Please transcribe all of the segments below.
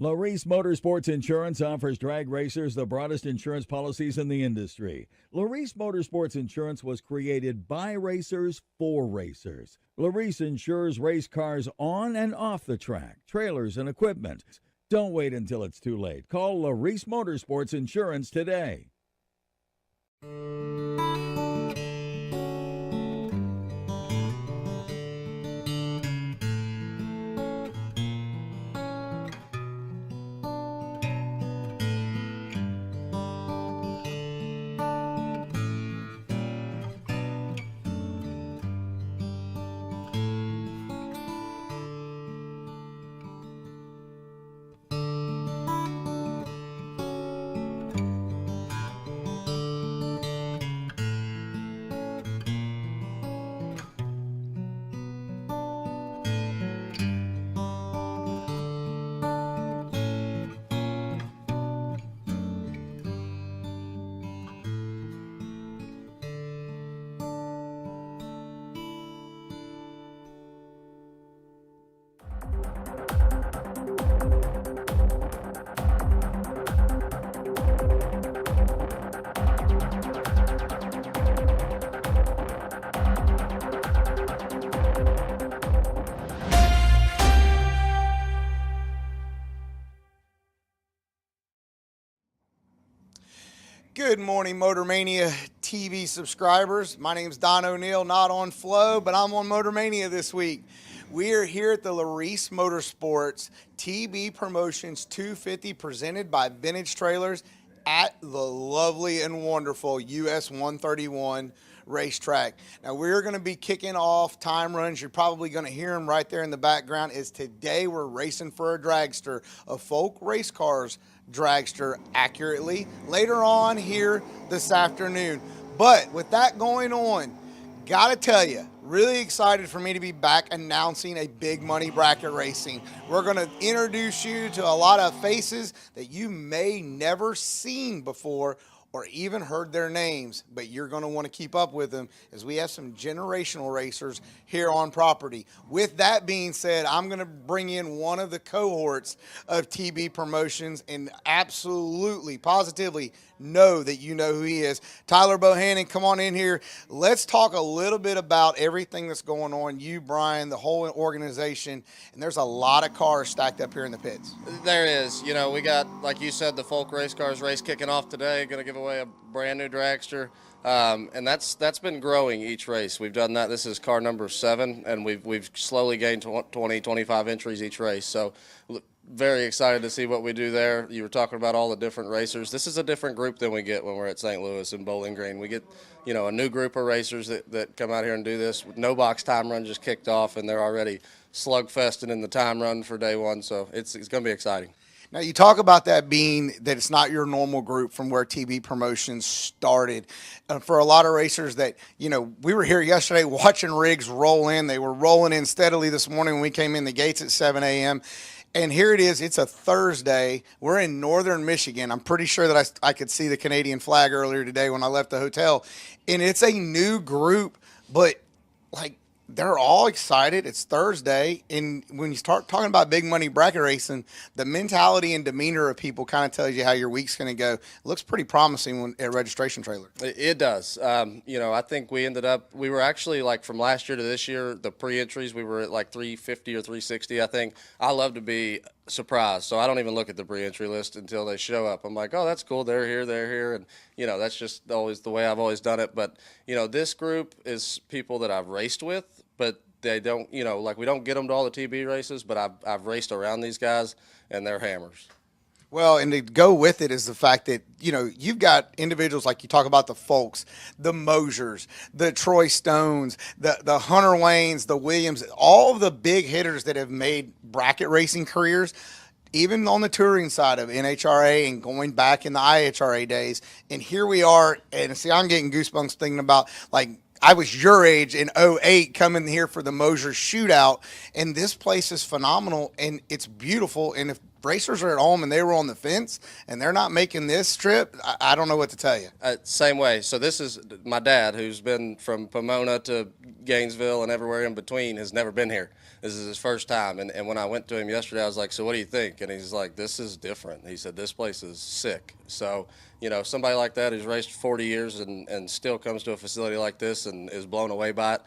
Laris Motorsports Insurance offers drag racers the broadest insurance policies in the industry. Laris Motorsports Insurance was created by racers for racers. Laris insures race cars on and off the track, trailers, and equipment. Don't wait until it's too late. Call Laris Motorsports Insurance today. Good morning, Motormania TV subscribers. My name's Don O'Neill, not on Flow, but I'm on Motormania this week. We are here at the Laris Motorsports TB Promotions 250 presented by Vintage Trailers at the lovely and wonderful US 131 racetrack. Now we're going to be kicking off time runs. You're probably going to hear them right there in the background. Is today we're racing for a dragster, a folk race cars dragster accurately, later on here this afternoon. But with that going on, gotta tell you, really excited for me to be back announcing a big money bracket racing. We're gonna introduce you to a lot of faces that you may never seen before or even heard their names, but you're going to want to keep up with them as we have some generational racers here on property. With that being said, I'm going to bring in one of the cohorts of TB Promotions and absolutely, positively know that you know who he is. Tyler Bohannon, come on in here. Let's talk a little bit about everything that's going on, you, Brian, the whole organization, and there's a lot of cars stacked up here in the pits. There is. You know, we got, like you said, the folk race cars race kicking off today. Going to give away a brand new dragster, and that's been growing each race. We've done that. This is car number 7, and we've slowly gained 20, 25 entries each race. So very excited to see what we do there. You were talking about all the different racers. This is a different group than we get when we're at St. Louis and Bowling Green. We get, you know, a new group of racers that come out here and do this. No box time run just kicked off, and they're already slugfesting in the time run for day one. So it's going to be exciting. Now, you talk about that being that it's not your normal group from where TB Promotions started. For a lot of racers that, you know, we were here yesterday watching rigs roll in. They were rolling in steadily this morning when we came in the gates at 7 a.m., and here it is. It's a Thursday. We're in northern Michigan. I'm pretty sure that I could see the Canadian flag earlier today when I left the hotel. And it's a new group, but, like, they're all excited. It's Thursday. And when you start talking about big money bracket racing, the mentality and demeanor of people kind of tells you how your week's going to go. It looks pretty promising at registration trailer. It does. You know, I think we were actually, like, from last year to this year, the pre-entries, we were at like 350 or 360, I think. I love to be surprised. So I don't even look at the pre-entry list until they show up. I'm like, oh, that's cool. They're here. And, you know, that's just always the way I've always done it. But, you know, this group is people that I've raced with, but they don't, you know, like, we don't get them to all the TB races, but I've raced around these guys, and they're hammers. Well, and to go with it is the fact that, you know, you've got individuals like you talk about the Folks, the Mosers, the Troy Stones, the Hunter Waynes, the Williams, all of the big hitters that have made bracket racing careers, even on the touring side of NHRA and going back in the IHRA days. And here we are, and see, I'm getting goosebumps thinking about, like, I was your age in 08 coming here for the Moser shootout, and this place is phenomenal, and it's beautiful. And if racers are at home and they were on the fence and they're not making this trip, I don't know what to tell you. Same way. So this is my dad, who's been from Pomona to Gainesville and everywhere in between, has never been here. This is his first time. And when I went to him yesterday, I was like, so what do you think? And he's like, this is different. He said, this place is sick. So, you know, somebody like that who's raced 40 years and still comes to a facility like this and is blown away by it.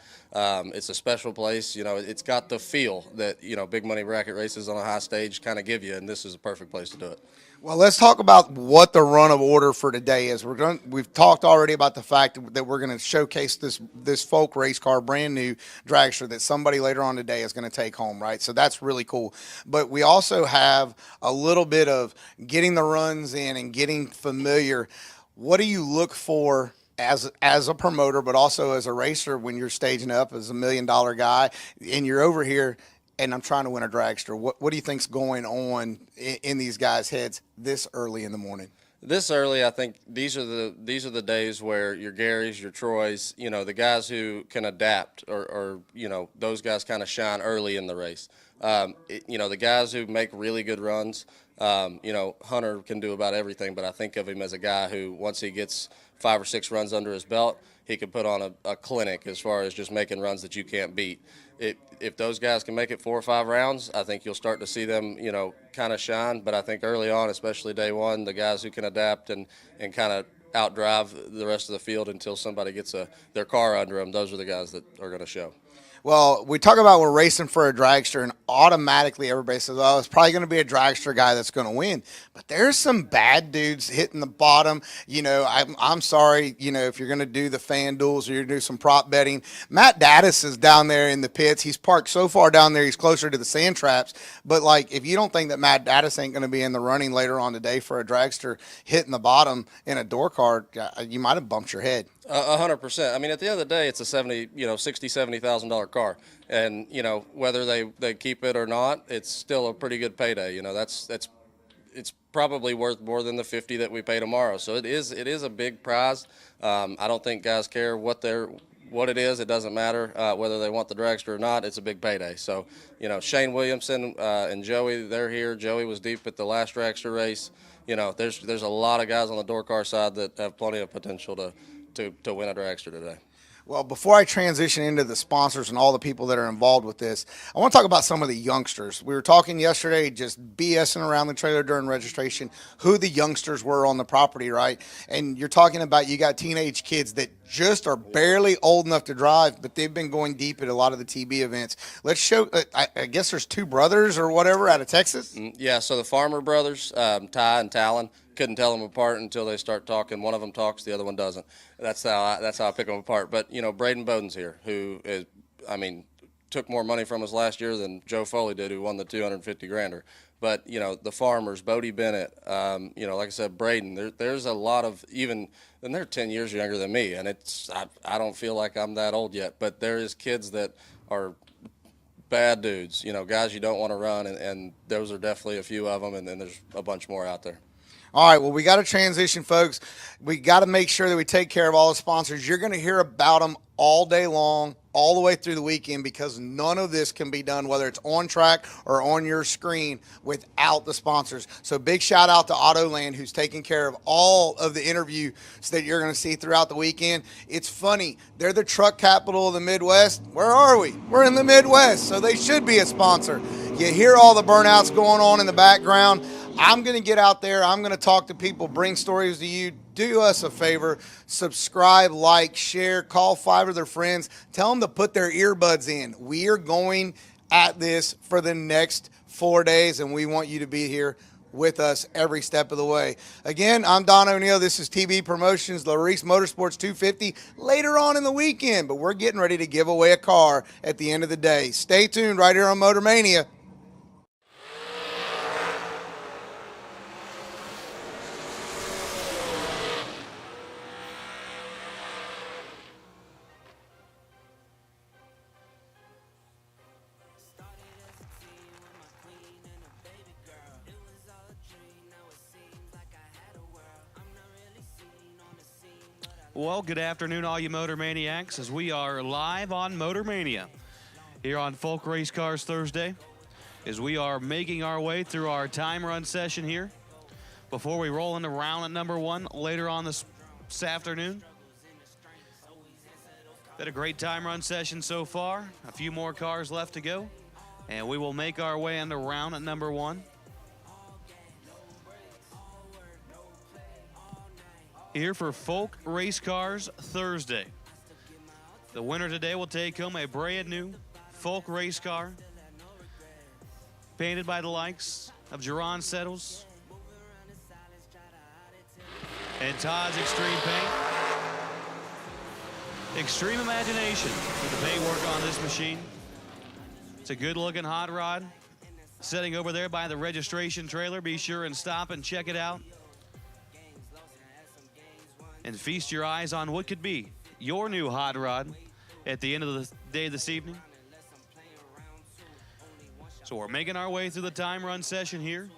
It's a special place. You know, it's got the feel that, you know, big money bracket races on a high stage kind of give you, and this is a perfect place to do it. Well, let's talk about what the run of order for today is. We've talked already about the fact that we're going to showcase this folk race car, brand new dragster that somebody later on today is going to take home, right? So that's really cool. But we also have a little bit of getting the runs in and getting familiar. What do you look for as a promoter, but also as a racer when you're staging up as $1 million guy and you're over here? And I'm trying to win a dragster. What do you think's going on in these guys' heads this early in the morning? This early, I think these are the days where your Garys, your Troys, you know, the guys who can adapt, or you know, those guys kind of shine early in the race. You know, the guys who make really good runs. You know, Hunter can do about everything, but I think of him as a guy who, once he gets 5 or 6 runs under his belt, he could put on a clinic as far as just making runs that you can't beat. If those guys can make it 4 or 5 rounds, I think you'll start to see them, you know, kind of shine. But I think early on, especially day one, the guys who can adapt and kind of outdrive the rest of the field until somebody gets their car under them, those are the guys that are going to show. Well, we talk about we're racing for a dragster, and automatically everybody says, oh, it's probably going to be a dragster guy that's going to win. But there's some bad dudes hitting the bottom. You know, I'm sorry, you know, if you're going to do the fan duels or you're going to do some prop betting. Matt Daddis is down there in the pits. He's parked so far down there, he's closer to the sand traps. But, like, if you don't think that Matt Daddis ain't going to be in the running later on today for a dragster hitting the bottom in a door car, you might have bumped your head. 100%. I mean, at the end of the day, it's a $70,000 car, and you know, whether they keep it or not, it's still a pretty good payday. You know, it's probably worth more than the 50 that we pay tomorrow. So it is a big prize. I don't think guys care what it is. It doesn't matter whether they want the dragster or not. It's a big payday. So, you know, Shane Williamson and Joey, they're here. Joey was deep at the last dragster race. You know, there's a lot of guys on the door car side that have plenty of potential to win a dragster today. Well, before I transition into the sponsors and all the people that are involved with this, I want to talk about some of the youngsters. We were talking yesterday, just BSing around the trailer during registration, who the youngsters were on the property, right? And you're talking about you got teenage kids that just are barely old enough to drive, but they've been going deep at a lot of the TB events. Let's show, I guess there's 2 brothers or whatever out of Texas. Yeah, so the Farmer brothers, Ty and Talon, couldn't tell them apart until they start talking. One of them talks, the other one doesn't. That's how I pick them apart. But, you know, Braden Bowden's here, who is, I mean, took more money from us last year than Joe Foley did, who won the 250 grander. But, you know, the Farmers, Bodie Bennett, you know, like I said, Braden, there's a lot of, even, and they're 10 years younger than me, and I don't feel like I'm that old yet, but there is kids that are bad dudes, you know, guys you don't want to run, and those are definitely a few of them, and then there's a bunch more out there. All right, well, we got to transition, folks. We got to make sure that we take care of all the sponsors. You're going to hear about them all day long, all the way through the weekend, because none of this can be done, whether it's on track or on your screen, without the sponsors. So big shout out to Autoland, who's taking care of all of the interviews that you're going to see throughout the weekend. It's funny. They're the truck capital of the Midwest. Where are we? We're in the Midwest, so they should be a sponsor. You hear all the burnouts going on in the background. I'm going to get out there. I'm going to talk to people, bring stories to you. Do us a favor. Subscribe, like, share, call 5 of their friends. Tell them to put their earbuds in. We are going at this for the next 4 days, and we want you to be here with us every step of the way. Again, I'm Don O'Neill. This is TV Promotions, Laris Motorsports 250 later on in the weekend, but we're getting ready to give away a car at the end of the day. Stay tuned right here on Motor Mania. Well, good afternoon, all you Motor Maniacs, as we are live on Motor Mania here on Folk Race Cars Thursday, as we are making our way through our time run session here before we roll into round at number 1 later on this afternoon. Had a great time run session so far. A few more cars left to go. And we will make our way into round at number 1. Here for Folk Race Cars Thursday. The winner today will take home a brand new Folk race car painted by the likes of Jerron Settles and Todd's Extreme Paint. Extreme imagination with the paintwork on this machine. It's a good-looking hot rod sitting over there by the registration trailer. Be sure and stop and check it out. And feast your eyes on what could be your new hot rod at the end of the day this evening. So we're making our way through the time run session here.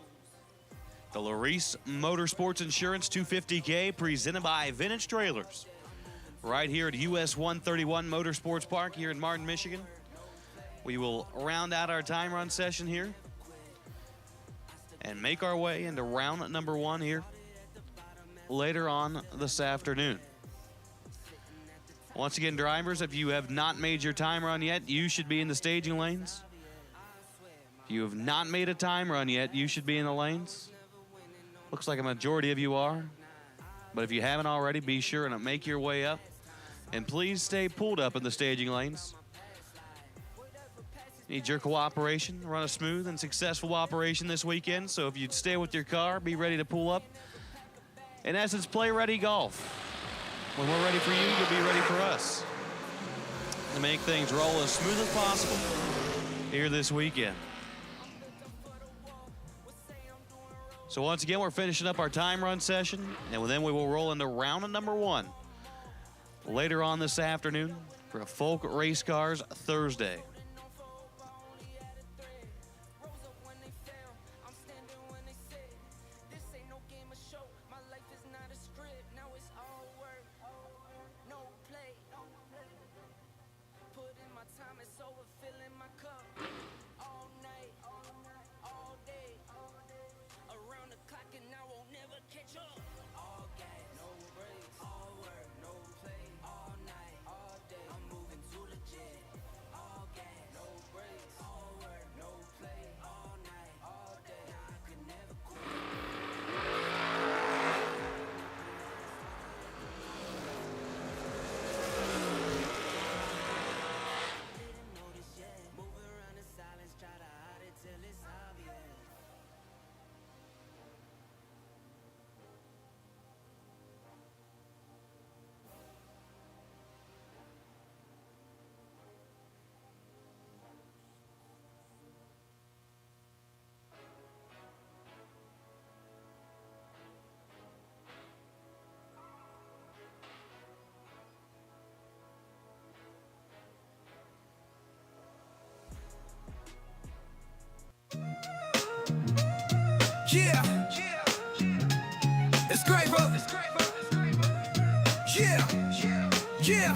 The Laris Motorsports Insurance 250K presented by Vintage Trailers. Right here at US 131 Motorsports Park here in Martin, Michigan. We will round out our time run session here and make our way into round number 1 here later on this afternoon. Once again, drivers, if you have not made your time run yet, you should be in the staging lanes. If you have not made a time run yet, you should be in the lanes. Looks like a majority of you are. But if you haven't already, be sure and make your way up. And please stay pulled up in the staging lanes. Need your cooperation. Run a smooth and successful operation this weekend. So if you'd stay with your car, be ready to pull up. In essence, play ready golf. When we're ready for you, you'll be ready for us. To make things roll as smooth as possible here this weekend. So once again, we're finishing up our time run session, and then we will roll into round number 1 later on this afternoon for a Folk Race Cars Thursday. Yeah, it's great, bro. Yeah.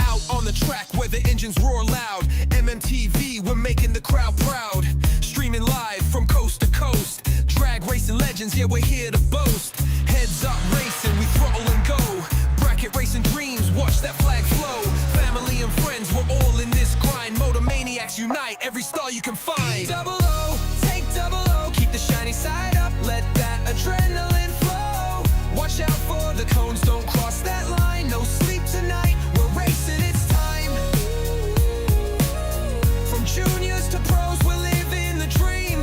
Out on the track where the engines roar loud. MMTV, we're making the crowd proud. Streaming live from coast to coast. Drag racing legends, yeah, we're here to boast. Heads up racing, we throttle and go. Bracket racing dreams, watch that flag flow. Family and friends, we're all in this grind. Motor maniacs unite, every star you can find. Double O, take double O, keep the shiny side up, let that adrenaline flow. Watch out for the cones, don't cross that line. No sleep tonight, we're racing, it's time. From juniors to pros, we're living the dream.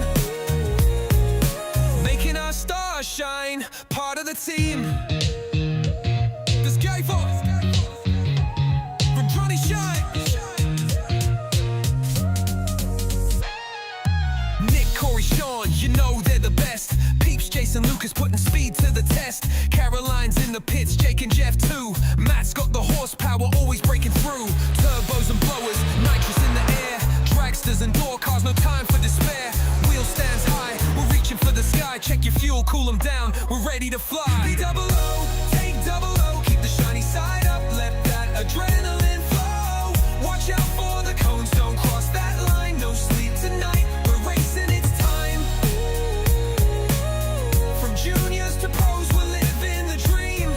Making our stars shine, part of the team. This guy for from Johnny Shine. Nick, Corey, Sean, you know they're the best. Peeps, Jason, Lucas putting speed to the test. Caroline's in the pits, Jake and Jeff too. Matt's got the horsepower, always breaking through. Turbos and blowers, nitrous in the air. Dragsters and door cars, no time for despair. Wheel stands high, we're reaching for the sky. Check your fuel, cool them down, we're ready to fly. B-double-O, take double O, keep the shiny side up, let that adrenaline flow. Watch out for the cones, don't cross that line. No sleep tonight, we're racing, it's time. From juniors to pros, we're living the dream.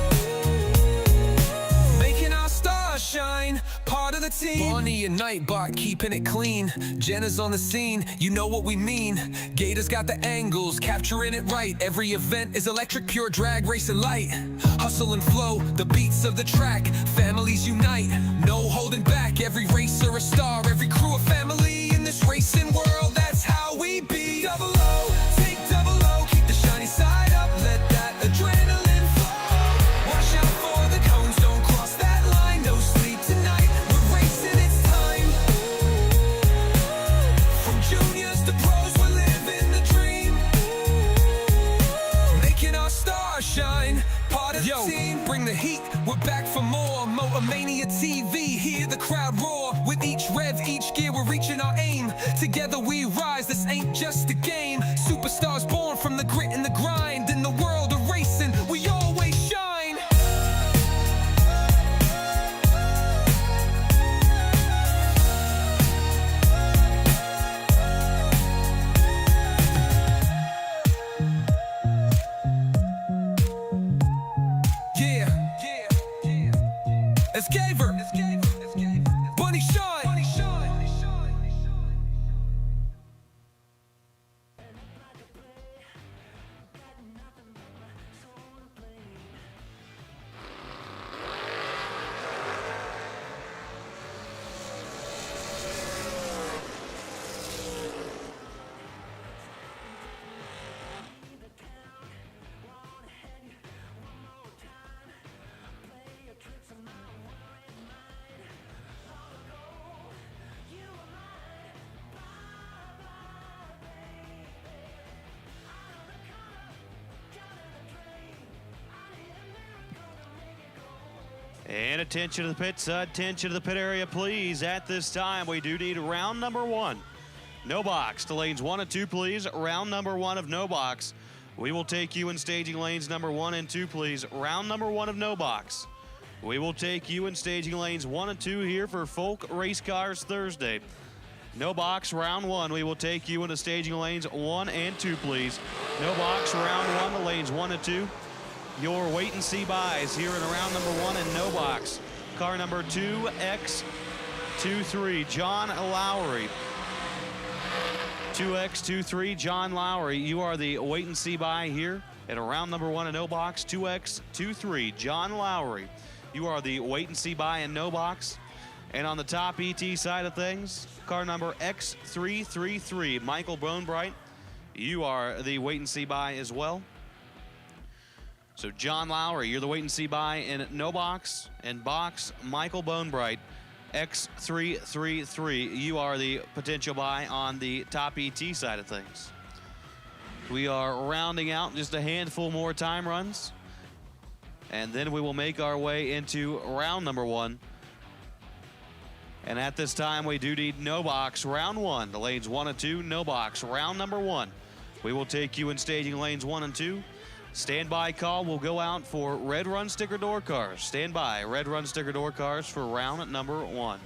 Making our stars shine, part of the team. Bonnie and night, Bart keeping it clean. Jenna's on the scene, you know what we mean. Gator's got the angles, capturing it right. Every event is electric, pure drag racing light. Hustle and flow, the beats of the track. Families unite, no holding back. Every racer a star, every crew a family. In this racing world, that's how we be. Double O, take double O, keep the shiny side up. Let that adrenaline flow. Watch out for the cones, don't cross that line. No sleep tonight, we're racing, it's time. From juniors to pros, we're living the dream. Making our stars shine, part of the team. Bring the heat, we're back for more. Motor Mania TV, hear the crowd roar. With each rev, each gear, we're reaching our aim. Together we rise, this ain't just a game. Superstars born from the grit and the grind. In the world of racing, we always shine. Escaver, Bunny Shine. And attention to the pits, attention to the pit area, please. At this time, we do need round number one. No box to lanes 1 and 2, please. Round number 1 of no box. We will take you in staging lanes number 1 and 2, please. Round number 1 of no box. We will take you in staging lanes 1 and 2 here for Folk Race Cars Thursday. No box, round 1. We will take you into staging lanes 1 and 2, please. No box, round 1, lanes 1 and 2. Your wait and see buys here in round number 1 and no box. Car number 2X23, John Lowry. 2X23, John Lowry. You are the wait and see buy here at round number 1 and no box. 2X23, John Lowry. You are the wait and see buy and no box. And on the top ET side of things, car number X333, Michael Bonebright. You are the wait and see buy as well. So John Lowry, you're the wait and see buy in no box, and box Michael Bonebright, X333. You are the potential buy on the top ET side of things. We are rounding out just a handful more time runs, and then we will make our way into round number 1. And at this time, we do need no box, round 1. The lanes 1 and 2, no box, round number 1. We will take you in staging lanes 1 and 2. Standby call will go out for red run sticker door cars. Stand by, red run sticker door cars for round number 1.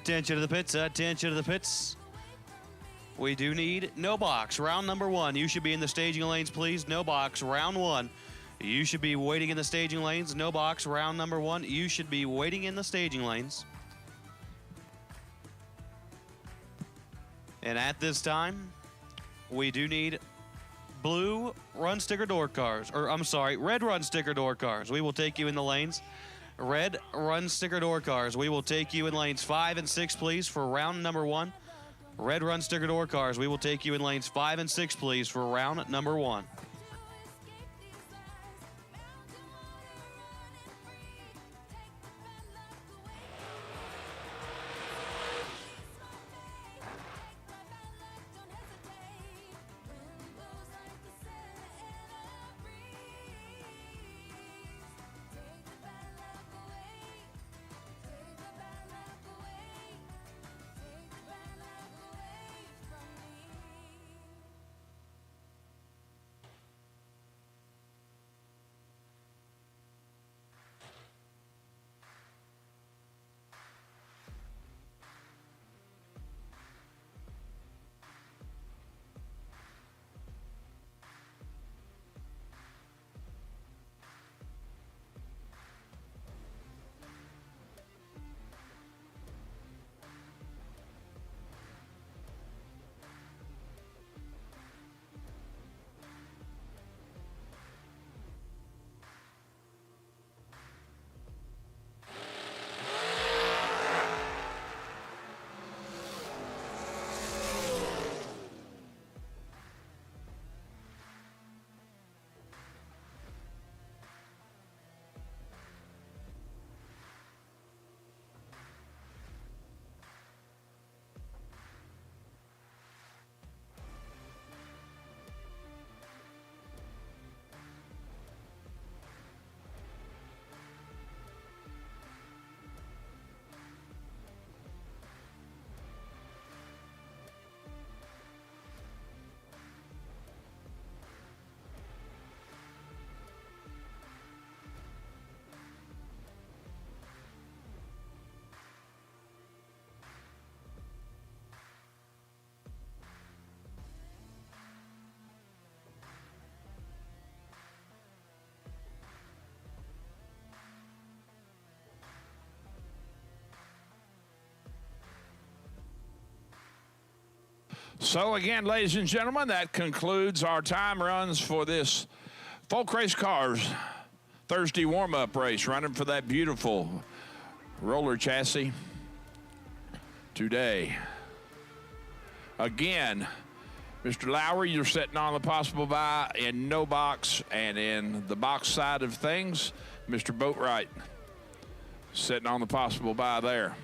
Attention to the pits, attention to the pits. We do need no box. Round number 1. You should be in the staging lanes, please. No box. Round 1. You should be waiting in the staging lanes. No box. Round number 1. You should be waiting in the staging lanes. And at this time, we do need blue run sticker door cars. Or, I'm sorry, red run sticker door cars. We will take you in the lanes. Red run sticker door cars. We will take you in lanes 5 and 6, please, for round number 1. Red run sticker door cars. We will take you in lanes 5 and 6, please, for round number 1. So again, ladies and gentlemen, that concludes our time runs for this Folk Race Cars Thursday warm-up race, running for that beautiful roller chassis today. Again, Mr. Lowry, you're sitting on the possible buy in no box, and in the box side of things, Mr. Boatwright sitting on the possible buy there.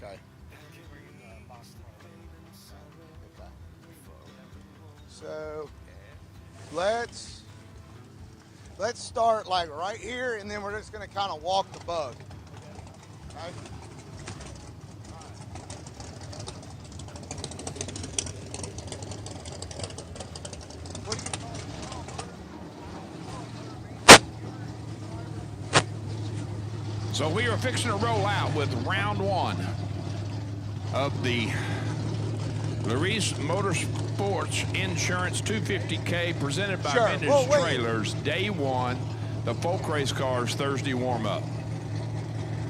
Okay. So let's start like right here, and then we're just going to kind of walk the bug. Okay. So we are fixing to roll out with round 1 of the Laris Motorsports Insurance 250K presented by Vintage Trailers. Day 1, the Folk Race Cars Thursday warm-up.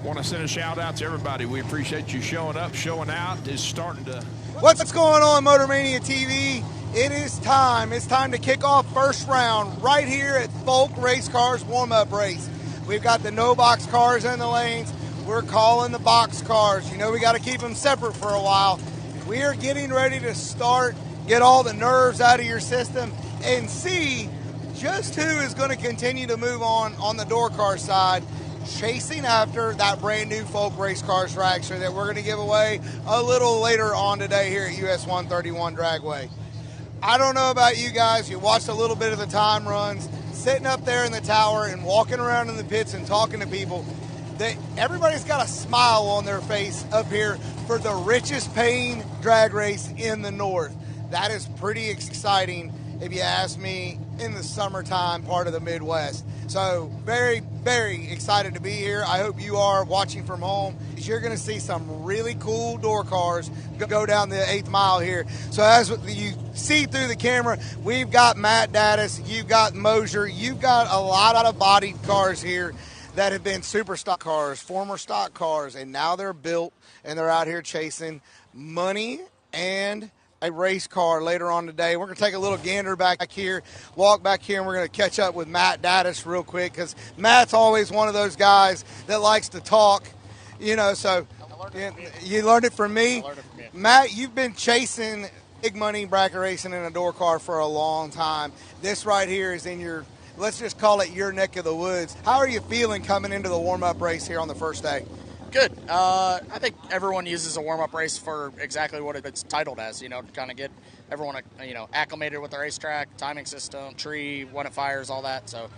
Want to send a shout-out to everybody. We appreciate you showing up, showing out. It's starting to... What's going on, Motor Mania TV? It is time. It's time to kick off first round right here at Folk Race Cars warm-up race. We've got the no-box cars in the lanes. we're calling the box cars. You know, we got to keep them separate for a while. We are getting ready to start, get all the nerves out of your system, and see just who is going to continue to move on the door car side, chasing after that brand new Folk Race Cars dragster that we're going to give away a little later on today here at US 131 Dragway. I don't know about you guys. You watched a little bit of the time runs, sitting up there in the tower and walking around in the pits and talking to people. Everybody's got a smile on their face up here for the richest paying drag race in the north. That is pretty exciting, if you ask me, in the summertime part of the Midwest. So very, very excited to be here. I hope you are watching from home. You're going to see some really cool door cars go down the 8th mile here. So as you see through the camera, we've got Matt Daddis, you've got Moser, you've got a lot of bodied cars here that have been super stock cars, former stock cars, and now they're built and they're out here chasing money and a race car later on today. We're going to take a little gander back here, walk back here, and we're going to catch up with Matt Daddis real quick, because Matt's always one of those guys that likes to talk, you know, so you learned it from me. Matt, you've been chasing big money bracket racing in a door car for a long time. This right here is in your, let's just call it your neck of the woods. How are you feeling coming into the warm-up race here on the first day? Good. I think everyone uses a warm-up race for exactly what it's titled as, you know, to kind of get everyone, you know, acclimated with the racetrack, timing system, tree, when it fires, all that. So,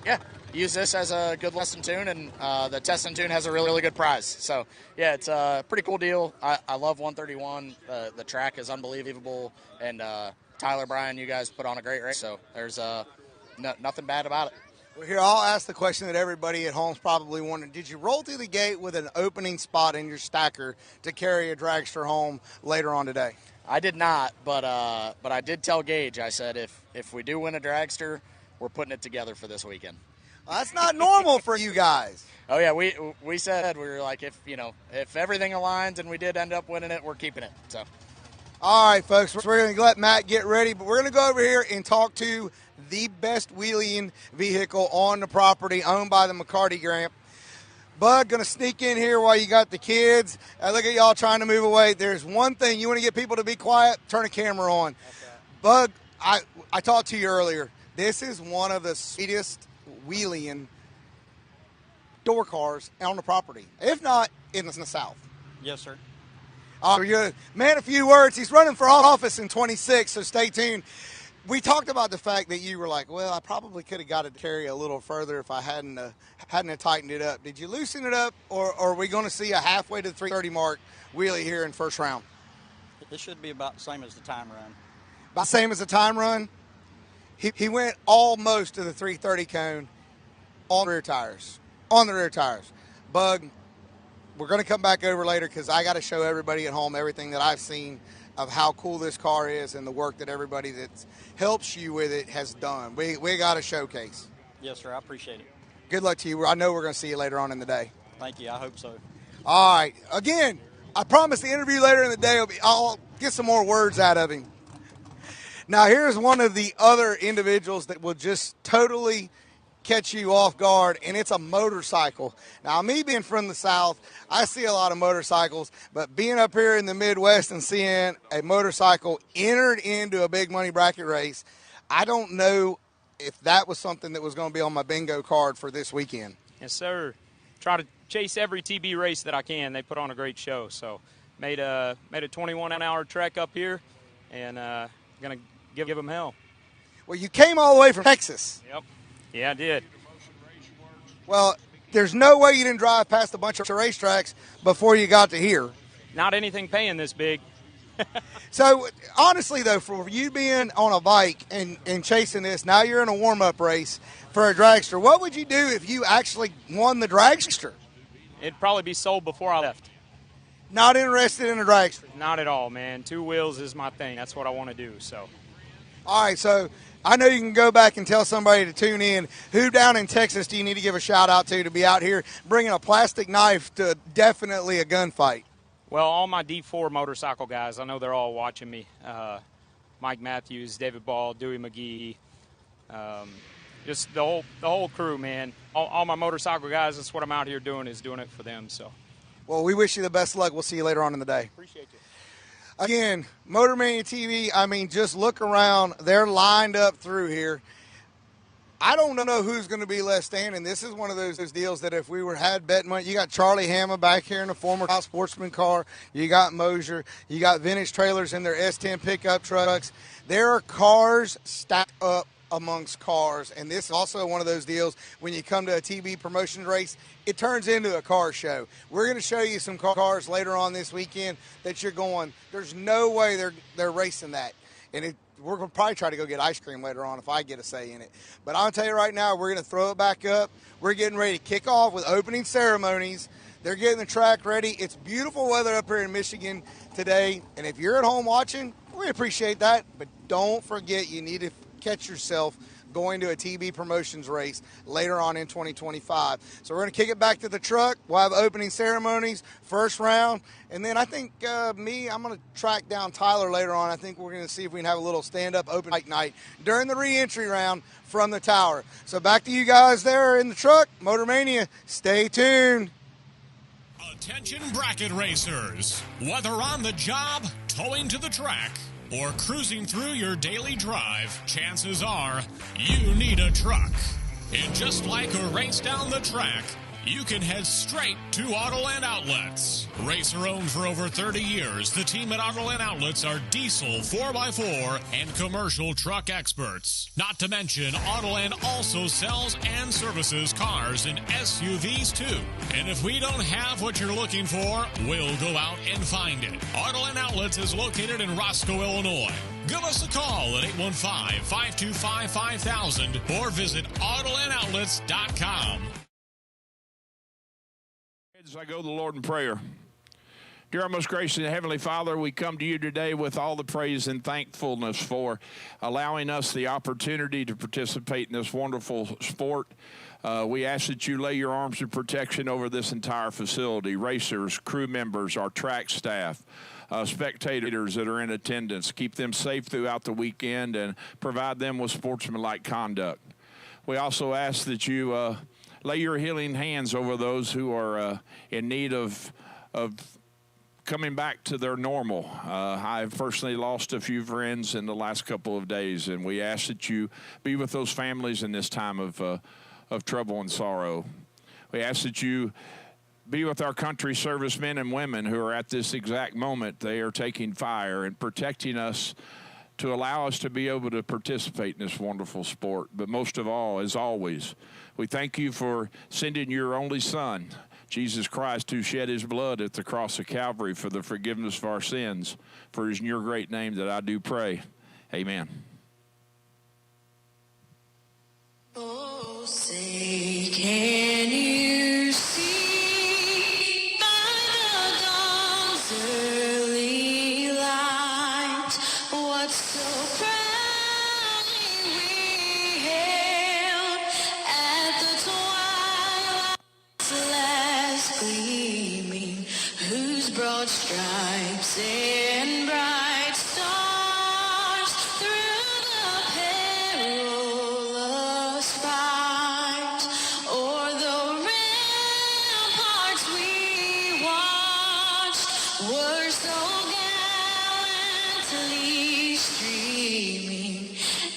yeah, use this as a good lesson tune, and the test and tune has a really, really good prize. So, yeah, it's a pretty cool deal. I love 131. The track is unbelievable, and Tyler, Brian, you guys put on a great race, so there's nothing bad about it. Well, here, I'll ask the question that everybody at home's probably wondering. Did you roll through the gate with an opening spot in your stacker to carry a dragster home later on today? I did not, but I did tell Gage, I said, if we do win a dragster, we're putting it together for this weekend. Well, that's not normal for you guys. Oh, yeah, we said, we were like, if everything aligns and we did end up winning it, we're keeping it. So, all right, folks, we're going to let Matt get ready, but we're going to go over here and talk to the best wheeling vehicle on the property owned by the McCarty Grant. Bud, going to sneak in here while you got the kids. Look at y'all trying to move away. There's one thing. You want to get people to be quiet? Turn a camera on. Okay. Bud, I talked to you earlier. This is one of the sweetest wheeling door cars on the property, if not in the South. Yes, sir. You're man, a few words. He's running for office in 26, so stay tuned. We talked about the fact that you were like, well, I probably could have got it to carry a little further if I hadn't tightened it up. Did you loosen it up, or are we going to see a halfway to the 330 mark wheelie here in first round? It should be about the same as the time run. About the same as the time run? He went almost to the 330 cone on the rear tires. On the rear tires. Bug, we're going to come back over later because I got to show everybody at home everything that I've seen of how cool this car is and the work that everybody that helps you with it has done. We got a showcase. Yes, sir. I appreciate it. Good luck to you. I know we're going to see you later on in the day. Thank you. I hope so. All right. Again, I promise the interview later in the day, I'll get some more words out of him. Now, here's one of the other individuals that will just totally catch you off guard, and it's a motorcycle. Now, me being from the South, I see a lot of motorcycles, but being up here in the Midwest and seeing a motorcycle entered into a big money bracket race, I don't know if that was something that was going to be on my bingo card for this weekend. Yes, sir. Try to chase every TB race that I can. They put on a great show, so made a 21-hour trek up here, and gonna give them hell. Well, you came all the way from Texas. Yep. Yeah, I did. Well, there's no way you didn't drive past a bunch of racetracks before you got to here. Not anything paying this big. So, honestly, though, for you being on a bike and chasing this, now you're in a warm-up race for a dragster. What would you do if you actually won the dragster? It'd probably be sold before I left. Not interested in a dragster? Not at all, man. Two wheels is my thing. That's what I want to do. So. All right, so I know you can go back and tell somebody to tune in. Who down in Texas do you need to give a shout-out to be out here bringing a plastic knife to definitely a gunfight? Well, all my D4 motorcycle guys, I know they're all watching me. Mike Matthews, David Ball, Dewey McGee, just the whole crew, man. All my motorcycle guys, that's what I'm out here doing, is doing it for them. So, Well, we wish you the best of luck. We'll see you later on in the day. appreciate you. Again, Motor Mania TV, I mean, just look around. They're lined up through here. I don't know who's going to be left standing. This is one of those deals that if we had betting money, you got Charlie Hama back here in a former Sportsman car. You got Moser. You got vintage trailers in their S10 pickup trucks. There are cars stacked up amongst cars, and this is also one of those deals when you come to a TV promotion race, it turns into a car show. We're going to show you some cars later on this weekend that you're going, there's no way they're racing that. And we're going to probably try to go get ice cream later on if I get a say in it. But I'll tell you right now, we're going to throw it back up. We're getting ready to kick off with opening ceremonies. They're getting the track ready. It's beautiful weather up here in Michigan today. And if you're at home watching, we appreciate that. But don't forget, you need to catch yourself going to a TB Promotions race later on in 2025. So we're going to kick it back to the truck. We'll have opening ceremonies, first round, and then I think I'm going to track down Tyler later on. I think we're going to see if we can have a little stand-up open mic night during the re-entry round from the tower. So back to you guys there in the truck. Motor Mania, stay tuned. Attention bracket racers. Whether on the job, towing to the track, or cruising through your daily drive, chances are you need a truck. And just like a race down the track, you can head straight to Autoland Outlets. Racer owned for over 30 years, the team at Autoland Outlets are diesel 4x4 and commercial truck experts. Not to mention, Autoland also sells and services cars and SUVs too. And if we don't have what you're looking for, we'll go out and find it. Autoland Outlets is located in Roscoe, Illinois. Give us a call at 815-525-5000 or visit AutolandOutlets.com. As I go to the Lord in prayer. Dear our most gracious and heavenly Father, we come to you today with all the praise and thankfulness for allowing us the opportunity to participate in this wonderful sport. We ask that you lay your arms of protection over this entire facility, racers, crew members, our track staff, spectators that are in attendance. Keep them safe throughout the weekend and provide them with sportsmanlike conduct. We also ask that you lay your healing hands over those who are in need of coming back to their normal. I've personally lost a few friends in the last couple of days, and we ask that you be with those families in this time of trouble and sorrow. We ask that you be with our country servicemen and women who are at this exact moment. They are taking fire and protecting us to allow us to be able to participate in this wonderful sport. But most of all, as always, we thank you for sending your only Son, Jesus Christ, who shed his blood at the cross of Calvary for the forgiveness of our sins. For it is in your great name that I do pray. Amen. Oh, say, can you see by the dawn's early light what so proudly we hailed at the twilight's last gleaming, whose broad stripes and bright stars through the perilous fight o'er the ramparts we watched were so gallantly streaming,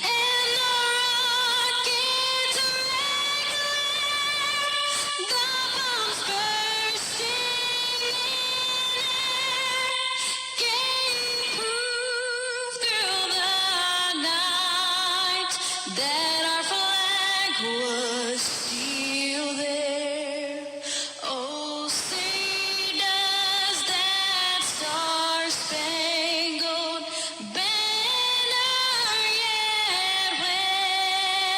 and the rockets regular, the bombs bursting in air, gave proof through the night that our flag was still there. Oh, say does that star-spangled banner yet wave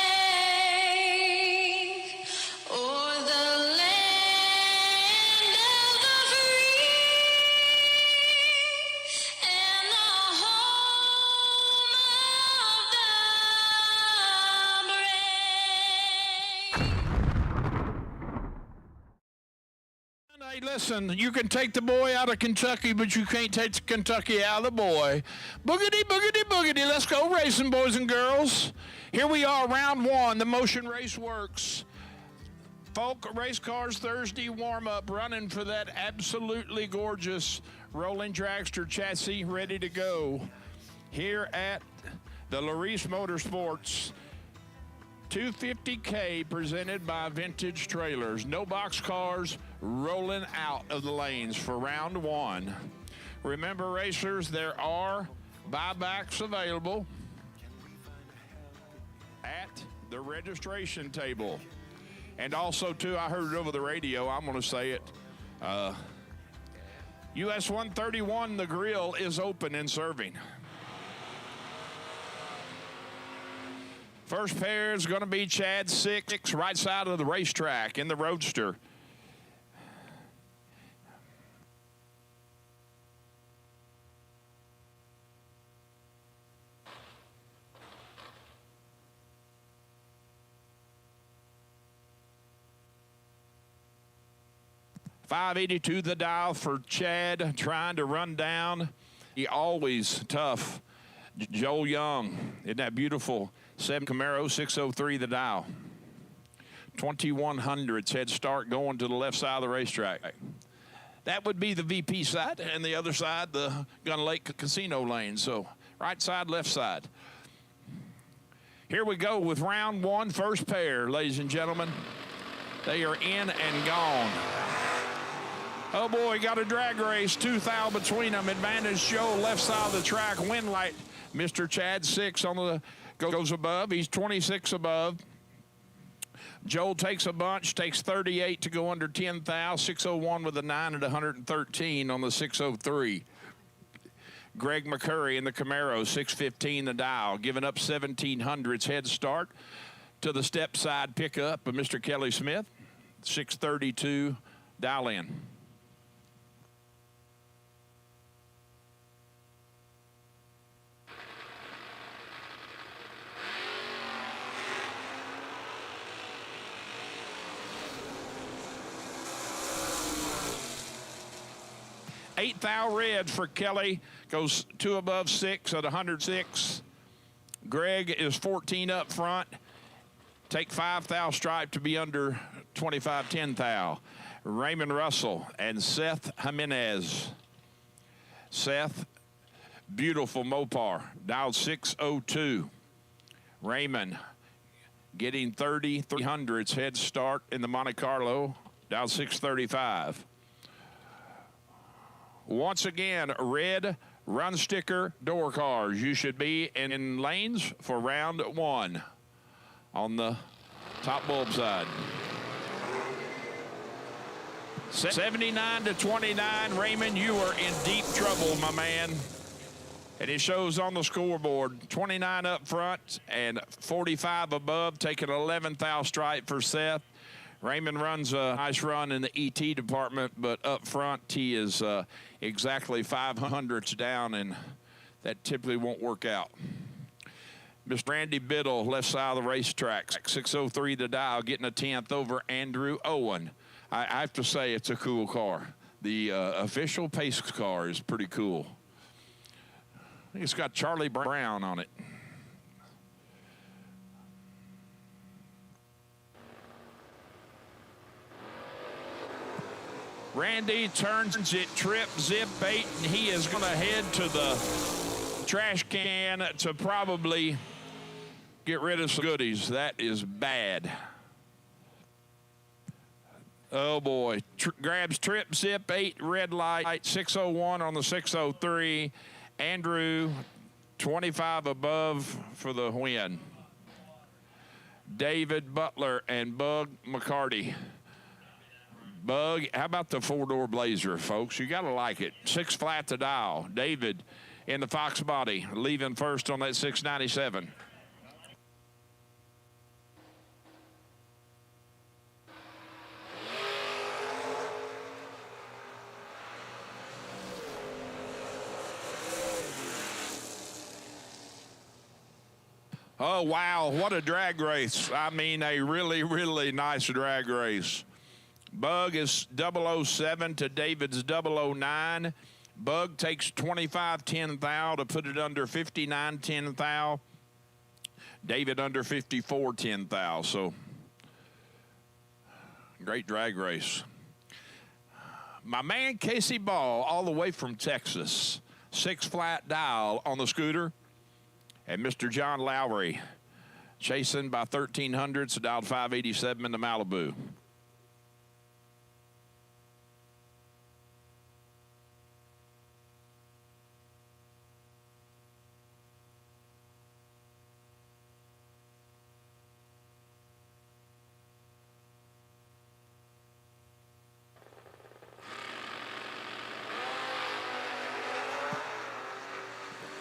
o'er the land of the free and the home of the brave? Hey, listen, you can take the boy out of Kentucky, but you can't take the Kentucky out of the boy. Boogity, boogity, boogity. Let's go racing, boys and girls. Here we are, round one. The motion race works. Folk Race Cars Thursday warm-up, running for that absolutely gorgeous rolling dragster chassis, ready to go here at the Laris Motorsports 250K, presented by Vintage Trailers. No box cars rolling out of the lanes for round one. Remember, racers, there are buybacks available at the registration table. And also, too, I heard it over the radio. I'm going to say it. US 131, the grill is open and serving. First pair is going to be Chad 6, right side of the racetrack in the Roadster. .582 the dial for Chad, trying to run down. He always tough. Joel Young, isn't that beautiful? 7 Camaro, 603 the dial. 2100s head start going to the left side of the racetrack. That would be the VP side, and the other side, the Gun Lake Casino lane. So right side, left side. Here we go with round one, first pair, ladies and gentlemen. They are in and gone. Oh boy, got a drag race, 2 thou between them. Advantage Joe, left side of the track, wind light. Mr. Chad 6 on the goes above. He's 26 above. Joel takes a bunch, takes 38 to go under 10 thou. 601 with a 9 at 113 on the 603. Greg McCurry in the Camaro, 615 the dial, giving up 1700s head start to the step side pickup of Mr. Kelly Smith, 632 dial in. Eight thou red for Kelly, goes 2 above 6 at 106. Greg is 14 up front. Take 5 thou stripe to be under 25 10 thou. Raymond Russell and Seth Jimenez. Seth, beautiful Mopar, dialed 602. Raymond getting 300s head start in the Monte Carlo, dialed 635. Once again, red run sticker door cars. You should be in lanes for round one on the top bulb side. 79 to 29, Raymond, you are in deep trouble, my man. And it shows on the scoreboard, 29 up front and 45 above, taking 11 thou stripe for Seth. Raymond runs a nice run in the ET department, but up front he is exactly 500s down, and that typically won't work out. Mr. Randy Biddle, left side of the racetrack, 603 the dial, getting a 10th over Andrew Owen. I have to say it's a cool car. The official pace car is pretty cool. I think it's got Charlie Brown on it. Randy turns it, trip, zip, bait, and he is going to head to the trash can to probably get rid of some goodies. That is bad. Oh, boy. Grabs trip, zip, 8, red light, 601 on the 603. Andrew, 25 above for the win. David Butler and Bug McCarty. Bug, how about the 4-door Blazer, folks? You got to like it. 6 flat to dial. David in the Fox body, leaving first on that 697. Oh, wow, what a drag race. I mean, a really, really nice drag race. Bug is 007 to David's 009. Bug takes 25.10 thou to put it under 59.10 thou. David under 54.10 thou. So, great drag race. My man Casey Ball, all the way from Texas, 6-flat dial on the scooter. And Mr. John Lowry, chasing by 1,300, so dialed 587 in the Malibu.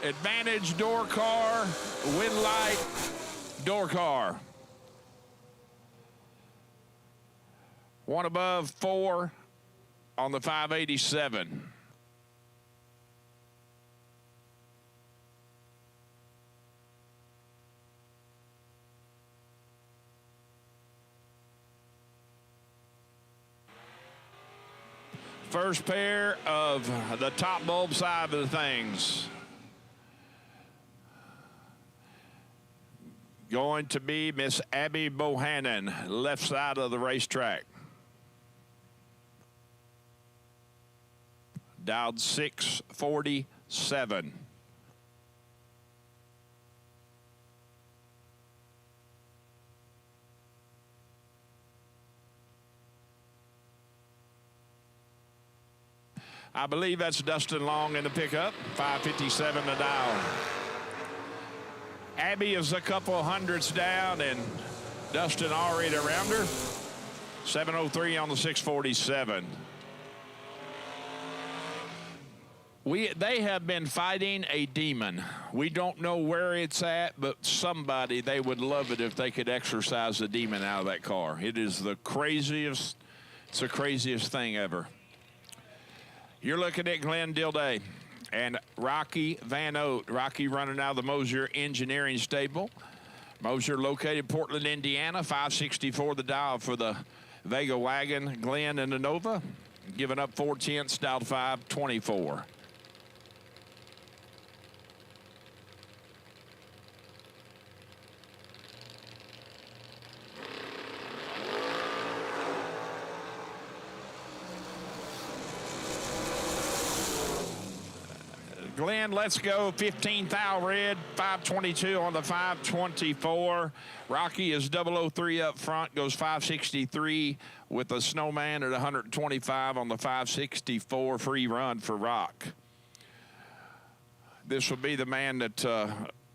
Advantage door car, wind light, door car. One above 4 on the 587. First pair of the top bulb side of the things. Going to be Miss Abby Bohannon, left side of the racetrack. Dialed 647. I believe that's Dustin Long in the pickup, 557 to dial. Abby is a couple hundreds down, and Dustin already around her. 703 on the 647. They have been fighting a demon. We don't know where it's at, but somebody, they would love it if they could exorcise the demon out of that car. It is the craziest, it's the craziest thing ever. You're looking at Glenn Dilday and Rocky Van Oat. Rocky running out of the Moser Engineering stable. Moser located Portland, Indiana. 564 the dial for the Vega wagon. Glenn and the Nova giving up 4/10, dialed 524. Glenn, let's go. 15 thou red, 522 on the 524. Rocky is 003 up front, goes 563 with a snowman at 125 on the 564. Free run for Rock. This will be the man that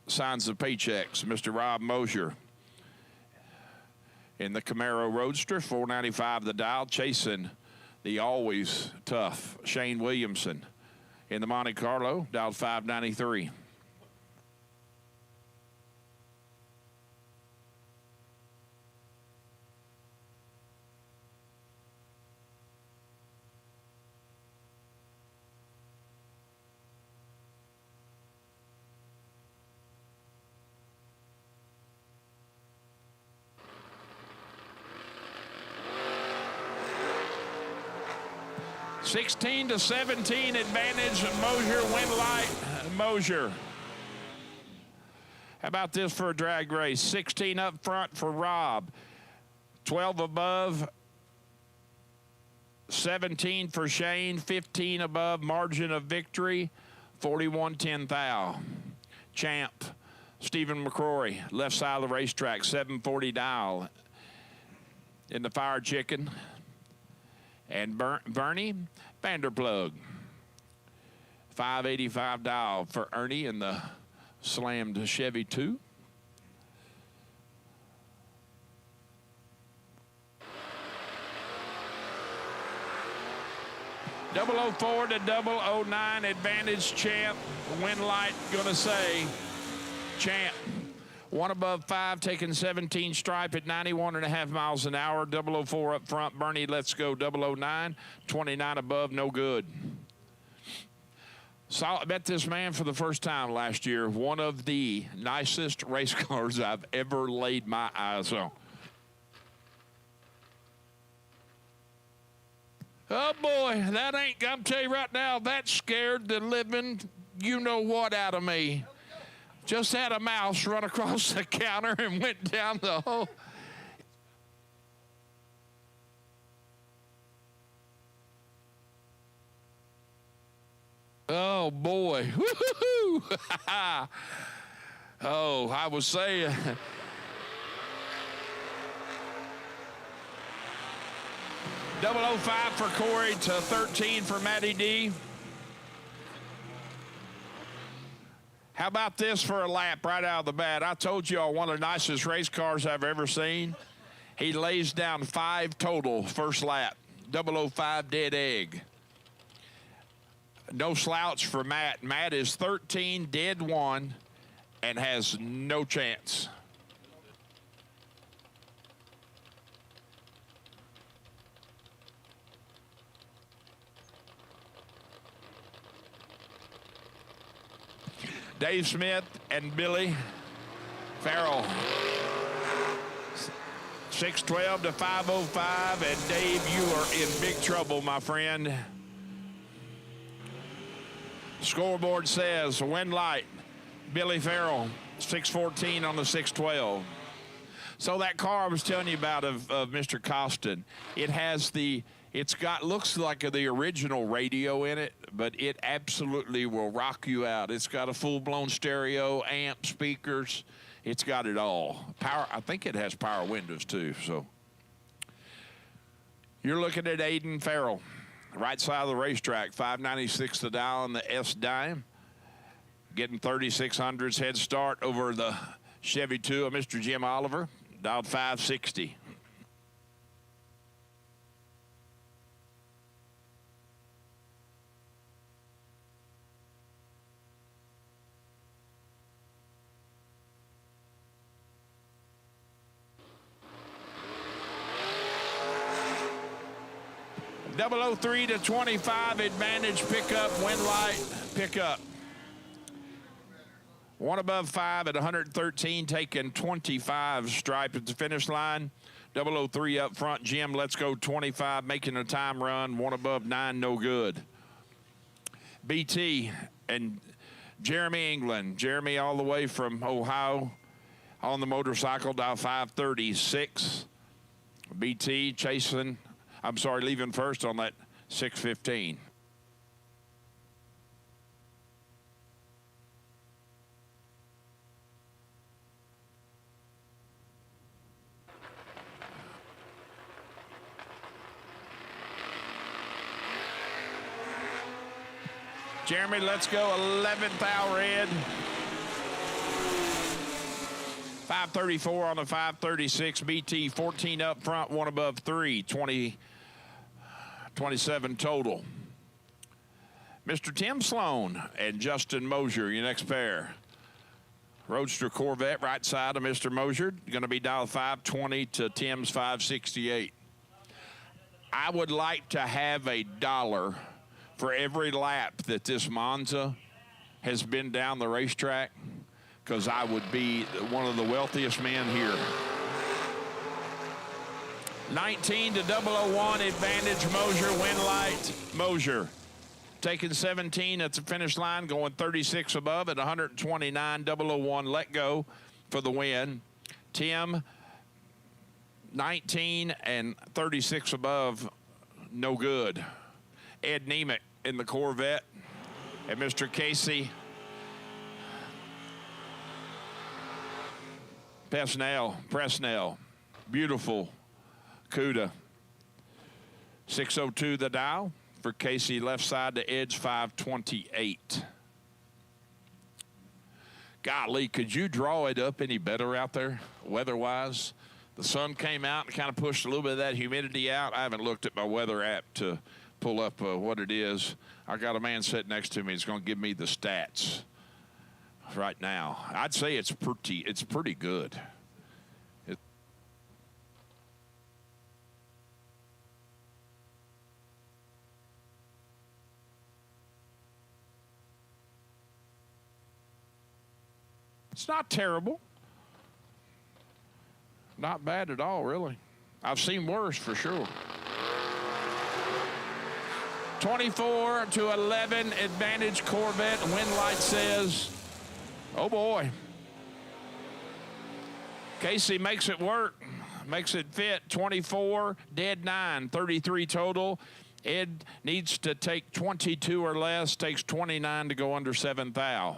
signs the paychecks, Mr. Rob Moser. In the Camaro Roadster, 495 the dial, chasing the always tough Shane Williamson. In the Monte Carlo, dialed 593. (16 to 17) advantage. Moser, wind light. Moser. How about this for a drag race? 16 up front for Rob. 12 above. 17 for Shane. 15 above. Margin of victory. 41-10 thou. Champ. Stephen McCrory. Left side of the racetrack. 740 dial. In the Fire Chicken. And Bernie Vanderplug. 585 dial for Ernie in the slammed Chevy 2. .004 to .009 advantage. Champ. Wind light gonna say Champ. One above 5, taking 17 stripe at 91.5 miles an hour. 004 up front. Bernie, let's go. 009. 29 above, no good. I bet this man for the first time last year. One of the nicest race cars I've ever laid my eyes on. Oh, boy, that ain't, I'm tell you right now, that scared the living you-know-what out of me. Just had a mouse run across the counter and went down the hole. Oh, boy. Woo-hoo-hoo. Oh, I was saying. .005 for Corey to 13 for Matty D. How about this for a lap right out of the bat? I told you all one of the nicest race cars I've ever seen. He lays down 5 total first lap. 005 dead egg. No slouch for Matt. Matt is 13 dead 1 and has no chance. Dave Smith and Billy Farrell. 612 to 505, and Dave, you are in big trouble, my friend. Scoreboard says win light. Billy Farrell, 614 on the 612. So that car I was telling you about of Mr. Costin, it has looks like the original radio in it, but it absolutely will rock you out. It's got a full-blown stereo, amp, speakers. It's got it all. Power. I think it has power windows too. So you're looking at Aiden Farrell, right side of the racetrack, 596 the dial on the S dime, getting 3600s head start over the Chevy 2 of Mr. Jim Oliver, dialed 560. .003 to 25 advantage pickup, wind light pickup. 1 above 5 at 113, taking 25 stripe at the finish line. 003 up front, Jim, let's go 25, making a time run. 1 above 9, no good. BT and Jeremy England. Jeremy all the way from Ohio on the motorcycle, dial 536. BT chasing. I'm sorry, leaving first on that 615. Jeremy, let's go 11th hour red. 534 on the 536. BT 14 up front, 1 above 3, 27 total. Mr. Tim Sloan and Justin Moser, your next pair. Roadster Corvette, right side of Mr. Moser. Going to be dialed 520 to Tim's 568. I would like to have $1 for every lap that this Monza has been down the racetrack, because I would be one of the wealthiest men here. 19 to 001 advantage, Moser, win light, Moser. Taking 17 at the finish line, going 36 above at 129, 001, let go for the win. Tim, 19 and 36 above, no good. Ed Nemec in the Corvette, and Mr. Casey Presnell, beautiful Cuda. 602 the dial for Casey, left side to edge 528. Golly, could you draw it up any better out there weather-wise? The sun came out and kind of pushed a little bit of that humidity out. I haven't looked at my weather app to pull up what it is. I got a man sitting next to me. He's going to give me the stats right now. I'd say it's pretty good. It's not terrible. Not bad at all, really. I've seen worse for sure. 24 to 11, advantage Corvette. Wind light says, oh boy. Casey makes it work, makes it fit. 24, dead 9, 33 total. Ed needs to take 22 or less, takes 29 to go under 7th thou.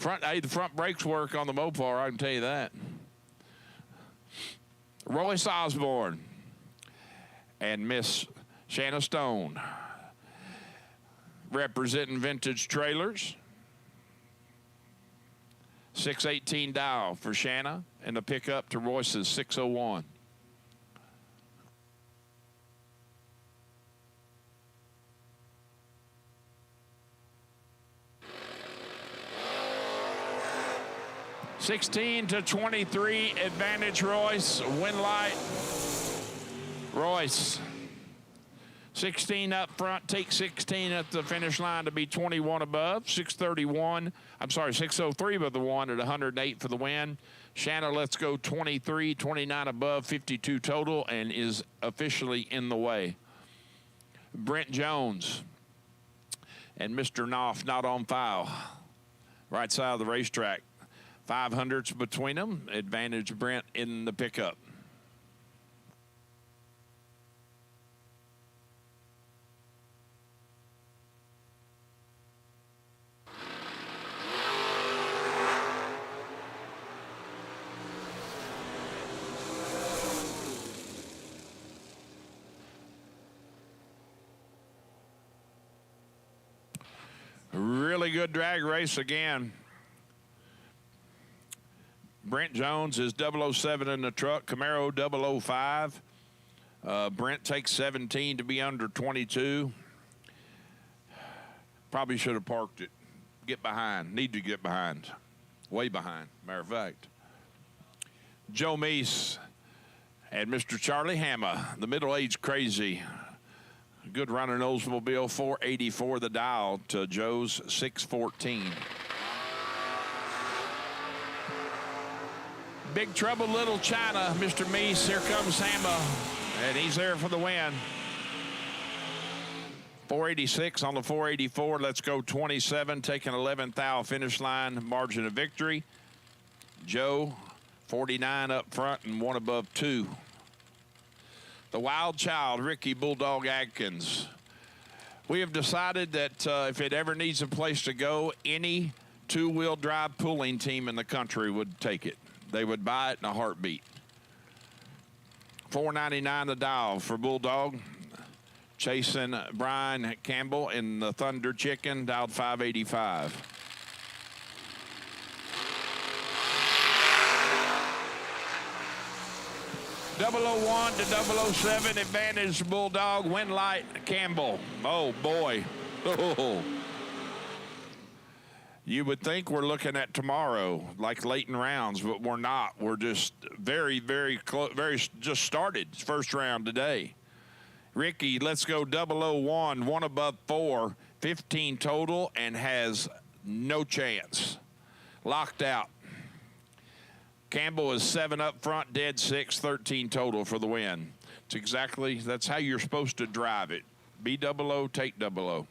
The front brakes work on the Mopar, I can tell you that. Royce Osborne and Miss Shanna Stone representing Vintage Trailers. 618 dial for Shanna and the pickup to Royce's 601. (16 to 23) advantage Royce. Wind light. Royce. 16 up front, take 16 at the finish line to be 21 above. 631, I'm sorry, 603 with the one at 108 for the win. Shanna lets go 23, 29 above, 52 total, and is officially in the way. Brent Jones and Mr. Knopf not on file. Right side of the racetrack. 500s between them. Advantage Brent in the pickup. Really good drag race again. Brent Jones is 007 in the truck, Camaro 005. Brent takes 17 to be under 22. Probably should have parked it. Get behind. Need to get behind. Way behind, matter of fact. Joe Meese and Mr. Charlie Hammer, the middle-aged crazy. Good runner Oldsmobile, 484 the dial to Joe's 614. Big Trouble Little China, Mr. Meese. Here comes Hammer, and he's there for the win. 486 on the 484. Let's go 27, taking 11th thou finish line, margin of victory. Joe, 49 up front and one above 2. The wild child, Ricky Bulldog Adkins. We have decided that if it ever needs a place to go, any two-wheel drive pulling team in the country would take it. They would buy it in a heartbeat. $4.99 the dial for Bulldog. Chasing Brian Campbell in the Thunder Chicken, dialed 585. .001 to 007, advantage Bulldog, Wind light Campbell. Oh boy. Oh. You would think we're looking at tomorrow, like late in rounds, but we're not. We're just very, very close, just started first round today. Ricky, let's go 001, one above 4, 15 total, and has no chance. Locked out. Campbell is 7 up front, dead 6, 13 total for the win. That's how you're supposed to drive it. Be 00, take 00.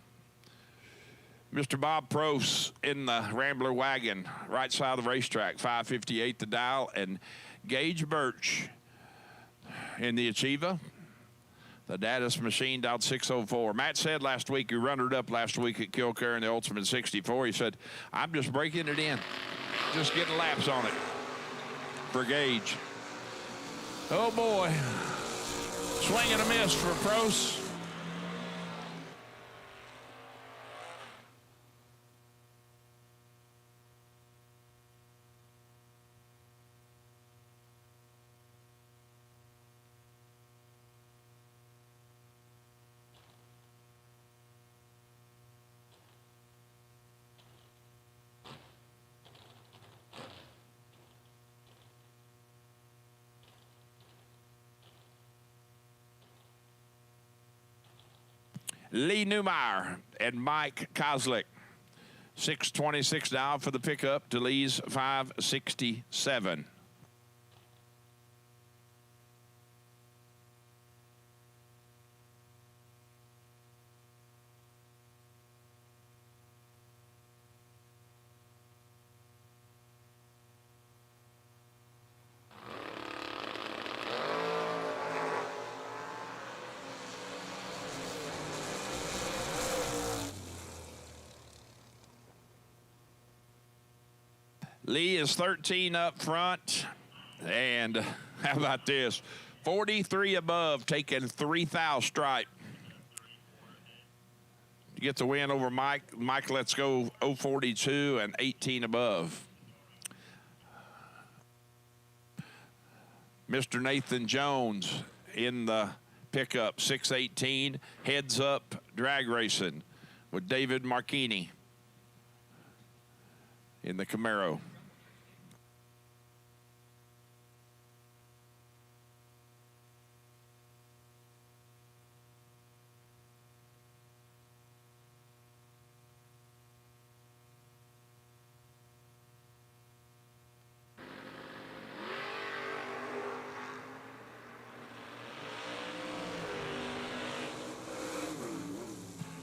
Mr. Bob Prost in the Rambler wagon, right side of the racetrack, 558 the dial, and Gage Birch in the Achieva. The Datus machine dialed 604. Matt said last week, he runnered up last week at Kilcare in the Ultimate 64. He said, I'm just breaking it in, just getting laps on it for Gage. Oh boy, swing and a miss for Prost. Lee Newmeyer and Mike Kozlik. 626 now for the pickup to Lee's 567. Lee is 13 up front. And how about this? 43 above, taking 3,000 stripe. To get the win over Mike. Mike lets go 042 and 18 above. Mr. Nathan Jones in the pickup, 618. Heads up drag racing with David Marchini in the Camaro.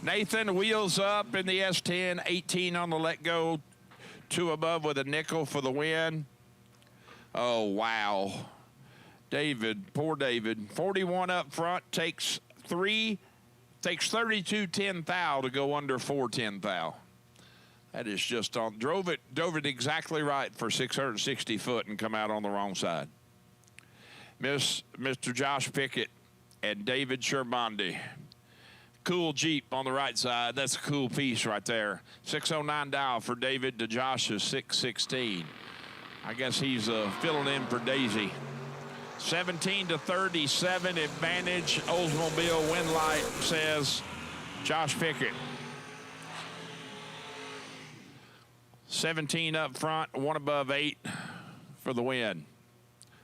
Nathan wheels up in the S10, 18 on the let go, 2 above with a nickel for the win. Oh, wow. David, poor David. 41 up front, takes 32 10 thou to go under 4 10 thou. That is just on, drove it exactly right for 660 foot and come out on the wrong side. Mr. Josh Pickett and David Sherbondi. Cool Jeep on the right side. That's a cool piece right there. 609 dial for David to Josh's 616. I guess he's filling in for Daisy. 17 to 37 advantage. Oldsmobile win light says Josh Pickett. 17 up front, 1 above 8 for the win.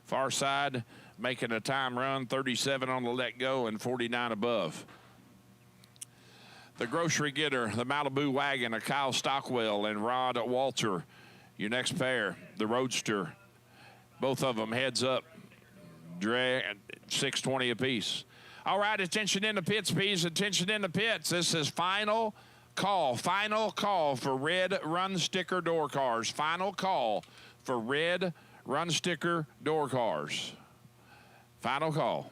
Far side making a time run, 37 on the let go and 49 above. The grocery getter, the Malibu wagon of Kyle Stockwell and Rod Walter. Your next pair, the Roadster. Both of them heads up, drag 620 apiece. All right, attention in the pits, please. Attention in the pits. This is final call for red run sticker door cars. Final call for red run sticker door cars. Final call.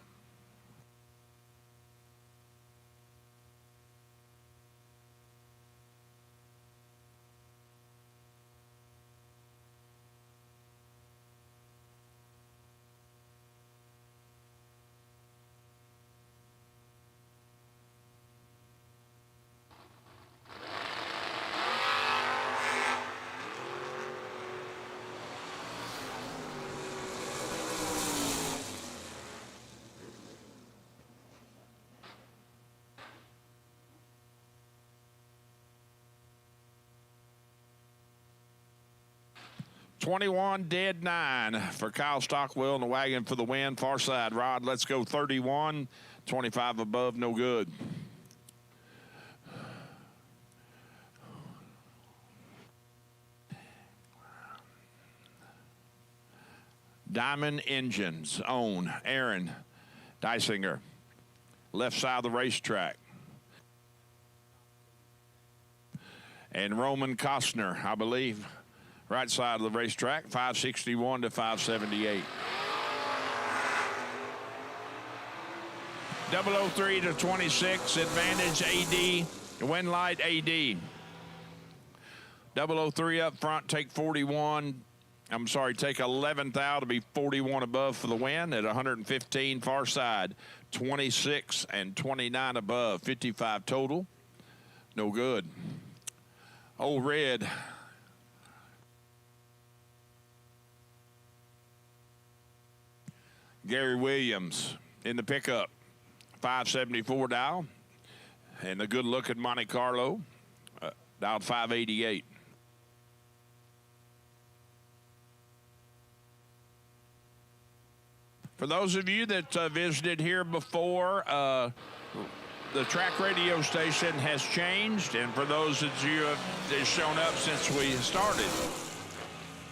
$21 dead 9 for Kyle Stockwell in the wagon for the win. Far side, Rod, let's go 31. 25 above, no good. Diamond Engines own Aaron Dysinger. Left side of the racetrack. And Roman Costner, I believe. Right side of the racetrack, 561 to 578. 003 to 26, advantage AD, win light AD. 003 up front, take 41. I'm sorry, take 11 thou to be 41 above for the win at 115. Far side, 26 and 29 above, 55 total. No good. Old Red. Gary Williams in the pickup, 574 dial. And the good look at Monte Carlo, dialed 588. For those of you that visited here before, the track radio station has changed, and for those of you that have shown up since we started,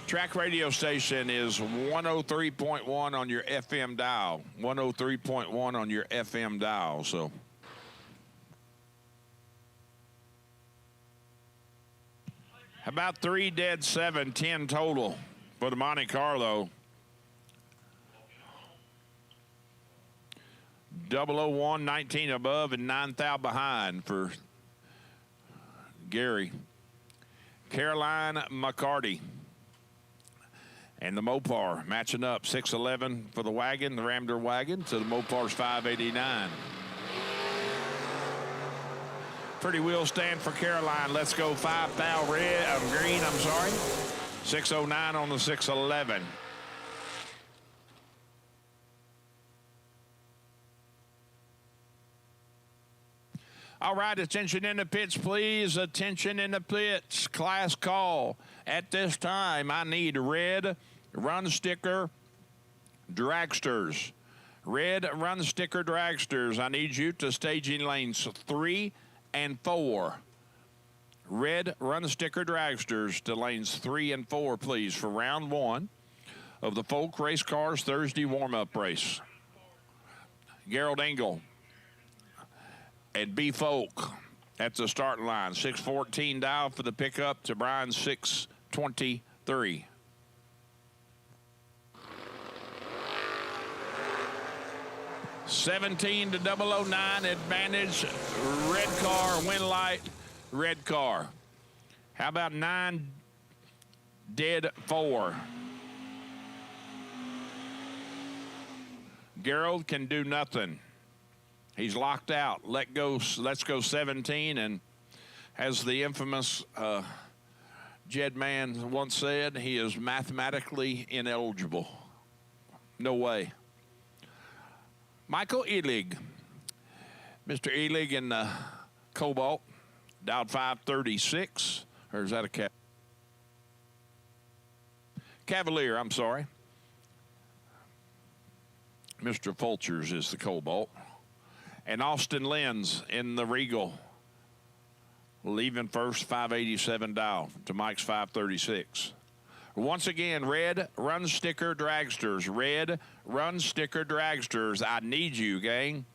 track radio station is 103.1 on your FM dial. 103.1 on your FM dial. So about 3 dead, 7, 10 total for the Monte Carlo. 001, 19 above, and 9 thou behind for Gary. Caroline McCarty and the Mopar matching up. 611 for the wagon, the Ramder wagon, to the Mopar's 589. Pretty wheel stand for Caroline. Let's go 5 thou green, I'm sorry. 609 on the 611. All right, attention in the pits, please. Attention in the pits. Class call. At this time, I need red run sticker dragsters. Red run sticker dragsters. I need you to staging lanes 3 and 4. Red run sticker dragsters to lanes 3 and 4, please, for round 1 of the Folk Race Cars Thursday warm-up race. Gerald Engel and B Folk at the starting line. 614 dial for the pickup to Brian 623. $17 to 009 advantage. Red car, win light, red car. How about 9 dead 4? Gerald can do nothing. He's locked out. Let's go 17. And as the infamous Jed Mann once said, he is mathematically ineligible. No way. Michael Elig. Mr. Elig in the Cobalt. Dialed 536. Or is that a Cavalier, I'm sorry. Mr. Fulchers is the Cobalt. And Austin Lenz in the Regal, leaving first, 587 dial to Mike's 536. Once again, red run sticker dragsters. Red run sticker dragsters. I need you, gang,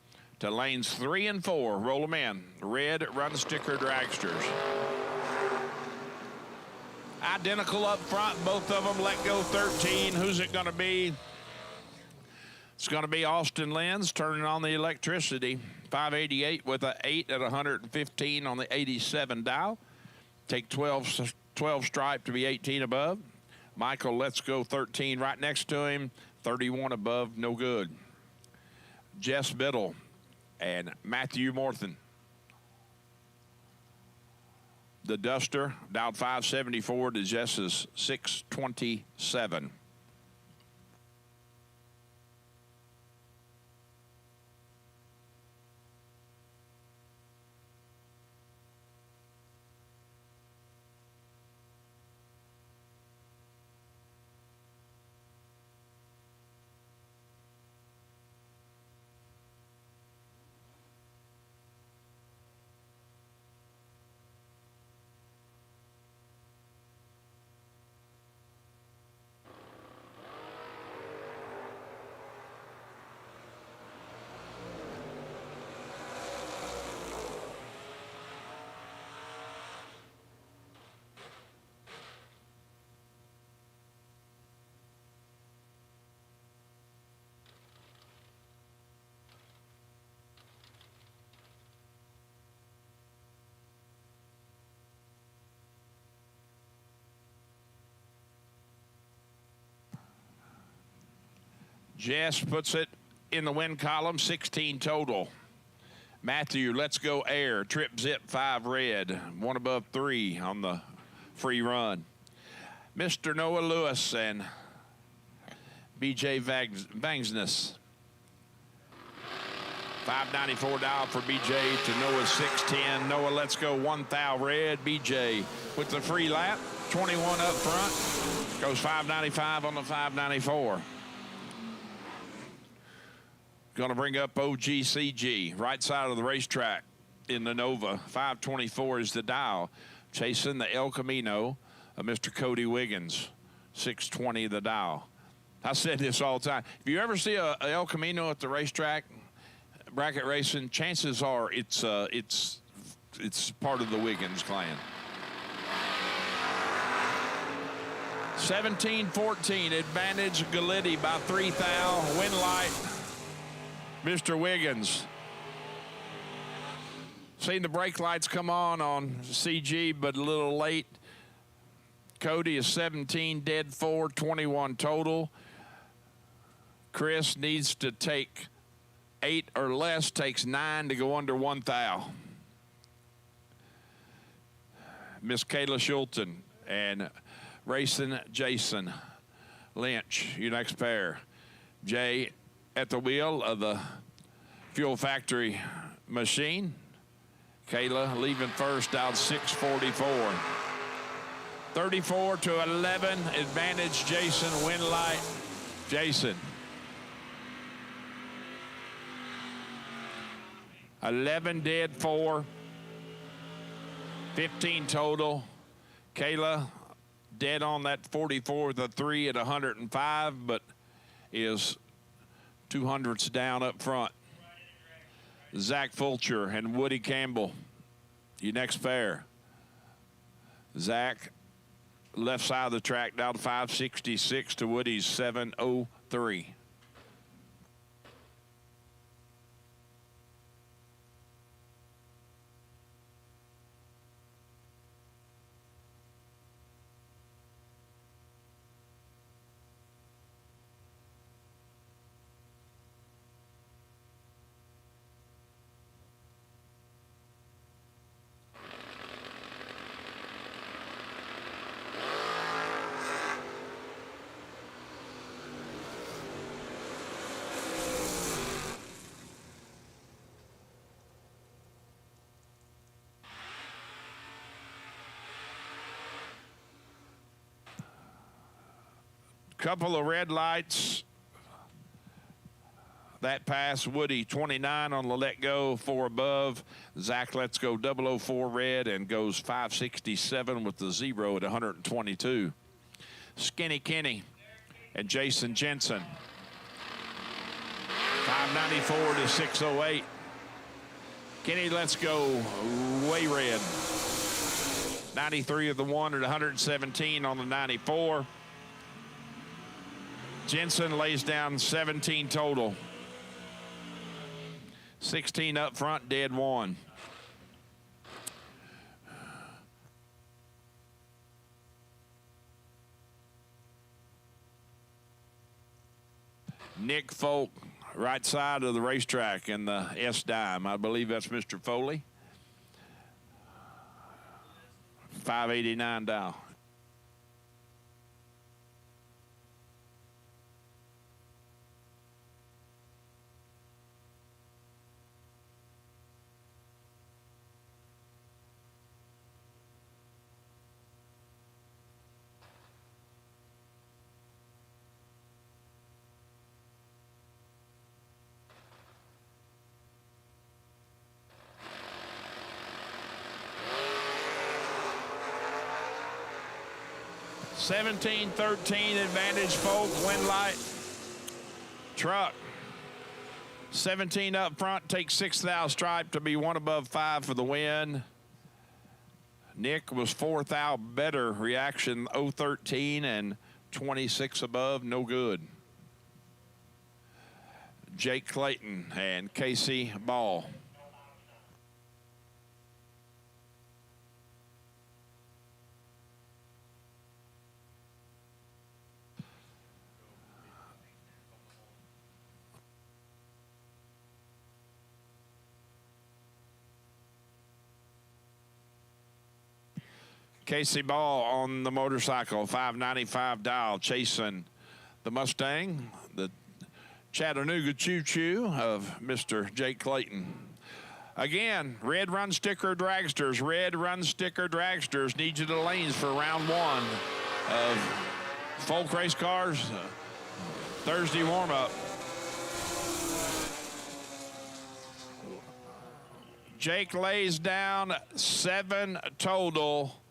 to lanes 3 and 4. Roll them in. Red run sticker dragsters. Identical up front, both of them. Let go 13. Who's it going to be? It's going to be Austin Lenz turning on the electricity. 588 with an 8 at 115 on the 87 dial. Take 12 stripe to be 18 above. Michael, let's go 13 right next to him. 31 above, no good. Jess Biddle and Matthew Morthen. The Duster, dialed 574 to Jess's 627. Jess puts it in the win column, 16 total. Matthew, let's go air. Trip zip 5 red, 1 above 3 on the free run. Mr. Noah Lewis and BJ Vangsness. 594 dial for BJ to Noah's 610. Noah, let's go 1 thou red. BJ with the free lap, 21 up front. Goes 595 on the 594. Going to bring up OGCG, right side of the racetrack in the Nova. 524 is the dial. Chasing the El Camino of Mr. Cody Wiggins. 620 the dial. I said this all the time. If you ever see a El Camino at the racetrack, bracket racing, chances are it's part of the Wiggins clan. 17-14, advantage Galitti by 3 thou. Win light, Mr. Wiggins. Seen the brake lights come on CG, but a little late. Cody is 17, dead 4, 21 total. Chris needs to take 8 or less, takes 9 to go under 1 thou. Miss Kayla Schulten and racing Jason Lynch, your next pair. Jay at the wheel of the Fuel Factory machine. Kayla leaving first out 6:44. 34-11, advantage Jason, win light, Jason. 11 dead 4, 15 total. Kayla dead on that 44 with a 3 at 105, but is 200ths down up front. Zach Fulcher and Woody Campbell, your next pair. Zach, left side of the track, down to 566 to Woody's 703. Couple of red lights. That pass, Woody 29 on the let go, 4 above. Zach lets go 004 red and goes 567 with the 0 at 122. Skinny Kenny and Jason Jensen. 594 to 608. Kenny lets go way red. 93 of the 1 at 117 on the 94. Jensen lays down 17 total. 16 up front, dead 1. Nick Folk, right side of the racetrack in the S-Dime. I believe that's Mr. Foley. 589 dial. $17-13 advantage, Folk, win light. Truck. 17 up front, takes 6 thou stripe to be 1 above 5 for the win. Nick was 4 thou better, reaction 013 and 26 above, no good. Jake Clayton and Casey Ball. Casey Ball on the motorcycle, 595 dial, chasing the Mustang, the Chattanooga Choo Choo of Mr. Jake Clayton. Again, red run sticker dragsters, red run sticker dragsters need you to lanes for round 1 of Folk Race Cars Thursday warm-up. Jake lays down 7 total.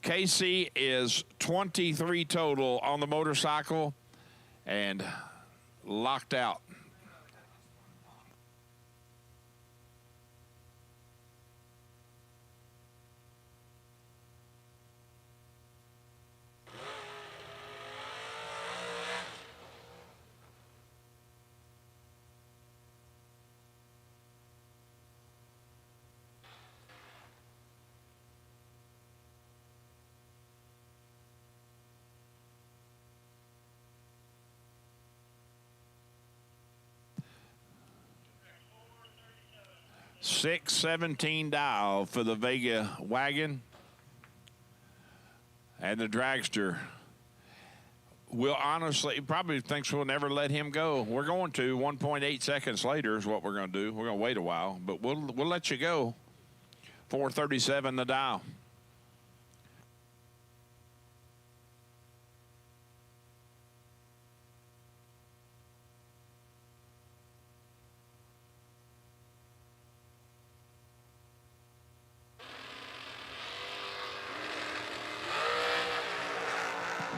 Casey is 23 total on the motorcycle and locked out. .617 dial for the Vega wagon. And the dragster will honestly probably thinks we'll never let him go. We're going to. 1.8 seconds later is what we're going to do. We're going to wait a while, but we'll let you go. 437 the dial.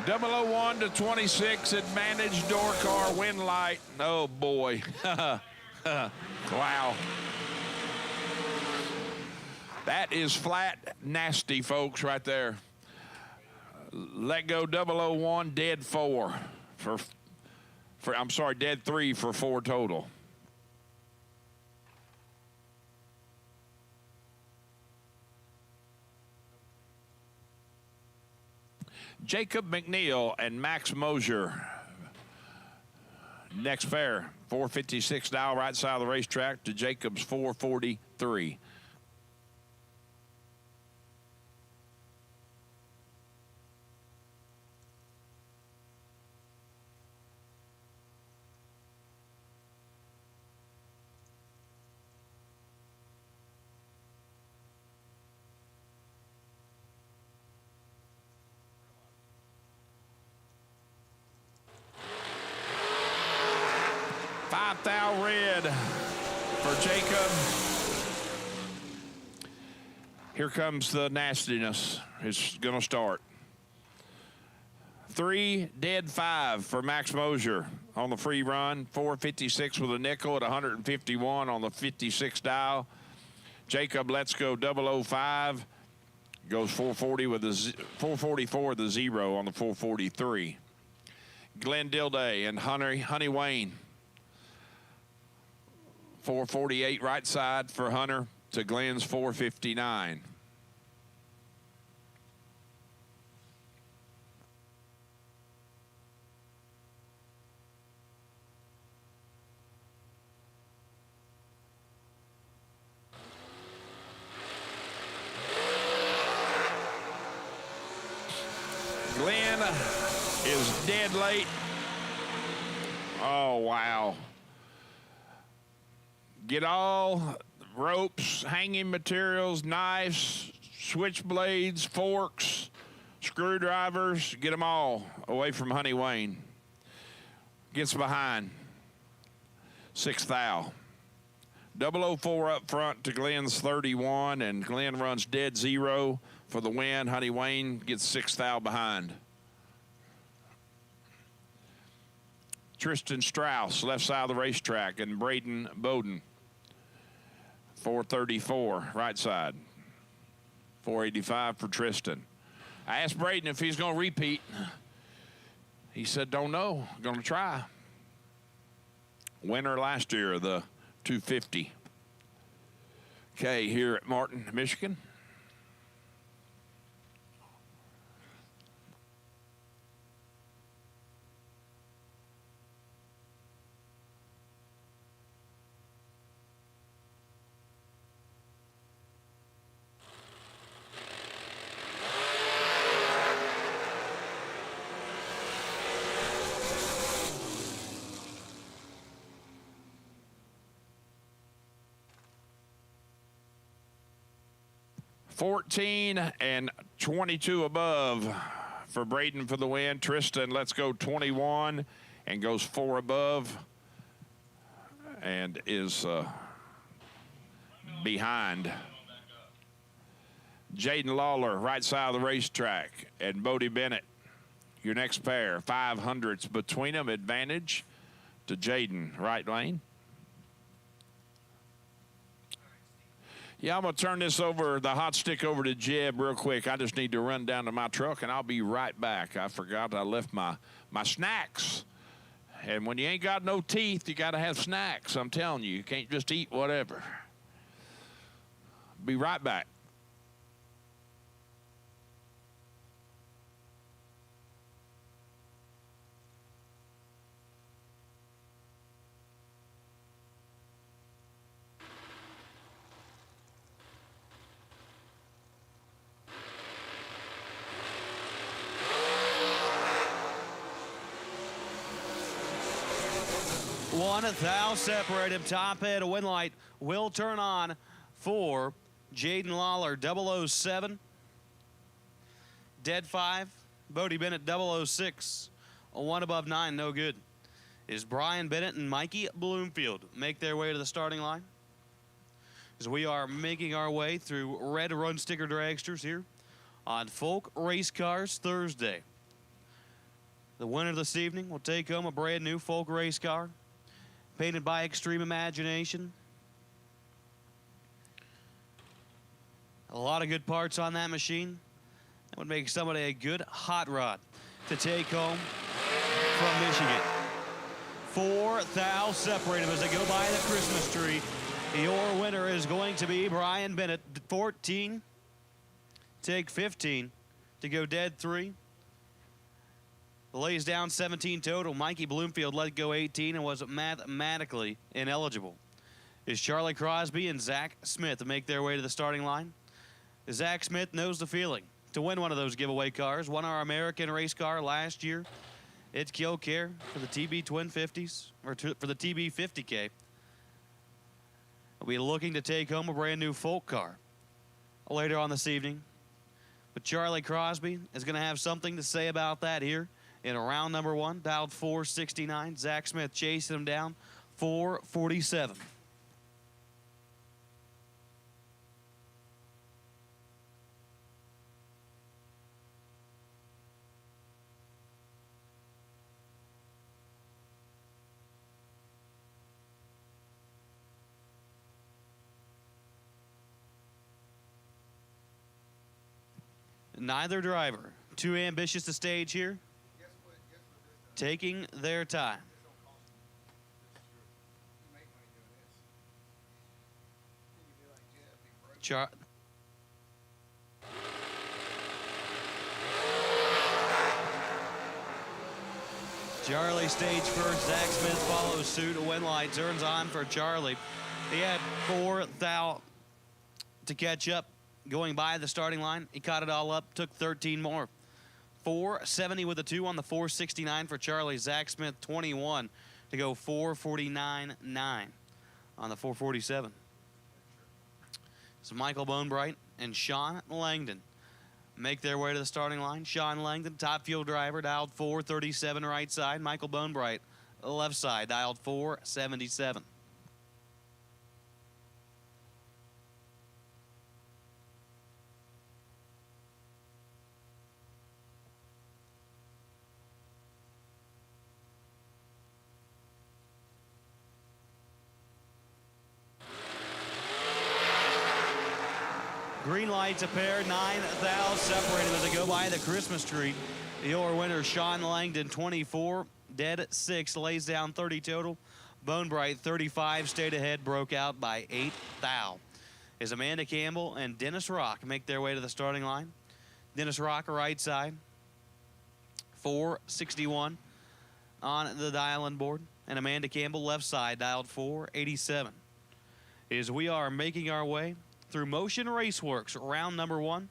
.001 to 26, advantage door car, wind light. Oh, boy. Wow. That is flat nasty, folks, right there. Let go 001, dead 4 I'm sorry, dead 3 for 4 total. Jacob McNeil and Max Moser. Next pair, 456 dial right side of the racetrack to Jacob's 443. Thou red for Jacob. Here comes the nastiness. It's going to start. 3 dead 5 for Max Moser on the free run. 456 with a nickel at 151 on the 56 dial. Jacob lets go 005. Goes 440 with the 444 with the 0 on the 443. Glenn Dilday and Honey Wayne. 448 right side for Hunter to Glenn's 459. Glenn is dead late. Oh, wow. Get all ropes, hanging materials, knives, switchblades, forks, screwdrivers, get them all away from Honey Wayne. Gets behind. 6th thou. 004 up front to Glenn's 31, and Glenn runs dead 0 for the win. Honey Wayne gets 6th thou behind. Tristan Strauss, left side of the racetrack, and Braden Bowden. 434, right side. 485 for Tristan. I asked Braden if he's going to repeat. He said, don't know. Going to try. Winner last year of the 250. Okay, here at Martin, Michigan. $14 and 22 above for Braden for the win. Tristan lets go 21 and goes 4 above and is behind Jaden Lawler, right side of the racetrack, and Bodie Bennett. Your next pair, 500s between them, advantage to Jaden, right lane. Yeah, I'm going to turn this over, the hot stick over to Jeb real quick. I just need to run down to my truck, and I'll be right back. I forgot I left my snacks. And when you ain't got no teeth, you got to have snacks. I'm telling you, you can't just eat whatever. Be right back. One thou separate him. Top head, a win light will turn on for Jaden Lawler, 007. Dead 5. Bodie Bennett, 006. A 1 above 9, no good. Is Brian Bennett and Mikey Bloomfield make their way to the starting line? As we are making our way through red run sticker dragsters here on Folk Race Cars Thursday. The winner this evening will take home a brand new Folk race car, painted by Extreme Imagination. A lot of good parts on that machine. That would make somebody a good hot rod to take home from Michigan. 4 thou separate them as they go by the Christmas tree. Your winner is going to be Brian Bennett, 14. Take 15 to go dead 3. Lays down 17 total. Mikey Bloomfield let go 18 and was mathematically ineligible. Is Charlie Crosby and Zach Smith to make their way to the starting line? Zach Smith knows the feeling to win one of those giveaway cars. Won our American race car last year. It's Kill Care for the TB Twin 50s, or for the TB 50K. We'll be looking to take home a brand new Folk car later on this evening. But Charlie Crosby is going to have something to say about that here in round number 1, dialed 469. Zach Smith chasing him down, 447. Neither driver too ambitious to stage here. Taking their time. Charlie stage first. Zach Smith follows suit. A win light turns on for Charlie. He had 4 thou to catch up going by the starting line. He caught it all up, took 13 more. 470 with a 2 on the 469 for Charlie. Zach Smith 21 to go 449.9 on the 447. So Michael Bonebright and Sean Langdon make their way to the starting line. Sean Langdon, top fuel driver, dialed 437 right side. Michael Bonebright, left side, dialed 477. Green lights a pair, 9 thou separated as they go by the Christmas tree. Your winner, Sean Langdon, 24, dead 6, lays down 30 total. Bonebright, 35, stayed ahead, broke out by 8 thou. As Amanda Campbell and Dennis Rock make their way to the starting line. Dennis Rock, right side, 461 on the dial-in board. And Amanda Campbell, left side, dialed 487. As we are making our way through Motion Raceworks, round number 1.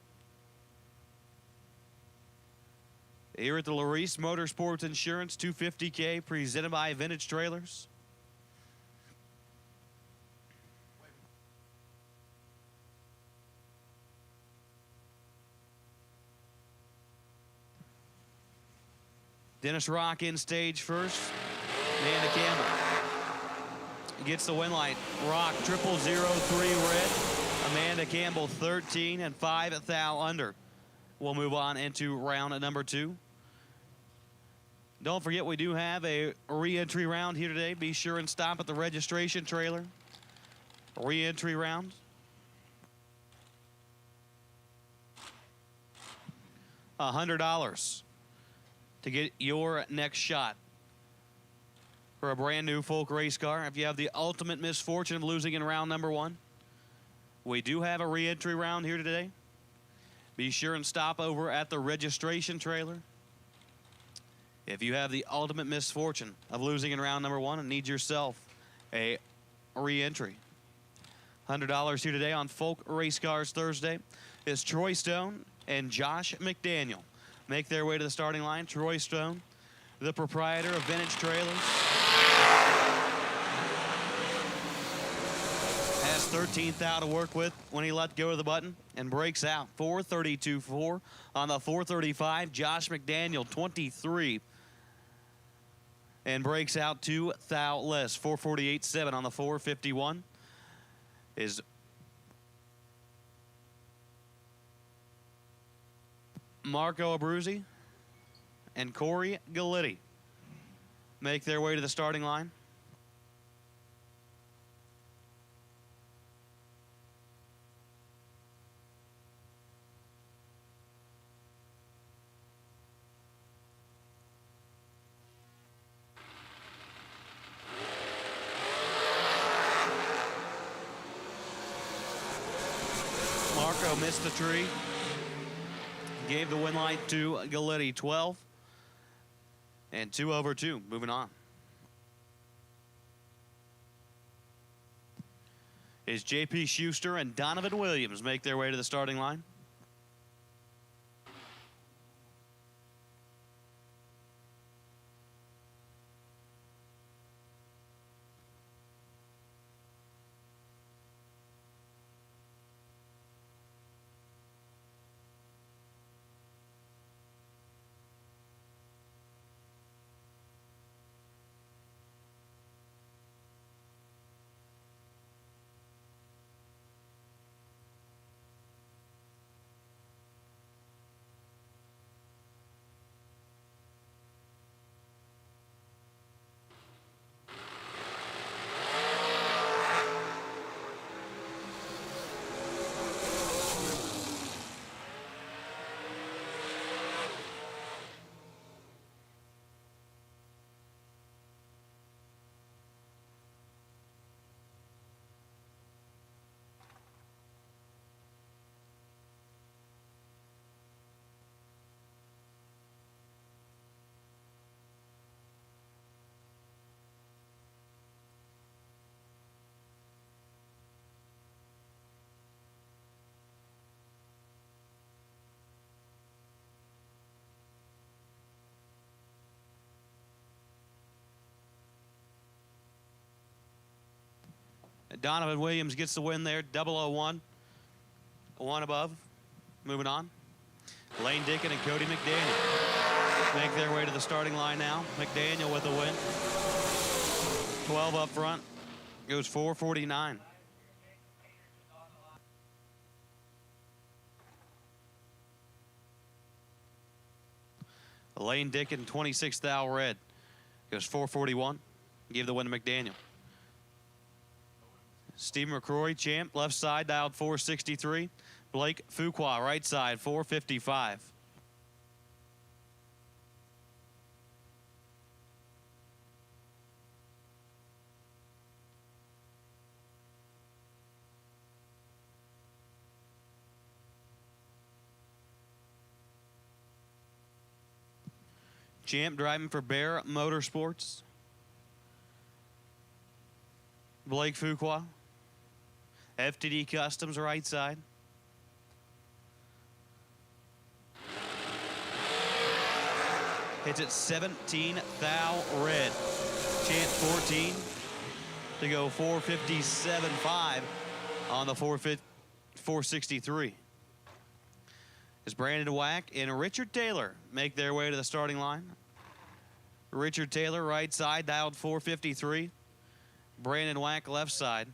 Here at the Laris Motorsports Insurance 250K, presented by Vintage Trailers. Dennis Rock in stage first. Amanda Campbell gets the win light. Rock 0003 red. Amanda Campbell 13 and 5 thou under. We'll move on into round number 2. Don't forget we do have a re-entry round here today. Be sure and stop at the registration trailer. Re-entry round. $100 to get your next shot for a brand new Folk race car. If you have the ultimate misfortune of losing in round number 1, we do have a re-entry round here today. Be sure and stop over at the registration trailer. If you have the ultimate misfortune of losing in round number 1 and need yourself a re-entry. $100 here today on Folk Race Cars Thursday is Troy Stone and Josh McDaniel. Make their way to the starting line. Troy Stone, the proprietor of Vintage Trailers, has 13th out to work with when he let go of the button and breaks out. 432.4 on the 435. Josh McDaniel, 23. And breaks out 2 thou less. 448.7 on the 451 is Marco Abruzzi and Corey Galletti. Make their way to the starting line. Marco missed the tree. Gave the win light to Galletti, 12. And 2 over 2, moving on. Is JP Schuster and Donovan Williams make their way to the starting line. Donovan Williams gets the win there, 001. 1 above. Moving on. Lane Dickin and Cody McDaniel make their way to the starting line now. McDaniel with the win. 12 up front. Goes 449. Lane Dickin, 26th thou red. Goes 441. Give the win to McDaniel. Steve McCrory, champ, left side, dialed 463. Blake Fuqua, right side, 455. Champ driving for Bear Motorsports. Blake Fuqua. FTD Customs, right side. Hits it 17 thou red. Champ 14 to go 457.5 on the 463. As Brandon Wack and Richard Taylor make their way to the starting line. Richard Taylor, right side, dialed 453. Brandon Wack left side.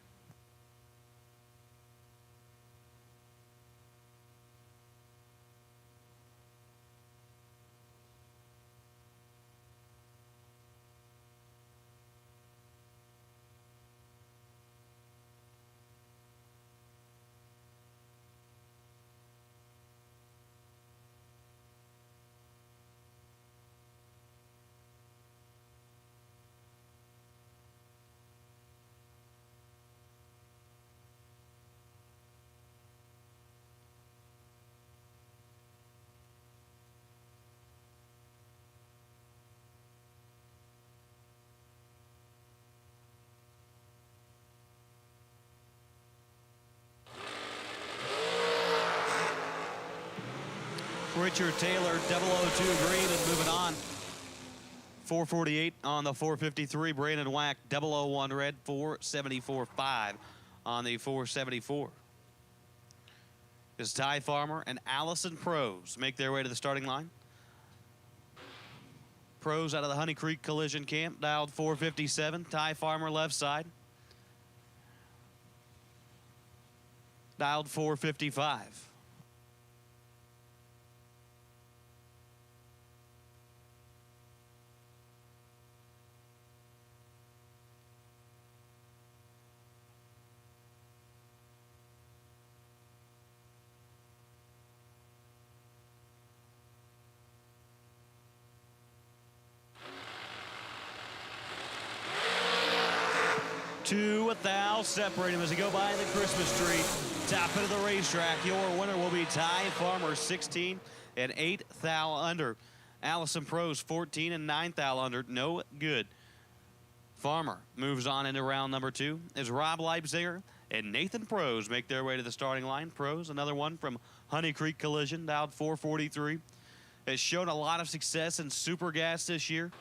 Richard Taylor, 002 green, and moving on. 448 on the 453. Brandon Wack, 001 red, 474.5 on the 474. As Ty Farmer and Allison Pros make their way to the starting line. Pros out of the Honey Creek Collision Camp, dialed 457. Ty Farmer left side. Dialed 455. Two thou separate him as he go by the Christmas tree. Top end of the racetrack. Your winner will be Ty Farmer, 16 and 8 thou under. Allison Pros, 14 and 9 thou under. No good. Farmer moves on into round number 2 as Rob Leipziger and Nathan Pros make their way to the starting line. Pros, another one from Honey Creek Collision, dialed 443. Has shown a lot of success in Super Gas this year.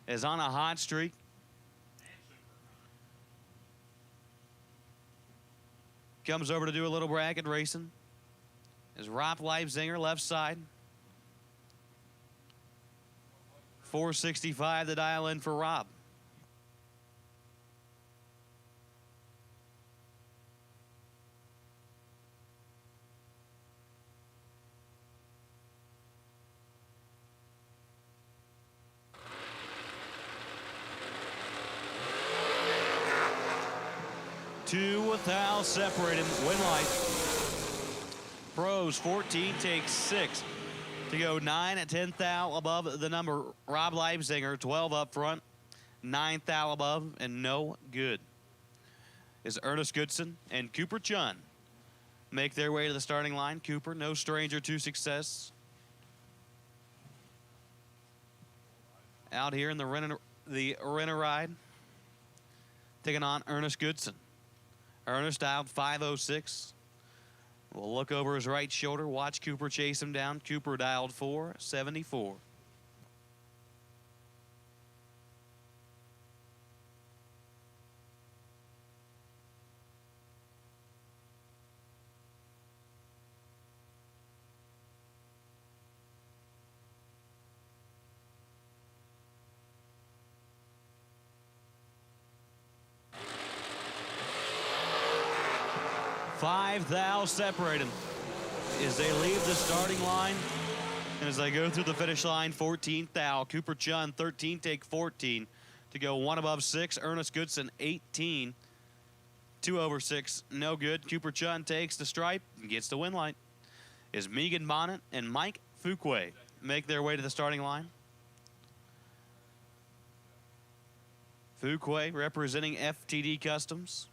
Is on a hot streak. Comes over to do a little bracket racing. Is Rob Leipziger left side. 465 the dial in for Rob. Two thou separate him. Win light. Pros 14 takes 6 to go 9 at 10 thou above the number. Rob Leipziger 12 up front, 9 thou above, and no good. Is Ernest Goodson and Cooper Chun make their way to the starting line. Cooper, no stranger to success. Out here in the Renner ride, taking on Ernest Goodson. Ernest dialed 506. We'll look over his right shoulder, watch Cooper chase him down. Cooper dialed 474. Five thou separate them as they leave the starting line. And as they go through the finish line, 14 thou. Cooper Chun, 13, take 14 to go 1 above 6. Ernest Goodson, 18. 2 over 6, no good. Cooper Chun takes the stripe and gets the win light. Is Megan Bonnet and Mike Fuquay make their way to the starting line. Fuquay representing FTD Customs.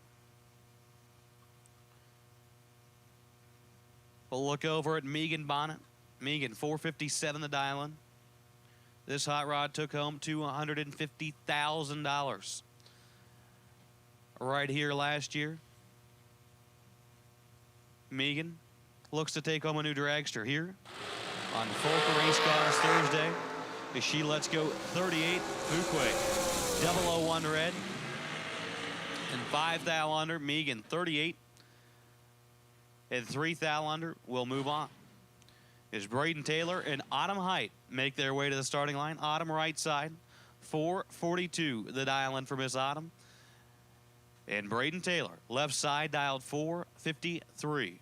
We'll look over at Megan Bonnet. Megan, 457 the dial-in. This hot rod took home $250,000 right here last year. Megan looks to take home a new dragster here on Folk Race Cars Thursday as she lets go 38 Fuquay. 001 red and 5 thou under. Megan 38 and 3 thou under. Will move on. Is Braden Taylor and Autumn Height make their way to the starting line. Autumn right side, 442 the dial in for Miss Autumn. And Braden Taylor, left side, dialed 453.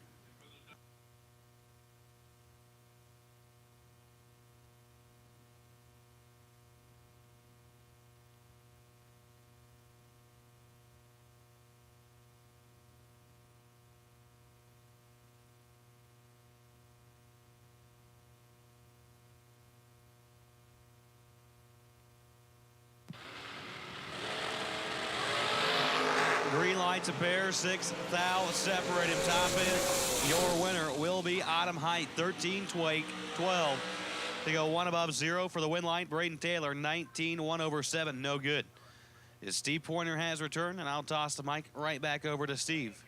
Green lights a pair, 6th thou, separate him top end. Your winner will be Autumn Height, 13-12. They go one above zero for the win light. Braden Taylor, 19-1/7, no good. As Steve Pointer has returned, and I'll toss the mic right back over to Steve.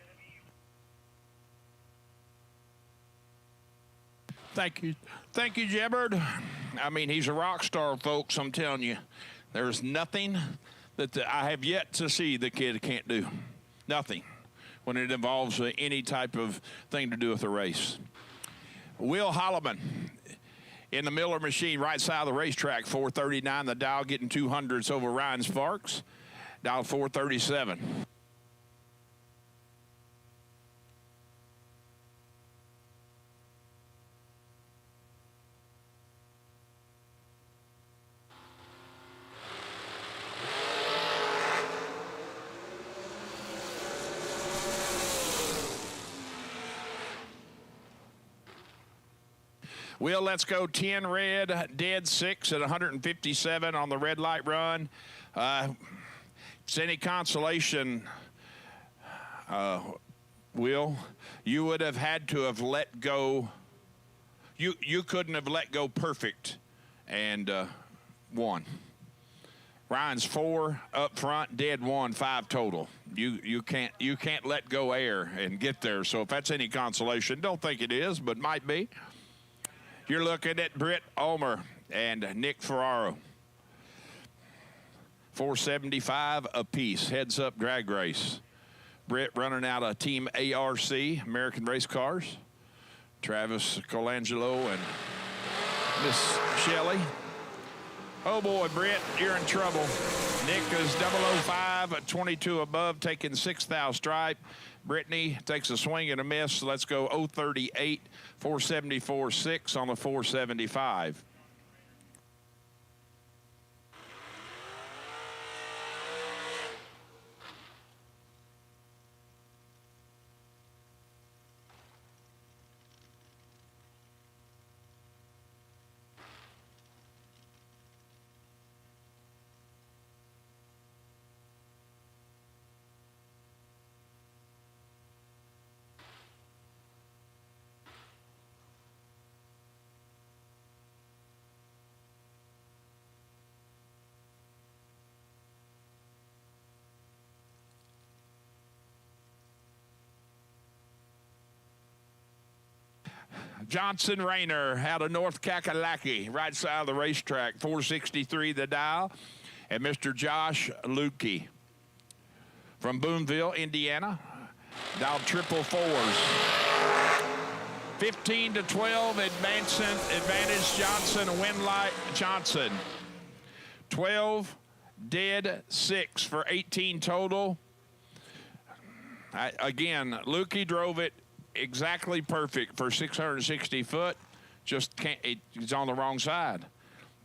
Thank you, Jebbard. I mean, he's a rock star, folks. I'm telling you, there's nothing that I have yet to see the kid can't do. Nothing when it involves any type of thing to do with the race. Will Holloman in the Miller machine, right side of the racetrack, 439. The dial getting 200s over Ryan Sparks. Dial 437. Will, let's go 10 red, dead 6 at 157 on the red light run. It's any consolation, Will, you would have had to have let go. You couldn't have let go perfect and won. Ryan's 4 up front, dead 1, 5 total. You can't let go air and get there. So if that's any consolation, don't think it is, but might be. You're looking at Britt Ulmer and Nick Ferraro. 475 apiece, heads up drag race. Britt running out of Team ARC, American Race Cars. Travis Colangelo and Miss Shelley. Oh boy, Britt, you're in trouble. Nick is 005 at 22 above, taking 6th thou stripe. Brittany takes a swing and a miss. Let's go 038, 474.6 on the 475. Johnson Rayner out of North Kakalaki, right side of the racetrack, 463 the dial. And Mr. Josh Lukey from Boonville, Indiana, dial 444s. 15-12, advantage Johnson, win light Johnson. 12, dead 6 for 18 total. Again, Lukey drove it exactly perfect for 660 foot. Just can't, it's on the wrong side.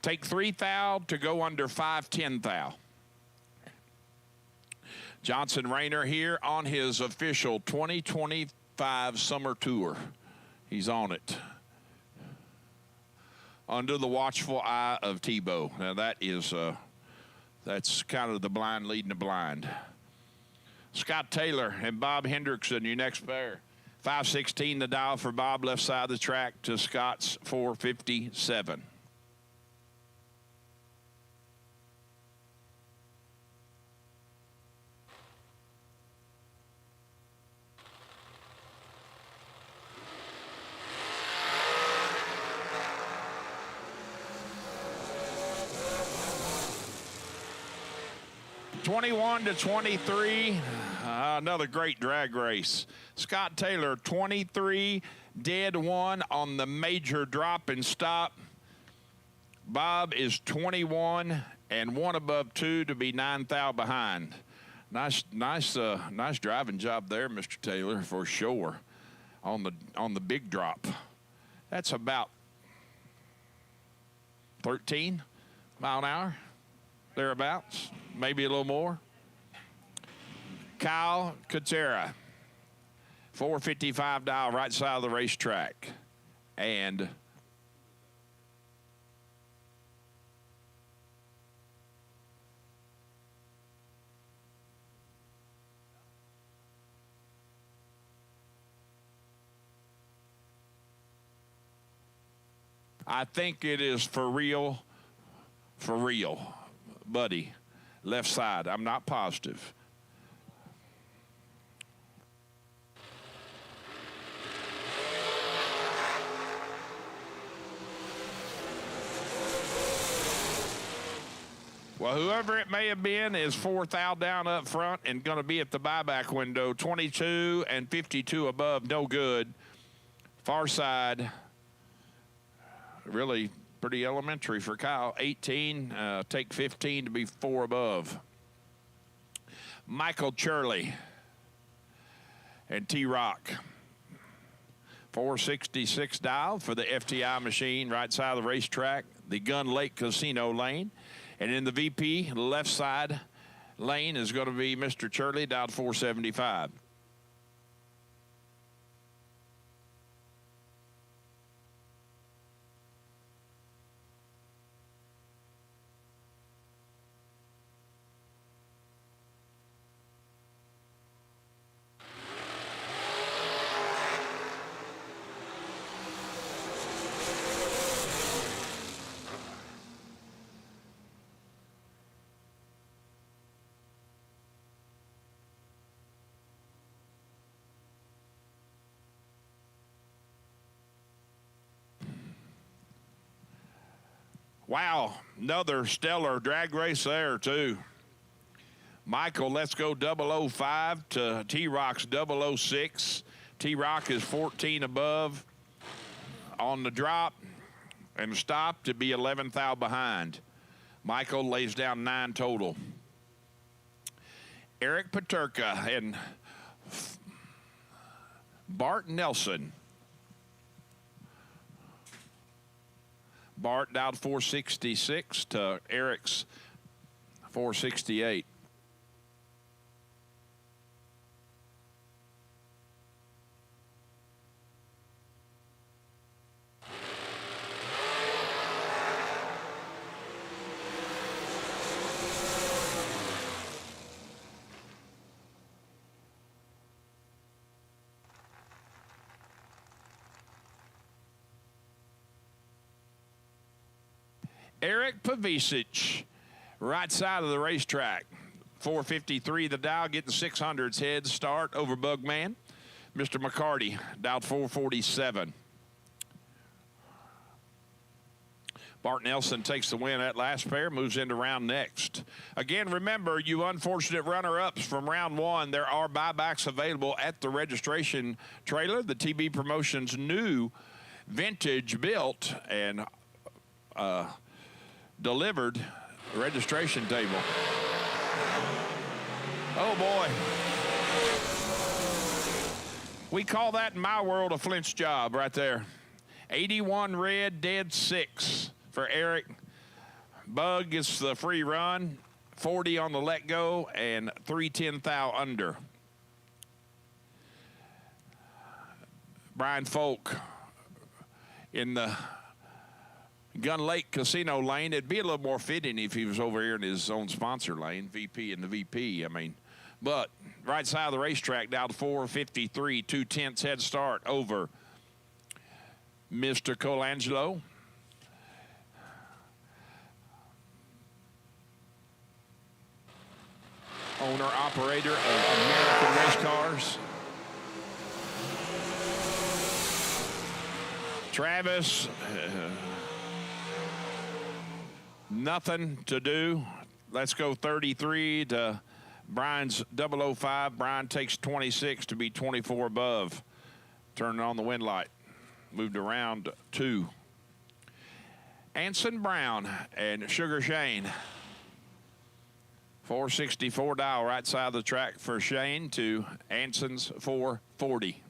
Take 3 thou to go under 510 thou. Johnson Rayner here on his official 2025 summer tour. He's on it. Under the watchful eye of Tebow. Now that is, that's kind of the blind leading the blind. Scott Taylor and Bob Hendrickson, your next pair. 516 the dial for Bob, left side of the track to Scott's 457. (21-23). Another great drag race. Scott Taylor, 23, dead 1 on the major drop and stop. Bob is 21 and 1 above 2 to be 9 thou behind. Nice driving job there, Mr. Taylor, for sure. On the big drop. That's about 13 mile an hour, thereabouts, maybe a little more. Kyle Kutera, 455 dial, right side of the racetrack. And I think it is for real, buddy. Left side, I'm not positive. Well, whoever it may have been is 4th out down up front and going to be at the buyback window. 22 and 52 above, no good. Far side. Really pretty elementary for Kyle. 18, take 15 to be 4 above. Michael Churley and T-Rock. 466 dial for the FTI machine, right side of the racetrack, the Gun Lake Casino lane. And in the VP, left side lane is going to be Mr. Churley, dialed 475. Wow, another stellar drag race there, too. Michael, let's go 005 to T-Rock's 006. T-Rock is 14 above on the drop and stop to be 11th out behind. Michael lays down 9 total. Eric Paterka and Bart Nelson. Bart dialed 466 to Eric's 468. Eric Pavicic, right side of the racetrack. 453 the dial, getting 600s head start over Bugman. Mr. McCarty, dialed 447. Bart Nelson takes the win at last pair, moves into round next. Again, remember, you unfortunate runner-ups from round 1, there are buybacks available at the registration trailer. The TB Promotions new vintage built and delivered registration table. Oh boy. We call that in my world a flinch job right there. 81 red, dead 6 for Eric. Bug gets the free run, 40 on the let go, and 310 thou under. Brian Folk in the Gun Lake Casino lane. It'd be a little more fitting if he was over here in his own sponsor lane, VP and the VP, I mean. But right side of the racetrack, down to 453, 2/10 head start over Mr. Colangelo. Owner, operator of American Race Cars. Travis, nothing to do. Let's go 33 to Brian's 005. Brian takes 26 to be 24 above. Turning on the wind light. Moved around 2. Anson Brown and Sugar Shane. 464 dial right side of the track for Shane to Anson's 440.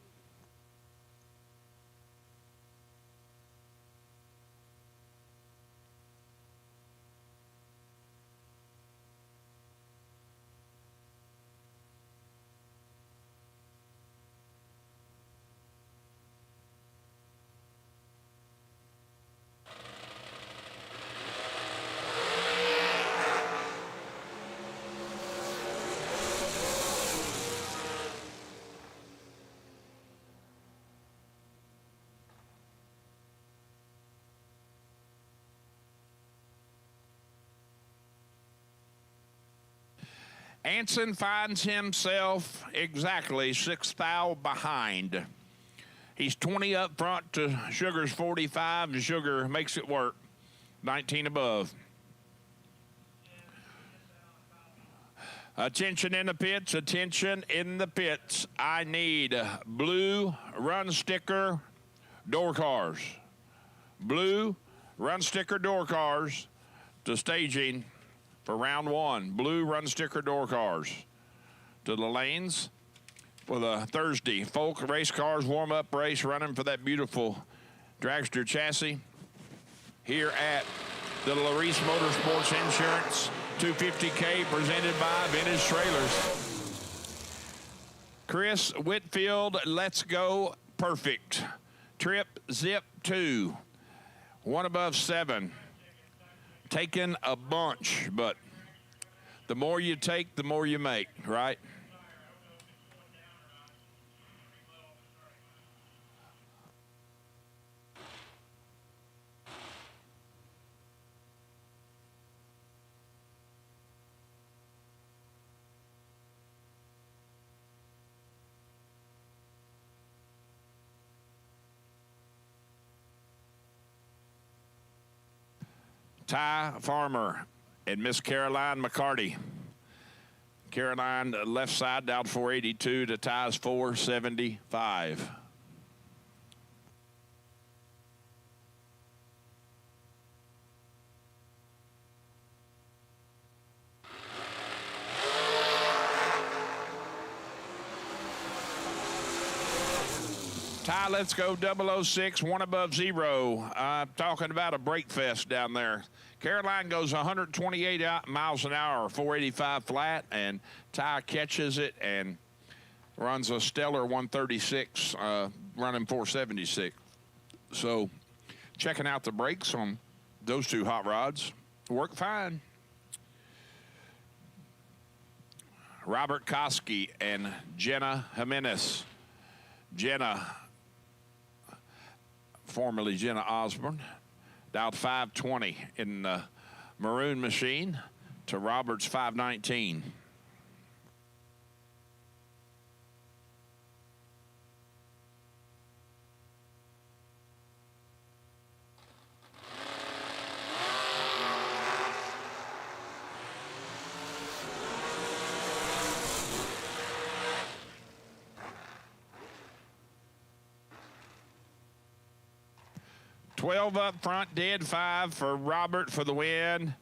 Anson finds himself exactly 6 thou behind. He's 20 up front to Sugar's 45, and Sugar makes it work. 19 above. Attention in the pits, attention in the pits. I need blue run sticker door cars. Blue run sticker door cars to staging for round one. Blue run sticker door cars to the lanes for the Thursday Folk Race Cars warm-up race, running for that beautiful dragster chassis here at the Laris Motorsports Insurance 250K presented by Vintage Trailers. Chris Whitfield, let's go perfect. Trip zip 2, 1 above 7. Taking a bunch, but the more you take, the more you make, right? Ty Farmer and Miss Caroline McCarty. Caroline left side down 482 to Ty's 475. Ty, let's go 006, 1 above 0. I'm talking about a break fest down there. Caroline goes 128 miles an hour, 485 flat, and Ty catches it and runs a stellar 136, running 476. So checking out the brakes on those two hot rods. Work fine. Robert Koski and Jenna Jimenez. Jenna, formerly Jenna Osborne, dialed 520 in the maroon machine to Robert's 519. Up front, dead 5 for Robert for the win.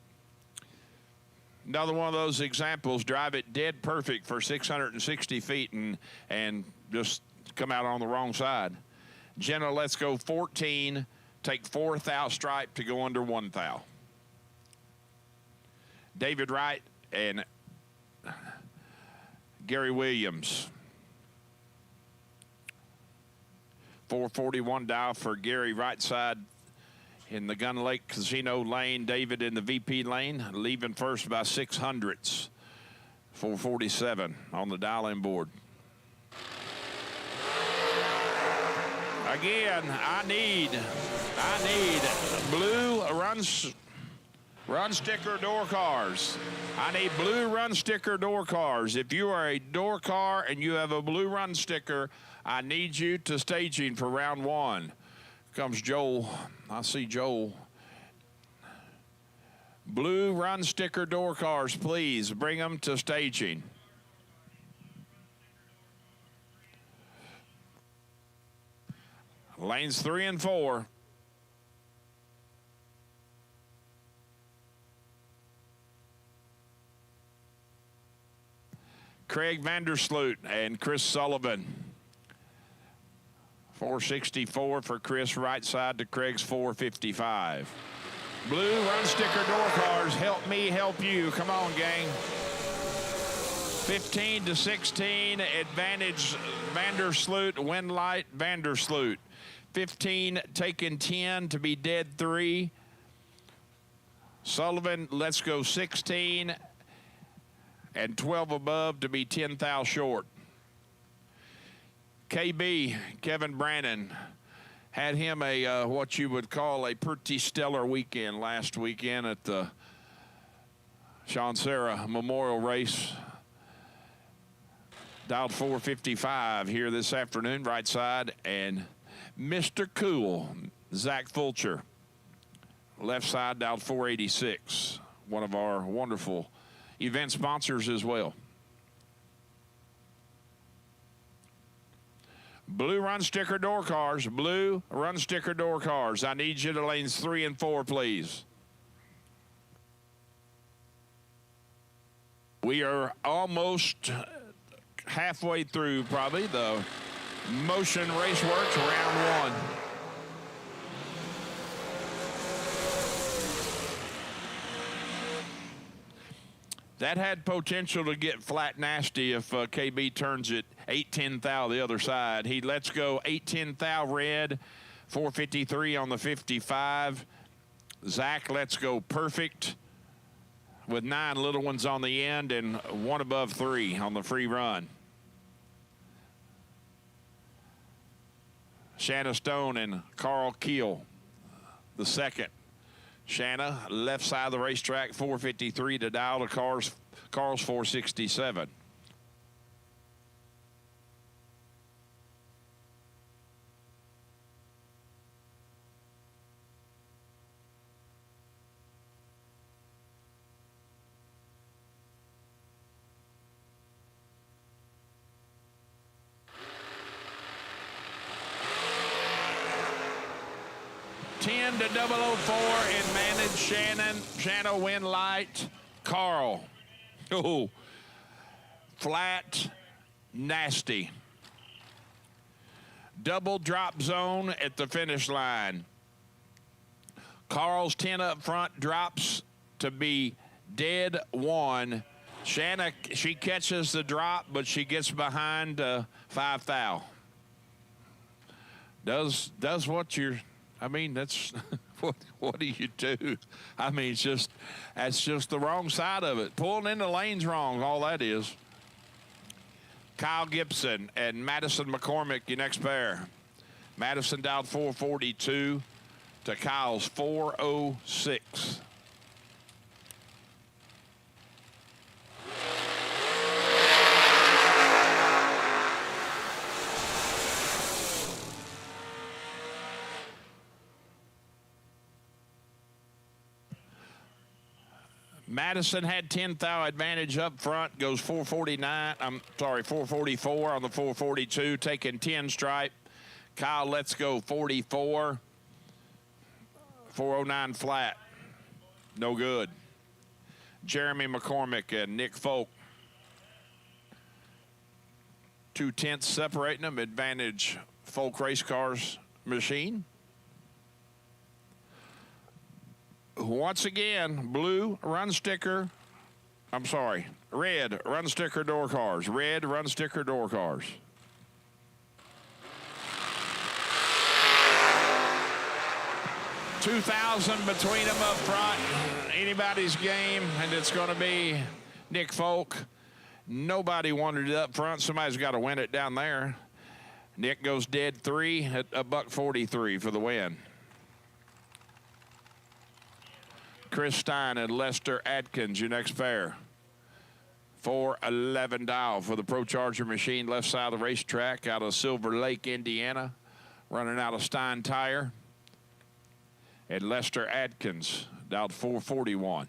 Another one of those examples, drive it dead perfect for 660 feet and just come out on the wrong side. Jenna, let's go 14, take 4 thou stripe to go under 1 thou. David Wright and Gary Williams. 441 dial for Gary, right side in the Gun Lake Casino lane. David in the VP lane, leaving first by 600ths. 447 on the dial-in board. Again, I need blue run sticker door cars. I need blue run sticker door cars. If you are a door car and you have a blue run sticker, I need you to staging for round 1. Comes Joel. I see Joel. Blue run sticker door cars, please bring them to staging. Lanes 3 and 4. Craig Vandersloot and Chris Sullivan. 464 for Chris, right side to Craig's 455. Blue run sticker door cars. Help me help you. Come on, gang. 15 to 16, advantage Vandersloot, win light Vandersloot. 15 taking 10 to be dead 3. Sullivan, let's go 16 and 12 above to be 10 thou short. KB, Kevin Brannon, had him a what you would call a pretty stellar weekend last weekend at the Sean Serra Memorial Race. Dialed 455 here this afternoon, right side, and Mr. Cool, Zach Fulcher, left side, dialed 486, one of our wonderful event sponsors as well. Blue run sticker door cars, blue run sticker door cars. I need you to lanes 3 and 4, please. We are almost halfway through probably the Motion Raceworks round 1. That had potential to get flat nasty if KB turns it 8-10 thou the other side. He lets go 8-10 thou red, 453 on the 55. Zach lets go perfect with 9 little ones on the end and 1 above 3 on the free run. Shanna Stone and Carl Keel, the second. Shanna, left side of the racetrack, 453 to dial to Carl's 467. To 004 and manage Shanna win light. Carl. Oh, flat, nasty. Double drop zone at the finish line. Carl's 10 up front drops to be dead 1. Shanna, she catches the drop, but she gets behind 5 thou. Does what you're. I mean, that's what do you do? I mean, that's just the wrong side of it. Pulling in the lane's wrong, all that is. Kyle Gibson and Madison McCormick, your next pair. Madison dialed 442 to Kyle's 406. Madison had 10 thou advantage up front, goes 444 on the 442, taking 10 stripe. Kyle lets go 44, 409 flat, no good. Jeremy McCormick and Nick Folk, 2/10 separating them, advantage Folk Race Cars machine. Once again, blue run sticker, red run sticker door cars. Red run sticker door cars. $2,000 between them up front. Anybody's game, and it's going to be Nick Folk. Nobody wanted it up front. Somebody's got to win it down there. Nick goes dead 3 at $143 for the win. Chris Stein and Lester Adkins, your next pair. 411 dial for the Pro Charger machine, left side of the racetrack out of Silver Lake, Indiana. Running out of Stein Tire. And Lester Adkins, dialed 441.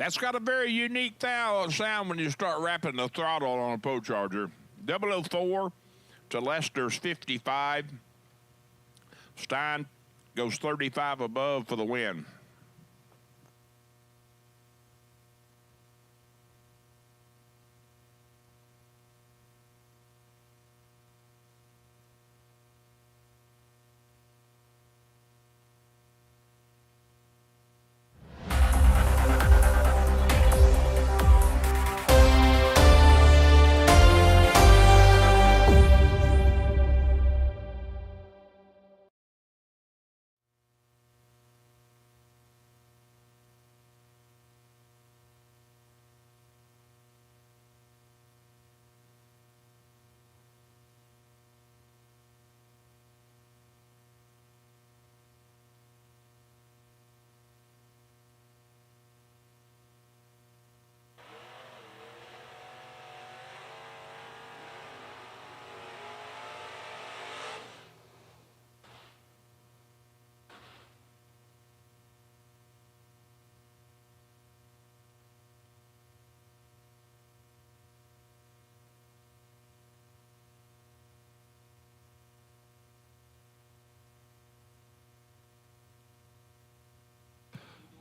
That's got a very unique sound when you start wrapping the throttle on a Pro Charger. 004 to Lester's 55. Stein goes 35 above for the win.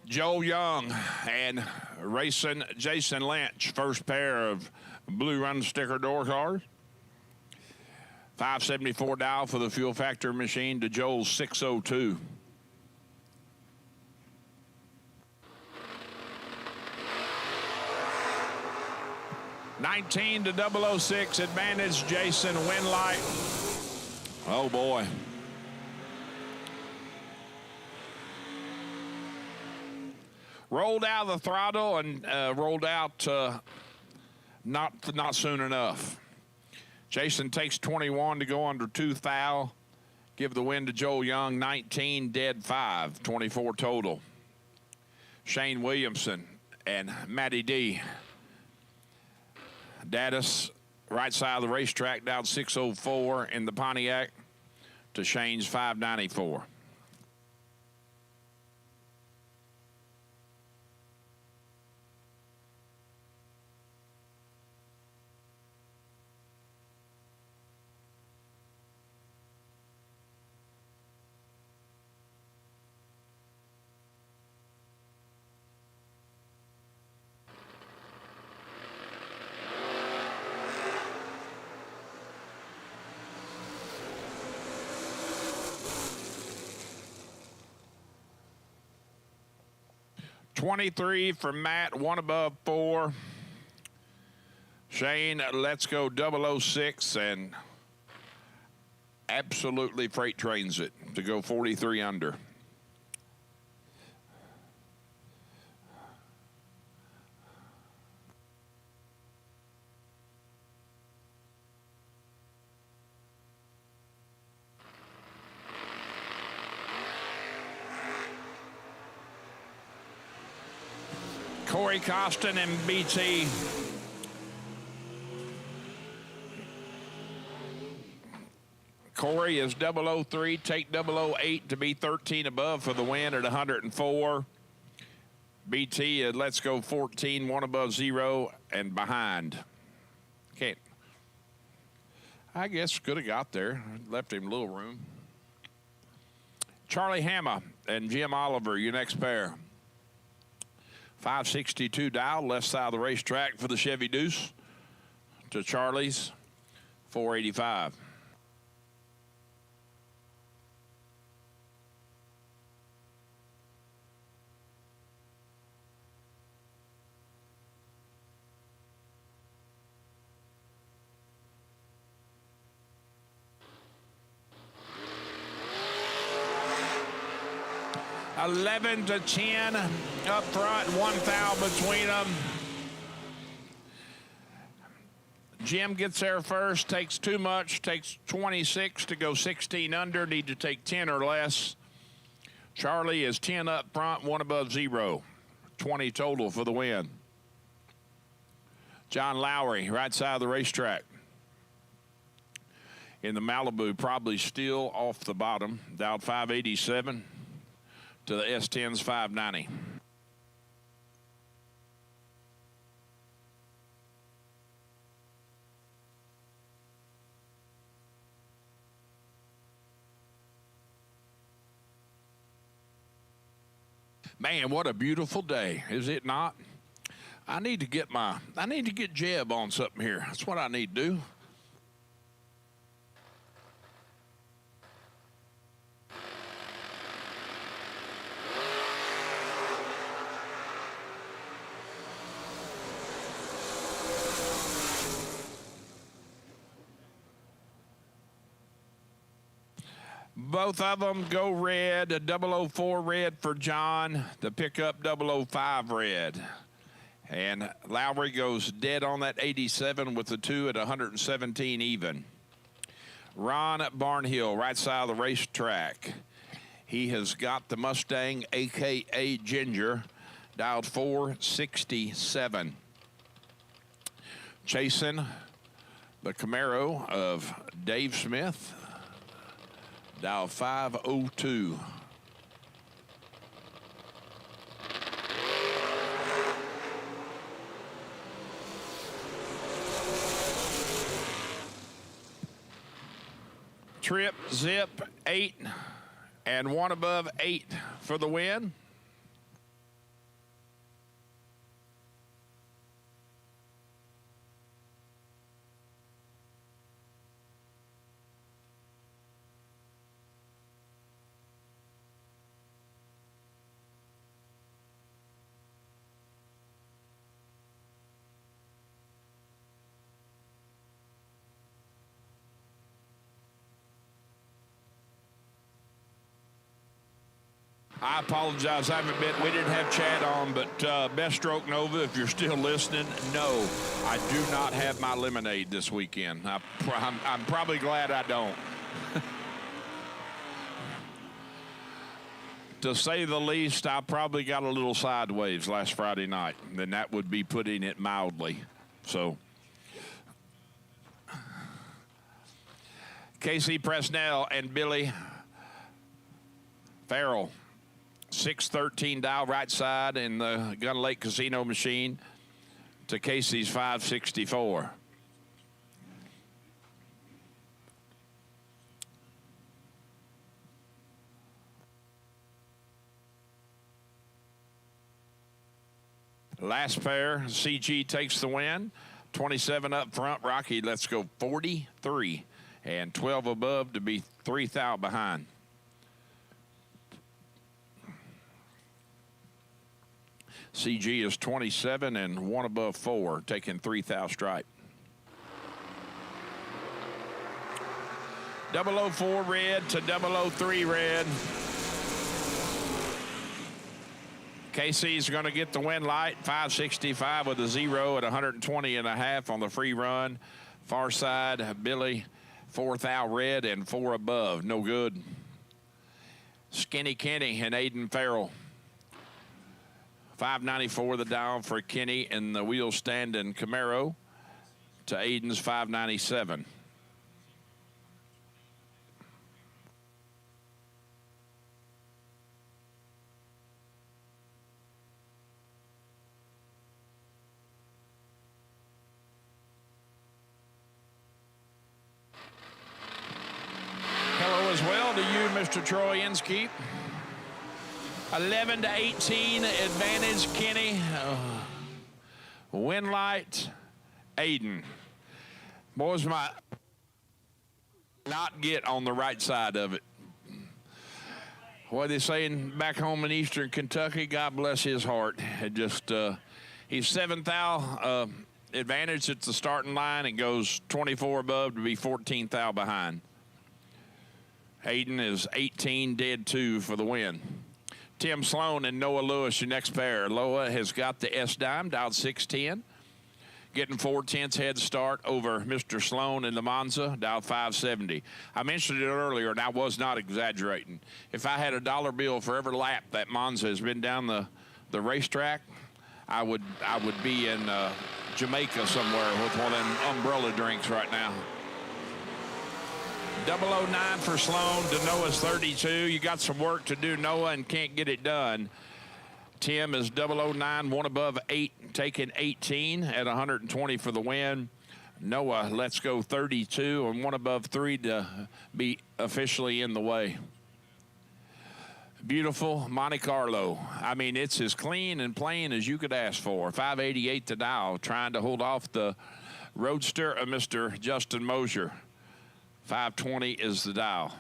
Joe Young and racing Jason Lynch, first pair of blue run sticker door cars. 574 dial for the fuel factor machine to Joel's 602. $19 to 006, advantage Jason, win light. Oh boy. Rolled out of the throttle and rolled out not soon enough. Jason takes 21 to go under 2 thou. Give the win to Joel Young, 19 dead 5, 24 total. Shane Williamson and Matty D. Datus, right side of the racetrack, down 604 in the Pontiac to Shane's 594. $23 for Matt, 1 above 4. Shane, let's go 006 and absolutely freight trains it to go 43 under. Corey Costin and BT. Corey is 003, take 008 to be 13 above for the win at 104. BT, let's go 14, 1 above 0 and behind. Can't. I guess could have got there. Left him a little room. Charlie Hammer and Jim Oliver, your next pair. 562 dial, left side of the racetrack for the Chevy Deuce to Charlie's 485. $11 to 10 up front, 1 thou between them. Jim gets there first, takes too much, takes 26 to go 16 under, need to take 10 or less. Charlie is 10 up front, 1 above 0, 20 total for the win. John Lowry, right side of the racetrack. In the Malibu, probably still off the bottom, dialed 587. To the S10's 590. Man, what a beautiful day, is it not? I need to get Jeb on something here. That's what I need to do. Both of them go red, a 004 red for John, the pickup 005 red. And Lowry goes dead on that 87 with the 2 at 117 even. Ron Barnhill, right side of the racetrack. He has got the Mustang, a.k.a. Ginger, dialed 467. Chasing the Camaro of Dave Smith, dial 502. Trip, zip, 8, and 1 above 8 for the win. I apologize. We didn't have Chad on, but Best Stroke Nova, if you're still listening, no, I do not have my lemonade this weekend. I'm probably glad I don't. To say the least, I probably got a little sideways last Friday night, and that would be putting it mildly. So, Casey Presnell and Billy Farrell. 613 dial right side in the Gun Lake Casino machine to Casey's 564. Last pair, CG takes the win. 27 up front. Rocky, let's go 43 and 12 above to be 3 thou behind. CG is 27 and 1 above 4, taking 3 thou stripe. 004 red to 003 red. Casey's going to get the win light, 565 with a 0 at 120.5 on the free run. Far side, Billy, 4 thou red and 4 above, no good. Skinny Kenny and Aiden Farrell. 594 the dial for Kenny and the wheel stand in Camaro to Aiden's 597. Hello as well to you, Mr. Troy Inskeep. 11 to 18 advantage, Kenny. Win light, Aiden. Boys, my not get on the right side of it. What are they saying back home in eastern Kentucky? God bless his heart. It just he's 7 thou advantage at the starting line and goes 24 above to be 14 thou behind. Aiden is 18 dead 2 for the win. Tim Sloan and Noah Lewis, your next pair. Noah has got the S-Dime, dialed 610. Getting 4/10 head start over Mr. Sloan in the Monza, dialed 570. I mentioned it earlier, and I was not exaggerating. If I had a dollar bill for every lap that Monza has been down the racetrack, I would be in Jamaica somewhere with one of them umbrella drinks right now. 009 for Sloan to Noah's 32. You got some work to do, Noah, and can't get it done. Tim is 009, 1 above 8, taking 18 at 120 for the win. Noah, let's go 32 and 1 above 3 to be officially in the way. Beautiful Monte Carlo. I mean, it's as clean and plain as you could ask for. 588 to dial, trying to hold off the roadster of Mr. Justin Moser. 520 is the dial.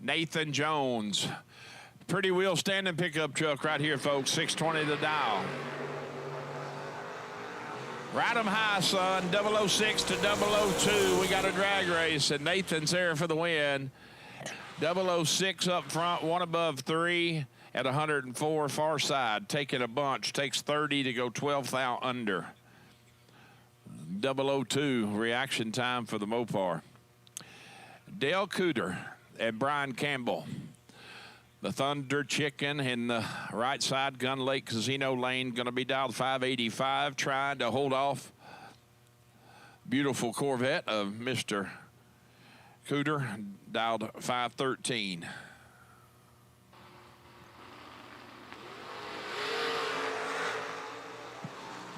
Nathan Jones. Pretty wheel standing pickup truck right here, folks. 620 the dial. Ride 'em high, son. 006 to 002. We got a drag race, and Nathan's there for the win. 006 up front, one above 3 at 104 far side. Taking a bunch. Takes 30 to go 12 thou under. 002 reaction time for the Mopar. Dale Cooter and Brian Campbell. The Thunder Chicken in the right side, Gun Lake Casino Lane, going to be dialed 585, trying to hold off beautiful Corvette of Mr. Cooter, dialed 513.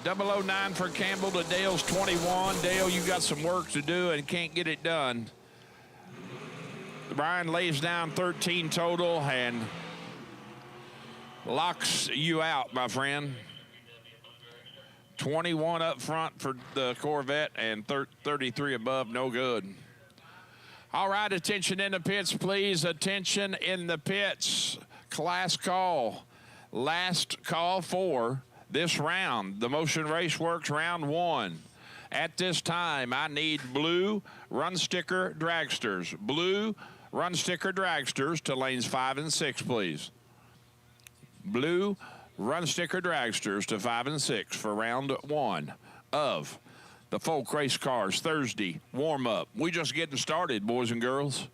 .009 for Campbell to Dale's 21. Dale, you got some work to do and can't get it done. Brian lays down 13 total and locks you out, my friend. 21 up front for the Corvette and 33 above, no good. All right, attention in the pits, please. Attention in the pits. Class call. Last call for this round. The Motion Race Works round 1. At this time, I need blue run sticker dragsters. Blue run sticker dragsters to lanes 5 and 6, please. Blue run sticker dragsters to 5 and 6 for round 1 of the Folk Race Cars Thursday warm-up. We just getting started, boys and girls.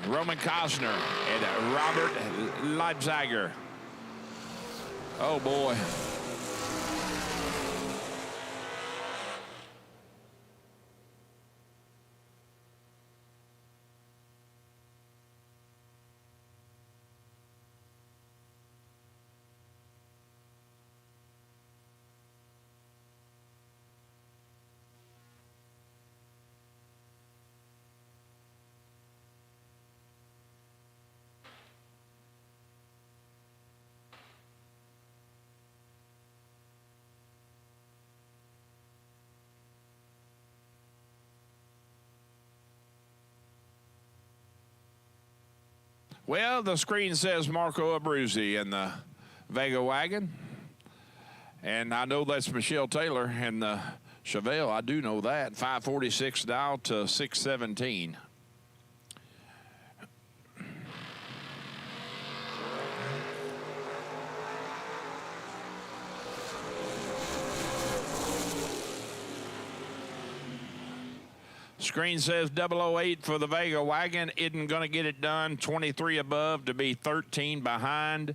Roman Cosner and Robert Leibziger. Oh, boy. Well, the screen says Marco Abruzzi in the Vega wagon. And I know that's Michelle Taylor in the Chevelle. I do know that. 546 dial to 617. Screen says 008 for the Vega wagon. Isn't going to get it done. 23 above to be 13 behind.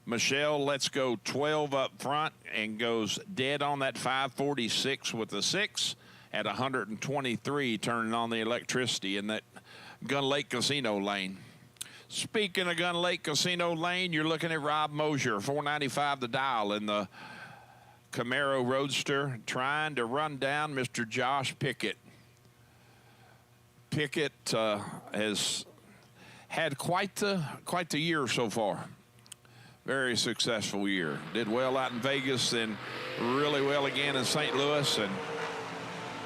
Michelle lets go 12 up front and goes dead on that 546 with the 6 at 123, turning on the electricity in that Gun Lake Casino lane. Speaking of Gun Lake Casino lane, you're looking at Rob Moser, 495 the dial in the Camaro Roadster, trying to run down Mr. Josh Pickett. Pickett has had quite the year so far. Very successful year. Did well out in Vegas and really well again in St. Louis. And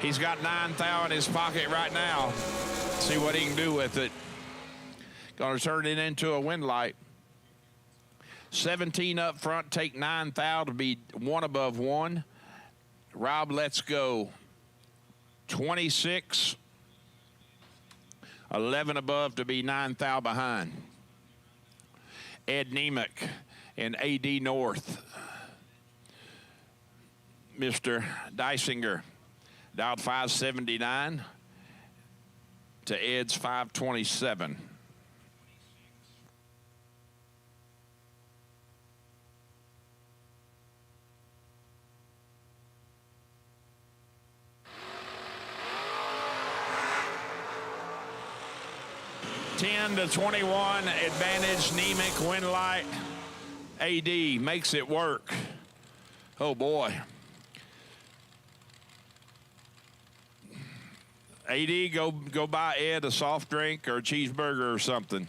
he's got 9,000 in his pocket right now. See what he can do with it. Going to turn it into a wind light. 17 up front, take 9,000 to be one above one. Rob lets go 26. 11 above to be 9 thou behind. Ed Nemec in AD North. Mr. Dysinger dialed 579 to Ed's 527. Ten to 21, advantage, Nemec, win light. AD makes it work. Oh boy. AD, go buy Ed a soft drink or a cheeseburger or something.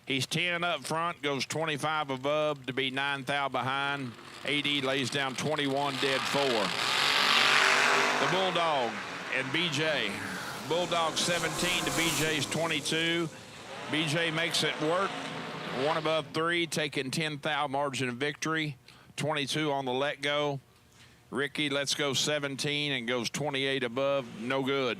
He's 10 up front, goes 25 above to be 9 thou behind. AD lays down 21 dead 4. The Bulldog and BJ. Bulldog 17 to BJ's 22. BJ makes it work. 1 above 3, taking 10 thou margin of victory. 22 on the let go. Ricky lets go 17 and goes 28 above. No good.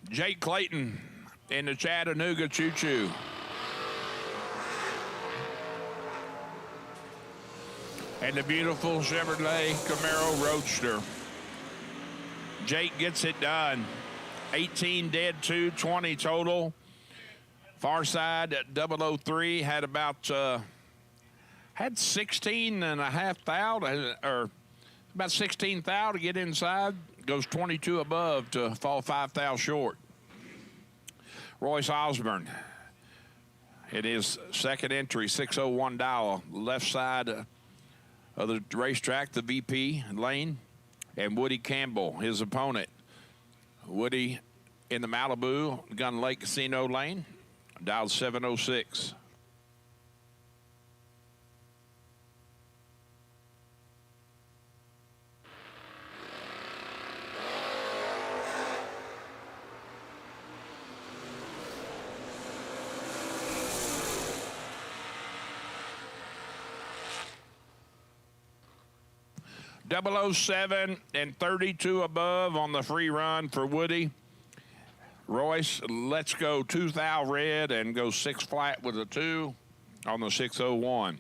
Jake Clayton in the Chattanooga Choo Choo. And the beautiful Chevrolet Camaro Roadster. Jake gets it done. 18 dead, 2, 20 total. Far side at 003 had about, had 16 and a half thou, or about 16 thou to get inside. Goes 22 above to fall 5 thou short. Royce Osborne in his second entry, 601 dial, left side of the racetrack, the VP lane, and Woody Campbell, his opponent. Woody in the Malibu Gun Lake Casino lane, dialed 706. .007 and 32 above on the free run for Woody. Royce lets go 2 thou red and goes 6 flat with a 2 on the 601.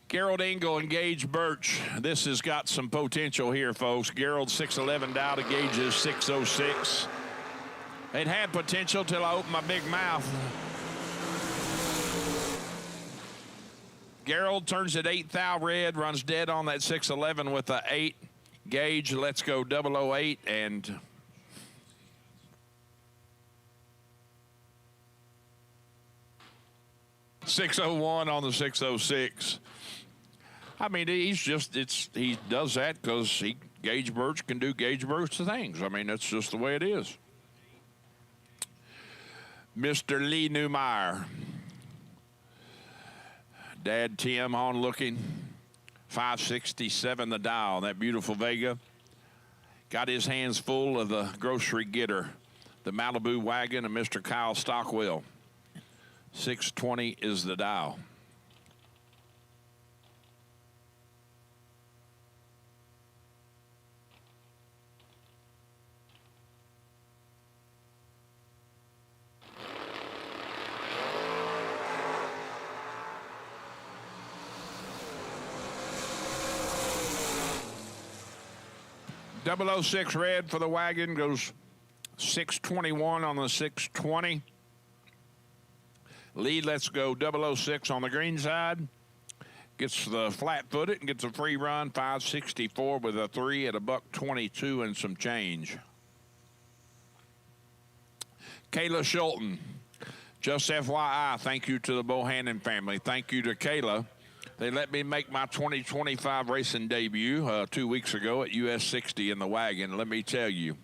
Gerald Engel and Gage Birch. This has got some potential here, folks. Gerald 6'11" down to Gage's 6'06". It had potential till I opened my big mouth. Gerald turns it 8 thou red, runs dead on that 6'11" with a 8. Gage lets go 008 and .601 on the 606. I mean, he's just, he does that because Gage Birch can do Gage Birch things. I mean, that's just the way it is. Mr. Lee Newmeyer. Dad Tim on looking. 567 the dial. That beautiful Vega got his hands full of the grocery getter, the Malibu wagon, and Mr. Kyle Stockwell. 620 is the dial. .006 red for the wagon goes 621 on the 620. Lead, let's go 006 on the green side. Gets the flat footed and gets a free run, 564 with a 3 at a $122 and some change. Kayla Schulten, just FYI, thank you to the Bohannon family. Thank you to Kayla. They let me make my 2025 racing debut 2 weeks ago at US 60 in the wagon. Let me tell you,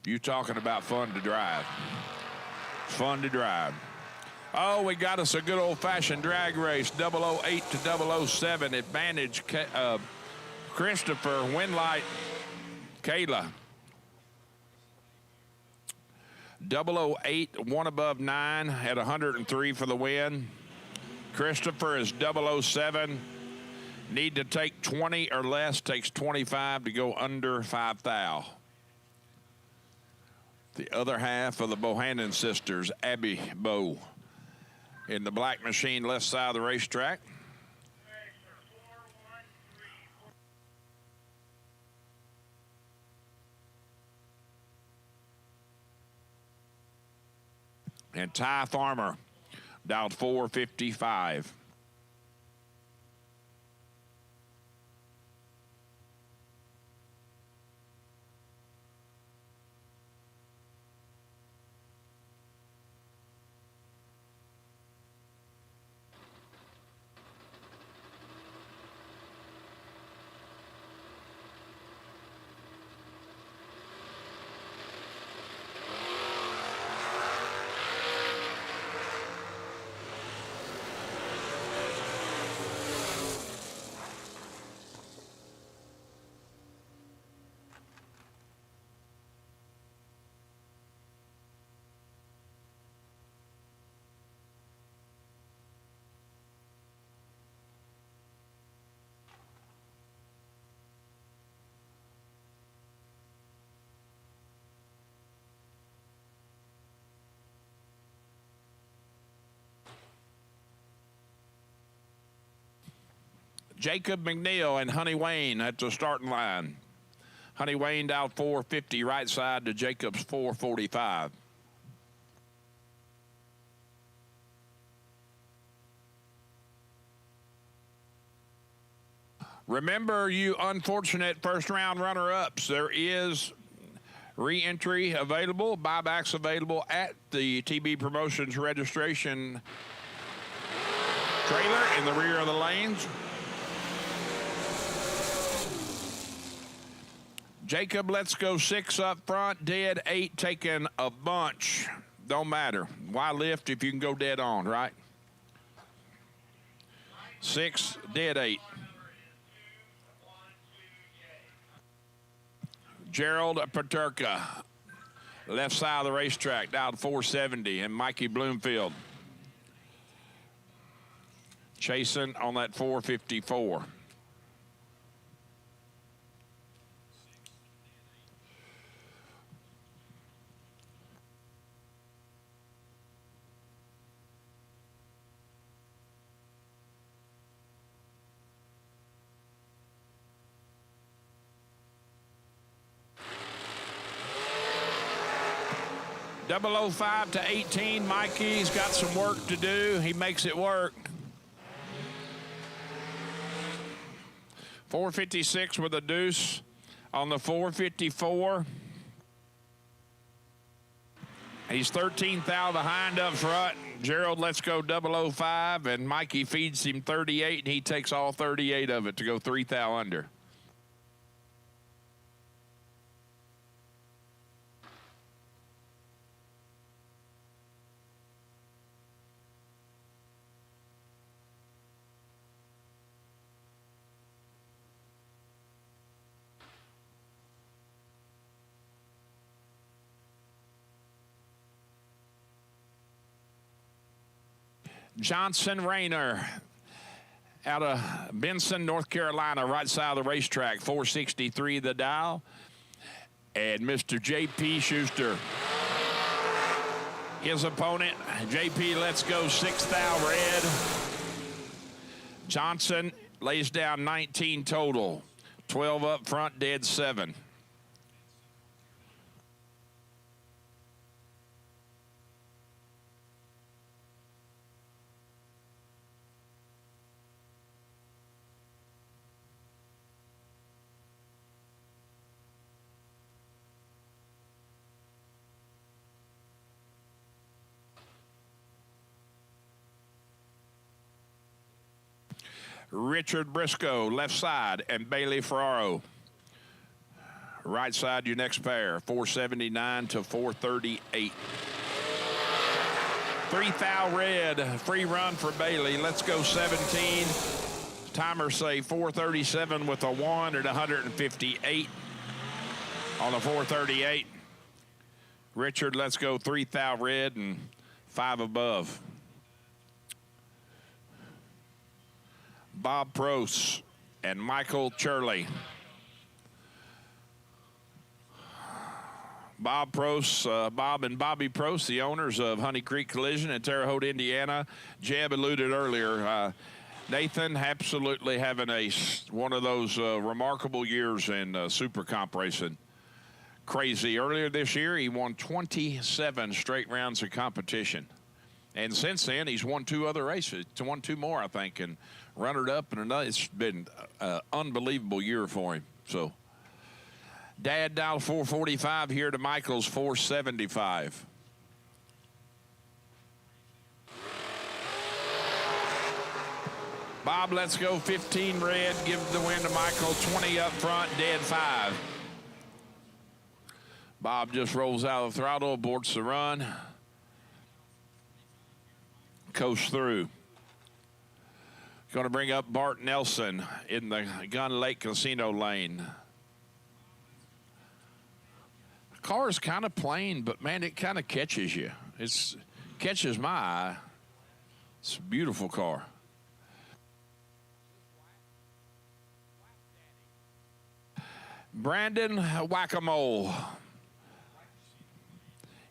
you talking about fun to drive. Fun to drive. Oh, we got us a good old-fashioned drag race, 008 to 007, advantage Christopher, Winlight, Kayla. 008, one above 9 at 103 for the win. Christopher is 007. Need to take 20 or less, takes 25 to go under 5,000. The other half of the Bohannon sisters, Abby Bow, in the black machine left side of the racetrack. And Ty Farmer, dialed 455. Jacob McNeil and Honey Wayne at the starting line. Honey Wayne dialed 450 right side to Jacob's 445. Remember, you unfortunate first round runner-ups, there is re-entry available, buybacks available at the TB Promotions registration trailer in the rear of the lanes. Jacob, let's go 6 up front, dead 8 taking a bunch. Don't matter. Why lift if you can go dead on, right? 6, dead 8. Gerald Paterka, left side of the racetrack, down 470, and Mikey Bloomfield chasing on that 454. .005 to 18, Mikey's got some work to do. He makes it work. 456 with a deuce on the 454. He's 13,000 behind up front. Gerald, let's go 005, and Mikey feeds him 38, and he takes all 38 of it to go 3,000 under. Johnson Rayner out of Benson, North Carolina, right side of the racetrack, 463 the dial. And Mr. J.P. Schuster. His opponent, J.P. Let's Go, 6th thou red. Johnson lays down 19 total. 12 up front, dead 7. Richard Briscoe, left side, and Bailey Ferraro. Right side, your next pair, 479 to 438. 3th thou red, free run for Bailey. Let's Go 17. Timer say 437 with a 1 at 158 on the 438. Richard, Let's Go 3th thou red and 5 above. Bob Prost and Michael Churley. Bob Prost, Bob and Bobby Prost, the owners of Honey Creek Collision in Terre Haute, Indiana. Jeb alluded earlier. Nathan absolutely having one of those remarkable years in Super Comp racing. Crazy. Earlier this year, he won 27 straight rounds of competition. And since then, he's won 2 other races. Won 2 more, I think, and runner-up and another. It's been an unbelievable year for him. So, Dad dialed 445 here to Michael's 475. Bob, Let's Go 15 red. Give the win to Michael. 20 up front, dead 5. Bob just rolls out of the throttle, aborts the run. Coast through. Going to bring up Bart Nelson in the Gun Lake Casino lane. The car is kind of plain, but man, it kind of catches you. It catches my eye. It's a beautiful car. Brandon Whack-A-Mole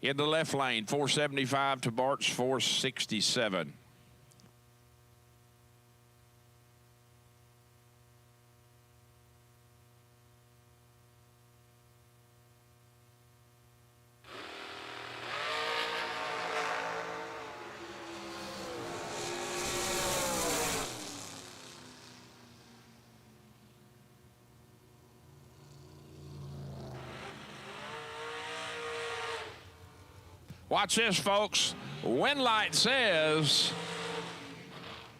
in the left lane, 475 to Bart's 467. Watch this, folks. Wind light says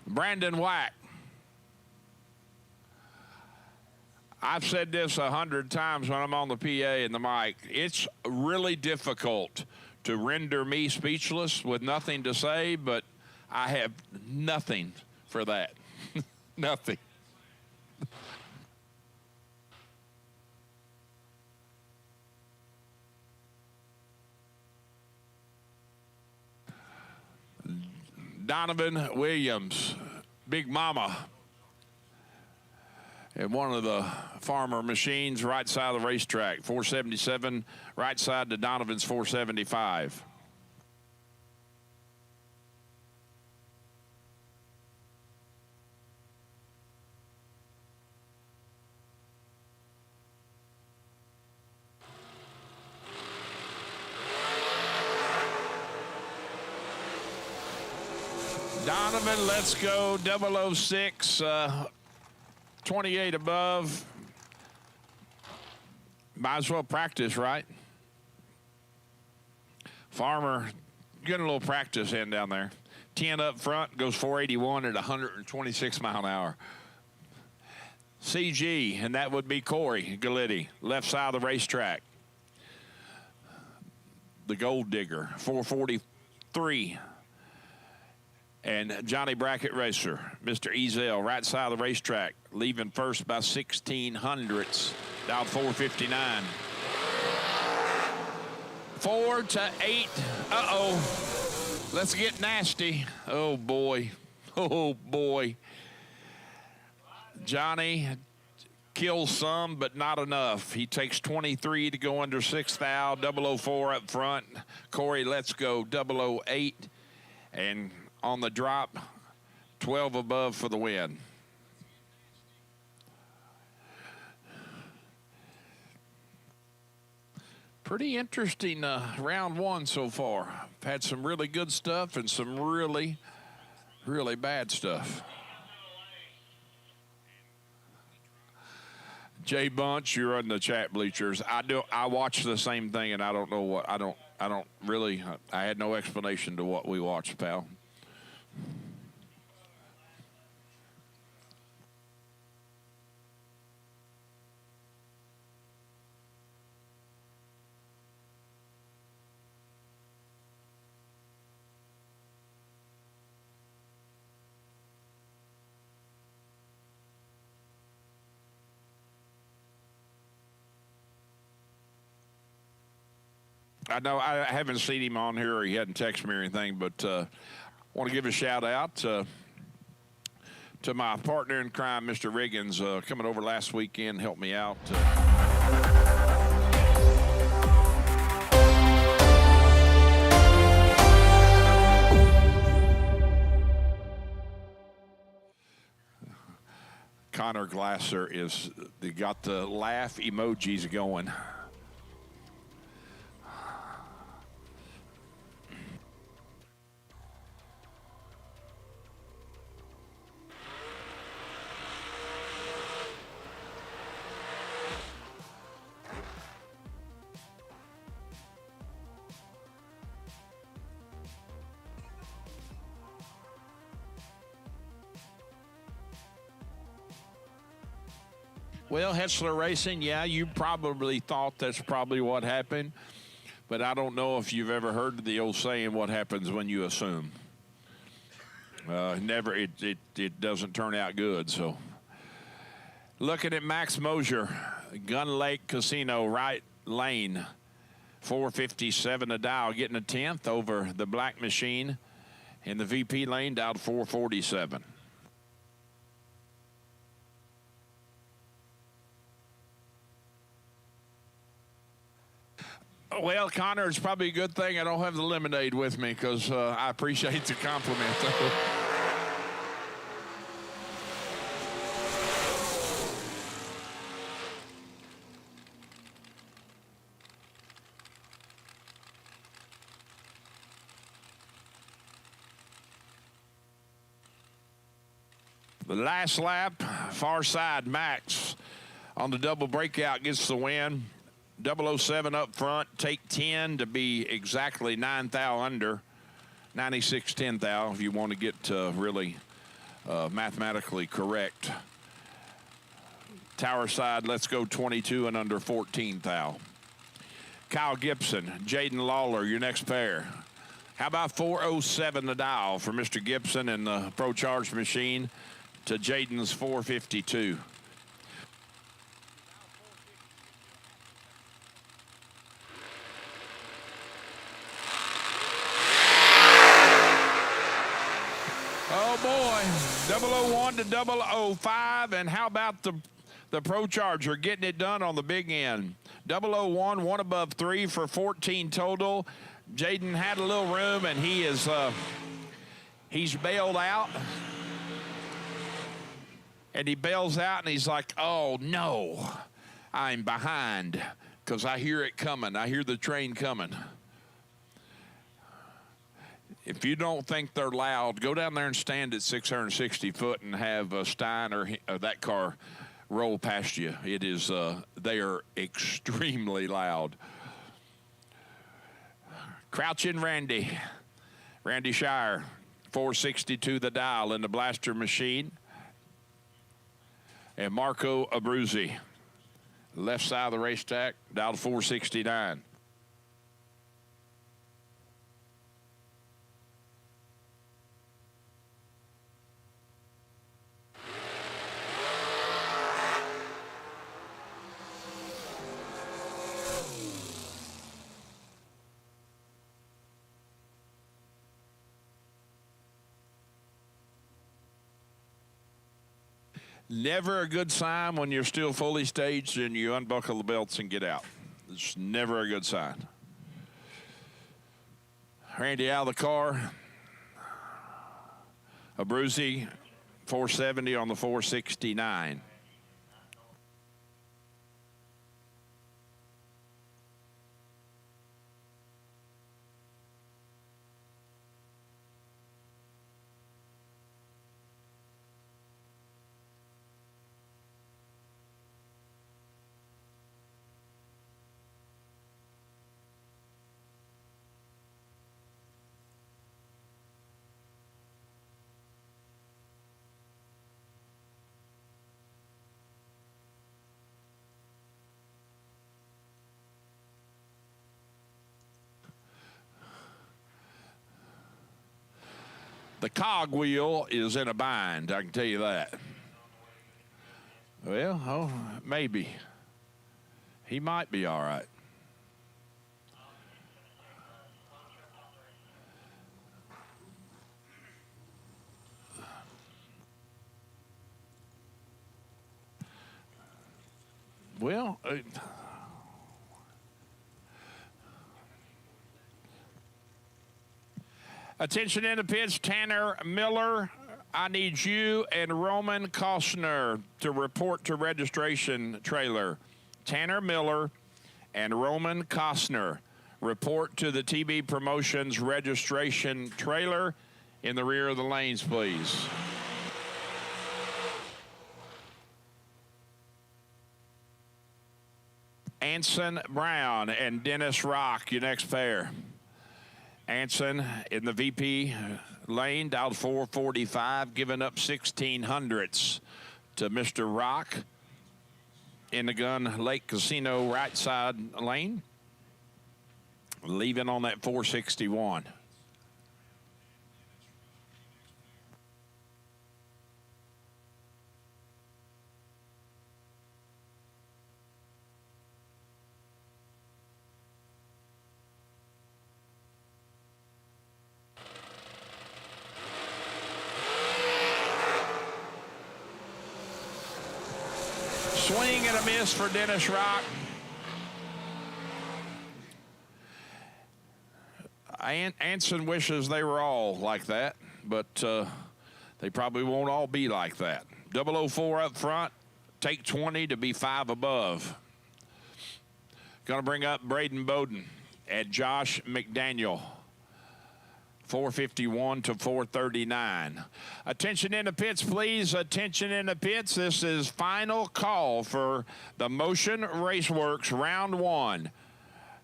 Brandon Whack. I've said this 100 times when I'm on the PA and the mic. It's really difficult to render me speechless with nothing to say, but I have nothing for that. Nothing. Donovan Williams, Big Mama, and one of the farmer machines right side of the racetrack, 477, right side to Donovan's 475. Donovan, Let's Go, 006, 28 above. Might as well practice, right? Farmer, getting a little practice in down there. 10 up front, goes 481 at 126 mile an hour. CG, and that would be Corey Galitti, left side of the racetrack. The Gold Digger, 443. And Johnny Brackett Racer, Mr. Ezel, right side of the racetrack, leaving first by 1600ths, down 459. 4 to 8. Uh-oh. Let's get nasty. Oh, boy. Oh, boy. Johnny kills some, but not enough. He takes 23 to go under 6th thou, 004 up front. Corey, let's go, 008. And on the drop, 12 above for the win. Pretty interesting round one so far. I've had some really good stuff and some really, really bad stuff. Jay Bunch, you're in the chat bleachers. I watch the same thing, and I don't know what I don't really. I had no explanation to what we watched, pal. I know I haven't seen him on here, or he hadn't texted me or anything, but I want to give a shout out to my partner in crime, Mr. Riggins, coming over last weekend, helped me out. Connor Glasser they got the laugh emojis going. Well, Hetzler Racing, yeah, you probably thought that's probably what happened, but I don't know if you've ever heard the old saying, what happens when you assume. It doesn't turn out good, so. Looking at Max Moser, Gun Lake Casino, right lane, 457 a dial, getting a 10th over the Black Machine. In the VP lane, down to 447. Well, Connor, it's probably a good thing I don't have the lemonade with me, because I appreciate the compliment. The last lap, far side, Max on the double breakout gets the win. 007 up front, take 10 to be exactly 9 thou under, 96 10 thou if you want to get really mathematically correct. Tower side, let's go 22 and under 14 thou. Kyle Gibson, Jaden Lawler, your next pair. How about 407 the dial for Mr. Gibson and the Pro Charge machine to Jaden's 452. Oh boy, 001 to 005, and how about the Pro Charger getting it done on the big end? 001, one above 3 for 14 total. Jaden had a little room, and he's bailed out. And he bails out, and he's like, oh, no, I'm behind, because I hear it coming. I hear the train coming. If you don't think they're loud, go down there and stand at 660 foot and have Stein or that car roll past you. It is, they are extremely loud. Crouching Randy Shire, 462 the dial in the blaster machine. And Marco Abruzzi, left side of the racetrack, dial to 469. Never a good sign when you're still fully staged and you unbuckle the belts and get out. It's never a good sign. Randy out of the car. Abruzzi, 470 on the 469. The cogwheel is in a bind, I can tell you that. Well, oh, maybe. He might be all right. Well, attention in the pits, Tanner Miller. I need you and Roman Costner to report to registration trailer. Tanner Miller and Roman Costner report to the TB Promotions registration trailer in the rear of the lanes, please. Anson Brown and Dennis Rock, your next pair. Anson in the VP lane, dialed 445, giving up 1600ths to Mr. Rock in the Gun Lake Casino right side lane, leaving on that 461. Swing and a miss for Dennis Rock. Anson wishes they were all like that, but they probably won't all be like that. 004 up front, take 20 to be 5 above. Going to bring up Braden Bowden at Josh McDaniel. 451 to 439. Attention in the pits, please. Attention in the pits. This is final call for the Motion Raceworks round 1.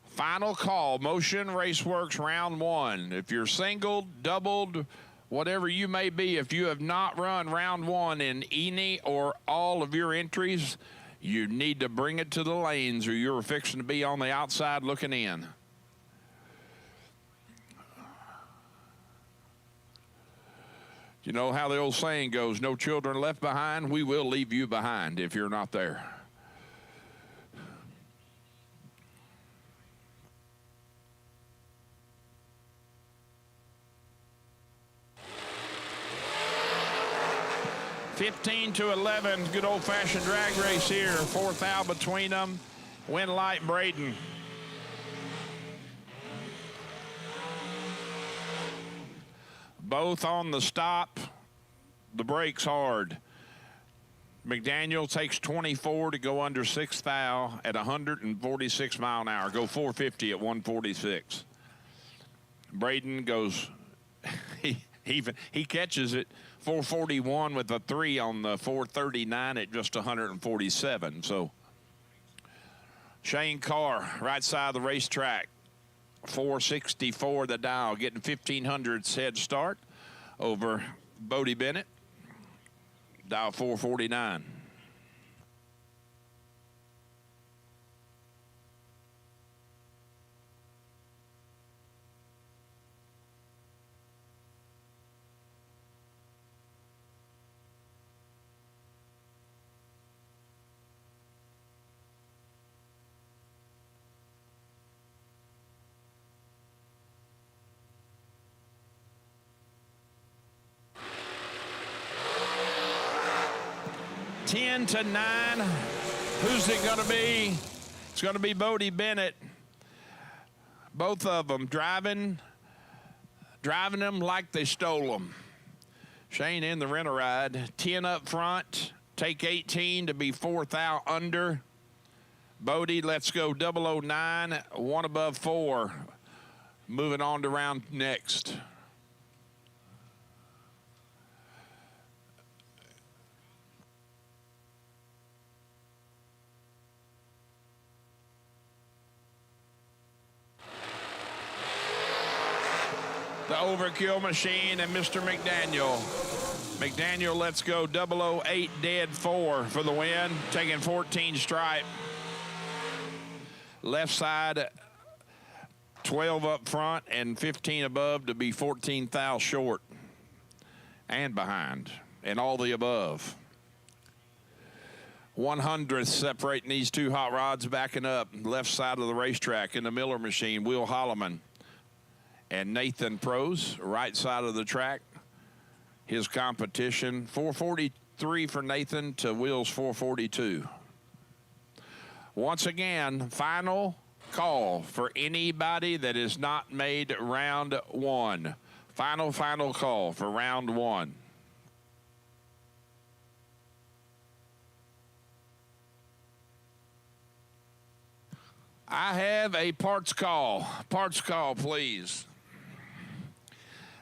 Final call, Motion Raceworks round 1. If you're singled, doubled, whatever you may be, if you have not run round 1 in any or all of your entries, you need to bring it to the lanes or you're fixing to be on the outside looking in. You know how the old saying goes, no children left behind, we will leave you behind if you're not there. $15 to $11, good old-fashioned drag race here. 4th out between them. Win light Braden. Both on the stop, the brakes hard. McDaniel takes 24 to go under 6th thou at 146 mile an hour. Go 450 at 146. Braden goes, he catches it 441 with a 3 on the 439 at just 147. So Shane Carr, right side of the racetrack. 464 the dial, getting 1,500 head start over Bodie Bennett. Dial 449. 10 to 9. Who's it going to be? It's going to be Bodie Bennett. Both of them driving them like they stole them. Shane in the rent-a-ride. 10 up front. Take 18 to be 4th out under. Bodie, let's go 009. 1 above 4. Moving on to round next. The Overkill Machine and Mr. McDaniel. McDaniel, let's go 008 dead 4 for the win, taking 14 stripe. Left side, 12 up front and 15 above to be 14 thou short and behind, and all the above. 100th separating these two hot rods, backing up left side of the racetrack in the Miller Machine, Will Holloman and Nathan Prose, right side of the track. His competition, 443 for Nathan to Will's 442. Once again, final call for anybody that has not made round 1. Final call for round 1. I have a parts call. Parts call, please.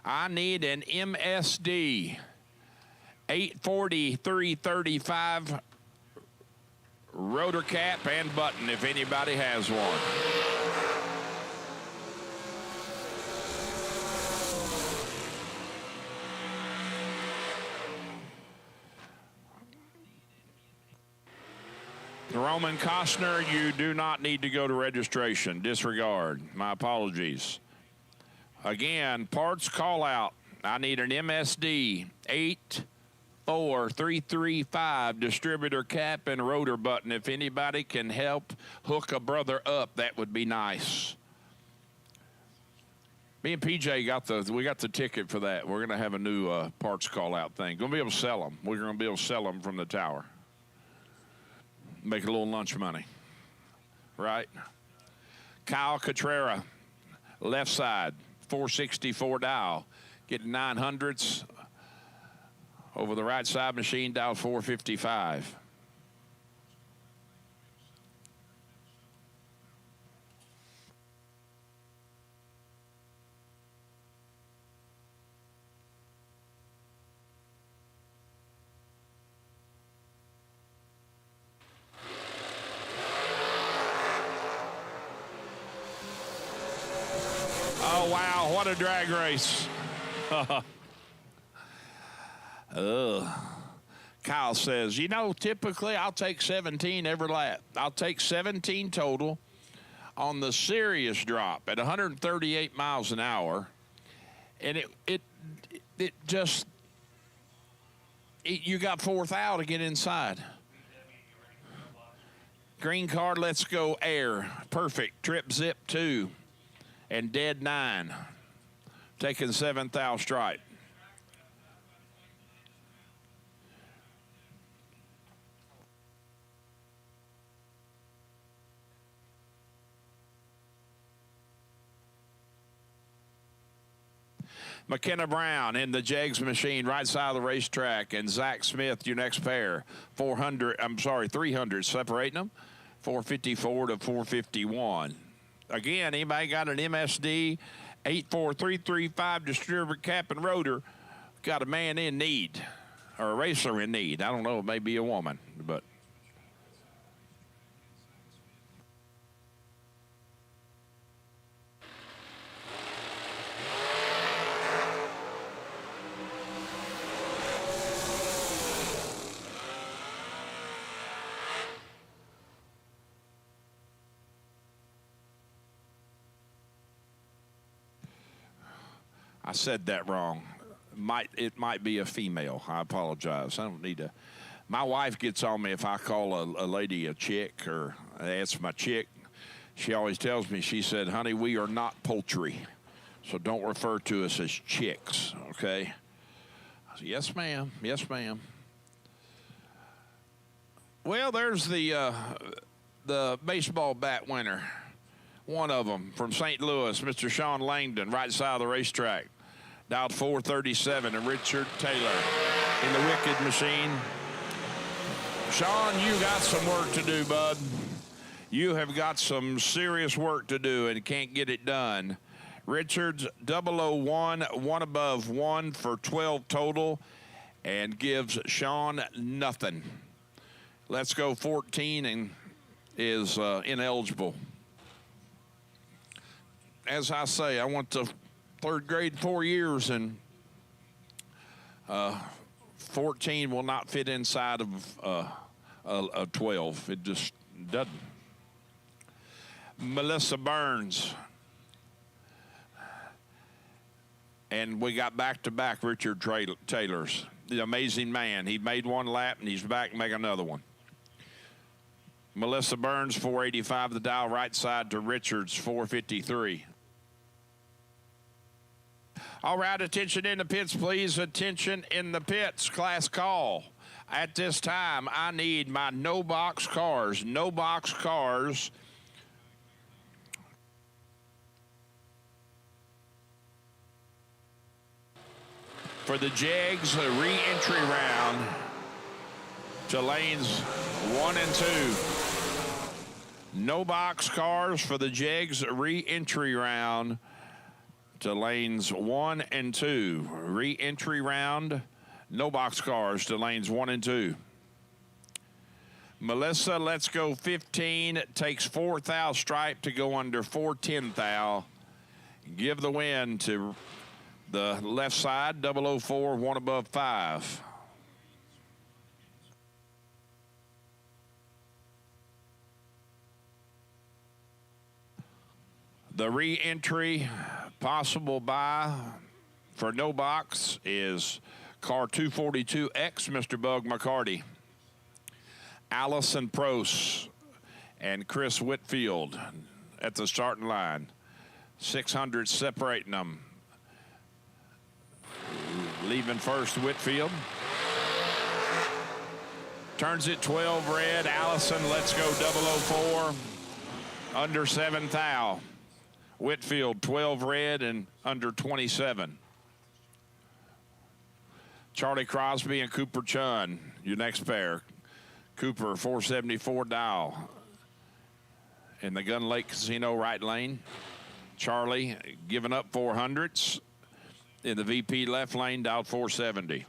I need an MSD 840 335 rotor cap and button if anybody has one. Roman Costner, you do not need to go to registration. Disregard. My apologies. Again, parts call out. I need an MSD 84335 distributor cap and rotor button. If anybody can help hook a brother up, that would be nice. Me and PJ got the ticket for that. We're going to have a new parts call out thing. Going to be able to sell them. We're going to be able to sell them from the tower. Make a little lunch money. Right? Kyle Cotrera, left side. 464 dial, getting 900s over the right side machine, dial 455. Oh, wow, what a drag race. Kyle says, you know, typically I'll take 17 every lap. I'll take 17 total on the serious drop at 138 miles an hour. And you got 4th out to get inside. Green card, let's go air. Perfect. Trip zip 2. And dead 9, taking 7th out stripe. McKenna Brown in the Jegs machine, right side of the racetrack, and Zach Smith, your next pair. 300 separating them, 454 to 451. Again, anybody got an MSD 84335 distributor cap and rotor, got a man in need, or a racer in need. I don't know, it may be a woman, but. I said that wrong. It might be a female. I apologize. I don't need to. My wife gets on me if I call a lady a chick or that's my chick. She always tells me, she said, honey, we are not poultry. So don't refer to us as chicks, okay? I said, yes, ma'am. Yes, ma'am. Well, there's the baseball bat winner. One of them from St. Louis, Mr. Sean Langdon, right side of the racetrack. Dialed 437, and Richard Taylor in the Wicked Machine. Sean, you got some work to do, bud. You have got some serious work to do and can't get it done. Richards 001, one above one for 12 total, and gives Sean nothing. Let's Go 14 and is ineligible. As I say, I went to third grade 4 years, and 14 will not fit inside of a 12. It just doesn't. Melissa Burns. And we got back-to-back Richard Taylors. The amazing man. He made one lap, and he's back to make another one. Melissa Burns, 485. The dial right side to Richards, 453. All right, attention in the pits, please. Attention in the pits. Class call. At this time, I need my no-box cars. No-box cars. For the Jegs, a re-entry round to lanes 1 and 2. No box cars for the Jegs, re-entry round to lanes 1 and 2. Re-entry round, no box cars to lanes 1 and 2. Melissa, Let's Go 15, takes 4 thou stripe to go under 410 thou. Give the win to the left side, 004, one above 5. The re-entry possible buy for no box is car 242X, Mr. Bug McCarty. Allison Prost and Chris Whitfield at the starting line. 600 separating them. Leaving first, Whitfield. Turns it 12 red. Allison, Let's Go 004. Under 7 thou. Whitfield, 12 red and under 27. Charlie Crosby and Cooper Chun, your next pair. Cooper, 474 dial. In the Gun Lake Casino right lane. Charlie giving up 400s. In the VP left lane, dialed 470.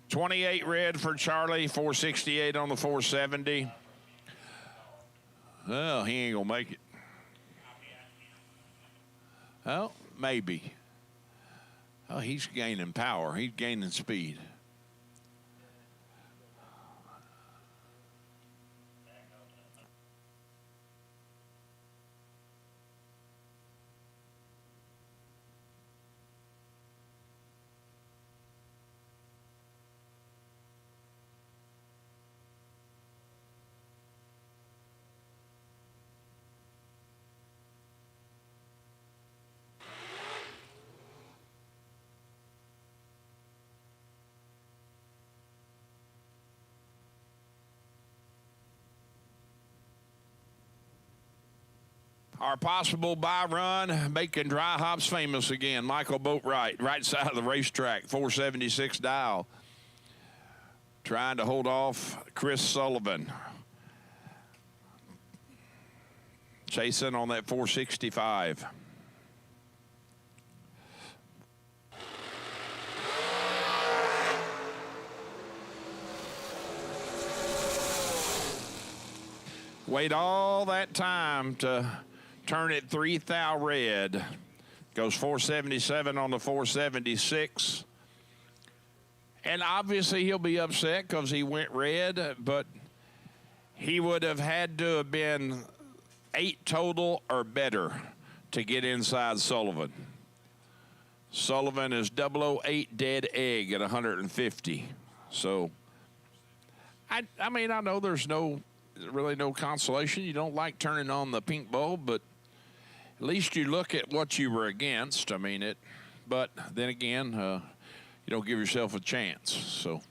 $28 red for Charlie, 468 on the 470. Well, he ain't gonna make it. Well, maybe. Oh, he's gaining power. He's gaining speed. Our possible buy run, making dry hops famous again. Michael Boatwright, right side of the racetrack, 476 dial. Trying to hold off Chris Sullivan. Chasing on that 465. Wait all that time to turn it 3 thou red. Goes 477 on the 476. And obviously he'll be upset because he went red, but he would have had to have been 8 total or better to get inside Sullivan. Sullivan is 008 dead egg at 150. So, I mean, I know there's really no consolation. You don't like turning on the pink bulb, but at least you look at what you were against. I mean, but then again, you don't give yourself a chance. So,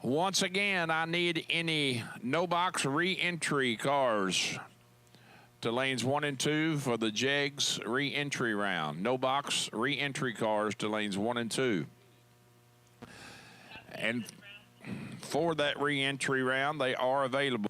once again, I need any no-box re-entry cars to lanes 1 and 2 for the JEGS re-entry round. No-box re-entry cars to lanes 1 and 2. And for that re-entry round, they are available.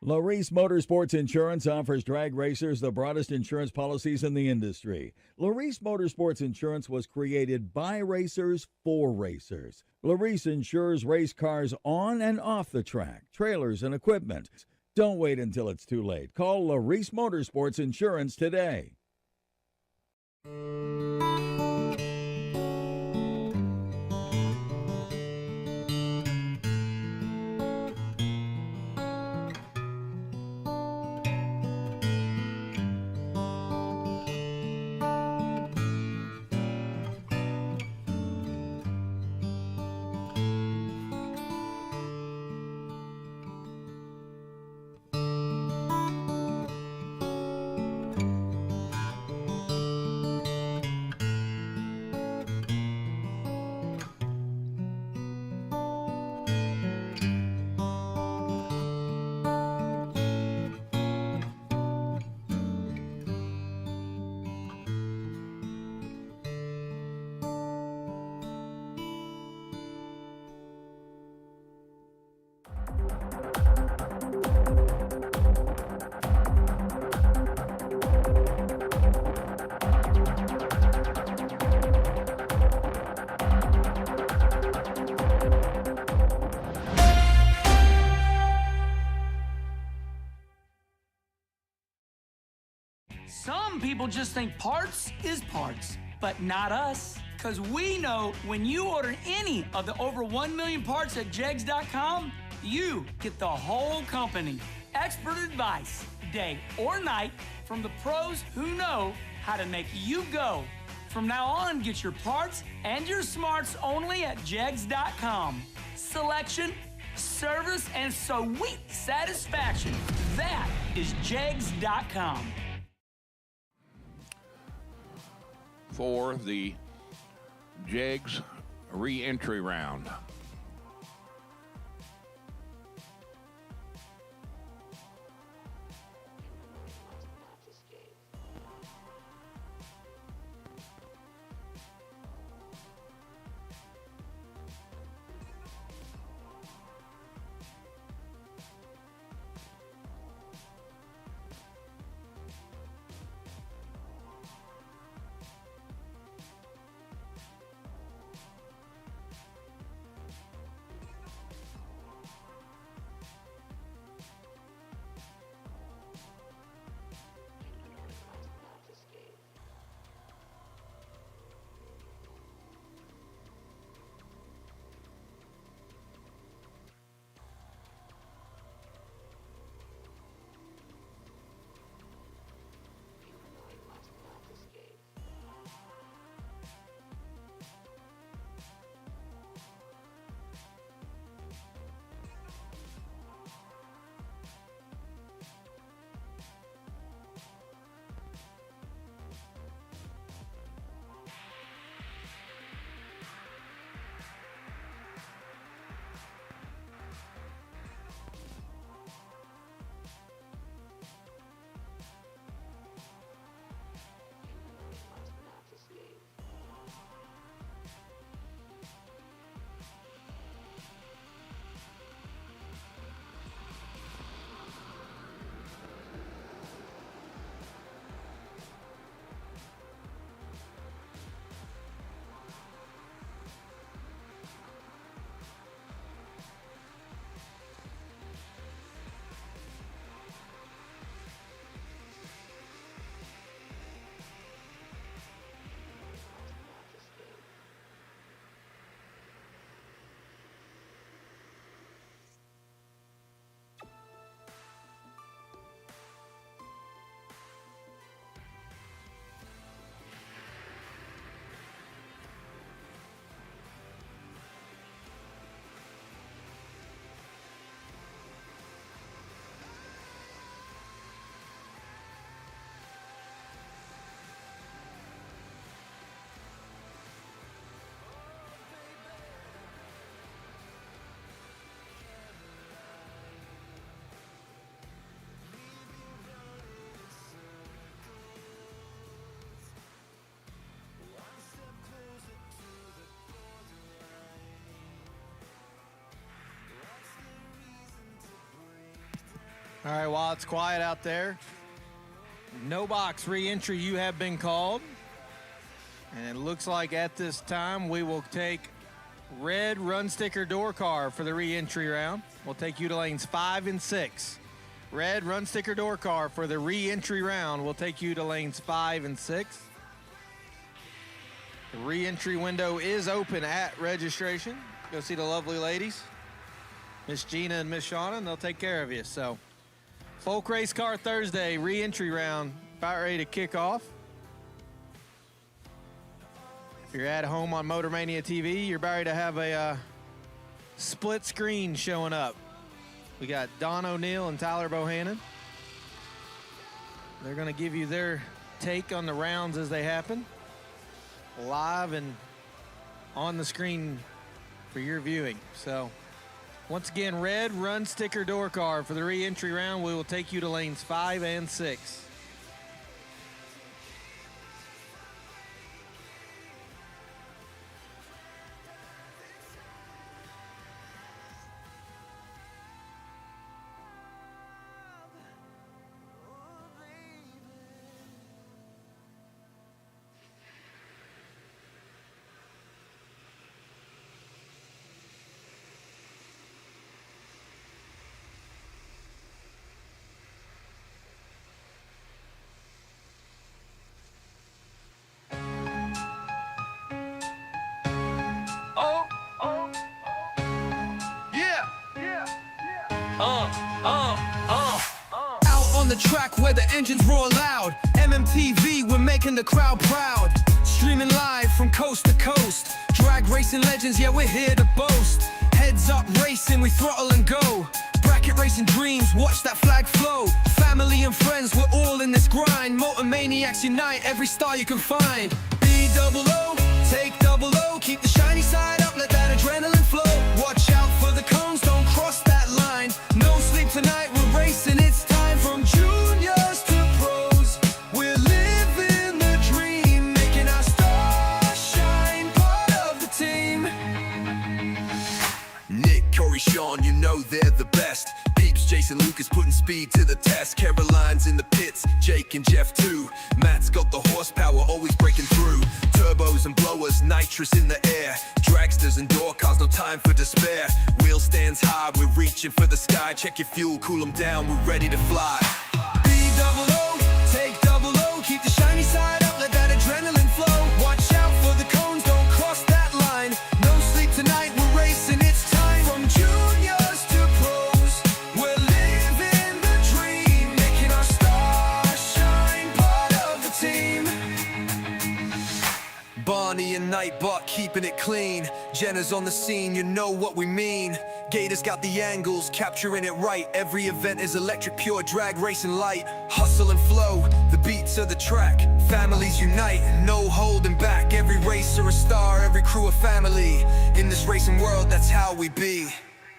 Laris Motorsports Insurance offers drag racers the broadest insurance policies in the industry. Laris Motorsports Insurance was created by racers for racers. Laris insures race cars on and off the track, trailers, and equipment. Don't wait until it's too late. Call Laris Motorsports Insurance today. Some people just think parts is parts, but not us. Because we know when you order any of the over 1 million parts at jegs.com, you get the whole company. Expert advice, day or night, from the pros who know how to make you go. From now on, get your parts and your smarts only at jegs.com. Selection, service, and sweet satisfaction. That is jegs.com. For the JEGS re-entry round. All right, while it's quiet out there, no box re-entry, you have been called. And it looks like at this time we will take red run sticker door car for the re-entry round. We'll take you to lanes 5 and 6. Red run sticker door car for the re-entry round. We'll take you to lanes 5 and 6. The re-entry window is open at registration. Go see the lovely ladies, Miss Gina and Miss Shauna, and they'll take care of you. So, Folk Race Car Thursday re-entry round about ready to kick off. If you're at home on Motor Mania TV, you're about ready to have a split screen showing up. We got Don O'Neill and Tyler Bohannon. They're going to give you their take on the rounds as they happen, live and on the screen for your viewing. So, once again, red run sticker door car for the re-entry round. We will take you to lanes 5 and 6. Out on the track where the engines roar loud. MMTV, we're making the crowd proud. Streaming live from coast to coast. Drag racing legends, yeah, we're here to boast. Heads up racing, we throttle and go. Bracket racing dreams, watch that flag flow. Family and friends, we're all in this grind. Motor maniacs unite, every star you can find. B-double-O, take double-O. Keep the shiny side up, let that adrenaline flow. Watch out for the cones, don't cross that line. No sleep tonight, we're racing, it's time. From juniors to pros, we're living the dream. Making our stars shine, part of the team. Nick, Corey, Sean, you know they're the best. Peeps, Jason, Lucas putting speed to the test. Caroline's in the pits, Jake and Jeff too. Matt's got the horsepower, always breaking through. Turbos and blowers, nitrous in the air. Dragsters and door cars, no time for despair. Wheel stands high, we're reaching for the sky. Check your fuel, cool them down, we're ready to fly. B-double-O, take double-O. Keep the shiny side up, let that adrenaline flow. Watch out for the cones, don't cross that line. No sleep tonight, we're racing, it's time. From juniors to pros, we're living the dream. Making our stars shine, part of the team. Barney and Nightbot keeping it clean. Jenna's on the scene, you know what we mean. Gator's got the angles, capturing it right. Every event is electric, pure drag racing light. Hustle and flow, the beats of the track. Families unite, no holding back. Every racer a star, every crew a family. In this racing world, that's how we be.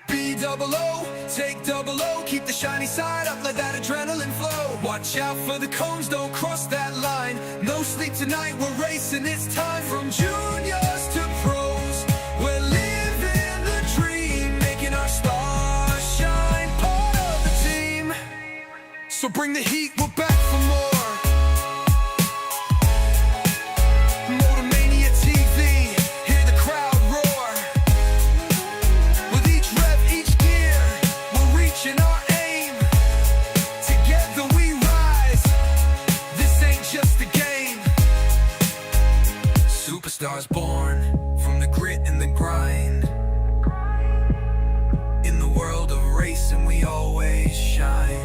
B-double-O, take double-O. Keep the shiny side up, let that adrenaline flow. Watch out for the cones, don't cross that line. No sleep tonight, we're racing, it's time. From juniors to pros, we're living the dream. Making our stars shine, part of the team. So bring the heat, we're back for more. Motor Mania TV, hear the crowd roar. With each rev, each gear, we're reaching our aim. Together we rise, this ain't just a game. Superstars born from the grit and the grind. In the world of racing, we always shine.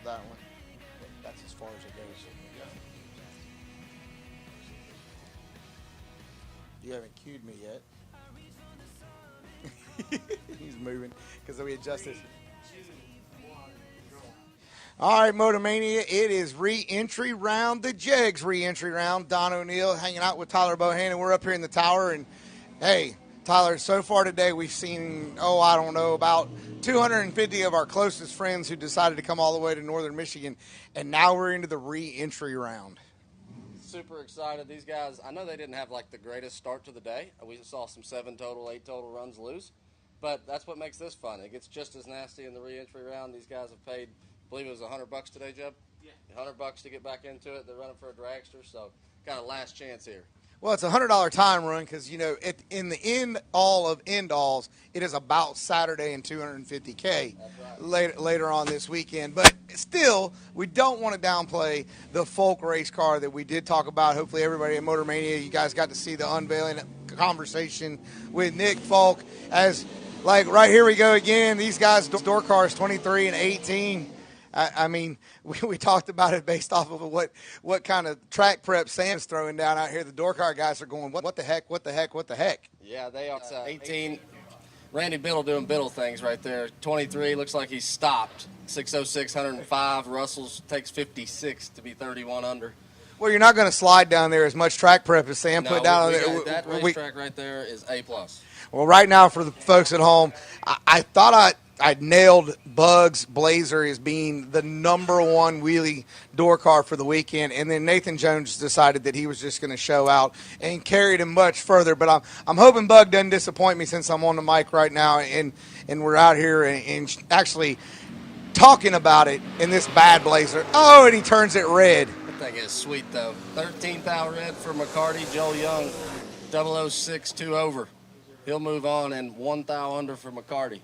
that one. That's as far as it goes. You haven't cued me yet. He's moving because we adjusted. All right, Motor Mania, it is re-entry round, the Jegs re-entry round. Don O'Neill hanging out with Tyler Bohannon. We're up here in the tower, and hey, Tyler, so far today we've seen, I don't know, about 250 of our closest friends who decided to come all the way to northern Michigan, and now we're into the re-entry round. Super excited. These guys, I know they didn't have like the greatest start to the day. We saw some 7 total, 8 total runs loose, but that's what makes this fun. It gets just as nasty in the re-entry round. These guys have paid, I believe it was $100 today, Jeb? Yeah. $100 to get back into it. They're running for a dragster, so got a last chance here. Well, it's a $100 time run because, in the end all of end alls, it is about Saturday and 250K later on this weekend. But still, we don't want to downplay the Folk race car that we did talk about. Hopefully everybody at Motor Mania, you guys got to see the unveiling conversation with Nick Folk. As, like, right here we go again. These guys, door cars 23 and 18. I mean, we talked about it based off of what kind of track prep Sam's throwing down out here. The door car guys are going, what the heck, what the heck, what the heck? Yeah, they are 18. Randy Biddle doing Biddle things right there. 23, looks like he's stopped. 606, 105. Russell's takes 56 to be 31 under. Well, you're not going to slide down there as much track prep as Sam put down on there. That racetrack right there is A+. Well, right now for the folks at home, I thought I nailed Bugs Blazer as being the number one wheelie door car for the weekend, and then Nathan Jones decided that he was just going to show out and carried him much further. But I'm hoping Bug doesn't disappoint me since I'm on the mic right now, and we're out here and actually talking about it in this bad Blazer. Oh, and he turns it red. That thing is sweet, though. 13th out red for McCarty. Joel Young, 006, 2 over. He'll move on, and 1 thou under for McCarty.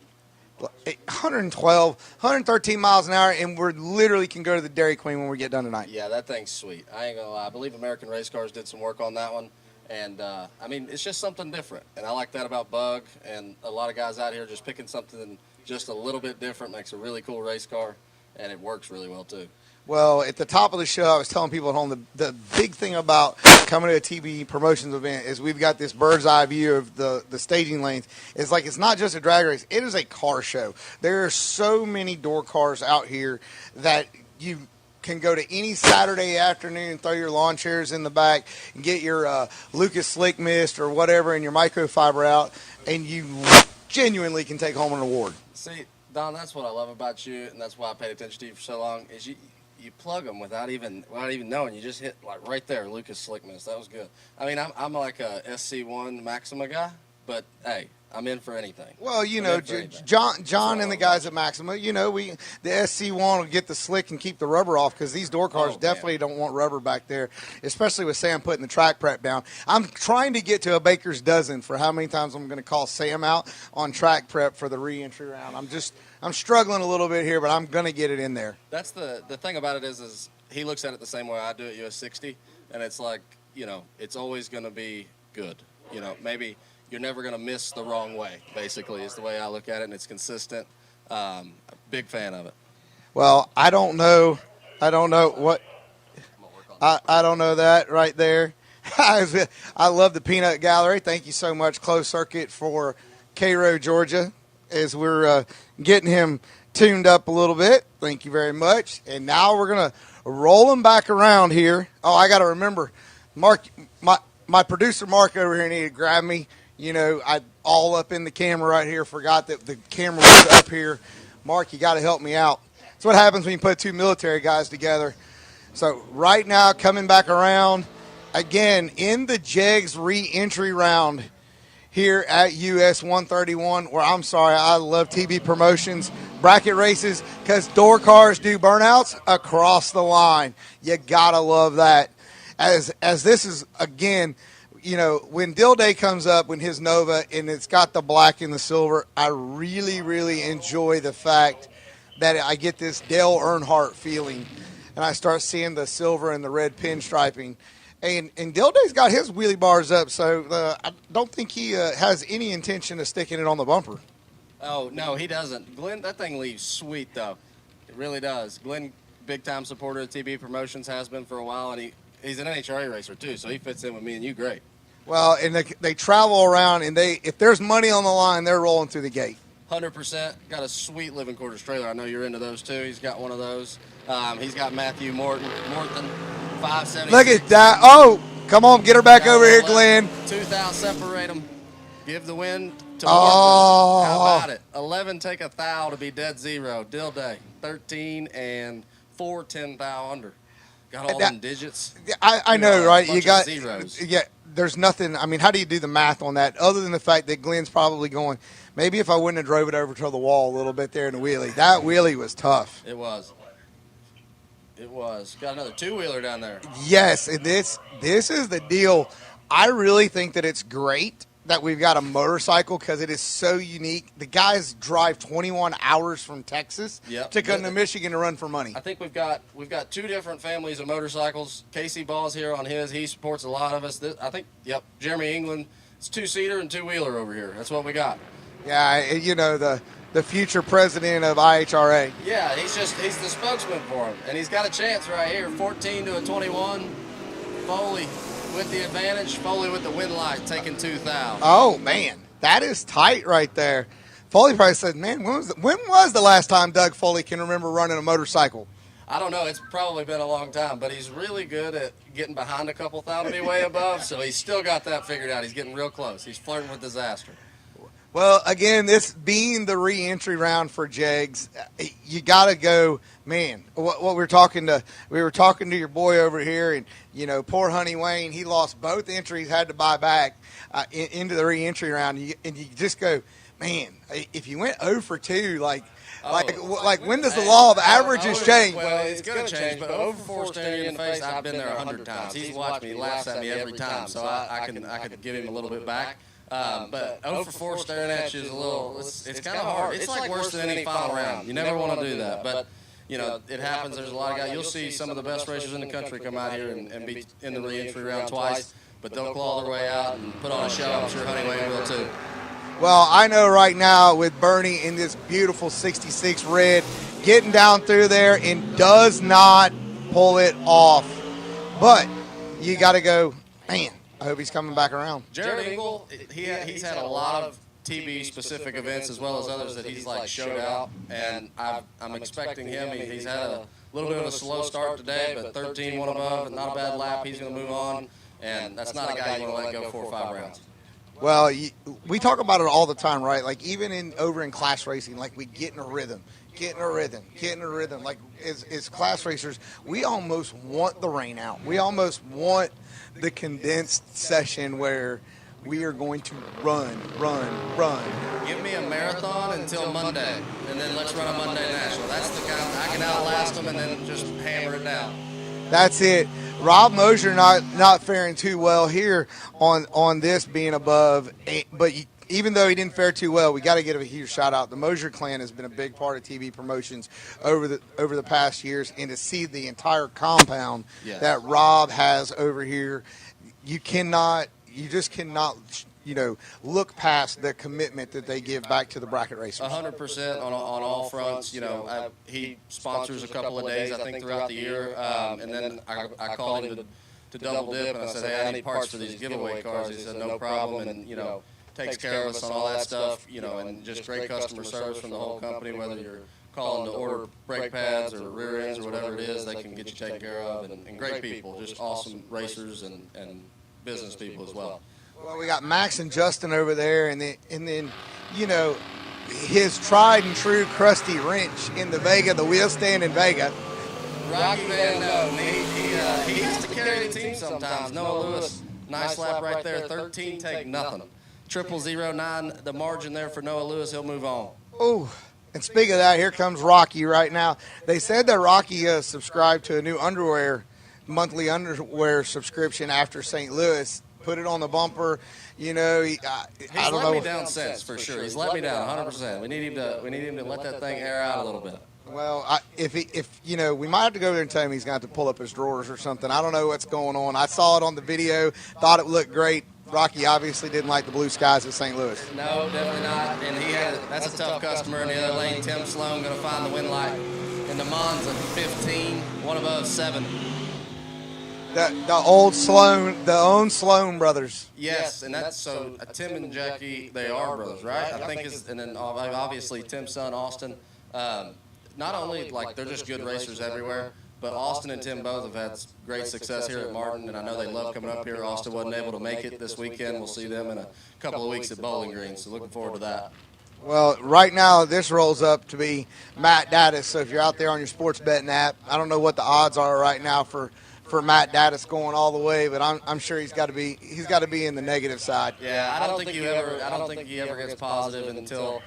112, 113 miles an hour, and we literally can go to the Dairy Queen when we get done tonight. Yeah, that thing's sweet. I ain't gonna lie. I believe American Race Cars did some work on that one, and I mean, it's just something different, and I like that about Bug, and a lot of guys out here just picking something just a little bit different makes a really cool race car, and it works really well too. Well, at the top of the show, I was telling people at home the big thing about coming to a TV promotions event is we've got this bird's eye view of the staging lanes. It's like it's not just a drag race. It is a car show. There are so many door cars out here that you can go to any Saturday afternoon, throw your lawn chairs in the back, and get your Lucas Slick Mist or whatever and your microfiber out, and you genuinely can take home an award. See, Don, that's what I love about you, and that's why I paid attention to you for so long, is you plug them without even knowing. You just hit like right there, Lucas Slickness. That was good. I mean, I'm like a SC1 Maxima guy, but hey, I'm in for anything. Well, John and the guys at Maxima, the SC1 will get the slick and keep the rubber off because these door cars definitely don't want rubber back there, especially with Sam putting the track prep down. I'm trying to get to a baker's dozen for how many times I'm going to call Sam out on track prep for the re-entry round. I'm struggling a little bit here, but I'm going to get it in there. That's the thing about it is he looks at it the same way I do at US 60, and it's like, it's always going to be good. Maybe you're never going to miss the wrong way, basically, is the way I look at it, and it's consistent. Big fan of it. Well, I don't know what I don't know that right there. I love the Peanut Gallery. Thank you so much, Closed Circuit, for Cairo, Georgia, as we're getting him tuned up a little bit. Thank you very much. And now we're going to roll him back around here. Oh, I got to remember, Mark, my producer Mark over here needed to grab me. I all up in the camera right here. Forgot that the camera was up here. Mark, you got to help me out. That's what happens when you put two military guys together. So right now, coming back around, again, in the Jegs re-entry round here at US 131, where I'm sorry, I love TV promotions, bracket races, because door cars do burnouts across the line. You got to love that. As this is, again, when Dill Day comes up, when his Nova, and it's got the black and the silver, I really, really enjoy the fact that I get this Dale Earnhardt feeling, and I start seeing the silver and the red pinstriping. And Dill Day's got his wheelie bars up, so I don't think he has any intention of sticking it on the bumper. Oh, no, he doesn't. Glenn, that thing leaves sweet, though. It really does. Glenn big time supporter of TB Promotions, has been for a while, and he's an NHRA racer too, so he fits in with me and you great. Well, and they travel around, and if there's money on the line, they're rolling through the gate. 100%. Got a sweet living quarters trailer. I know you're into those too. He's got one of those. He's got Matthew Morton 570. Look at that. Oh, come on, get her back over here, Glenn. 2,000 separate them. Give the win to Morton. Oh. How about it? 11 take a thou to be dead zero. Dill day. 13 and 4 10 thou under. Got all them digits. I know, right? You got zeros. Yeah. There's nothing. I mean, how do you do the math on that other than the fact that Glenn's probably going, maybe if I wouldn't have drove it over to the wall a little bit there in the wheelie. That wheelie was tough. It was. It was. Got another two-wheeler down there. Yes, and this is the deal. I really think that it's great that we've got a motorcycle because it is so unique. The guys drive 21 hours from Texas to come to Michigan to run for money. I think we've got two different families of motorcycles. Casey Ball's here on his. He supports a lot of us. I think, Jeremy England. It's two-seater and two-wheeler over here. That's what we got. Yeah, you know, the future president of IHRA. Yeah, he's the spokesman for him. And he's got a chance right here. 14 to a 21. Foley with the advantage. Foley with the win light, taking 2,000. Oh, man. That is tight right there. Foley probably said, man, when was the last time Doug Foley can remember running a motorcycle? I don't know. It's probably been a long time, but he's really good at getting behind a couple thou to be way above, so he's still got that figured out. He's getting real close. He's flirting with disaster. Well, again, this being the re-entry round for Jegs, you got to go, man. What we were talking to your boy over here, and you know, poor Honey Wayne, he lost both entries, had to buy back into the re-entry round, and you just go, man. If you went 0 for 2, like when does the law of averages change? Well, it's going to change, but 0 for 4 staring you in the face, I've been there 100 times. He's watched me, he laughs at me every time, so I could give him a little bit back. But 0 for 4 staring at you is a little, it's kind of hard. It's like worse than any final round. You never want to do that. But, you know, it happens. There's a lot of guys. You'll see some of the best racers in the country come out here and be in the re-entry round twice. But they'll claw their way out and put on a show. I'm sure Honey Wayne will too. Well, I know right now with Bernie in this beautiful 66 red, getting down through there and does not pull it off. But you got to go, man. I hope he's coming back around. Jared Engel, he's had a lot of TB-specific events as well as others that he's like showed out, and I'm expecting him. He's had a little bit of a slow start today, but 13 one above, not a bad lap. He's going to move on, and that's not a guy you want to let go 4 or 5 rounds. Well, we talk about it all the time, right? Like even over in class racing, like we get in a rhythm. Like as class racers, we almost want the rain out. We almost want the condensed session where we are going to run. Give me a marathon until Monday, and then let's run a Monday National. That's the kind I can outlast them and then just hammer it down. That's it. Rob Moser not faring too well here on this being above, but even though he didn't fare too well, we got to give a huge shout out. The Moser clan has been a big part of TV promotions over the past years, and to see the entire compound that Rob has over here, you just cannot, look past the commitment that they give back to the bracket racers. 100% on all fronts. You know, he sponsors a couple of days, I think, throughout the year, and then I called him to double dip, and I said, hey, I need parts for these giveaway cars. He said, no problem, and takes care of us on all that stuff, and just great customer service from the whole company, whether you're calling to order brake pads or rear ends or whatever it is, they can get you taken care of, and great people, just awesome racers and business people as well. Well, we got Max and Justin over there, and then his tried and true crusty wrench in the Vega, the wheel stand in Vega. Rocky Van Noten, he used to carry the team sometimes. Noah Lewis, nice lap right there, 13 take nothing. 0009, the margin there for Noah Lewis, he'll move on. Oh, and speaking of that, here comes Rocky right now. They said that Rocky subscribed to a new monthly underwear subscription after St. Louis. Put it on the bumper, he's I don't know. Let me down since for sure. He's let me down 100%. We need him to let that thing air out a little bit. Well, if you know, we might have to go there and tell him he's going to have to pull up his drawers or something. I don't know what's going on. I saw it on the video, thought it looked great. Rocky obviously didn't like the blue skies of St. Louis. No, definitely not. And that's a tough customer in the other lane. Tim Sloan going to find the win light. And the Monza 15, one above 7. The old Sloan brothers. Yes, and that's so Tim and Jackie, they are brothers, right? I think and then obviously Tim's son Austin. Not only like they're just good racers everywhere, but Austin and Tim both have had great success here at Martin, and I know they love coming up here. Austin wasn't able to make it this weekend. We'll see them in a couple of weeks at Bowling Green, so looking forward to that. Well, right now this rolls up to be Matt Dattis. So if you're out there on your sports betting app, I don't know what the odds are right now for Matt Dattis going all the way, but I'm sure he's got to be in the negative side. Yeah, I don't think he ever gets positive until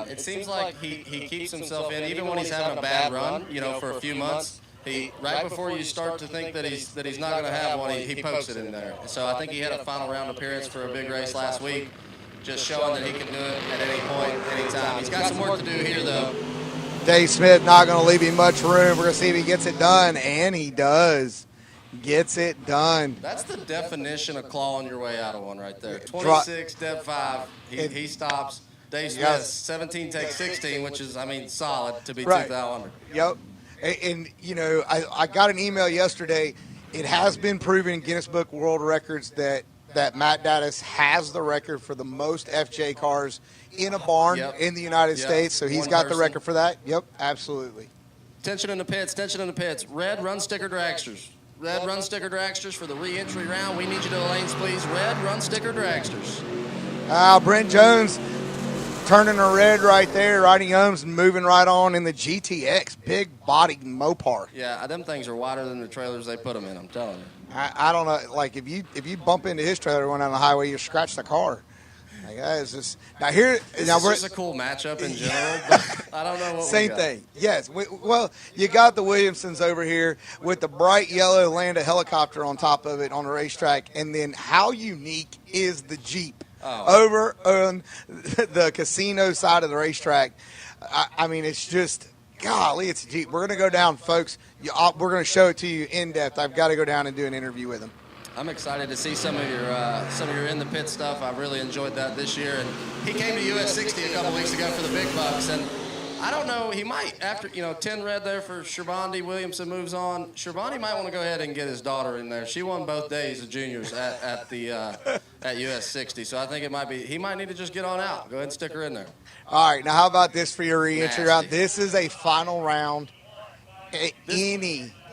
it seems like he keeps himself in, even when he's having a bad run, you know, for a few months. Right before you start to think that he's not going to have one, he pokes it in there. So I think he had a final round appearance for a big race last week, just showing that he can do it at any point, anytime. He's got some work to do here, though. Dave Smith not going to leave him much room. We're going to see if he gets it done, and he does. Gets it done. That's the definition of clawing your way out of one right there. 26, Deb 5, he stops. Dave Smith, 17 takes 16, which is, I mean, solid to be 2,000. Yep. And, you know, I got an email yesterday. It has been proven in Guinness Book World Records that Matt Dattis has the record for the most FJ cars in a barn in the United States. So he's got the record for that. Yep, absolutely. Tension in the pits, tension in the pits. Red run sticker dragsters. Red run sticker dragsters for the re-entry round. We need you to the lanes, please. Red run sticker dragsters. Brent Jones turning a red right there, riding Ohms and moving right on in the GTX, big body Mopar. Yeah, them things are wider than the trailers they put them in, I'm telling you. I don't know, like if you bump into his trailer going down the highway, you scratch the car. Like that is just It's just a cool matchup in general, but I don't know what same thing. Yes, well, you got the Williamsons over here with the bright yellow Landa helicopter on top of it on the racetrack, and then how unique is the Jeep over on the casino side of the racetrack? I mean, it's just, golly, it's a Jeep. We're going to go down, folks. We're going to show it to you in depth. I've got to go down and do an interview with him. I'm excited to see some of your in the pit stuff. I've really enjoyed that this year. And he came to US 60 a couple weeks ago for the big bucks. And I don't know, he might, after 10 red there for Sherbondi, Williamson moves on. Sherbondi might want to go ahead and get his daughter in there. She won both days of juniors at US 60. So I think he might need to just get on out. Go ahead and stick her in there. All right, now how about this for your re-entry round? This is a final round.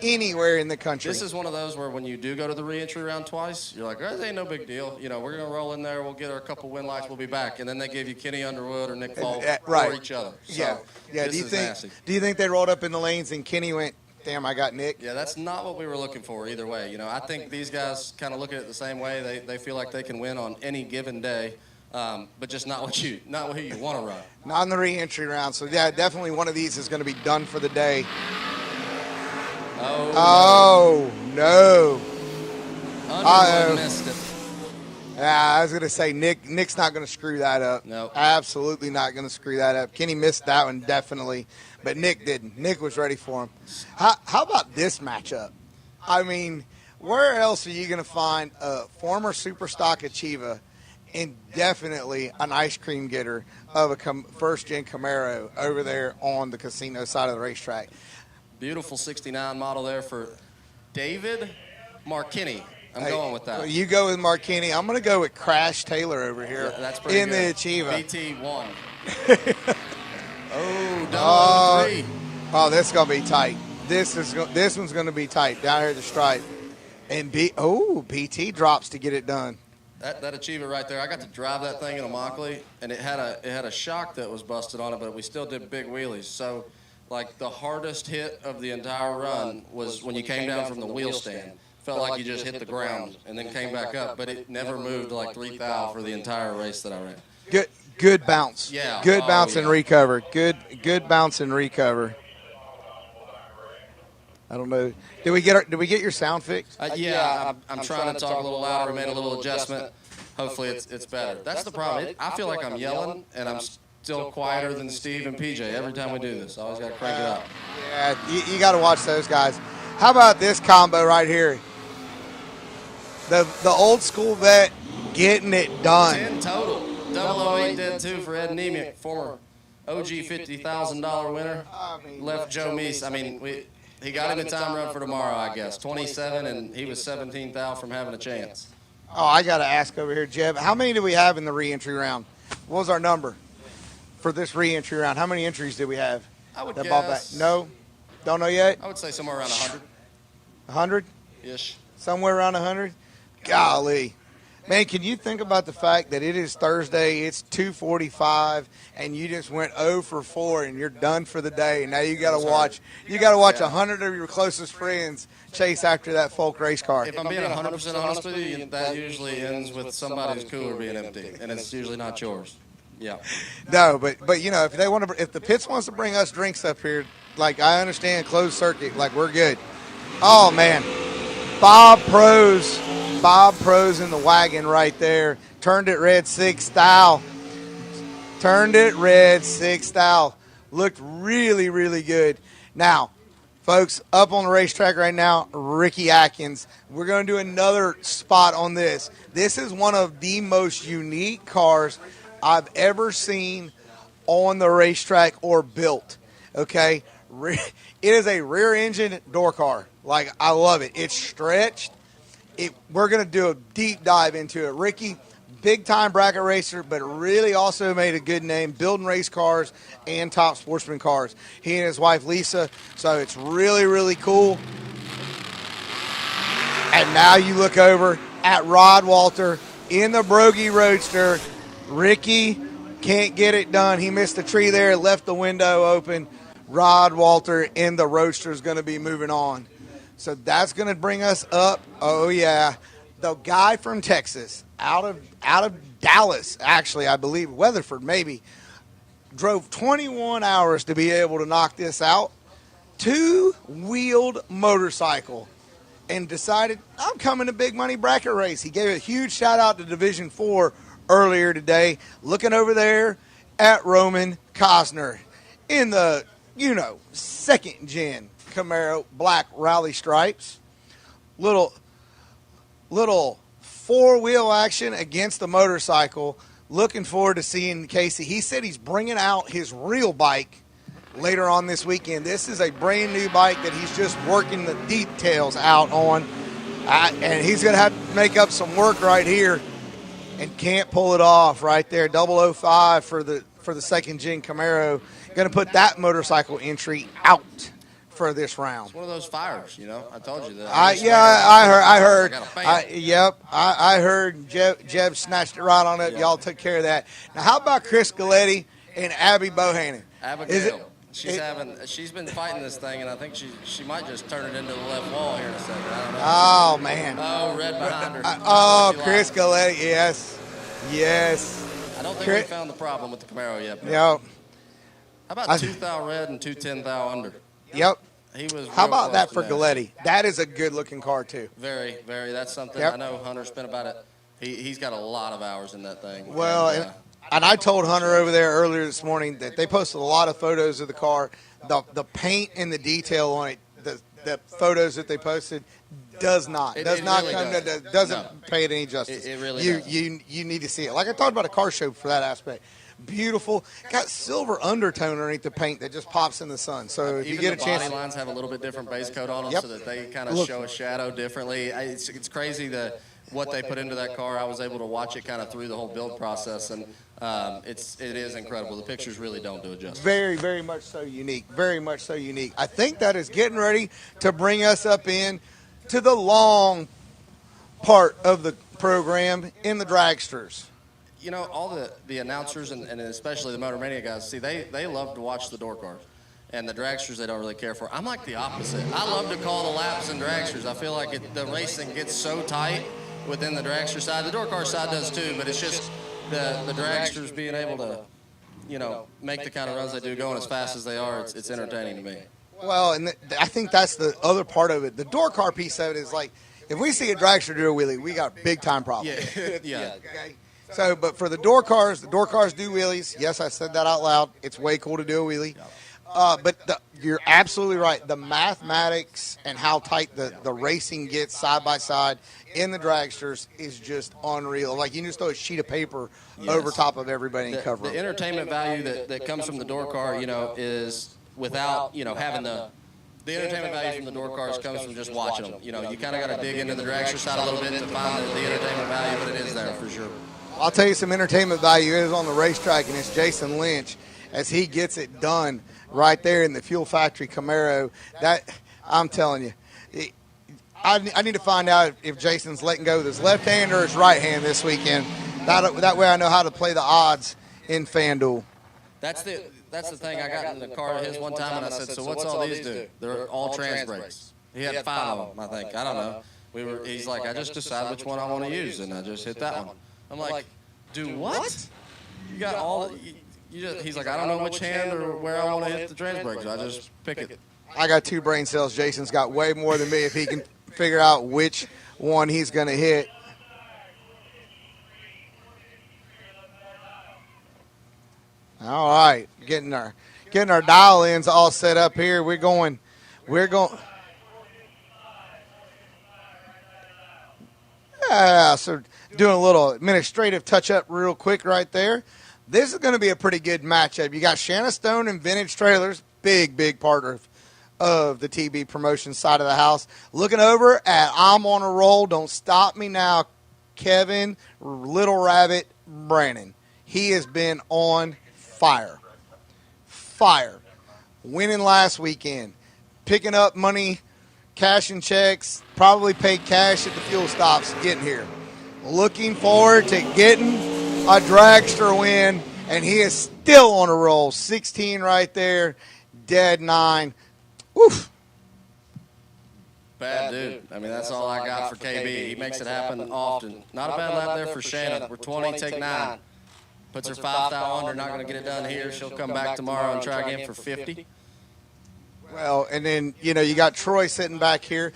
Anywhere in the country. This is one of those where when you do go to the re-entry round twice, you're like, this ain't no big deal. You know, we're going to roll in there. We'll get our couple win lights. We'll be back. And then they give you Kenny Underwood or Nick Fall for each other. So, yeah. Do you think they rolled up in the lanes and Kenny went, damn, I got Nick? Yeah, that's not what we were looking for either way. You know, I think these guys kind of look at it the same way. They feel like they can win on any given day. But just not who you want to run. Not in the re-entry round. So, yeah, definitely one of these is going to be done for the day. Oh, no. Underwood missed it. Yeah, I was going to say, Nick's not going to screw that up. No. Absolutely not going to screw that up. Kenny missed that one, definitely. But Nick didn't. Nick was ready for him. How about this matchup? I mean, where else are you going to find a former Superstock Achieva and definitely an ice cream getter of a first-gen Camaro over there on the casino side of the racetrack? Beautiful 69 model there for David Markini. I'm going with that. You go with Markini. I'm going to go with Crash Taylor over here that's pretty in good. The Achieva. BT1. Double 3. Oh, this is going to be tight. This one's going to be tight down here at the stripe. And BT drops to get it done. That Achieva right there, I got to drive that thing in a Mockley, and it had a shock that was busted on it, but we still did big wheelies. So, like, the hardest hit of the entire run was when you came down from the wheel stand. Felt like you just hit the ground and then came back up, but it never moved to like 3 thou for the entire race that I ran. Good bounce. Yeah. Good bounce and recover. Good bounce and recover. I don't know. Did we get your sound fixed? Yeah, I'm trying to talk a little louder. We made a little adjustment. Hopefully it's better. That's the problem. I feel like I'm yelling and I'm still quieter than Steve and PJ every time we do this. I always got to crank it up. Yeah, you got to watch those guys. How about this combo right here? The old school vet getting it done. 10 total. 008 did too for Ed Nemiec, former OG $50,000 winner. Left Joe Meese. I mean, he got him a time run for tomorrow, I guess. 27, and he was 17,000 from having a chance. Oh, I got to ask over here, Jeb. How many do we have in the re-entry round? What was our number for this re-entry round? How many entries did we have? I would that bought guess. back? No? Don't know yet? I would say somewhere around 100. 100? Ish. Somewhere around 100? Golly. Man, can you think about the fact that it is Thursday, it's 2:45, and you just went 0 for 4, and you're done for the day. And now you got to watch. You got to watch 100 of your closest friends chase after that Folk race car. If I'm being 100% honest with you, that usually ends with somebody's cooler being empty, and it's usually not yours. Yeah. No, but you know, if they want to, if the pits wants to bring us drinks up here, like I understand closed circuit, like we're good. Oh man, Bob Pro's in the wagon right there. Turned it red 6 style. Looked really, really good. Now, folks, up on the racetrack right now, Ricky Atkins. We're going to do another spot on this. This is one of the most unique cars I've ever seen on the racetrack or built. Okay? It is a rear engine door car. Like, I love it. It's stretched. We're going to do a deep dive into it. Ricky, big-time bracket racer, but really also made a good name building race cars and top sportsman cars. He and his wife, Lisa, so it's really, really cool. And now you look over at Rod Walter in the Brogy Roadster. Ricky can't get it done. He missed a tree there, left the window open. Rod Walter in the Roadster is going to be moving on. So that's going to bring us up. Oh, yeah. The guy from Texas, out of Dallas, actually, I believe, Weatherford maybe, drove 21 hours to be able to knock this out. Two-wheeled motorcycle. And decided, I'm coming to big money bracket race. He gave a huge shout-out to Division 4 earlier today. Looking over there at Roman Cosner in the, second gen Camaro black rally stripes. Little four-wheel action against the motorcycle. Looking forward to seeing Casey. He said he's bringing out his real bike later on this weekend. This is a brand new bike that he's just working the details out on. And he's going to have to make up some work right here and can't pull it off right there. 005 for the second gen Camaro. Going to put that motorcycle entry out for this round. It's one of those fires, I told you that. I heard. I heard Jeb snatched it right on up. Yep. Y'all took care of that. Now, how about Chris Galletti and Abby Bohannon? Abigail. She's been fighting this thing, and I think she might just turn it into the left wall here in a second. I don't know. Oh, man. Oh, red behind her. Chris Galletti, yes. I don't think we found the problem with the Camaro yet. Yep. How about 2 thou red and 2 10 thou under? Yep. He was. How about that for Galletti? That is a good-looking car, too. Very, very. That's something I know Hunter spent about it. He's got a lot of hours in that thing. Well, and I told Hunter over there earlier this morning that they posted a lot of photos of the car. The paint and the detail on it, the photos that they posted, doesn't pay it any justice. It really does. You need to see it. Like I talked about a car show for that aspect. Beautiful. Got silver undertone underneath the paint that just pops in the sun. So if you get a chance, the body lines have a little bit different base coat on them, so that they kind of show a shadow differently. It's crazy what they put into that car. I was able to watch it kind of through the whole build process, and it is incredible. The pictures really don't do it justice. Very, very much so unique. Very much so unique. I think that is getting ready to bring us up in to the long part of the program in the dragsters. All the announcers and especially the Motor Mania guys, see, they love to watch the door cars. And the dragsters they don't really care for. I'm like the opposite. I love to call the laps in dragsters. I feel like the racing gets so tight within the dragster side. The door car side does too, but it's just the dragsters being able to, make the kind of runs they do, going as fast as they are. It's entertaining to me. Well, and I think that's the other part of it. The door car piece of it is like, if we see a dragster do a wheelie, we got a big time problem. Yeah. Okay? So, but for the door cars do wheelies. Yes, I said that out loud. It's way cool to do a wheelie. But you're absolutely right. The mathematics and how tight the racing gets side by side in the dragsters is just unreal. Like, you just throw a sheet of paper over top of everybody and cover the them. entertainment value that comes from the door car, is without, having the entertainment value from the door cars comes from just watching them. You kind of got to dig into the dragster side a little bit to find the entertainment value, but it is there for sure. I'll tell you some entertainment value is on the racetrack, and it's Jason Lynch as he gets it done right there in the Fuel Factory Camaro. That, I'm telling you, I need to find out if Jason's letting go with his left hand or his right hand this weekend. That way I know how to play the odds in FanDuel. That's the thing. I got in the car his one time, and I said, "So what's all these do?" They're all trans brakes. He had 5 of them, I think. I don't know. He's like, "I just decide which one I want to use, and I just hit that one." I'm like, "Do what? You got all?" He's like, "I don't know which hand or where I want to hit the trans brakes. I just pick it." I got 2 brain cells. Jason's got way more than me if he can figure out which one he's going to hit. All right, getting our dial ins all set up here. We're going. So doing a little administrative touch up real quick right there. This is going to be a pretty good matchup. You got Shanna Stone and Vintage Trailers, big part of the TB promotion side of the house. Looking over at I'm on a roll. Don't stop me now, Kevin Little Rabbit Brannon. He has been on fire. Winning last weekend, picking up money, cashing checks, probably paid cash at the fuel stops getting here. Looking forward to getting a dragster win, and he is still on a roll. 16 right there, dead 9. Woof. Bad dude. I mean, that's all I got for KB. He makes it happen often. Not a bad lap there for Shannon. We're 20, take 9. Puts her 5 thou under, not going to get it done here. She'll come back tomorrow and try again for 50. Well, and then, you got Troy sitting back here.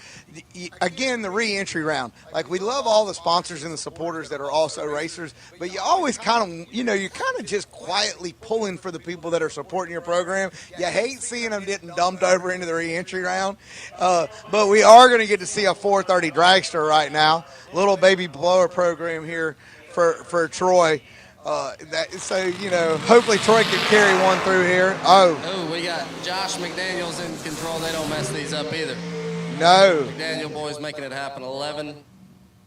Again, the re-entry round. Like, we love all the sponsors and the supporters that are also racers, but you always kind of, you're kind of just quietly pulling for the people that are supporting your program. You hate seeing them getting dumped over into the re-entry round. But we are going to get to see a 430 dragster right now. Little baby blower program here for Troy. Hopefully Troy can carry one through here. Oh, we got Josh McDaniels in control. They don't mess these up either. No. McDaniel boys making it happen. 11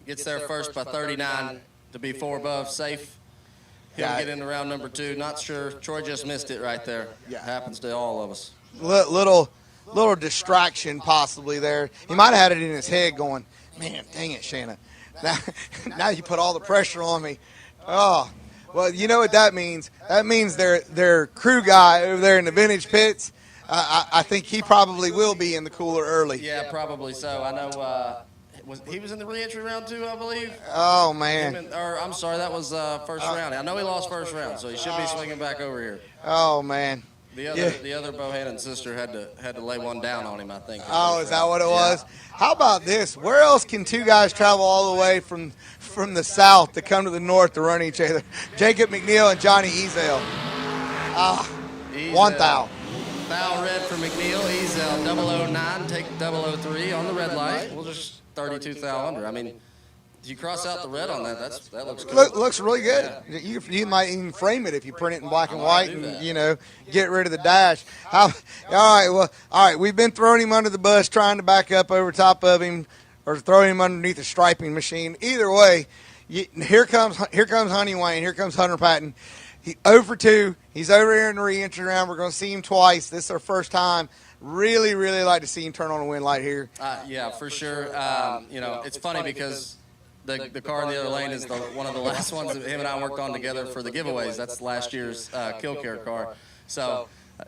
gets there first by 39 to be 4 above, safe. He'll get into round number 2. Not sure. Troy just missed it right there. Yeah. Happens to all of us. Little distraction possibly there. He might have had it in his head going, man, dang it, Shanna. Now you put all the pressure on me. Oh. Well, you know what that means? That means their crew guy over there in the vintage pits, I think he probably will be in the cooler early. Yeah, probably so. I know he was in the re-entry round too, I believe. Oh, man. I'm sorry, that was first round. I know he lost first round, so he should be swinging back over here. Oh, man. The other Bohannon sister had to lay one down on him, I think. Oh, is that what it was? How about this? Where else can 2 guys travel all the way from the south to come to the north to run each other? Jacob McNeil and Johnny Ezel. 1 thou. Thou red for McNeil. Ezel 009, take 003 on the red light. We'll just 32 thou under. I mean, if you cross out the red on that, that looks good. Looks really good. Yeah. You might even frame it if you print it in black and white and, get rid of the dash. All right. We've been throwing him under the bus, trying to back up over top of him or throwing him underneath the striping machine. Either way, here comes Honey Wayne. Here comes Hunter Patton. 0 for 2. He's over here in the re-entry round. We're going to see him twice. This is our first time. Really, really like to see him turn on a win light here. Yeah, for sure. It's funny because the car in the other lane is one of the last ones that him and I worked on together for the giveaways. That's last year's Kill Care car. So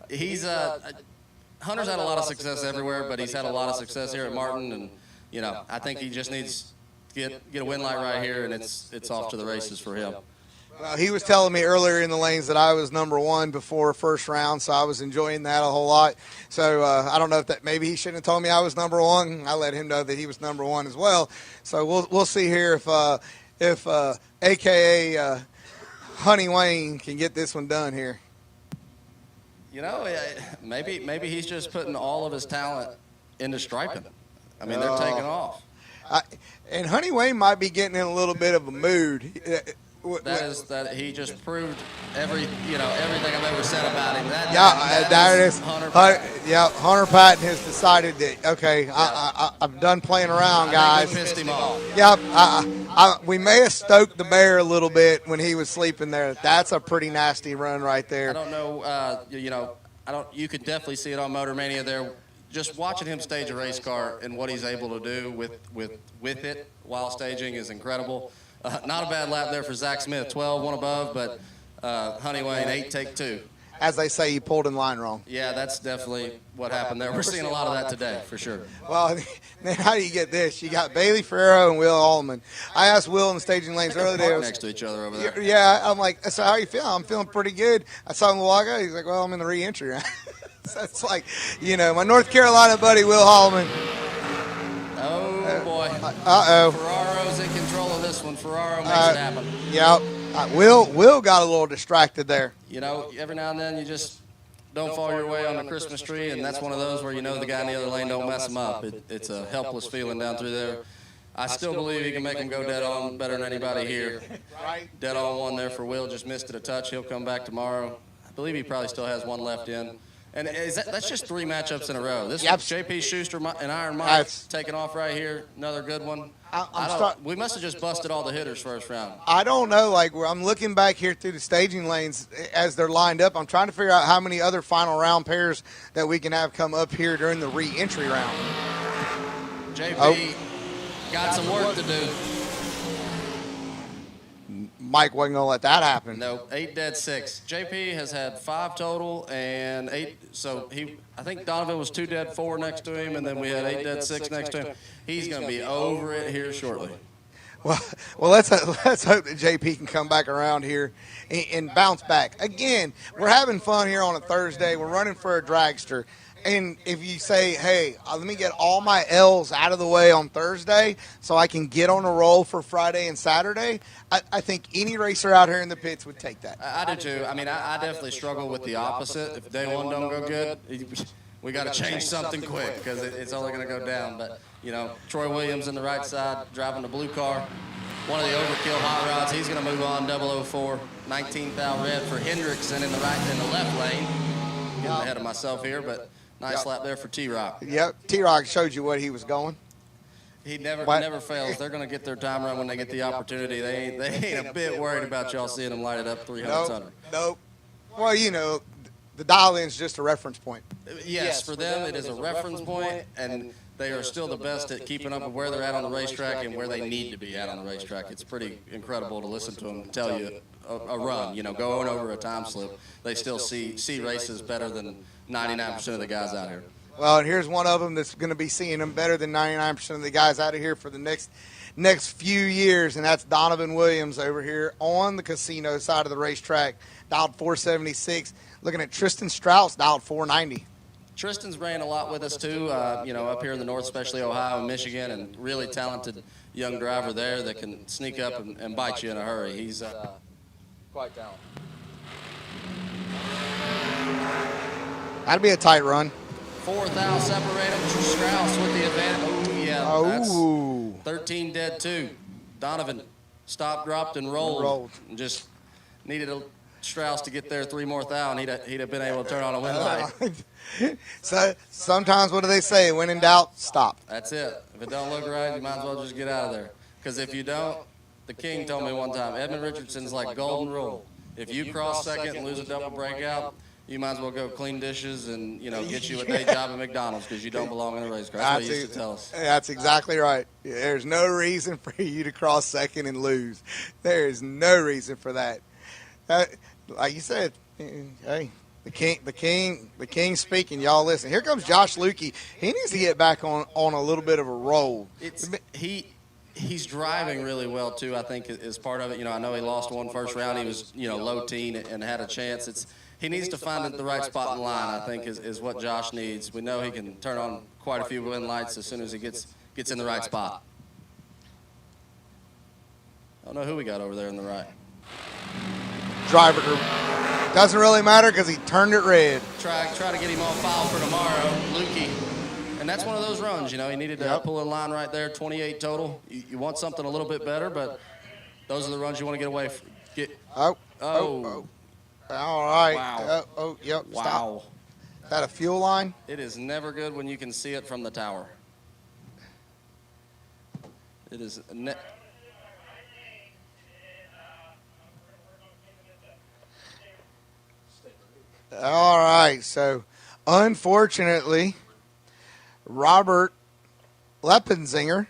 he's Hunter's had a lot of success everywhere, but he's had a lot of success here at Martin, and I think he just needs to get a win light right here, and it's off to the races for him. Well, he was telling me earlier in the lanes that I was number 1 before first round, so I was enjoying that a whole lot. So I don't know if maybe he shouldn't have told me I was number 1. I let him know that he was number 1 as well. So we'll see here if AKA Honey Wayne can get this one done here. You know, maybe he's just putting all of his talent into striping. I mean, they're taking off. And Honey Wayne might be getting in a little bit of a mood. That he just proved everything I've ever said about him. That is Hunter Patton has decided that, okay, I'm done playing around, guys. I pissed him off. Yep, we may have stoked the bear a little bit when he was sleeping there. That's a pretty nasty run right there. I don't know, you could definitely see it on Motor Mania there. Just watching him stage a race car and what he's able to do with it while staging is incredible. Not a bad lap there for Zach Smith, 12, one above, but Honey Wayne, 8, take 2. As they say, he pulled in line wrong. Yeah, that's definitely what happened there. We're seeing a lot of that today, for sure. Well, then how do you get this? You got Bailey Ferrero and Will Allman. I asked Will in the staging lanes earlier today. Next to each other over there. Yeah, I'm like, so how you feeling? I'm feeling pretty good. I saw him walk out. He's like, well, I'm in the re-entry round. So it's like, my North Carolina buddy, Will Allman. Oh, boy. Uh-oh. Ferraro's in control of this one. Ferraro makes it happen. Yep. Will got a little distracted there. Every now and then you just don't fall your way on the Christmas tree, and that's one of those where the guy in the other lane don't mess him up. It's a helpless feeling down through there. I still believe he can make him go dead on better than anybody here. Dead on one there for Will. Just missed it a touch. He'll come back tomorrow. I believe he probably still has one left in. And that's just 3 matchups in a row. This JP Schuster and Iron Mike taking off right here. Another good one. We must have just busted all the hitters first round. I don't know. I'm looking back here through the staging lanes as they're lined up. I'm trying to figure out how many other final round pairs that we can have come up here during the re-entry round. JP got some work to do. Mike wasn't going to let that happen. No, 8 dead 6. JP has had 5 total and 8. So I think Donovan was 2 dead 4 next to him, and then we had 8 dead 6 next to him. He's going to be over it here shortly. Well, let's hope that JP can come back around here and bounce back. Again, we're having fun here on a Thursday. We're running for a dragster. And if you say, hey, let me get all my L's out of the way on Thursday so I can get on a roll for Friday and Saturday, I think any racer out here in the pits would take that. I do too. I mean, I definitely struggle with the opposite. If day one don't go good, we got to change something quick because it's only going to go down. But, Troy Williams in the right side driving the blue car. One of the overkill hot rods. He's going to move on 004. 19th out red for Hendrickson in the left lane. Getting ahead of myself here, but nice lap there for T-Rock. Yep, T-Rock showed you what he was going. He never fails. They're going to get their time run when they get the opportunity. They ain't a bit worried about y'all seeing them light it up 300 tonner. Nope. Well, the dial-in's just a reference point. Yes, for them it is a reference point, and they are still the best at keeping up with where they're at on the racetrack and where they need to be at on the racetrack. It's pretty incredible to listen to them tell you a run, going over a time slip. They still see races better than 99% of the guys out here. Well, and here's one of them that's going to be seeing them better than 99% of the guys out of here for the next few years, and that's Donovan Williams over here on the casino side of the racetrack, dialed 476. Looking at Tristan Strauss, dialed 490. Tristan's ran a lot with us too, up here in the north, especially Ohio and Michigan, and really talented young driver there that can sneak up and bite you in a hurry. He's quite talented. That'd be a tight run. 4th out, separate him. Strauss with the advantage. Oh, yeah. That's 13 dead, 2. Donovan stopped, dropped, and rolled. And just needed Strauss to get there 3 more thou, and he'd have been able to turn on a win light. So sometimes, what do they say? When in doubt, stop. That's it. If it don't look right, you might as well just get out of there. Because if you don't, the king told me one time, Edmund Richardson's like golden rule. If you cross second and lose a double breakout, you might as well go clean dishes and, get you a day job at McDonald's because you don't belong in a race car. That's what he used to tell us. That's exactly right. There's no reason for you to cross second and lose. There is no reason for that. Like you said, hey, the king speaking. Y'all listen. Here comes Josh Lukey. He needs to get back on a little bit of a roll. He's driving really well too. I think is part of it. I know he lost one first round. He was low teen and had a chance. He needs to find the right spot in line, I think, is what Josh needs. We know he can turn on quite a few win lights as soon as he gets in the right spot. I don't know who we got over there on the right. Driver group. Doesn't really matter because he turned it red. Try to get him on file for tomorrow, Lukey. And that's one of those runs, you know. He needed to pull a line right there, 28 total. You want something a little bit better, but those are the runs you want to get away from. Oh. All right. Wow. Yep. Wow. Stop. Is that a fuel line? It is never good when you can see it from the tower. It is All right. So, unfortunately, Robert Leppenzinger,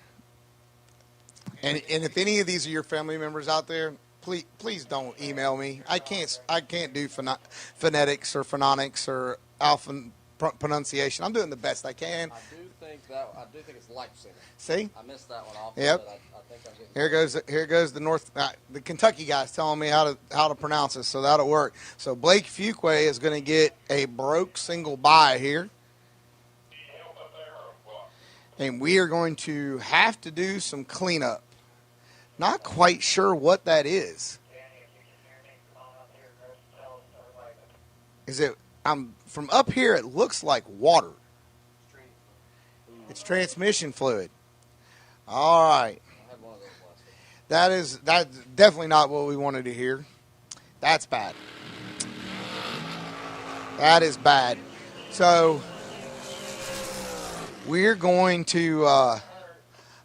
and if any of these are your family members out there, please don't email me. I can't do phonetics or phononics or alpha pronunciation. I'm doing the best I can. I do think it's Leipzig. See? I missed that one off. Yep. I think I'm getting Here goes the Kentucky guys telling me how to pronounce this, so that'll work. So Blake Fuquay is going to get a broke single by here. And we are going to have to do some cleanup. Not quite sure what that is. Is it? From up here, it looks like water. It's transmission fluid. All right. That's definitely not what we wanted to hear. That's bad. That is bad. So we're going to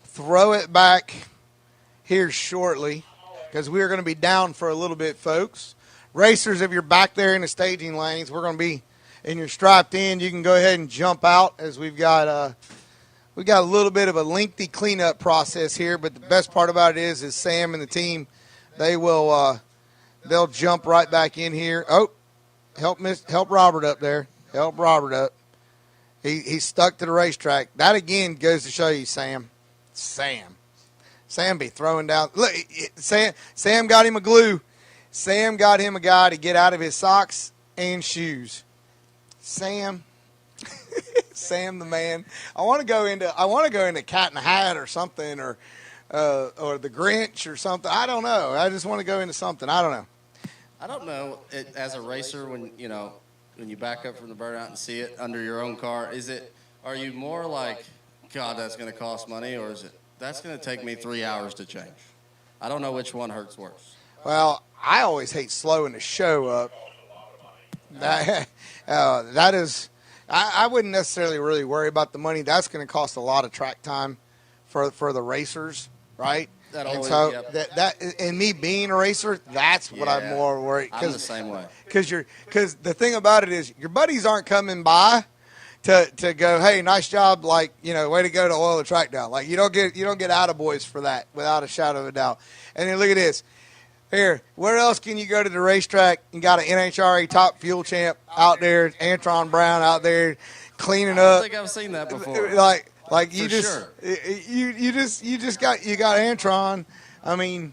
throw it back here shortly because we're going to be down for a little bit, folks. Racers, if you're back there in the staging lanes, we're going to be, and you're strapped in, you can go ahead and jump out as we've got a little bit of a lengthy cleanup process here, but the best part about it is Sam and the team, they'll jump right back in here. Oh, help Robert up there. Help Robert up. He's stuck to the racetrack. That again goes to show you, Sam be throwing down. Look, Sam got him a glue. Sam got him a guy to get out of his socks and shoes. Sam the man. I want to go into Cat in the Hat or something, or the Grinch or something. I don't know. I just want to go into something. I don't know. I don't know. As a racer, when you back up from the burnout and see it under your own car, are you more like, God, that's going to cost money, or is it, that's going to take me 3 hours to change? I don't know which one hurts worse. Well, I always hate slowing the show up. That is, I wouldn't necessarily really worry about the money. That's going to cost a lot of track time for the racers, right? And me being a racer, that's what I'm more worried. I'm the same way. Because the thing about it is, your buddies aren't coming by to go, hey, nice job, like, way to go to oil the track down. Like, you don't get attaboys for that, without a shadow of a doubt. And then look at this. Here, where else can you go to the racetrack and got an NHRA top fuel champ out there, Antron Brown out there cleaning up? I don't think I've seen that before. Like you got Antron. I mean,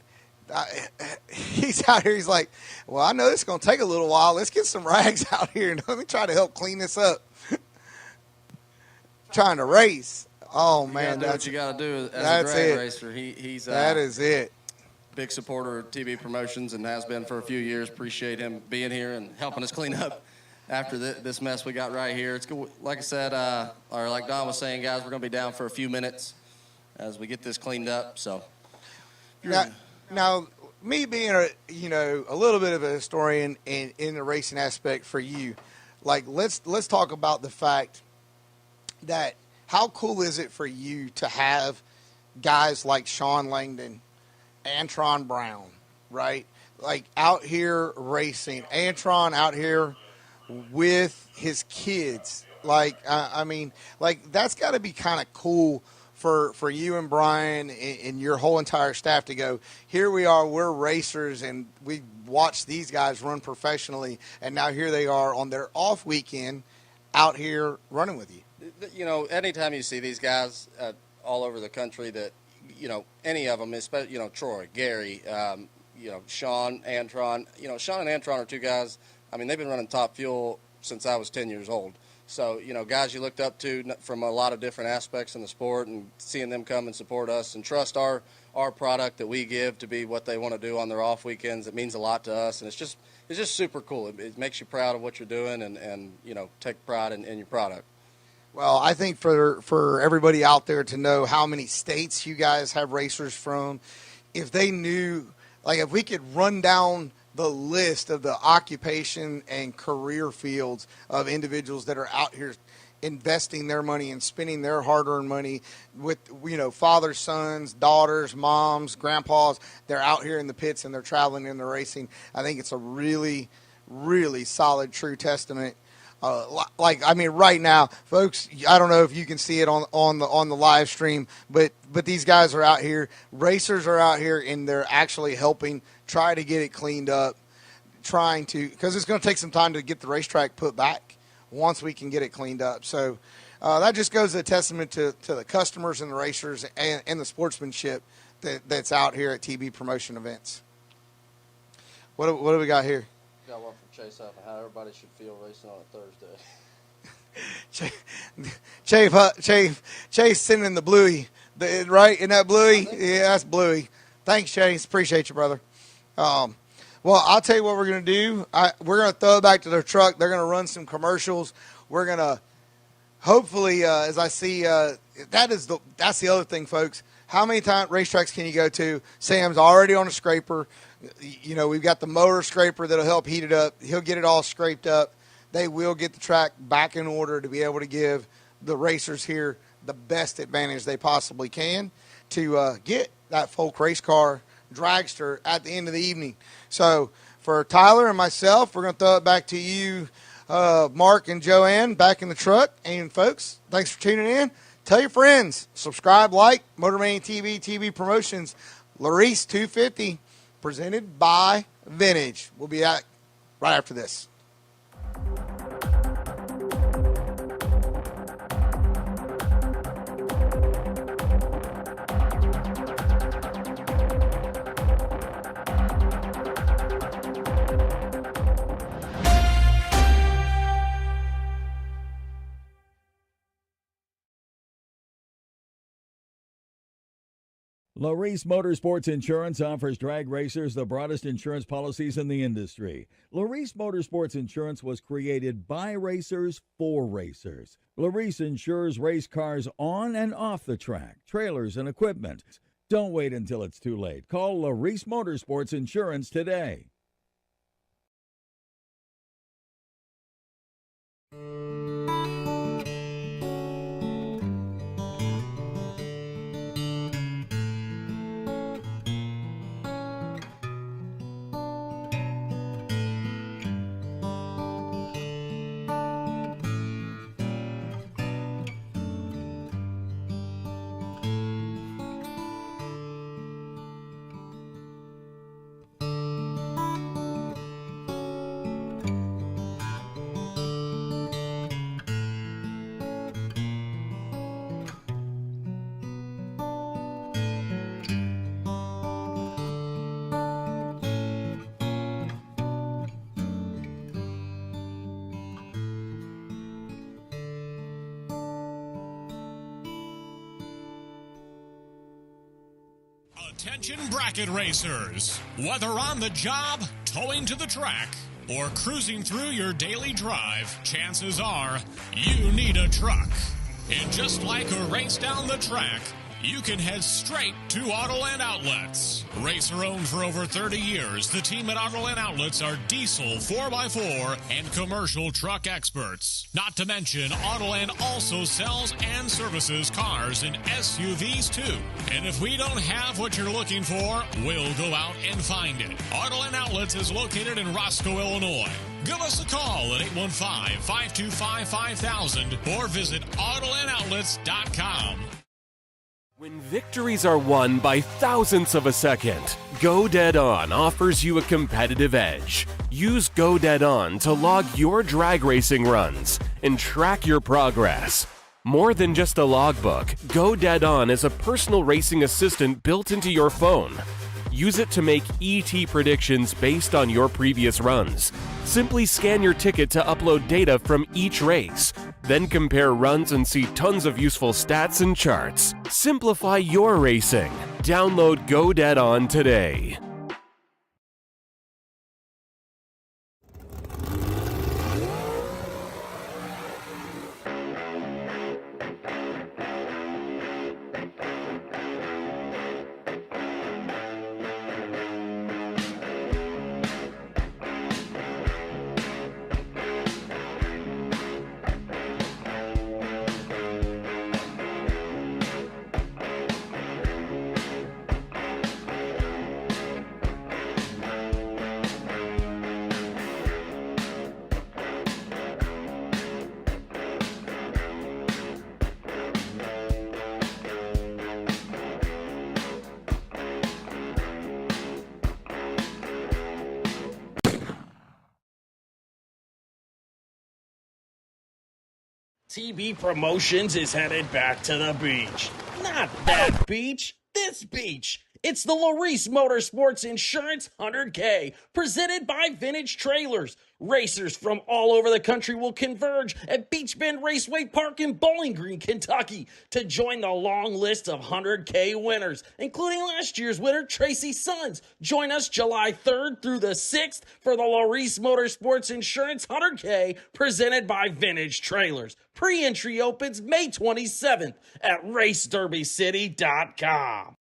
he's out here. He's like, well, I know this is going to take a little while. Let's get some rags out here and let me try to help clean this up. Trying to race. Oh man, that's what you got to do as a drag racer. That is it. Big supporter of TV promotions and has been for a few years. Appreciate him being here and helping us clean up after this mess we got right here. It's good. Like I said, or like Don was saying, guys, we're going to be down for a few minutes as we get this cleaned up. So now me being a little bit of a historian in the racing aspect for you, like let's talk about the fact that how cool is it for you to have guys like Sean Langdon, Antron Brown, right? Like out here racing. Antron out here with his kids. Like, I mean, like that's got to be kind of cool for you and Brian and your whole entire staff to go, here we are, we're racers, and we watched these guys run professionally, and now here they are on their off weekend out here running with you. Anytime you see these guys all over the country that, any of them, especially, Troy, Gary, Sean, Antron. Sean and Antron are two guys, I mean, they've been running top fuel since I was 10 years old. So, you know, guys you looked up to from a lot of different aspects in the sport, and seeing them come and support us and trust our product that we give to be what they want to do on their off weekends, it means a lot to us, and it's just super cool. It makes you proud of what you're doing, and you know, take pride in your product. Well, I think for everybody out there to know how many states you guys have racers from, if they knew, like if we could run down the list of the occupation and career fields of individuals that are out here investing their money and spending their hard-earned money with, you know, fathers, sons, daughters, moms, grandpas, they're out here in the pits and they're traveling and they're racing. I think it's a really, really solid, true testament. Right now, folks, I don't know if you can see it on the live stream, but these guys are out here. Racers are out here, and they're actually helping try to get it cleaned up, because it's going to take some time to get the racetrack put back once we can get it cleaned up. So that just goes as a testament to the customers and the racers and the sportsmanship that's out here at TB Promotion Events. What do we got here? Got one from Chase up on how everybody should feel racing on a Thursday. Chase sending the Bluey, right? Isn't that Bluey? Yeah, that's Bluey. Thanks, Chase. Appreciate you, brother. Well, I'll tell you what we're going to do. We're going to throw it back to their truck. They're going to run some commercials. We're going to hopefully, as I see, that's the other thing, folks. How many racetracks can you go to? Sam's already on a scraper. You know, we've got the motor scraper that'll help heat it up. He'll get it all scraped up. They will get the track back in order to be able to give the racers here the best advantage they possibly can to get that folk race car dragster at the end of the evening. So for Tyler and myself, we're going to throw it back to you, Mark and Joanne, back in the truck. And folks, thanks for tuning in. Tell your friends. Subscribe, like, Motormania TV, TV Promotions, Laris 250, presented by Vintage. We'll be back right after this. Laris Motorsports Insurance offers drag racers the broadest insurance policies in the industry. Laris Motorsports Insurance was created by racers for racers. Laris insures race cars on and off the track, trailers, and equipment. Don't wait until it's too late. Call Laris Motorsports Insurance today. Attention bracket racers. Whether on the job, towing to the track, or cruising through your daily drive, chances are you need a truck. And just like a race down the track, you can head straight to Autoland Outlets. Racer owned for over 30 years, the team at Autoland Outlets are diesel 4x4 and commercial truck experts. Not to mention, Autoland also sells and services cars and SUVs too. And if we don't have what you're looking for, we'll go out and find it. Autoland Outlets is located in Roscoe, Illinois. Give us a call at 815-525-5000 or visit AutolandOutlets.com. When victories are won by thousandths of a second, Go Dead On offers you a competitive edge. Use Go Dead On to log your drag racing runs and track your progress. More than just a logbook, Go Dead On is a personal racing assistant built into your phone. Use it to make ET predictions based on your previous runs. Simply scan your ticket to upload data from each race. Then compare runs and see tons of useful stats and charts. Simplify your racing. Download Go Dead On today. TV Promotions is headed back to the beach. Not that beach, this beach. It's the Laris Motorsports Insurance 100K, presented by Vintage Trailers. Racers from all over the country will converge at Beach Bend Raceway Park in Bowling Green, Kentucky, to join the long list of 100K winners, including last year's winner, Tracy Sons. Join us July 3rd through the 6th for the Laris Motorsports Insurance 100K, presented by Vintage Trailers. Pre-entry opens May 27th at RaceDerbyCity.com.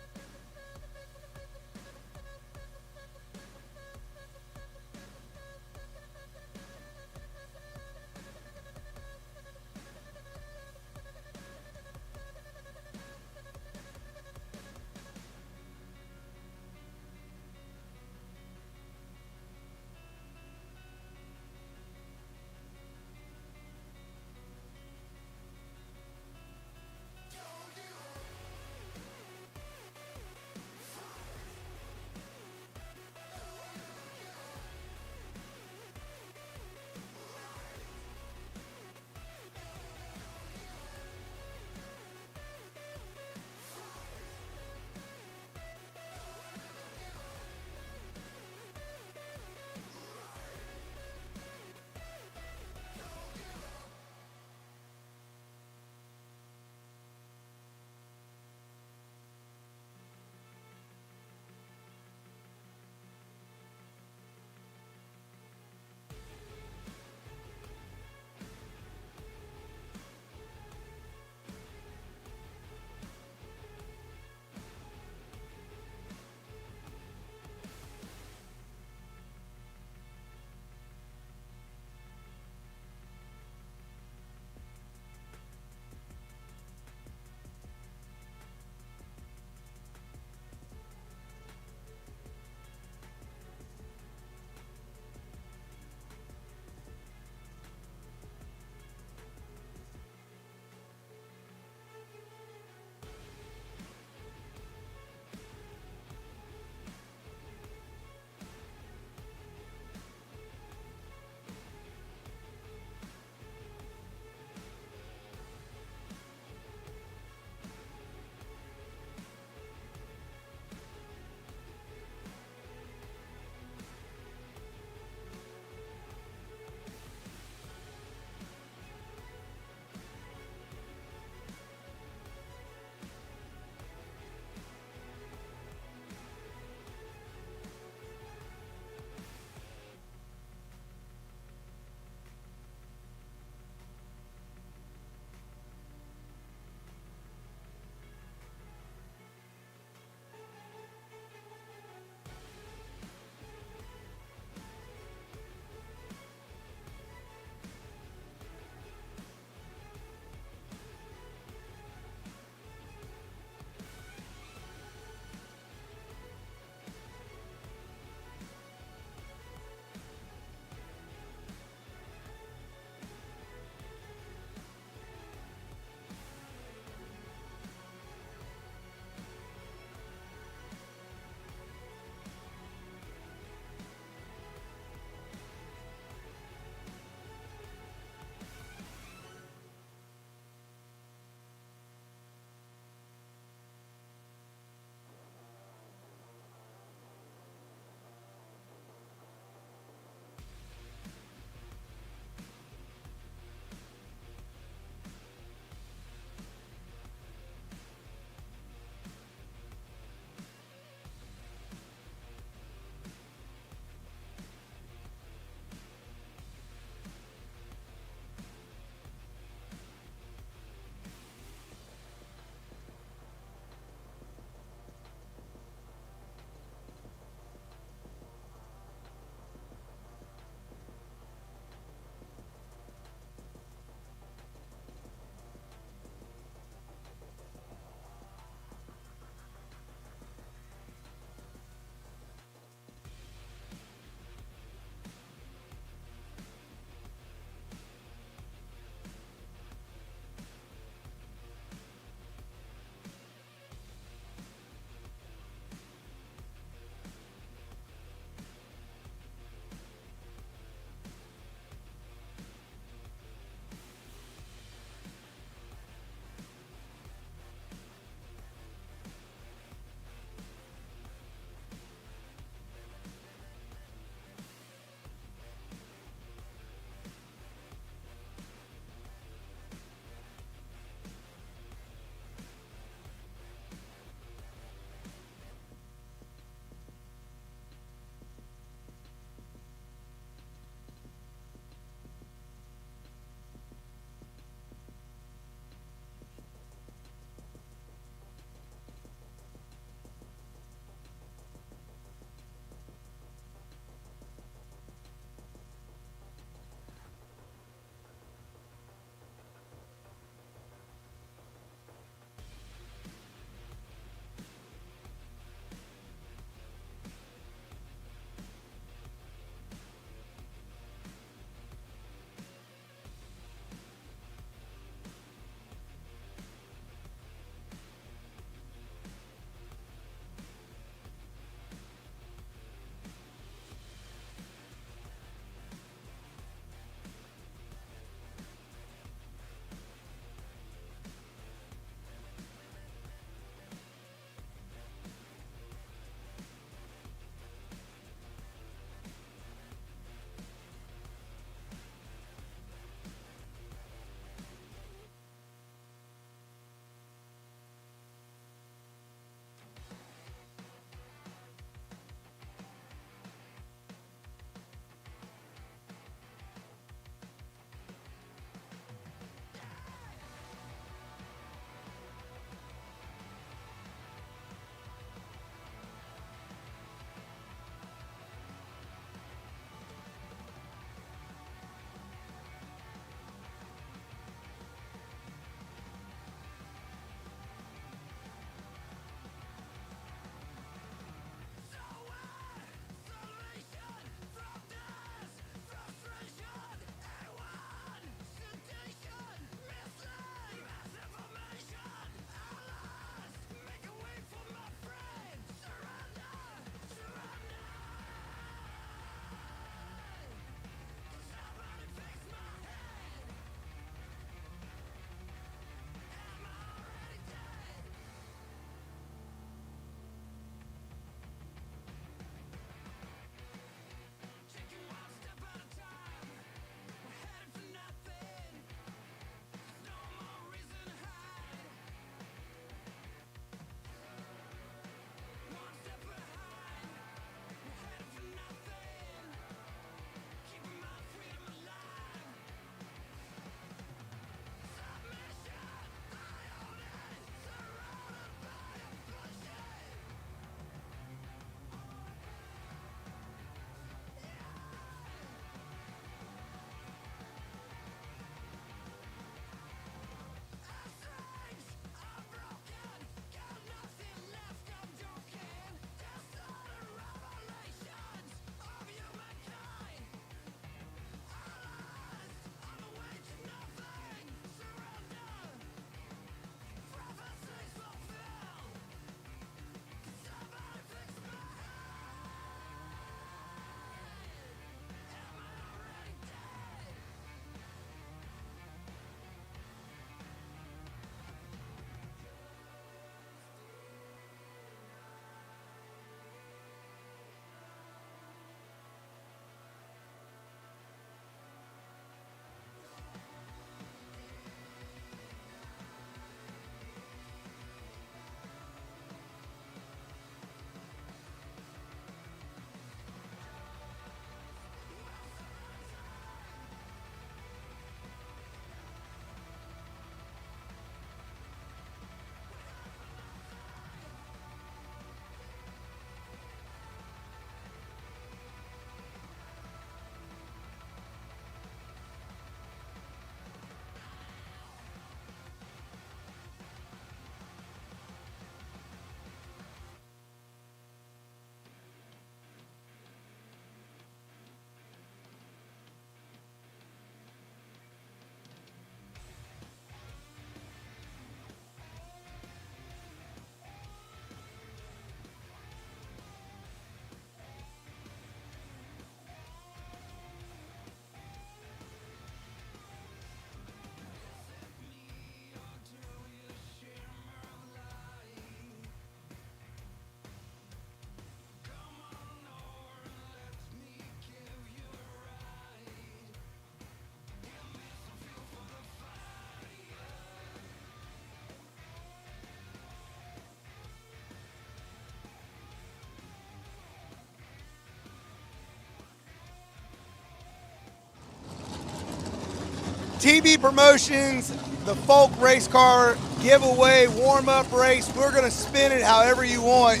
TB Promotions, the Folk Race Car giveaway warm-up race. We're going to spin it however you want.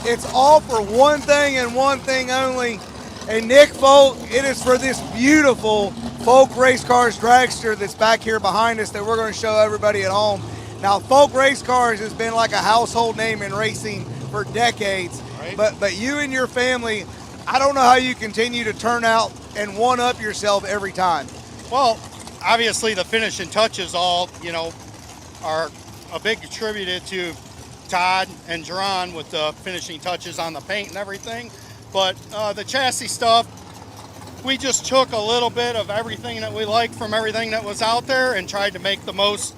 It's all for one thing and one thing only. And Nick Folk, it is for this beautiful Folk Race Cars dragster that's back here behind us that we're going to show everybody at home. Now, Folk Race Cars has been like a household name in racing for decades. Right. But you and your family, I don't know how you continue to turn out and one-up yourself every time. Well, obviously the finishing touches all, are a big attributed to Todd and Jerron with the finishing touches on the paint and everything. But the chassis stuff, we just took a little bit of everything that we liked from everything that was out there and tried to make the most,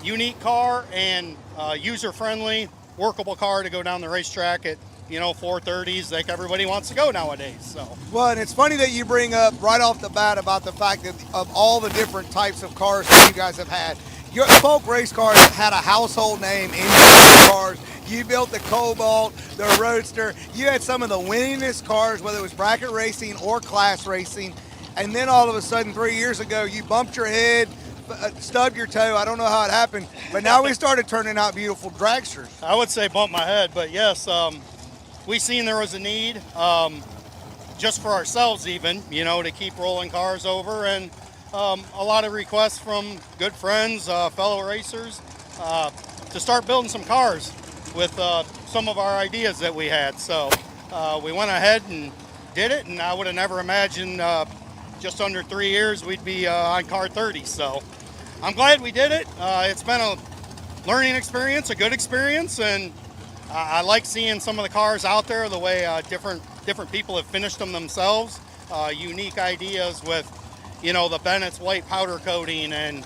unique car and user-friendly, workable car to go down the racetrack at 430s like everybody wants to go nowadays. So well, and it's funny that you bring up right off the bat about the fact that of all the different types of cars that you guys have had, your Folk Race Cars had a household name in your cars. You built the Cobalt, the Roadster. You had some of the winningest cars, whether it was bracket racing or class racing. And then all of a sudden, 3 years ago, you bumped your head, stubbed your toe. I don't know how it happened, but now we started turning out beautiful dragsters. I would say bump my head, but yes, we seen there was a need just for ourselves even, to keep rolling cars over, and a lot of requests from good friends, fellow racers, to start building some cars with some of our ideas that we had. So we went ahead and did it, and I would have never imagined just under 3 years we'd be on car 30. So I'm glad we did it. It's been a learning experience, a good experience, and I like seeing some of the cars out there, the way different people have finished them themselves, unique ideas with, the Bennett's white powder coating and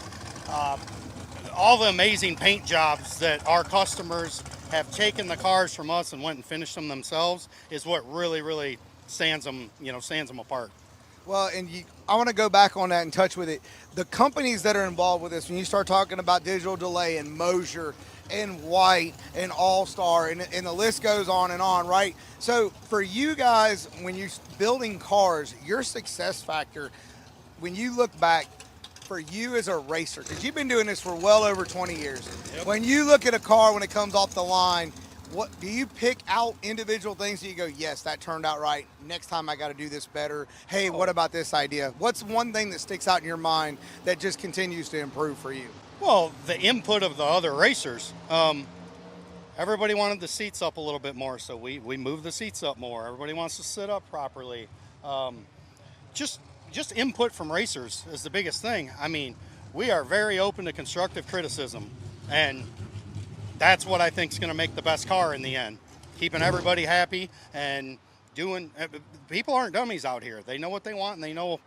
all the amazing paint jobs that our customers have taken the cars from us and went and finished them themselves is what really, really stands them apart. Well, and I want to go back on that and touch with it. The companies that are involved with this, when you start talking about Digital Delay and Moser and White and All-Star and the list goes on and on, right? So for you guys, when you're building cars, your success factor, when you look back, for you as a racer, because you've been doing this for well over 20 years. Yep. When you look at a car when it comes off the line, what do you pick out individual things that you go, yes, that turned out right. Next time I got to do this better. Hey, what about this idea? What's one thing that sticks out in your mind that just continues to improve for you? Well, the input of the other racers. Everybody wanted the seats up a little bit more, so we moved the seats up more. Everybody wants to sit up properly. Just input from racers is the biggest thing. I mean, we are very open to constructive criticism, and that's what I think is going to make the best car in the end. Keeping everybody happy and people aren't dummies out here. They know what they want, and they know,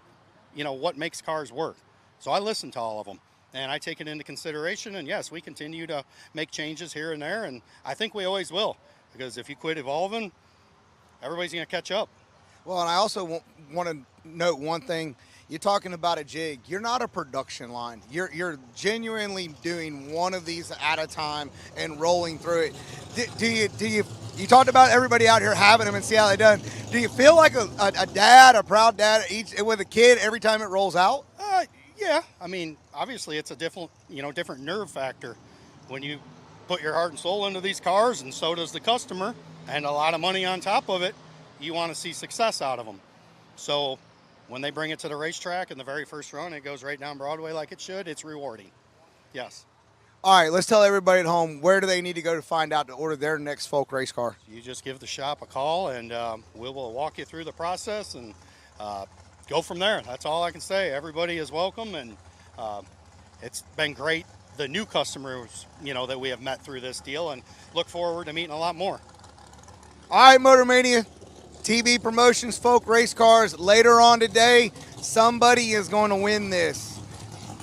what makes cars work. So I listen to all of them, and I take it into consideration. And yes, we continue to make changes here and there, and I think we always will, because if you quit evolving, everybody's going to catch up. Well, and I also want to note one thing. You're talking about a jig. You're not a production line. You're genuinely doing one of these at a time and rolling through it. Do you talked about everybody out here having them and see how they done. Do you feel like a dad, a proud dad, with a kid every time it rolls out? Yeah. I mean, obviously it's a different nerve factor when you put your heart and soul into these cars, and so does the customer, and a lot of money on top of it. You want to see success out of them. So when they bring it to the racetrack in the very first run, it goes right down Broadway like it should. It's rewarding. Yes. All right, let's tell everybody at home, where do they need to go to find out to order their next Folk race car? You just give the shop a call, and we will walk you through the process and go from there. That's all I can say. Everybody is welcome, and it's been great. The new customers, that we have met through this deal, and look forward to meeting a lot more. All right, Motor Mania. TV Promotions, Folk Race Cars. Later on today, somebody is going to win this.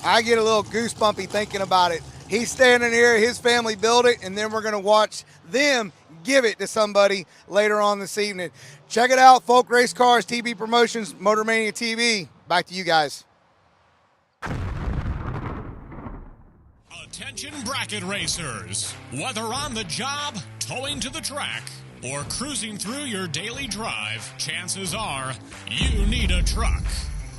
I get a little goosebumpy thinking about it. He's standing here, his family built it, and then we're going to watch them give it to somebody later on this evening. Check it out, Folk Race Cars, TV Promotions, Motor Mania TV. Back to you guys. Attention bracket racers. Whether on the job, towing to the track, or cruising through your daily drive, chances are you need a truck.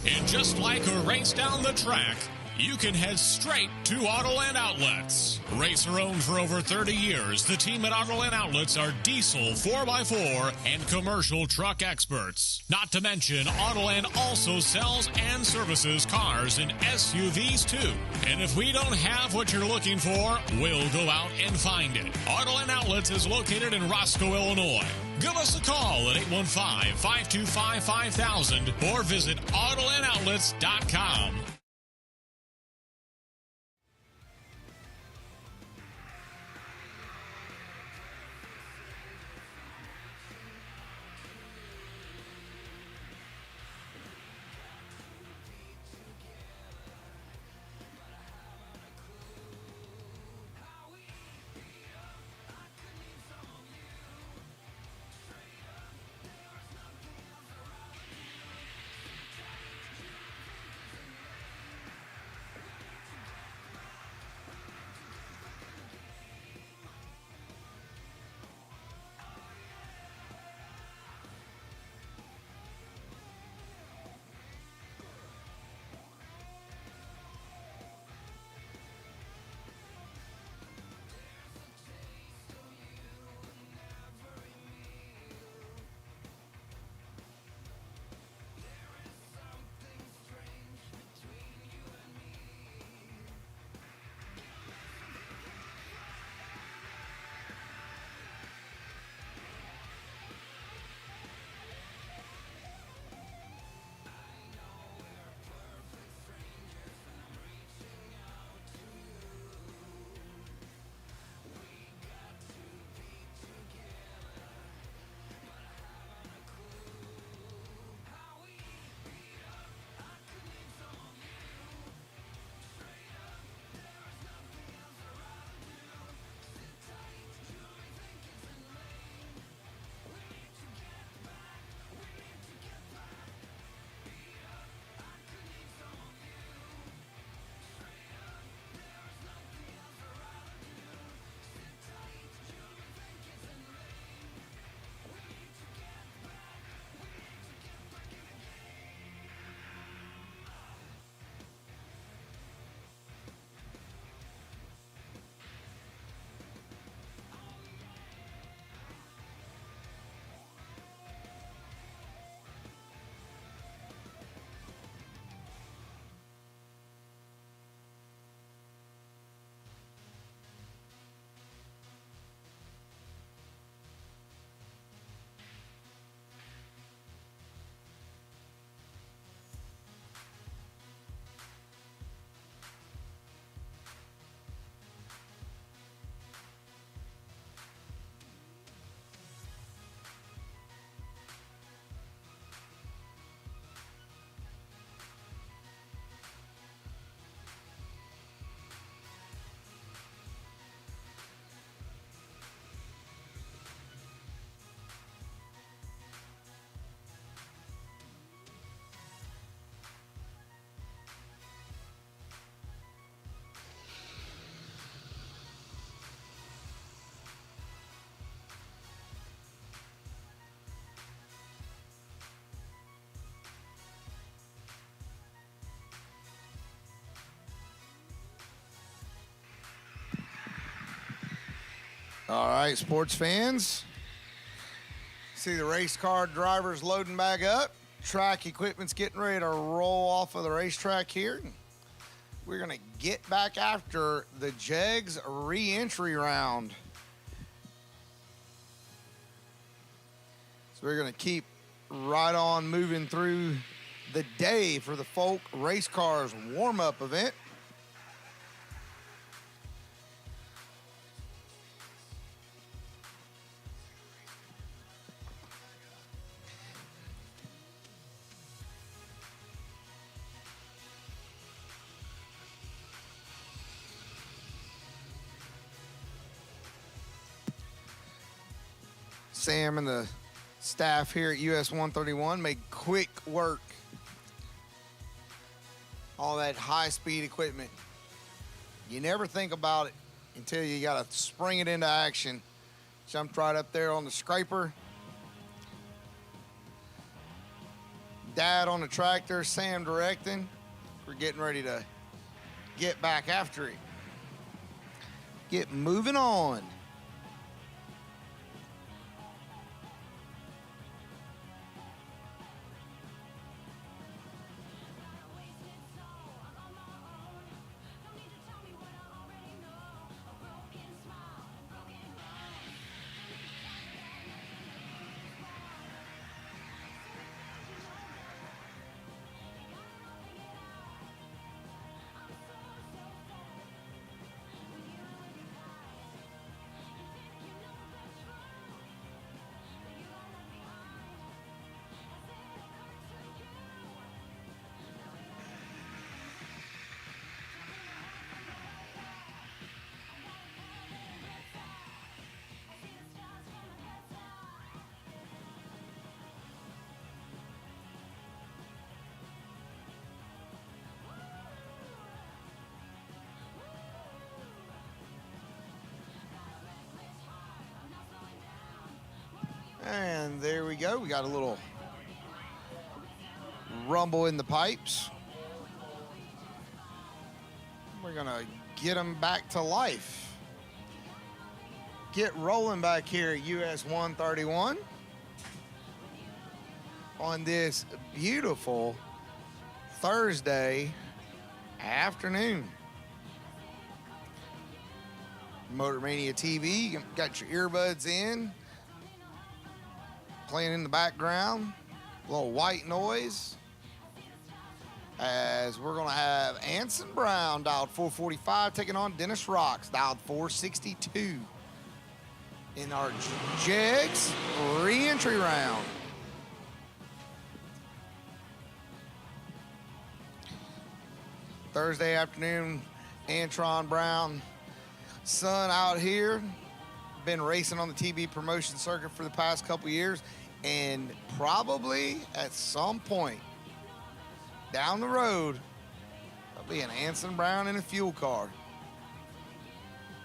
And just like a race down the track, you can head straight to Autoland Outlets. Racer owned for over 30 years, the team at Autoland Outlets are diesel 4x4 and commercial truck experts. Not to mention, Autoland also sells and services cars and SUVs too. And if we don't have what you're looking for, we'll go out and find it. Autoland Outlets is located in Roscoe, Illinois. Give us a call at 815-525-5000 or visit AutolandOutlets.com. All right, sports fans. See the race car drivers loading back up. Track equipment's getting ready to roll off of the racetrack here. We're going to get back after the JEGS re-entry round. So we're going to keep right on moving through the day for the Folk Race Cars warm-up event. Sam and the staff here at US 131 made quick work. All that high-speed equipment. You never think about it until you got to spring it into action. Jumped right up there on the scraper. Dad on the tractor, Sam directing. We're getting ready to get back after it. Get moving on. And there we go. We got a little rumble in the pipes. We're going to get them back to life. Get rolling back here at US 131 on this beautiful Thursday afternoon. Motor Mania TV, you got your earbuds in. Playing in the background, a little white noise. As we're gonna have Anson Brown, dialed 445, taking on Dennis Rocks, dialed 462. In our Jegs re-entry round. Thursday afternoon, Antron Brown, son out here. Been racing on the TV promotion circuit for the past couple years, and probably at some point down the road there'll be an Anson Brown in a fuel car.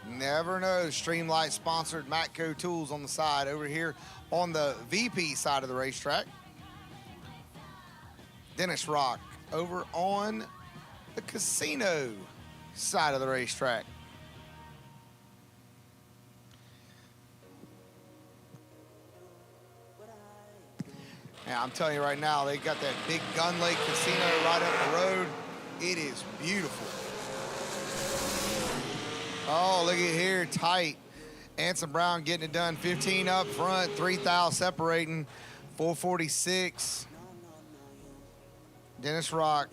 Never know. Streamlight sponsored Matco Tools on the side over here on the VP side of the racetrack. Dennis Rock over on the casino side of the racetrack. Now, I'm telling you right now, they got that big Gun Lake Casino right up the road. It is beautiful. Oh, look at here, tight. Anson Brown getting it done. 15 up front, 3,000 separating, 446. Dennis Rock,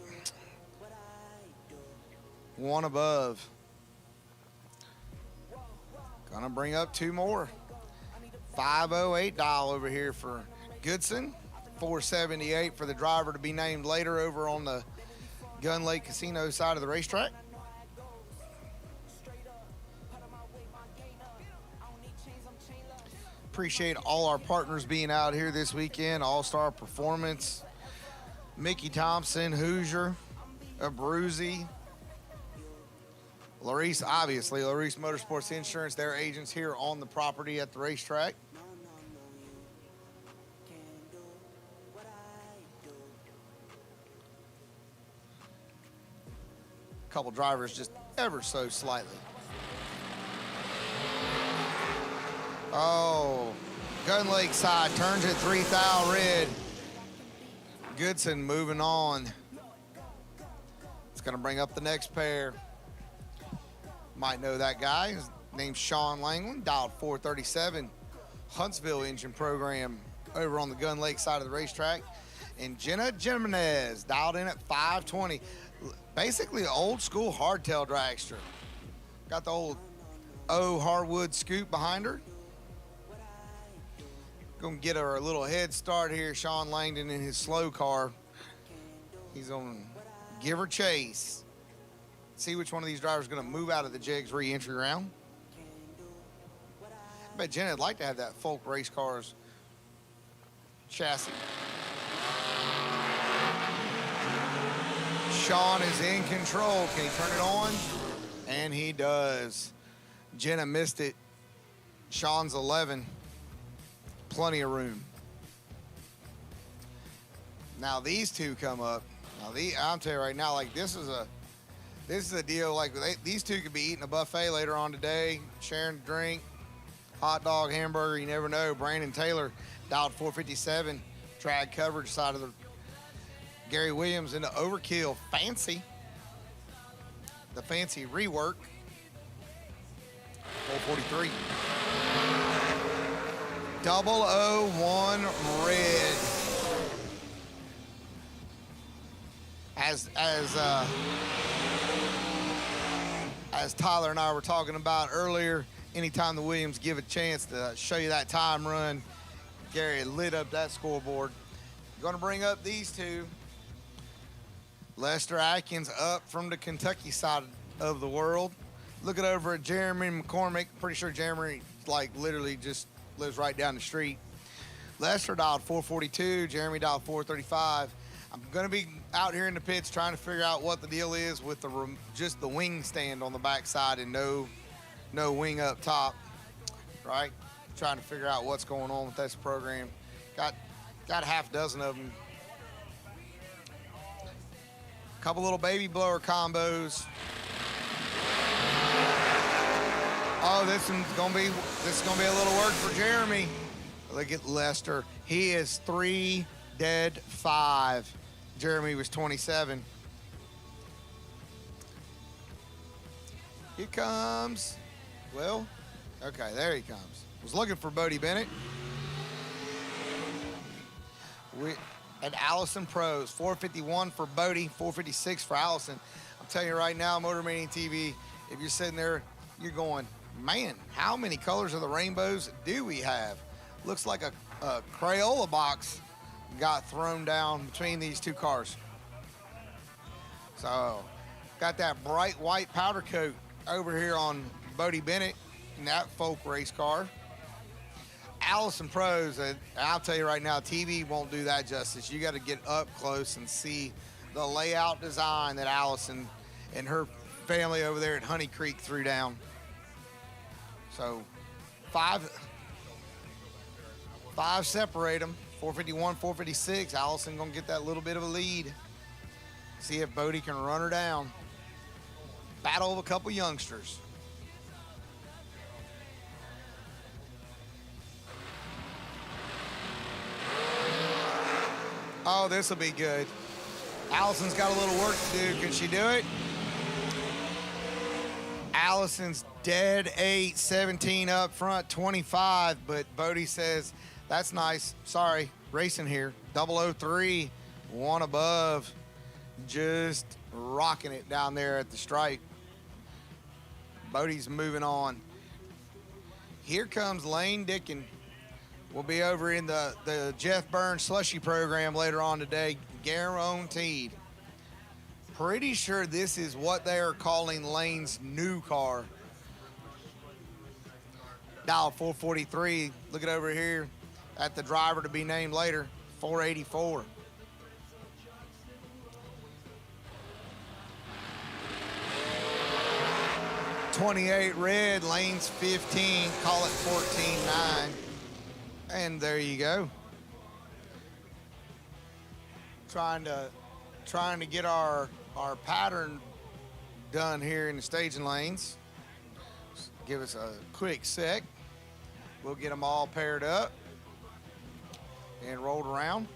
one above. Gonna bring up two more. 508 dial over here for Goodson. 478 for the driver to be named later over on the Gun Lake Casino side of the racetrack. Appreciate all our partners being out here this weekend. All-Star Performance, Mickey Thompson, Hoosier, Abruzzi, Laris, obviously, Laris Motorsports Insurance, their agents here on the property at the racetrack. Couple drivers just ever so slightly. Oh, Gun Lake side turns at 3,000 red. Goodson moving on. It's gonna bring up the next pair. Might know that guy. His name's Sean Langland, dialed 437. Huntsville engine program over on the Gun Lake side of the racetrack. And Jenna Jimenez, dialed in at 520. Basically old school hardtail dragster. Got the old hardwood scoop behind her. Gonna get her a little head start here. Sean Langdon in his slow car. He's gonna give her chase. See which one of these drivers is gonna move out of the Jegs re-entry round. I bet Jenna would like to have that Folk Race Cars chassis. Sean is in control. Can he turn it on? And he does. Jenna missed it. Sean's 11. Plenty of room. Now these two come up. Now I'm telling you right now, like this is a deal. Like these two could be eating a buffet later on today, sharing a drink, hot dog, hamburger. You never know. Brandon Taylor dialed 457, drag coverage side of the Gary Williams into Overkill Fancy, the fancy rework. 443. 001 red. As Tyler and I were talking about earlier, anytime the Williams give a chance to show you that time run, Gary lit up that scoreboard. Going to bring up these two. Lester Atkins up from the Kentucky side of the world. Looking over at Jeremy McCormick. Pretty sure Jeremy, like, literally just lives right down the street. Lester dialed 442. Jeremy dialed 435. I'm going to be out here in the pits trying to figure out what the deal is with just the wing stand on the backside and no wing up top, right? Trying to figure out what's going on with this program. Got a half dozen of them. Couple little baby blower combos. Oh, this is gonna be a little work for Jeremy. Look at Lester. He is 3 dead 5. Jeremy was 27. Here comes. Well, okay, there he comes. Was looking for Bodie Bennett. And Allison Pros, 451 for Bodie, 456 for Allison. I'm telling you right now, Motor Mania TV, if you're sitting there, you're going, man, how many colors of the rainbows do we have? Looks like a Crayola box got thrown down between these two cars. So, got that bright white powder coat over here on Bodie Bennett in that folk race car. Allison Pros, I'll tell you right now, TV won't do that justice. You got to get up close and see the layout design that Allison and her family over there at Honey Creek threw down. So, five separate them. 451, 456. Allison gonna get that little bit of a lead. See if Bodie can run her down. Battle of a couple youngsters. Oh, this will be good. Allison's got a little work to do. Can she do it? Allison's dead 8, 17 up front, 25, but Bodie says, that's nice. Sorry, racing here. 003, 1 above. Just rocking it down there at the stripe. Bodie's moving on. Here comes Lane Dickin. We'll be over in the Jeff Burns slushy program later on today, guaranteed. Pretty sure this is what they are calling Lane's new car. Dial 443, look it over here at the driver to be named later, 484. $28 red, Lane's 15, call it 14.9. And there you go. Trying to get our pattern done here in the staging lanes. Just give us a quick sec. We'll get them all paired up and rolled around.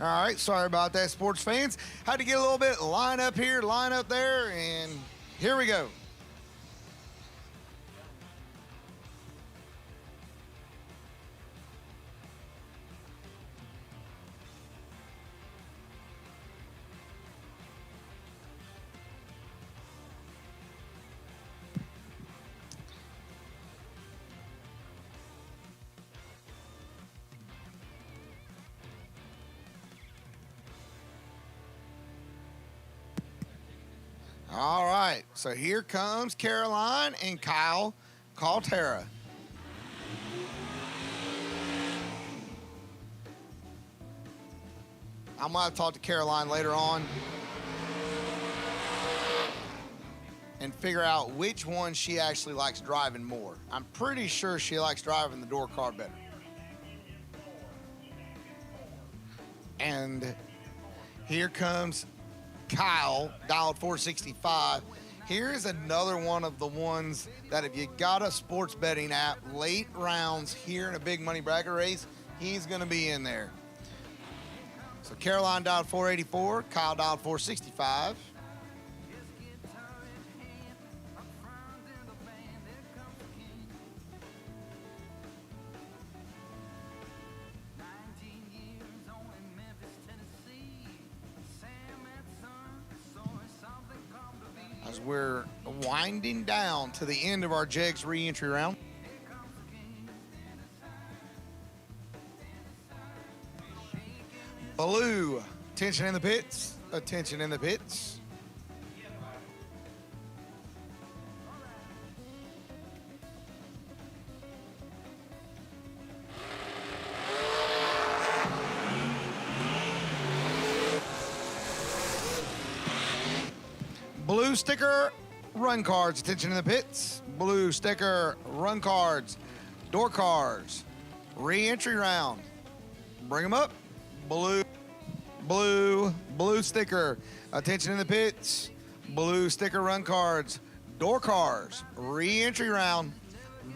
All right, sorry about that, sports fans. Had to get a little bit line up here, line up there, and here we go. All right, so here comes Caroline and Kyle Caltera. I'm going to talk to Caroline later on and figure out which one she actually likes driving more. I'm pretty sure she likes driving the door car better. And here comes Kyle, dialed 465. Here's another one of the ones that if you got a sports betting app, late rounds here in a big money bracket race, he's going to be in there. So Caroline dialed 484, Kyle dialed 465. As we're winding down to the end of our Jegs re-entry round. Blue, attention in the pits, attention in the pits. Blue sticker, run cards, attention in the pits. Blue sticker, run cards, door cars, re-entry round. Bring them up. Blue sticker, attention in the pits. Blue sticker, run cards, door cars, re-entry round.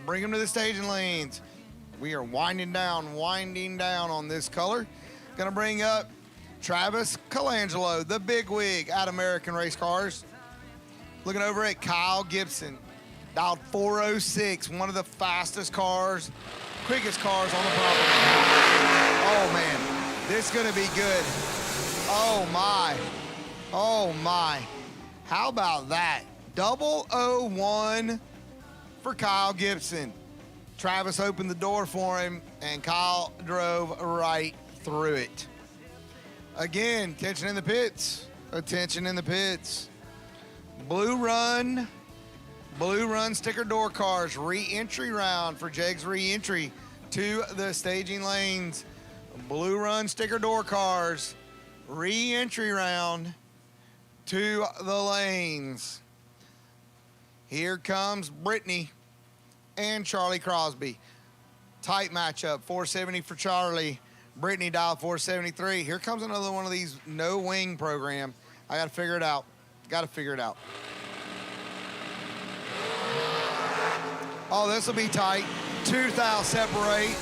Bring them to the staging lanes. We are winding down on this color. Gonna bring up Travis Colangelo, the big wig at American Race Cars. Looking over at Kyle Gibson, dialed 406, one of the fastest cars, quickest cars on the property. Oh man, this is gonna be good. Oh my. How about that? 001 for Kyle Gibson. Travis opened the door for him and Kyle drove right through it. Again, attention in the pits, attention in the pits. Blue run sticker door cars, re-entry round for Jegs re-entry to the staging lanes. Blue run sticker door cars, re-entry round to the lanes. Here comes Brittany and Charlie Crosby. Tight matchup, 470 for Charlie. Brittany dialed 473. Here comes another one of these no wing program. I got to figure it out. Oh, this will be tight. 2,000 separate.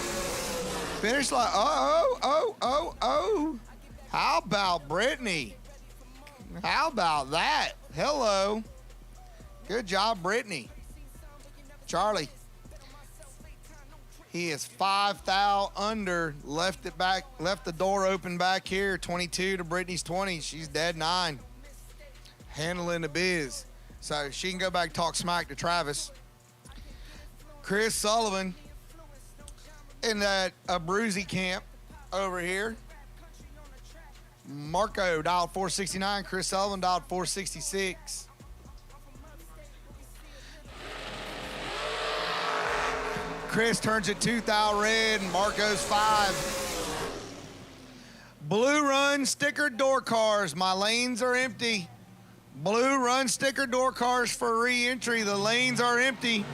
Finish line. Oh. How about Brittany? How about that? Hello. Good job, Brittany. Charlie. He is 5,000 under. Left the door open back here. 22 to Brittany's 20. She's dead 9. Handling the biz. So she can go back and talk smack to Travis. Chris Sullivan in that Abruzzi camp over here. Marco dialed 469. Chris Sullivan dialed 466. Chris turns it 2,000 red and Marco's 5. Blue run sticker door cars. My lanes are empty. Blue run sticker door cars for re-entry. The lanes are empty.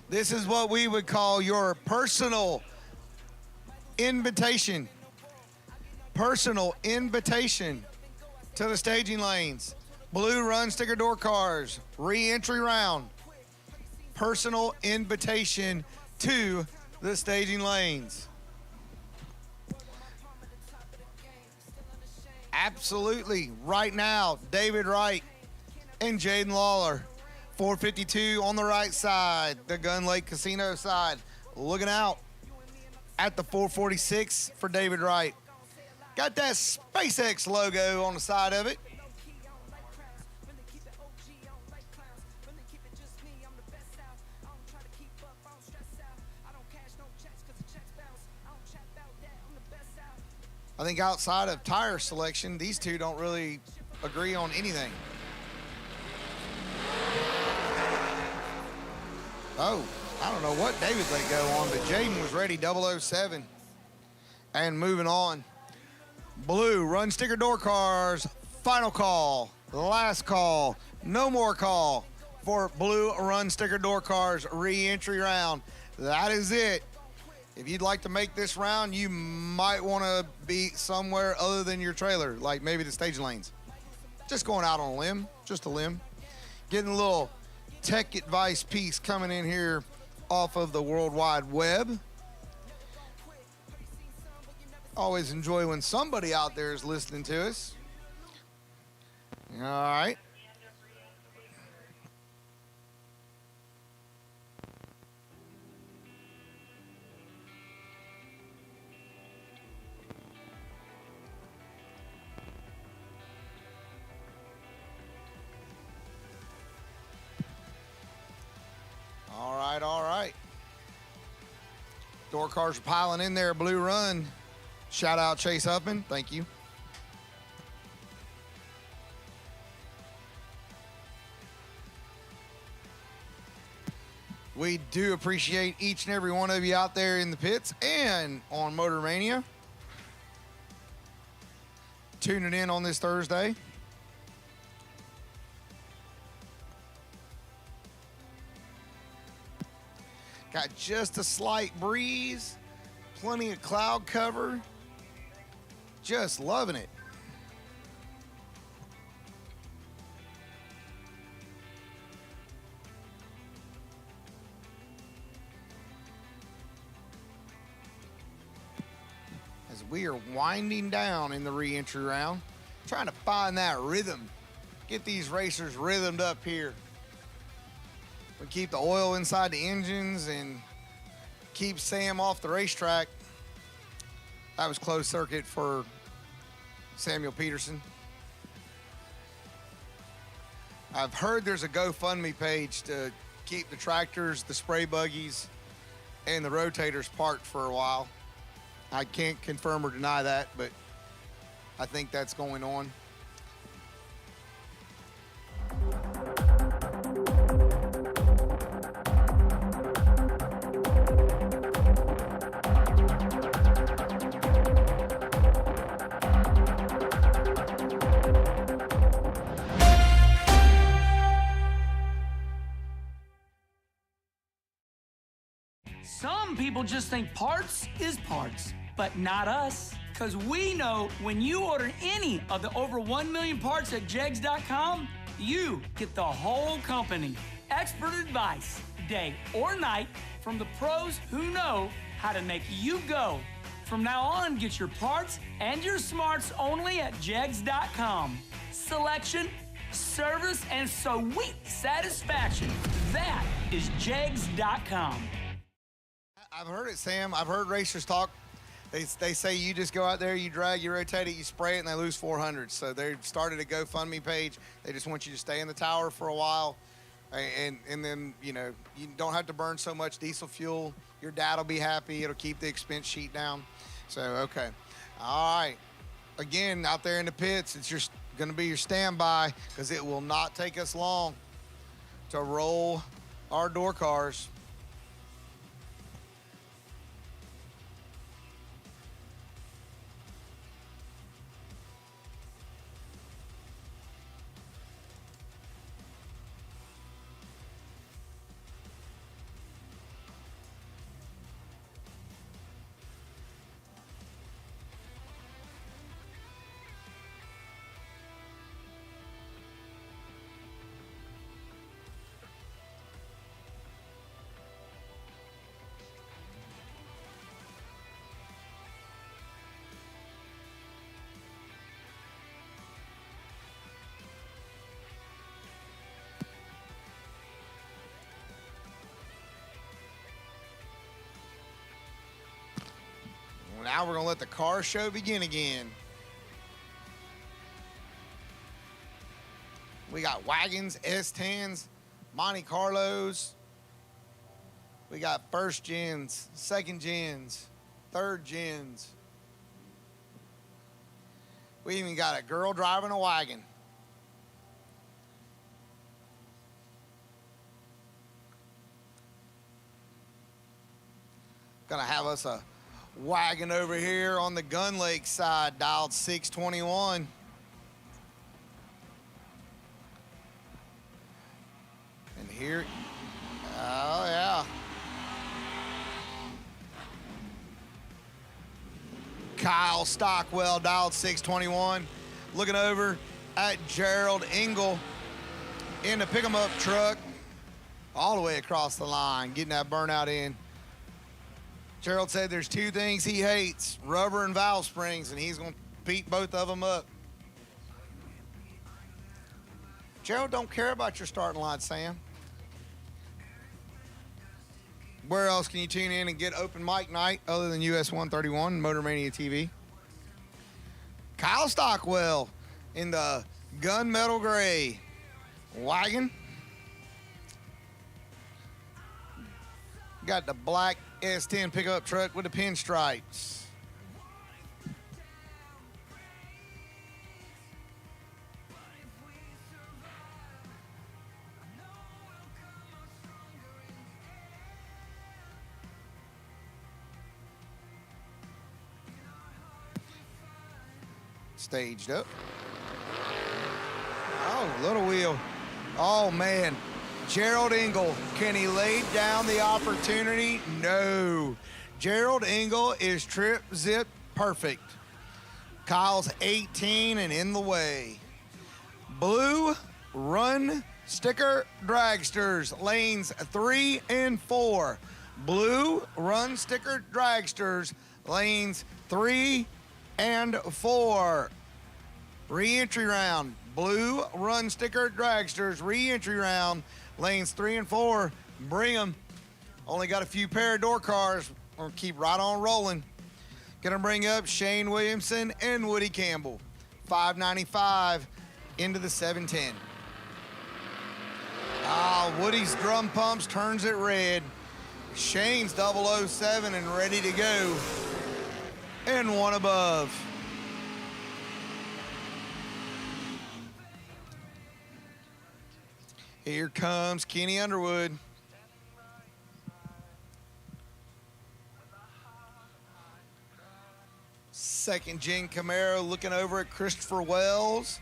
This is what we would call your personal invitation. Personal invitation to the staging lanes. Blue run sticker door cars, re-entry round. Personal invitation to the staging lanes. Absolutely, right now, David Wright and Jaden Lawler. 452 on the right side, the Gun Lake Casino side. Looking out at the 446 for David Wright. Got that SpaceX logo on the side of it. I think outside of tire selection, these two don't really agree on anything. Oh, I don't know what David let go on, but Jaden was ready, 007. And moving on. Blue, run sticker door cars, final call, last call, no more call for blue run sticker door cars re-entry round. That is it. If you'd like to make this round, you might want to be somewhere other than your trailer, like maybe the stage lanes. Just going out on a limb, just a limb. Getting a little tech advice piece coming in here off of the World Wide Web. Always enjoy when somebody out there is listening to us. All right. All right. Door cars are piling in there, blue run. Shout out Chase Huffman, thank you. We do appreciate each and every one of you out there in the pits and on Motor Mania. Tuning in on this Thursday. Got just a slight breeze, plenty of cloud cover. Just loving it. As we are winding down in the re-entry round, trying to find that rhythm. Get these racers rhythmed up here. We keep the oil inside the engines and keep Sam off the racetrack. That was closed circuit for Samuel Peterson. I've heard there's a GoFundMe page to keep the tractors, the spray buggies, and the rotators parked for a while. I can't confirm or deny that, but I think that's going on. Some people just think parts is parts, but not us. Because we know when you order any of the over 1 million parts at jegs.com, you get the whole company. Expert advice, day or night, from the pros who know how to make you go. From now on, get your parts and your smarts only at jegs.com. Selection, service, and sweet satisfaction. That is jegs.com. I've heard it, Sam. I've heard racers talk. They say you just go out there, you drag, you rotate it, you spray it, and they lose 400. So they started a GoFundMe page. They just want you to stay in the tower for a while. And then, you know, you don't have to burn so much diesel fuel. Your dad will be happy. It'll keep the expense sheet down. So, okay. All right. Again, out there in the pits, it's going to be your standby because it will not take us long to roll our door cars. Now we're going to let the car show begin again. We got wagons, S10s, Monte Carlos. We got first gens, second gens, third gens. We even got a girl driving a wagon. Gonna have us a wagon over here on the Gun Lake side, dialed 621. And here, oh yeah. Kyle Stockwell, dialed 621. Looking over at Gerald Engel in the pick-em-up truck all the way across the line, getting that burnout in. Gerald said there's two things he hates, rubber and valve springs, and he's going to beat both of them up. Gerald don't care about your starting line, Sam. Where else can you tune in and get open mic night other than US 131 Motor Mania TV? Kyle Stockwell in the gunmetal gray wagon. Got the black S10 pickup truck with the pinstripes. Staged up. Oh, little wheel. Oh, man. Gerald Engel, can he lay down the opportunity? No. Gerald Engel is trip zip perfect. Kyle's 18 and in the way. Blue run sticker dragsters, lanes 3 and 4. Blue run sticker dragsters, lanes 3 and 4. Re-entry round. Blue run sticker dragsters, re-entry round. Lanes 3 and 4, bring them. Only got a few pair of door cars. We're gonna keep right on rolling. Gonna bring up Shane Williamson and Woody Campbell. $5.95 into the 710. Woody's drum pumps turns it red. Shane's 007 and ready to go. And one above. Here comes Kenny Underwood. Second gen Camaro looking over at Christopher Wells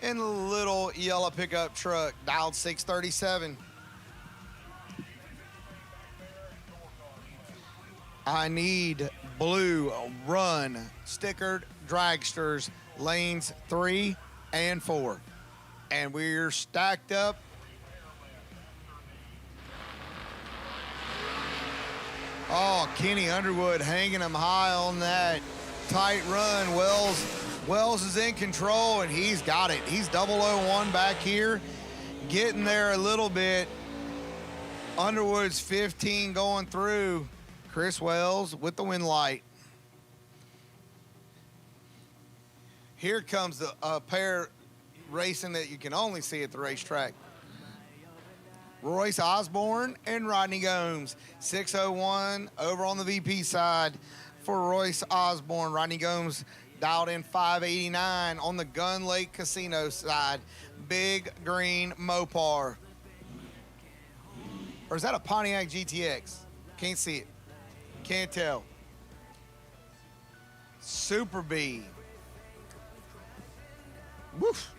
in the little yellow pickup truck, dialed 637. I need blue run stickered dragsters, lanes 3 and 4. And we're stacked up. Oh, Kenny Underwood hanging him high on that tight run. Wells is in control, and he's got it. He's 001 back here, getting there a little bit. Underwood's 15 going through. Chris Wells with the win light. Here comes a pair racing that you can only see at the racetrack. Royce Osborne and Rodney Gomes. 601 over on the VP side for Royce Osborne. Rodney Gomes dialed in 589 on the Gun Lake Casino side. Big green Mopar. Or is that a Pontiac GTX? Can't see it. Can't tell. Super B. Woof.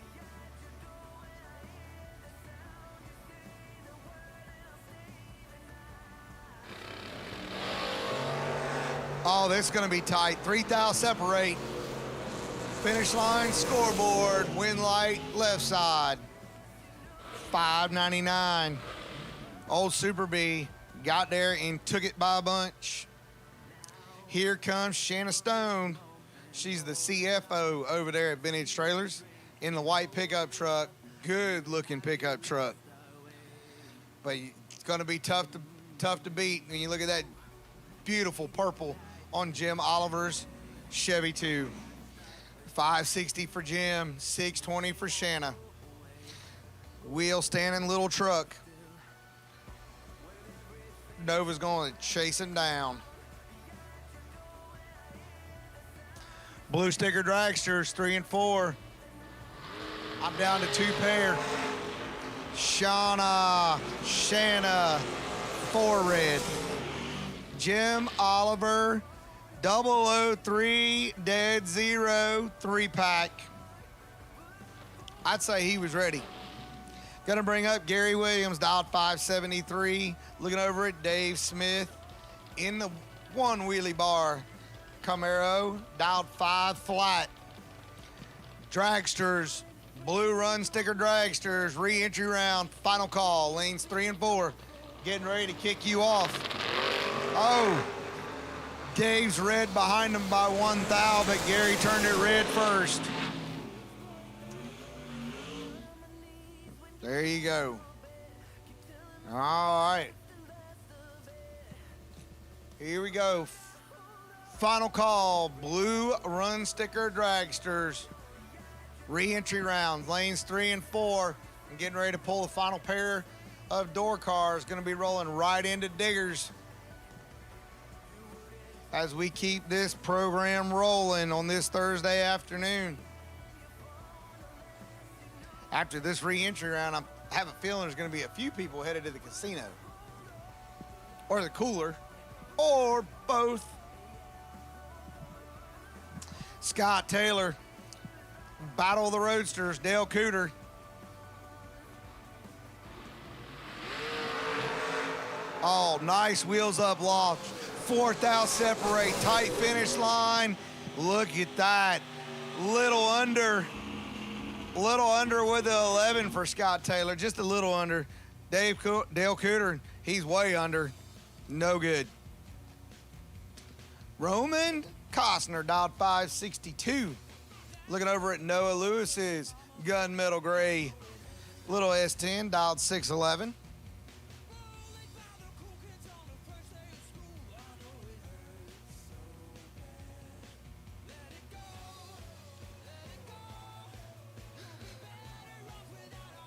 Oh, this is going to be tight. 3,000 separate. Finish line, scoreboard, win light, left side. $5.99. Old Super B got there and took it by a bunch. Here comes Shanna Stone. She's the CFO over there at Vintage Trailers in the white pickup truck. Good looking pickup truck. But it's going to be tough to beat when you look at that beautiful purple on Jim Oliver's Chevy 2. 560 for Jim, 620 for Shanna. Wheel standing little truck. Nova's going to chase him down. Blue sticker dragsters, 3 and 4. I'm down to 2 pair. Shanna, 4 red. Jim Oliver, 003 dead 0 3-pack. I'd say he was ready. Gonna bring up Gary Williams, dialed 573. Looking over at Dave Smith in the 1 wheelie bar. Camaro, dialed 5 flat. Dragsters, blue run sticker dragsters, re-entry round, final call, lanes 3 and 4. Getting ready to kick you off. Oh, Dave's red behind him by 1 thou, but Gary turned it red first. There you go. All right. Here we go. Final call, blue run sticker dragsters. Re-entry rounds, lanes 3 and 4. And getting ready to pull the final pair of door cars. Going to be rolling right into diggers as we keep this program rolling on this Thursday afternoon. After this re-entry round, I have a feeling there's going to be a few people headed to the casino or the cooler or both. Scott Taylor, Battle of the Roadsters, Dale Cooter. Oh, nice wheels up launch. 4th out separate, tight finish line. Look at that. Little under with the 11 for Scott Taylor, just a little under. Dale Cooter, he's way under. No good. Roman Costner, dialed 562. Looking over at Noah Lewis's gunmetal gray little S10, dialed 611.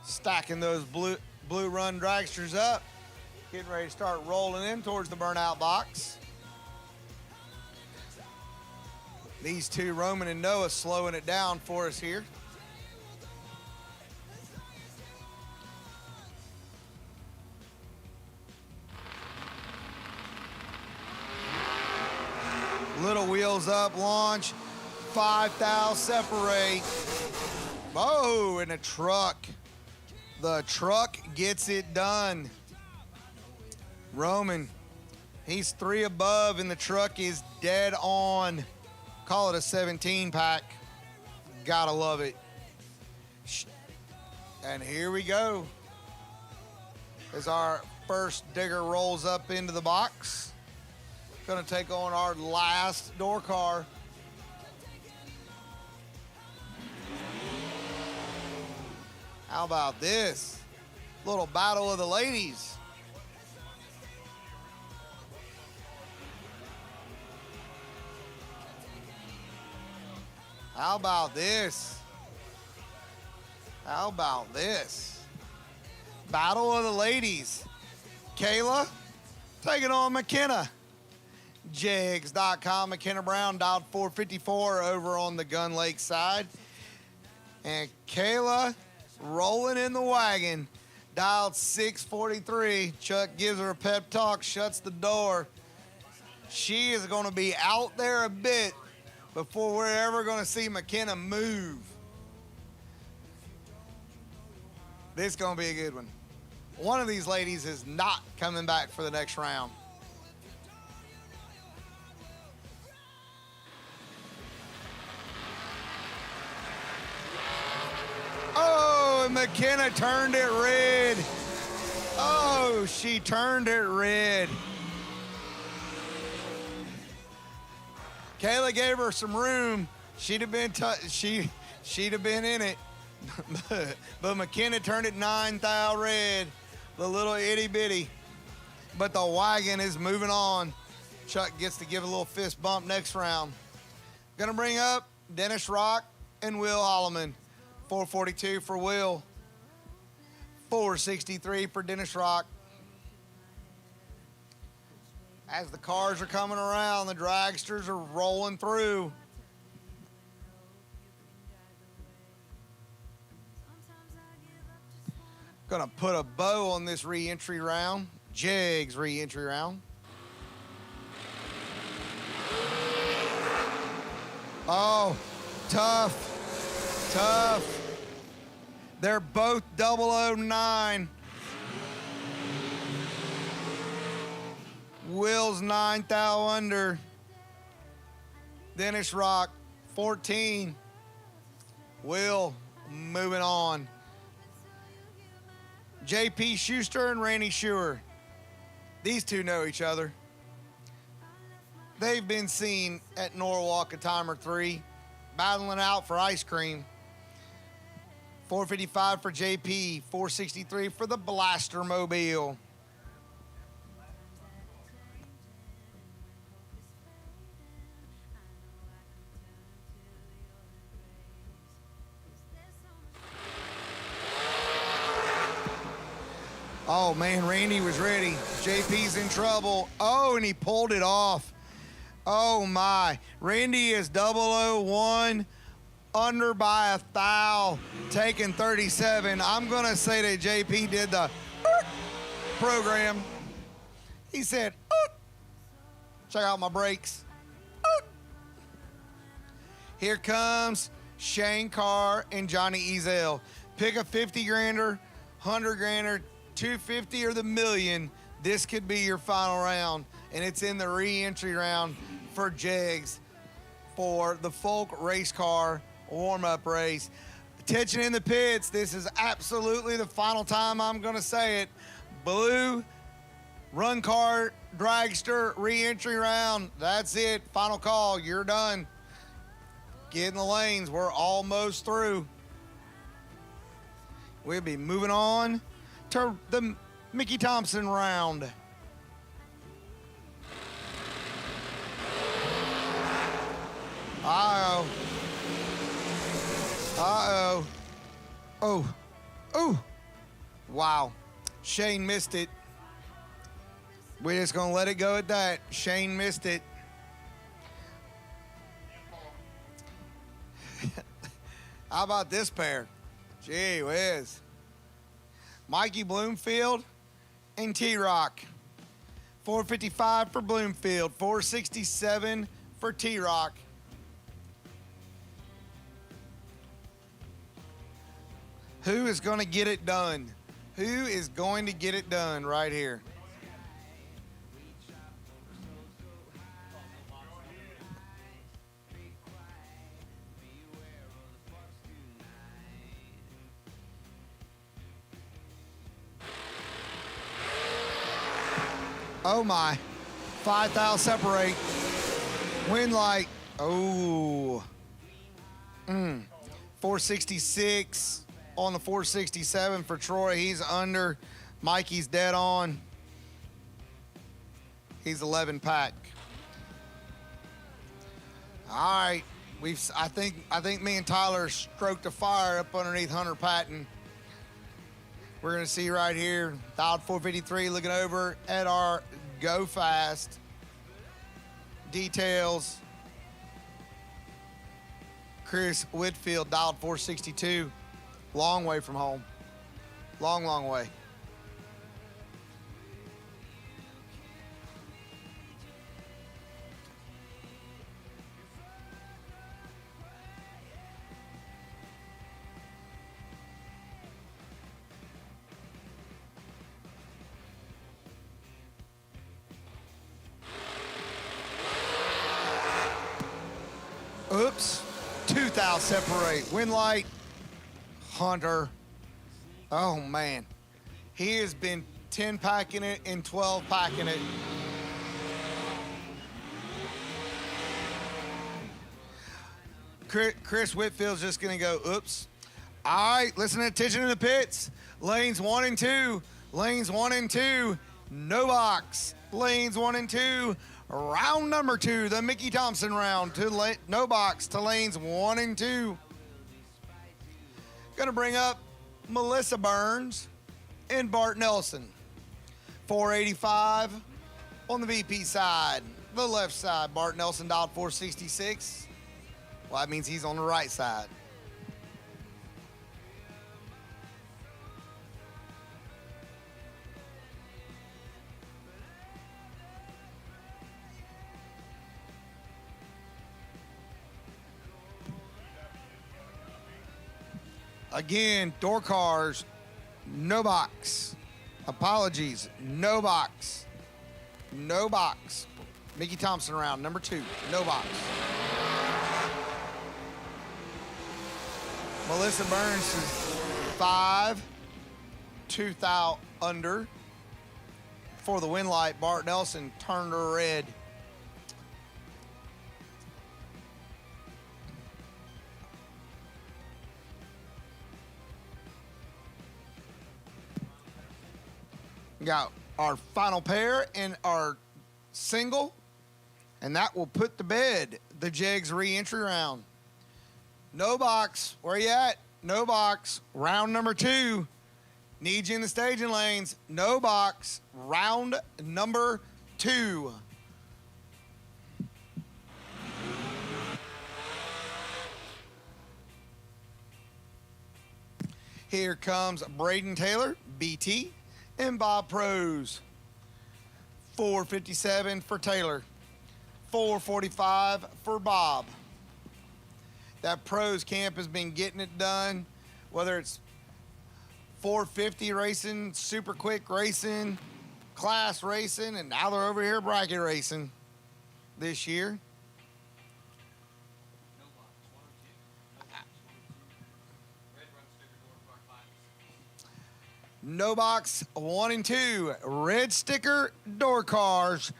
Stacking those blue run dragsters up. Getting ready to start rolling in towards the burnout box. These two, Roman and Noah, slowing it down for us here. Little wheels up launch. 5 thou separate. Oh, in a truck. The truck gets it done. Roman, he's 3 above and the truck is dead on. Call it a 17 pack. Gotta love it. And here we go. As our first digger rolls up into the box. Gonna take on our last door car. How about this? Little battle of the ladies. How about this? How about this? Battle of the ladies. Kayla taking on McKenna. Jegs.com, McKenna Brown, dialed 454 over on the Gun Lake side. And Kayla rolling in the wagon, dialed 643. Chuck gives her a pep talk, shuts the door. She is going to be out there a bit before we're ever going to see McKenna move. This is going to be a good one. One of these ladies is not coming back for the next round. Oh, McKenna turned it red. Oh, she turned it red. Kayla gave her some room. She'd have been in it. But McKenna turned it 9 thou red. The little itty bitty. But the wagon is moving on. Chuck gets to give a little fist bump next round. Gonna bring up Dennis Rock and Will Holloman. 442 for Will. 463 for Dennis Rock. As the cars are coming around, the dragsters are rolling through. Gonna put a bow on this re-entry round. Jegs re-entry round. Oh, tough, tough. They're both 009. Will's 9 thou under. Dennis Rock, 14. Will moving on. JP Schuster and Randy Schuer. These two know each other. They've been seen at Norwalk a time or three, battling out for ice cream. 455 for JP, 463 for the Blaster Mobile. Oh man, Randy was ready. JP's in trouble. Oh, and he pulled it off. Oh my. Randy is 001, under by 1,000, taking 37. I'm gonna say that JP did the program. He said, check out my brakes. Here comes Shane Carr and Johnny Ezel. Pick a 50 grander, 100 grander, 250 or the million. This could be your final round, and it's in the re-entry round for Jegs for the Folk race car warm-up race. Attention in the pits. This is absolutely the final time I'm going to say it. Blue run car dragster re-entry round. That's it. Final call. You're done. Get in the lanes. We're almost through. We'll be moving on to the Mickey Thompson round. Uh-oh. Uh-oh. Oh. Oh. Wow. Shane missed it. We're just going to let it go at that. Shane missed it. How about this pair? Gee whiz. Mikey Bloomfield and T-Rock. 455 for Bloomfield, 467 for T-Rock. Who is going to get it done? Who is going to get it done right here? Oh my, 5,000 separate. Wind light, oh. 466 on the 467 for Troy. He's under. Mikey's dead on. He's 11 pack. All right, I think me and Tyler stroked a fire up underneath Hunter Patton. We're going to see right here, dialed 453, looking over at our Go Fast details. Chris Whitfield, dialed 462. Long way from home. Long, long way. Oops, 2,000 separate. Wind light, Hunter. Oh man, he has been 10 packing it and 12 packing it. Chris Whitfield's just gonna go, oops. All right, listen to attention in the pits. Lanes 1 and 2, lanes 1 and 2, no box. Lanes 1 and 2 Round number 2, the Mickey Thompson round, to no box to lanes 1 and 2. Gonna bring up Melissa Burns and Bart Nelson. 485 on the VP side. The left side, Bart Nelson dialed 466. Well, that means he's on the right side. Again, door cars, no box. Apologies, no box. No box. Mickey Thompson round, number 2, no box. Melissa Burns is 5, 2 thou under. For the win light, Bart Nelson turned her red. Got our final pair in our single, and that will put to bed the Jegs re-entry round. No box, where you at? No box, round number 2. Need you in the staging lanes. No box, round number 2. Here comes Braden Taylor, BT, and Bob Prose. 457 for Taylor, 445 for Bob. That Pros camp has been getting it done, whether it's 450 racing, super quick racing, class racing, and now they're over here bracket racing this year. No box 1 and 2, red sticker door cars.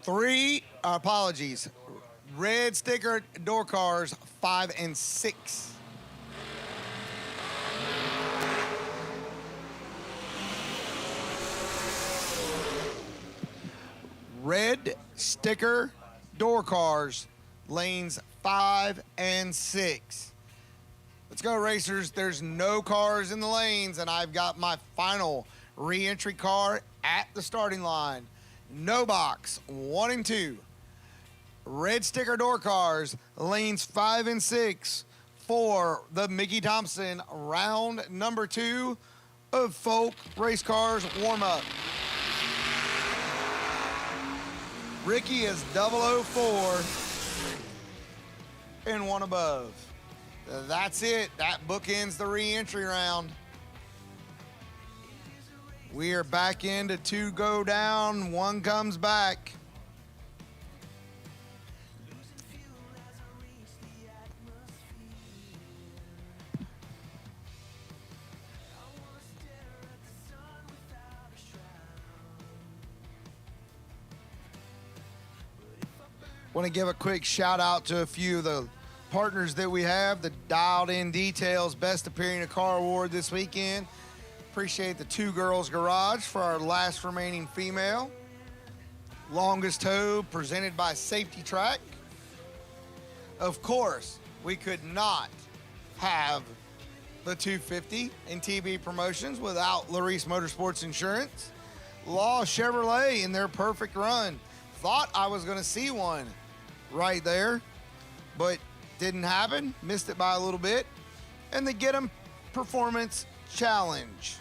3, apologies, red sticker door cars 5 and 6. Red sticker door cars, lanes 5 and 6. Let's go, racers. There's no cars in the lanes, and I've got my final re-entry car at the starting line. No box 1 and 2. Red sticker door cars, lanes 5 and 6 for the Mickey Thompson round number 2 of Folk Race Cars warm-up. Ricky is 004 and 1 above. That's it. That bookends the re-entry round. We are back into 2 go down, 1 comes back. Want to give a quick shout out to a few of the partners that we have. The Dialed In Details Best Appearing in a Car Award this weekend. Appreciate the 2 Girls Garage for our last remaining female. Longest Tow presented by Safety Track. Of course, we could not have the 250 and TB promotions without Laris Motorsports Insurance. Law Chevrolet in their perfect run. Thought I was going to see one right there, but didn't happen. Missed it by a little bit. And the Get 'em Performance Challenge.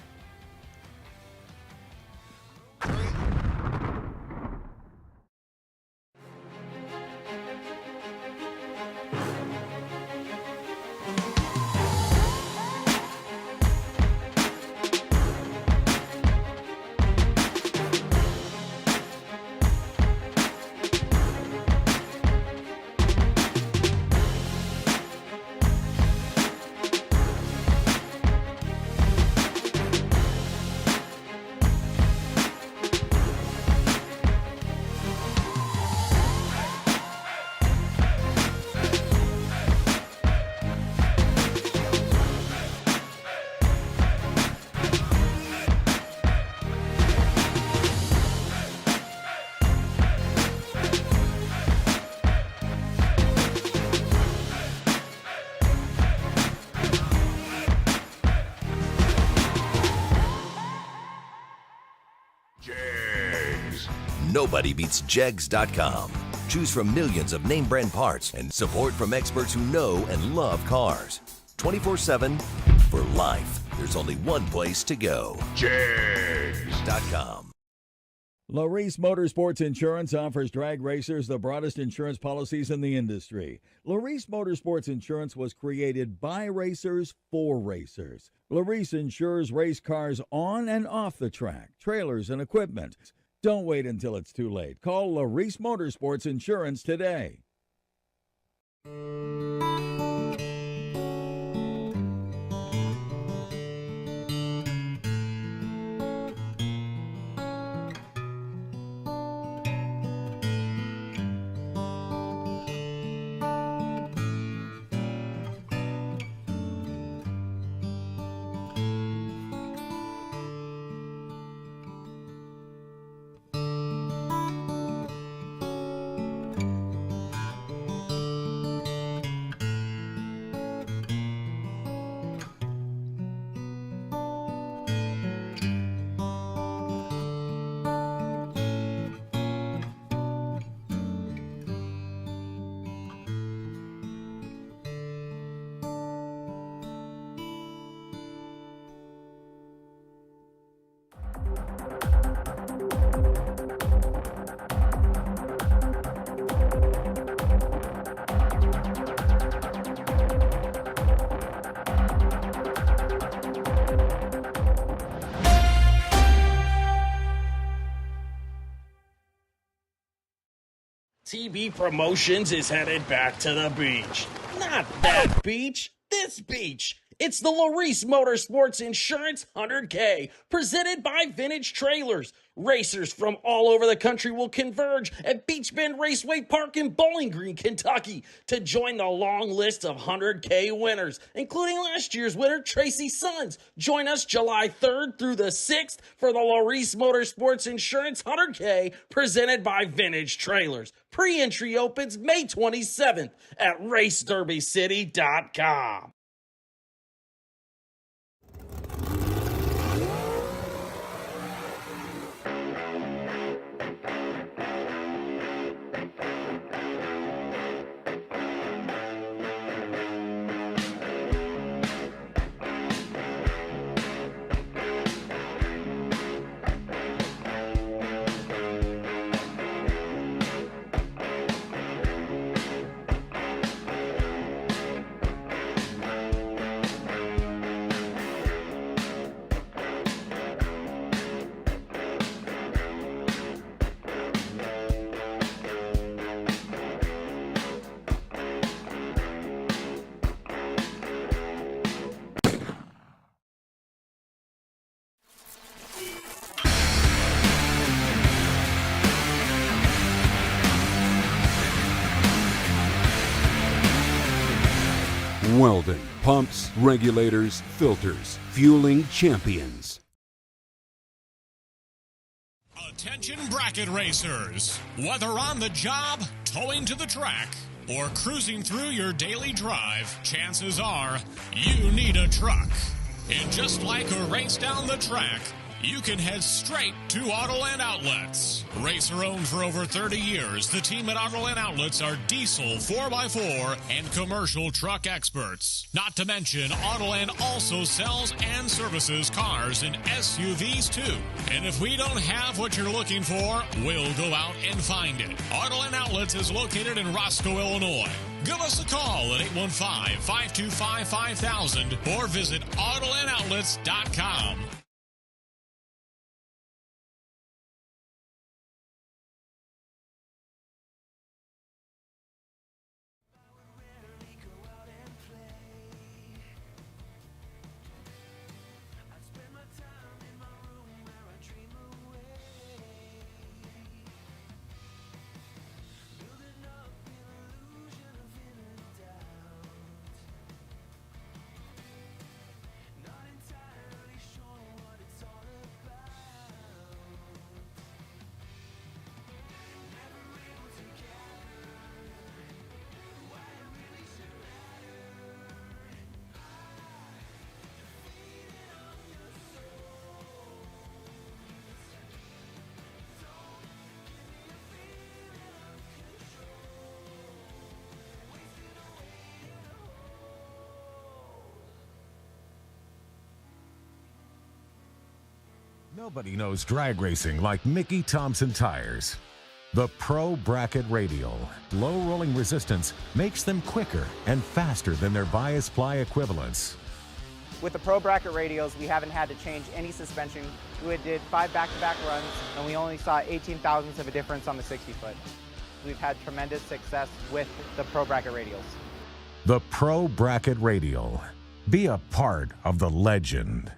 nobody beats Jegs.com. Choose from millions of name brand parts and support from experts who know and love cars. 24/7 for life. There's only one place to go. Jegs.com. Laris Motorsports Insurance offers drag racers the broadest insurance policies in the industry. Laris Motorsports Insurance was created by racers for racers. Laris insures race cars on and off the track, trailers, and equipment. Don't wait until it's too late. Call Laris Motorsports Insurance today. TB Promotions is headed back to the beach. Not that beach, this beach. It's the Laris Motorsports Insurance 100K, presented by Vintage Trailers. Racers from all over the country will converge at Beach Bend Raceway Park in Bowling Green, Kentucky, to join the long list of 100K winners, including last year's winner, Tracy Sons. Join us July 3rd through the 6th for the Laris Motorsports Insurance 100K, presented by Vintage Trailers. Pre-entry opens May 27th at RaceDerbyCity.com. Weldon, pumps, regulators, filters, fueling champions. Attention bracket racers. Whether on the job, towing to the track, or cruising through your daily drive, chances are you need a truck. And just like a race down the track, you can head straight to Autoland Outlets. Racer owned for over 30 years, the team at Autoland Outlets are diesel 4x4 and commercial truck experts. Not to mention, Autoland also sells and services cars and SUVs too. And if we don't have what you're looking for, we'll go out and find it. Autoland Outlets is located in Roscoe, Illinois. Give us a call at 815-525-5000 or visit AutolandOutlets.com. Nobody knows drag racing like Mickey Thompson tires. The Pro Bracket Radial. Low rolling resistance makes them quicker and faster than their bias ply equivalents. With the Pro Bracket Radials, we haven't had to change any suspension. We did 5 back-to-back runs, and we only saw 18 thousandths of a difference on the 60-foot. We've had tremendous success with the Pro Bracket Radials. The Pro Bracket Radial. Be a part of the legend.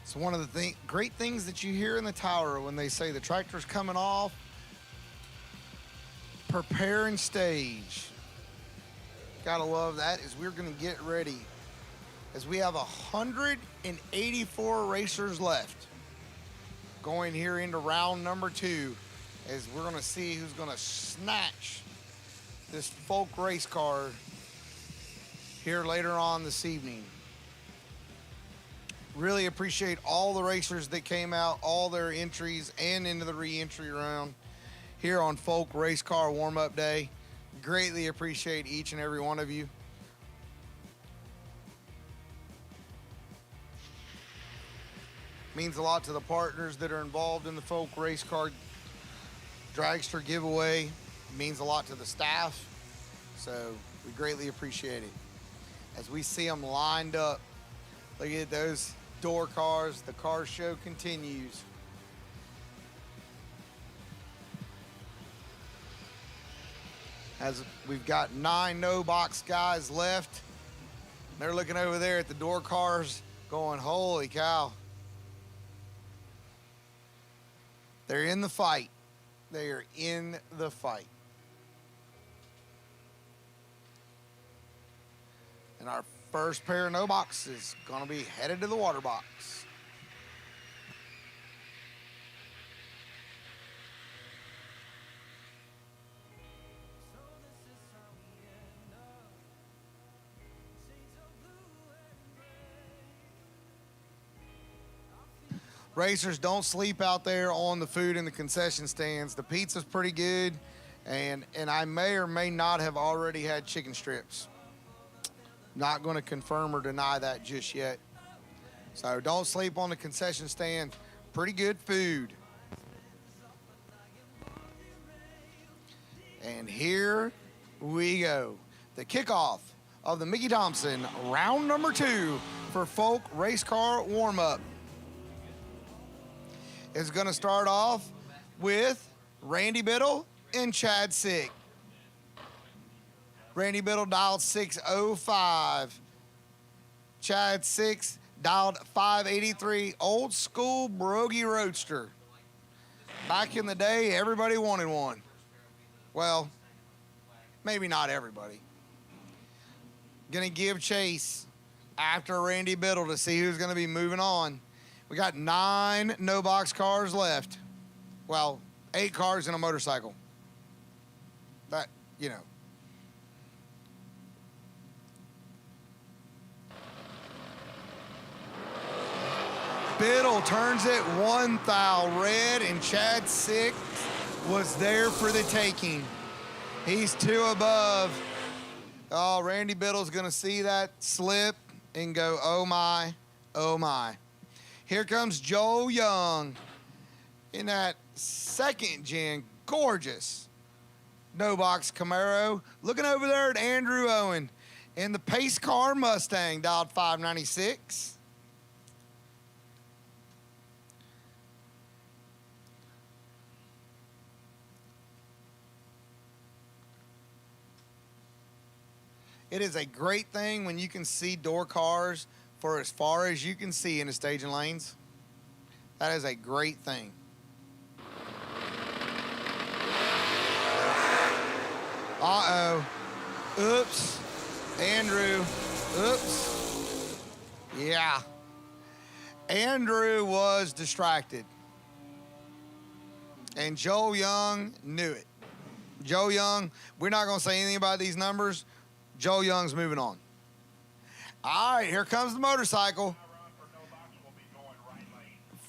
It's one of the great things that you hear in the tower when they say the tractor's coming off. Prepare and stage. Gotta love that as we're gonna get ready. As we have 184 racers left going here into round number 2, as we're gonna see who's gonna snatch this folk race car here later on this evening. Really appreciate all the racers that came out, all their entries and into the re-entry round here on Folk Race Car Warm-Up Day. Greatly appreciate each and every one of you. Means a lot to the partners that are involved in the Folk Race Car Dragster giveaway. Means a lot to the staff. So we greatly appreciate it. As we see them lined up, look at those door cars. The car show continues. As we've got 9 no box guys left. They're looking over there at the door cars going, holy cow. They're in the fight. They are in the fight. And our first pair of no box is going to be headed to the water box. Racers, don't sleep out there on the food in the concession stands. The pizza's pretty good, and I may or may not have already had chicken strips. Not going to confirm or deny that just yet. So don't sleep on the concession stand. Pretty good food. And here we go. The kickoff of the Mickey Thompson round number 2 for Folk Race Car Warm-Up. It's going to start off with Randy Biddle and Chad Sick. Randy Biddle dialed 605. Chad Sick dialed 583. Old school Brogy Roadster. Back in the day, everybody wanted one. Well, maybe not everybody. Gonna give chase after Randy Biddle to see who's gonna be moving on. We got 9 no-box cars left. Well, 8 cars and a motorcycle. That, you know. Biddle turns it 1 thou red, and Chad Sick was there for the taking. He's 2 above. Oh, Randy Biddle's gonna see that slip and go, oh my, oh my. Here comes Joe Young in that 2nd gen, gorgeous no-box Camaro. Looking over there at Andrew Owen in the pace car Mustang, dialed 596. It is a great thing when you can see door cars for as far as you can see in the staging lanes. That is a great thing. Uh-oh. Oops. Andrew. Oops. Yeah. Andrew was distracted. And Joe Young knew it. Joe Young, we're not going to say anything about these numbers. Joe Young's moving on. All right, here comes the motorcycle.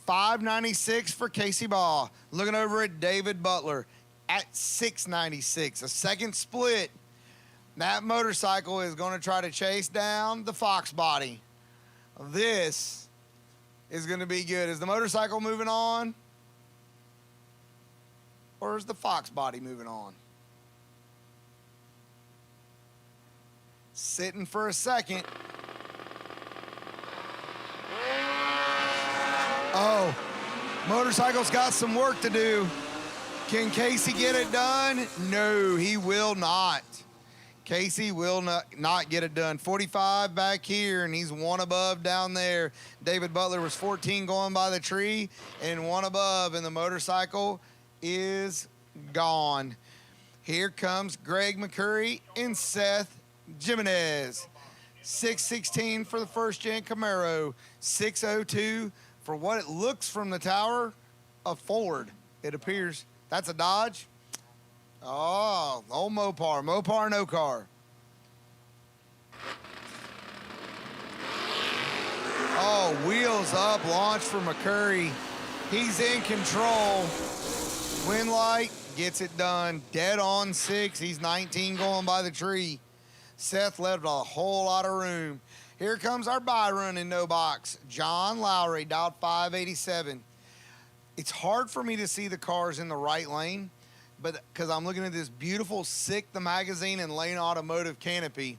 596 for Casey Ball. Looking over at David Butler at 696. A second split. That motorcycle is going to try to chase down the Fox body. This is going to be good. Is the motorcycle moving on? Or is the Fox body moving on? Sitting for a second. Oh, motorcycle's got some work to do. Can Casey get it done? No, he will not. Casey will not get it done. 45 back here, and he's 1 above down there. David Butler was 14 going by the tree and 1 above, and the motorcycle is gone. Here comes Greg McCurry and Seth Jimenez. 616 for the 1st gen Camaro. 602 for what it looks from the tower, a Ford. It appears that's a Dodge. Oh, old Mopar. Mopar, no car. Oh, wheels up, launch for McCurry. He's in control. Wind light gets it done. Dead on 6. He's 19 going by the tree. Seth left a whole lot of room. Here comes our Byron in no box. John Lowry, dialed 587. It's hard for me to see the cars in the right lane, but because I'm looking at this beautiful Sick the Magazine and Lane Automotive canopy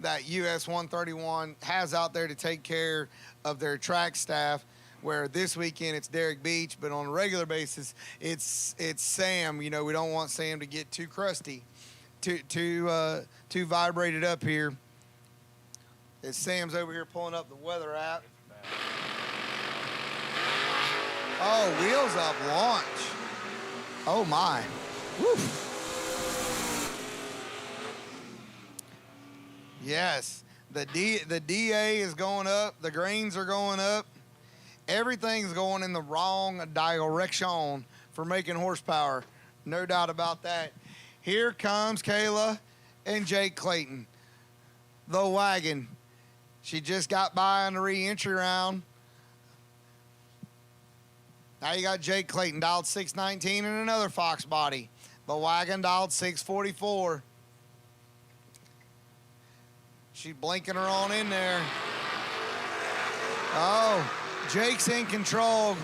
that US 131 has out there to take care of their track staff, where this weekend it's Derek Beach, but on a regular basis it's Sam. You know, we don't want Sam to get too crusty. Too vibrated up here. As Sam's over here pulling up the weather app. Oh, wheels up, launch. Oh my. Woo. Yes, the DA is going up. The grains are going up. Everything's going in the wrong direction for making horsepower. No doubt about that. Here comes Kayla and Jake Clayton. The wagon. She just got by on the re-entry round. Now you got Jake Clayton dialed 619 and another Fox body. The wagon dialed 644. She's blinking her on in there. Oh, Jake's in control.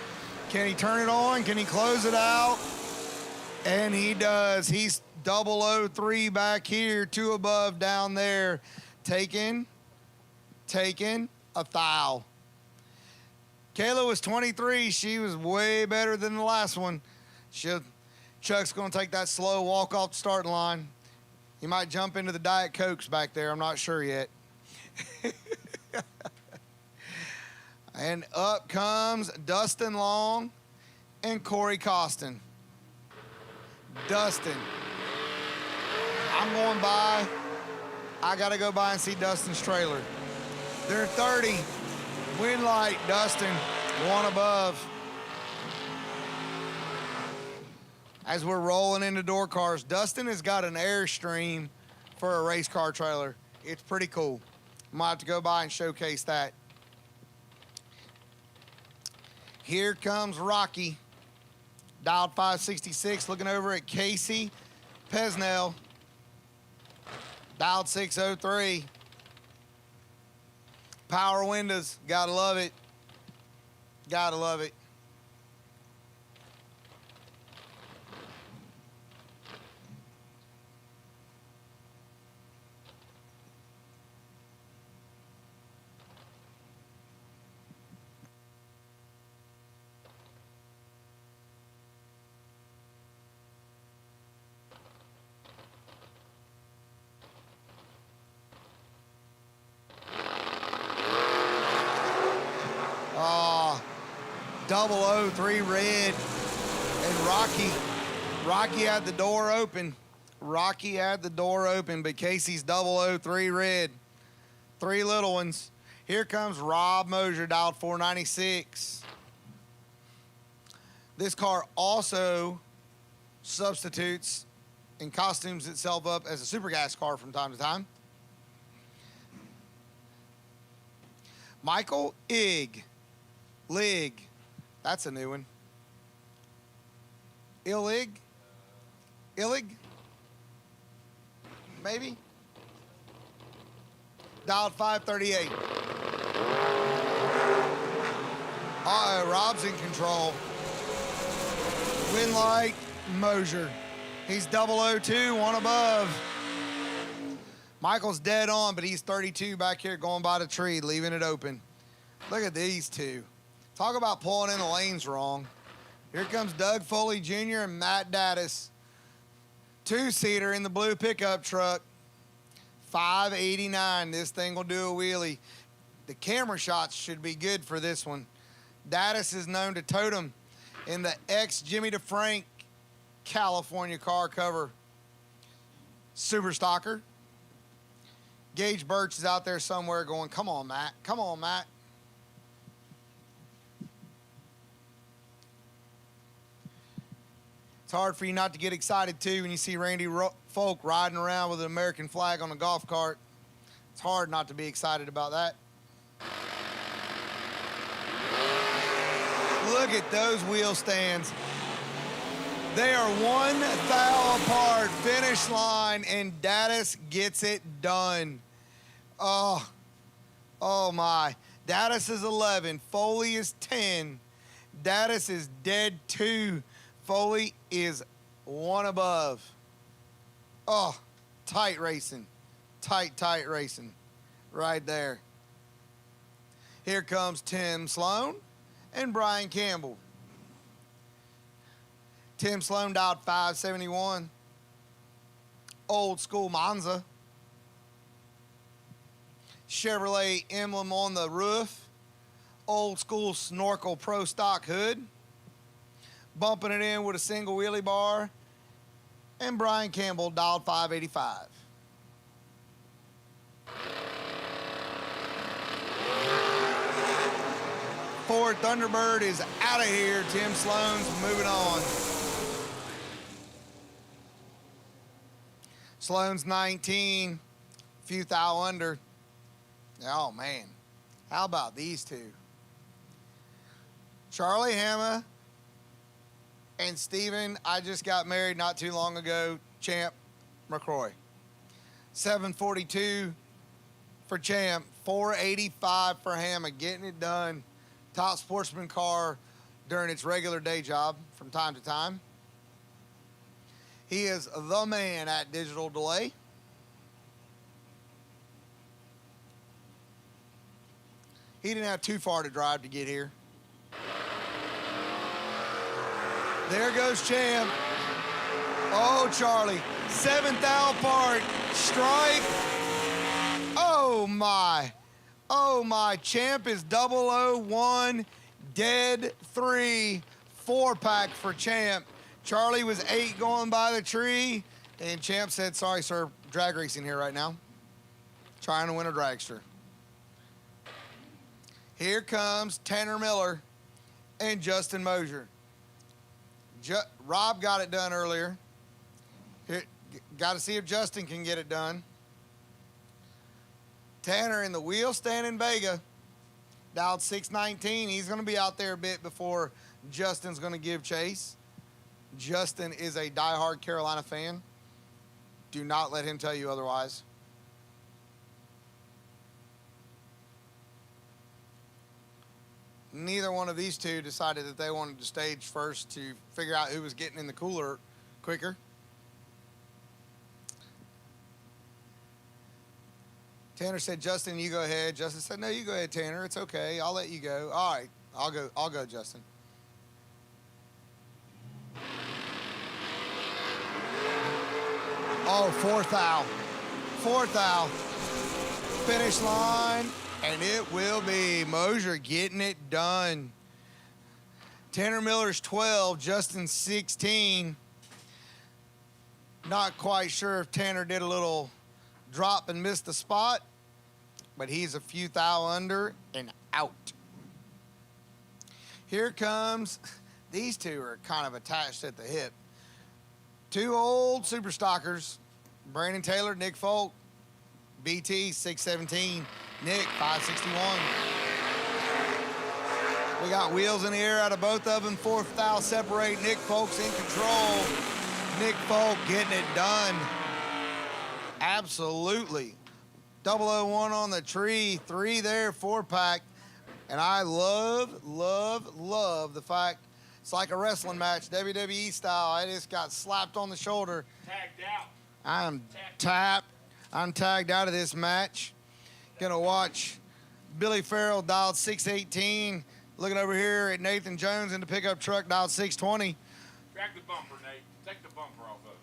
Can he turn it on? Can he close it out? And he does. He's 003 back here, 2 above down there. Taking a thou. Kayla was 23. She was way better than the last one. Chuck's going to take that slow walk off the starting line. He might jump into the Diet Cokes back there. I'm not sure yet. And up comes Dustin Long and Corey Costin. Dustin. I'm going by. I got to go by and see Dustin's trailer. They're 30. Wind light, Dustin, 1 above. As we're rolling into door cars, Dustin has got an Airstream for a race car trailer. It's pretty cool. Might have to go by and showcase that. Here comes Rocky, dialed 566, looking over at Casey Pesnell, dialed 603. Power windows, gotta love it. Gotta love it. Oh, 003 red. And Rocky had the door open. Rocky had the door open, but Casey's 003 red. 3 little ones. Here comes Rob Moser, dialed 496. This car also substitutes and costumes itself up as a super gas car from time to time. Michael Lig. That's a new one. Illig? Maybe? Dialed 538. Rob's in control. Wind light, Moser. He's 002, 1 above. Michael's dead on, but he's 32 back here going by the tree, leaving it open. Look at these two. Talk about pulling in the lanes wrong. Here comes Doug Foley Jr. and Matt Dattis. 2-seater in the blue pickup truck. 589. This thing will do a wheelie. The camera shots should be good for this one. Dattis is known to totem in the ex-Jimmy DeFrank California car cover. Super Stocker. Gage Birch is out there somewhere going, come on, Matt. Come on, Matt. It's hard for you not to get excited, too, when you see Randy Folk riding around with an American flag on a golf cart. It's hard not to be excited about that. Look at those wheel stands. They are 1 thou apart, finish line, and Dattis gets it done. Oh my. Dattis is 11, Foley is 10. Dattis is dead 2. Foley is 1 above. Oh, tight racing. Tight racing. Right there. Here comes Tim Sloan and Brian Campbell. Tim Sloan dialed 571. Old school Monza. Chevrolet emblem on the roof. Old school Snorkel Pro Stock hood. Bumping it in with a single wheelie bar. And Brian Campbell dialed 585. Ford Thunderbird is out of here. Tim Sloan's moving on. Sloan's 19, few thou under. Oh, man. How about these two? Charlie Hama And Steven, I just got married not too long ago, Champ McCroy. 742 for Champ, 485 for Hammer, getting it done. Top sportsman car during its regular day job from time to time. He is the man at digital delay. He didn't have too far to drive to get here. There goes Champ. Oh, Charlie. 7th out part. Strike. Oh, my. Oh, my. Champ is 001. Dead 3. 4-pack for Champ. Charlie was 8 going by the tree. And Champ said, sorry, sir. Drag racing here right now. Trying to win a dragster. Here comes Tanner Miller and Justin Moser. Rob got it done earlier. Got to see if Justin can get it done. Tanner in the wheel stand in Vega. Dialed 619. He's going to be out there a bit before Justin's going to give chase. Justin is a diehard Carolina fan. Do not let him tell you otherwise. Neither one of these two decided that they wanted to stage first to figure out who was getting in the cooler quicker. Tanner said, Justin, you go ahead. Justin said, no, you go ahead, Tanner. It's okay. I'll let you go. All right. I'll go, Justin. Oh, fourth out. Finish line. And it will be Moser getting it done. Tanner Miller's 12, Justin 16. Not quite sure if Tanner did a little drop and missed the spot, but he's a few thou under and out. Here comes, these two are kind of attached at the hip. 2 old super stockers, Brandon Taylor, Nick Folk, BT 617. Nick, 561. We got wheels in the air out of both of them. 4th thou separate. Nick Folk's in control. Nick Folk getting it done. Absolutely. 001 on the tree. 3 there, 4-pack. And I love the fact it's like a wrestling match, WWE style. I just got slapped on the shoulder. Tagged out. I'm tapped. I'm tagged out of this match. Gonna watch Billy Farrell, dialed 618. Looking over here at Nathan Jones in the pickup truck, dialed 620. Drag the bumper, Nate. Take the bumper off of it.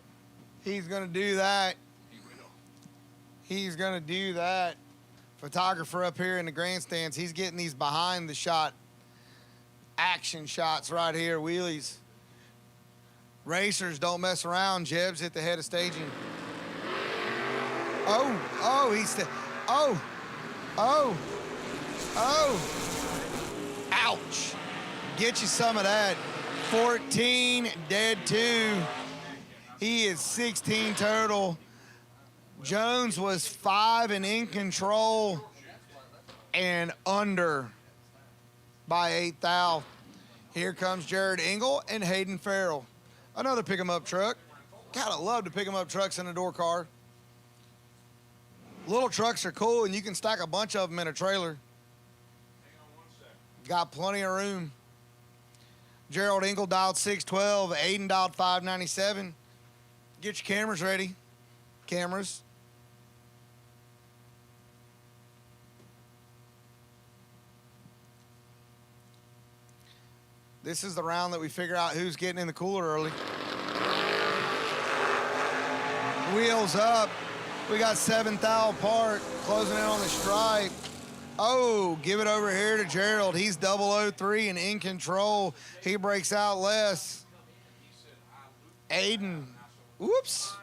He's gonna do that. He will. He's gonna do that. Photographer up here in the grandstands, he's getting these behind the shot action shots right here, wheelies. Racers don't mess around. Jeb's at the head of staging. Ouch. Get you some of that. 14, dead 2. He is 16 total. Jones was 5 and in control and under by 8 thou. Here comes Jared Engel and Hayden Farrell. Another pick 'em up truck. Gotta love to pick 'em up trucks in a door car. Little trucks are cool, and you can stack a bunch of them in a trailer. Got plenty of room. Gerald Engel dialed 612. Aiden dialed 597. Get your cameras ready. Cameras. This is the round that we figure out who's getting in the cooler early. Wheels up. We got 7th thou apart, closing in on the stripe. Oh, give it over here to Gerald. He's 003 and in control. He breaks out less. Aiden, whoops.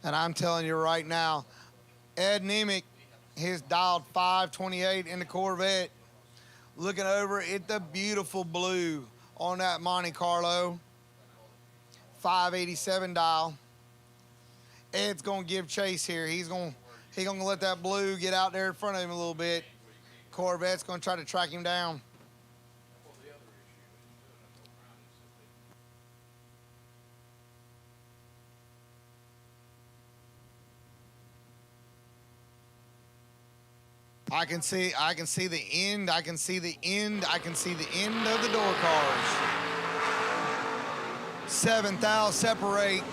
And I'm telling you right now, Ed Nemick, his dialed 528 in the Corvette. Looking over at the beautiful blue on that Monte Carlo. 587 dial. Ed's gonna give chase here. He's gonna let that blue get out there in front of him a little bit. Corvette's gonna try to track him down. I can see the end. I can see the end. I can see the end of the door cars. 7th out, separate,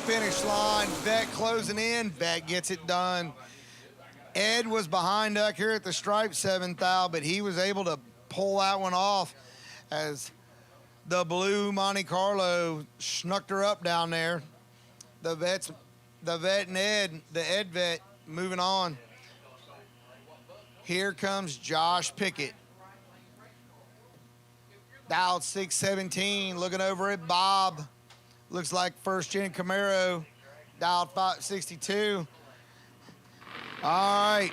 finish line. Vet closing in. Vet gets it done. Ed was behind up here at the stripe, 7th out, but he was able to pull that one off as the blue Monte Carlo snucked her up down there. The vet and Ed, the Ed vet, moving on. Here comes Josh Pickett. Dialed 617, looking over at Bob. Looks like first gen Camaro. Dialed 562. All right,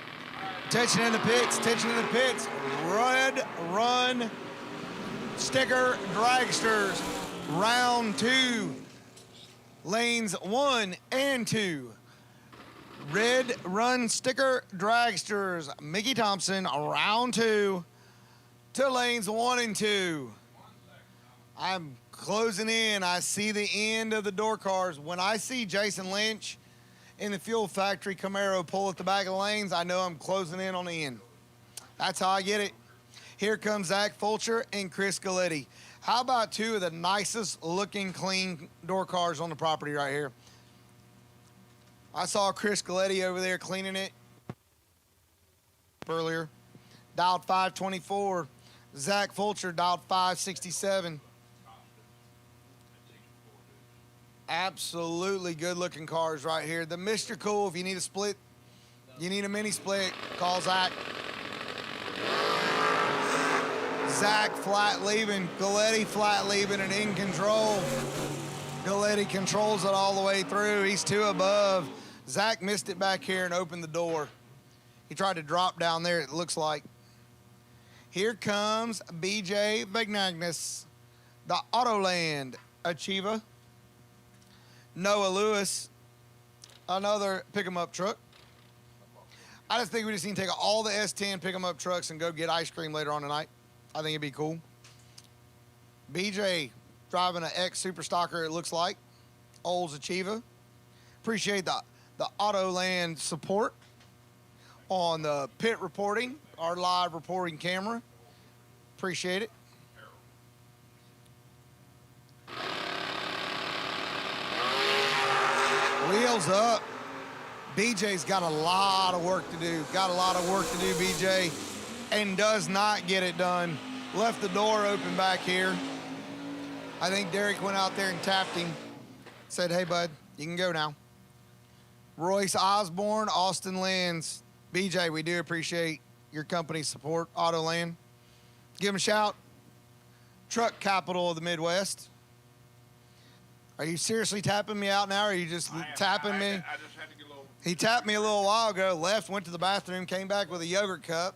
attention in the pits, Red Run Sticker Dragsters, round 2, lanes 1 and 2. Red Run Sticker Dragsters, Mickey Thompson, round 2 to lanes 1 and 2. I'm closing in. I see the end of the door cars. When I see Jason Lynch in the Fuel Factory Camaro pull at the back of the lanes, I know I'm closing in on the end. That's how I get it. Here comes Zach Fulcher and Chris Galetti. How about 2 of the nicest looking clean door cars on the property right here? I saw Chris Galetti over there cleaning it earlier. Dialed 524. Zach Fulcher dialed 567. Absolutely good looking cars right here. The Mr. Cool, if you need a split, you need a mini split, call Zach. Zach flat leaving, Galetti flat leaving and in control. Galetti controls it all the way through. He's 2 above. Zach missed it back here and opened the door. He tried to drop down there, it looks like. Here comes BJ Vignagnus, the Autoland Achieva. Noah Lewis, another pick-em-up truck. I just think we just need to take all the S10 pick-em-up trucks and go get ice cream later on tonight. I think it'd be cool. BJ driving an X Super Stocker, it looks like. Olds Achieva. Appreciate the Autoland support on the pit reporting, our live reporting camera. Appreciate it. Wheels up. BJ's got a lot of work to do. BJ, and does not get it done. Left the door open back here. I think Derek went out there and tapped him. Said, hey, bud, you can go now. Royce Osborne, Austin Lands. BJ, we do appreciate your company's support, Autoland. Give him a shout. Truck capital of the Midwest. Are you seriously tapping me out now, or are you just tapping me? I just had to get a little... He tapped me a little while ago, left, went to the bathroom, came back with a yogurt cup,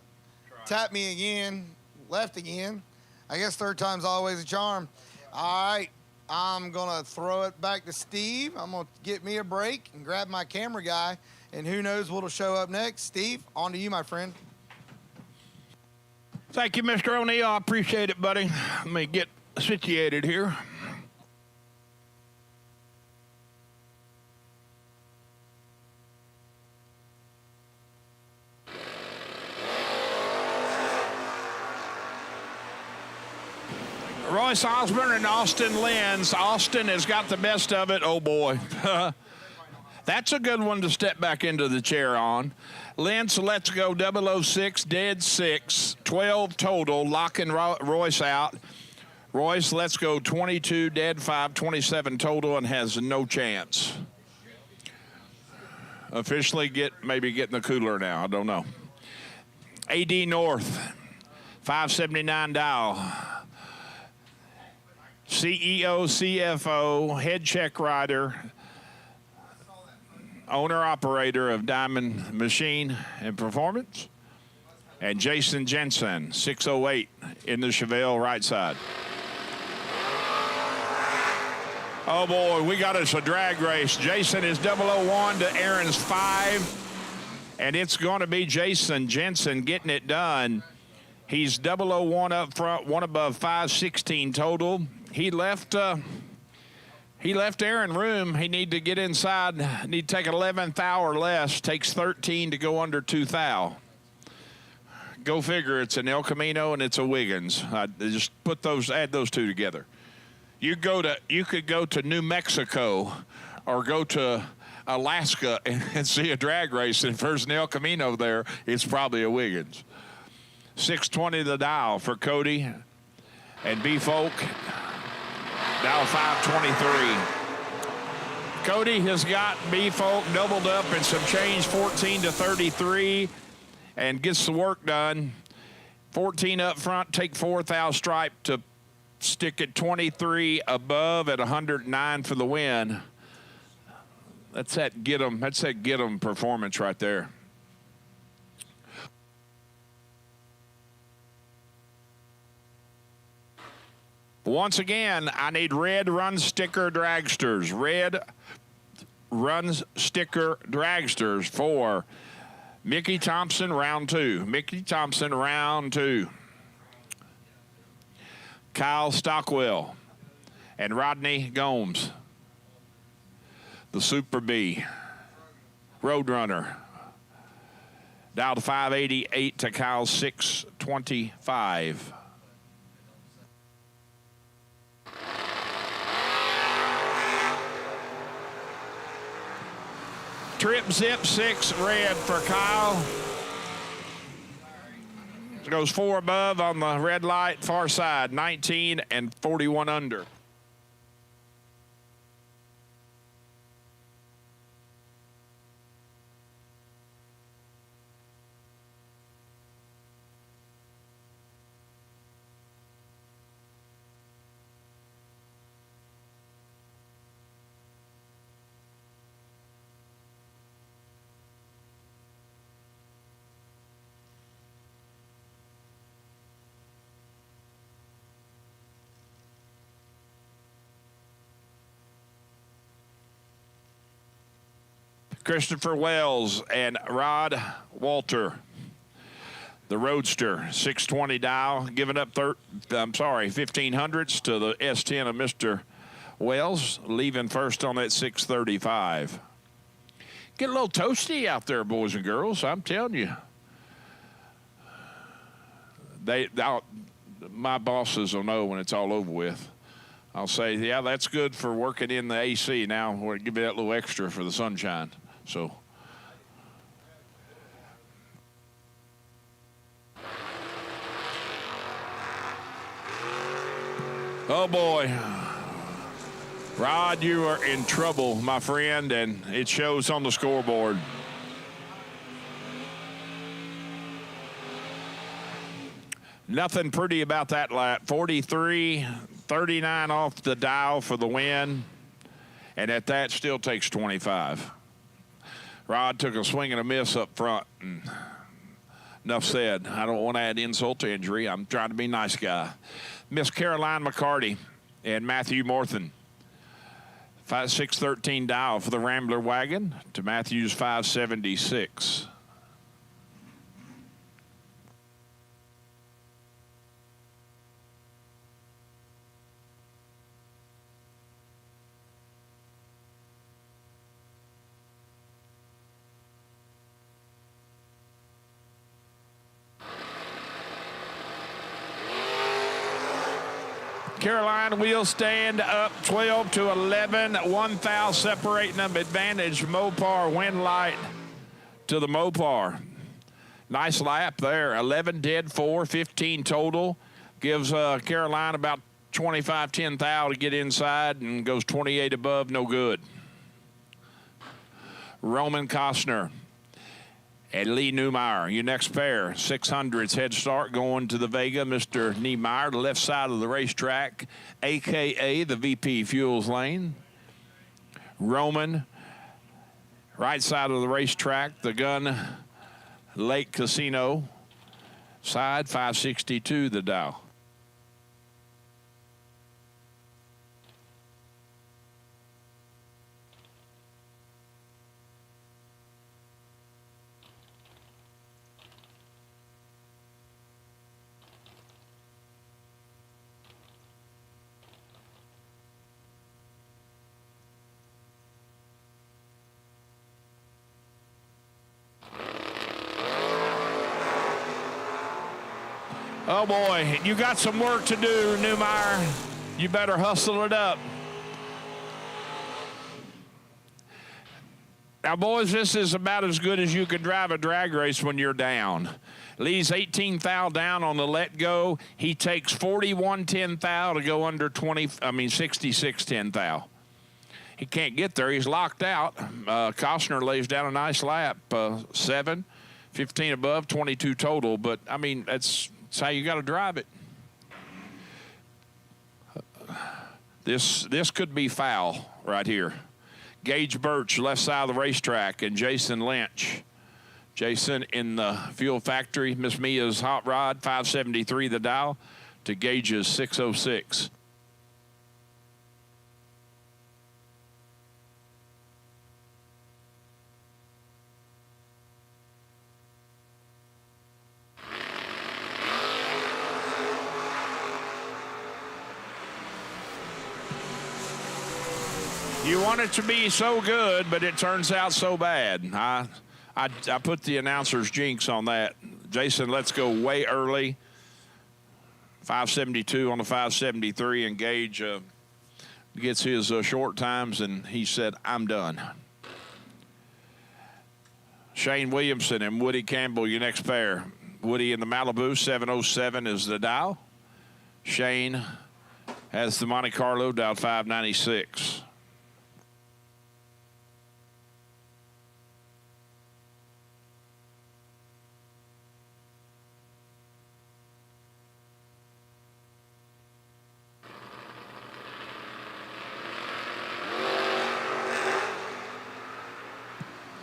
tapped me again, left again. I guess 3rd time's always a charm. All right, I'm going to throw it back to Steve. I'm going to get me a break and grab my camera guy, and who knows what'll show up next. Steve, on to you, my friend. Thank you, Mr. O'Neill. I appreciate it, buddy. Let me get situated here. Royce Osborne and Austin Lenz. Austin has got the best of it. Oh, boy. That's a good one to step back into the chair on. Lenz, let's go 006, dead 6, 12 total, locking Royce out. Royce, let's go 22, dead 5, 27 total, and has no chance. Officially maybe getting the cooler now. I don't know. AD North, 579 dial. CEO, CFO, head check rider, owner-operator of Diamond Machine and Performance, and Jason Jensen, 608 in the Chevelle right side. Oh, boy, we got us a drag race. Jason is 001 to Aaron's 5, and it's going to be Jason Jensen getting it done. He's 001 up front, 1 above 516 total. He left Aaron room. He need to get inside. Need to take 11th thou or less. Takes 13 to go under 2 thou. go figure, it's an El Camino and it's a Wiggins. Just add those two together. You could go to New Mexico or go to Alaska and see a drag race, and if there's an El Camino there, it's probably a Wiggins. 620 the dial for Cody and B-Folk. Dial 523. Cody has got B-Folk doubled up and some change, 14 to 33, and gets the work done. 14 up front, take 4th stripe to stick at 23 above at 109 for the win. That's that get 'em performance right there. Once again, I need red run sticker dragsters. Red run sticker dragsters for Mickey Thompson, round 2. Mickey Thompson, round 2. Kyle Stockwell and Rodney Gomes. The Super B. Roadrunner. Dial to 588 to Kyle 625. Trip Zip 6 red for Kyle. Goes 4 above on the red light, far side, 19 and 41 under. Christopher Wells and Rod Walter. The Roadster, 620 dial, giving up 1500s to the S10 of Mr. Wells, leaving first on that 635. Get a little toasty out there, boys and girls, I'm telling you. My bosses will know when it's all over with. I'll say, yeah, that's good for working in the AC. Now we'll give you that little extra for the sunshine. So, oh boy, Rod, you are in trouble, my friend, and it shows on the scoreboard. Nothing pretty about that lap. 43-39 off the dial for the win, and at that still takes 25. Rod took a swing and a miss up front, and enough said. I don't want to add insult to injury. I'm trying to be a nice guy. Miss Caroline McCarty and Matthew Morthen. 613 dial for the Rambler wagon to Matthew's 576. Caroline wheel stand up 12 to 11. 1 thou separating them. Advantage Mopar wind light to the Mopar. Nice lap there. 11 dead, 4, 15 total. Gives Caroline about 25, 10 thou to get inside and goes 28 above, no good. Roman Costner and Lee Neumeyer, your next pair. 600s head start going to the Vega. Mr. Niemeyer, the left side of the racetrack, a.k.a. the VP Fuels lane. Roman, right side of the racetrack, the Gun Lake Casino side, 562 the dial. Oh, boy, you got some work to do, Newmeyer. You better hustle it up. Now, boys, this is about as good as you can drive a drag race when you're down. Lee's 18 thou down on the let go. He takes 41 thou to go under 66 thou. He can't get there. He's locked out. Costner lays down a nice lap, 7, 15 above, 22 total. But, I mean, that's how you got to drive it. This could be foul right here. Gage Birch, left side of the racetrack, and Jason Lynch. Jason in the fuel factory. Miss Mia's hot rod, 573 the dial to Gage's 606. You want it to be so good, but it turns out so bad. I put the announcer's jinx on that. Jason, let's go way early. 572 on the 573, and Gage gets his short times, and he said, I'm done. Shane Williamson and Woody Campbell, your next pair. Woody in the Malibu, 707 is the dial. Shane has the Monte Carlo, dial 596.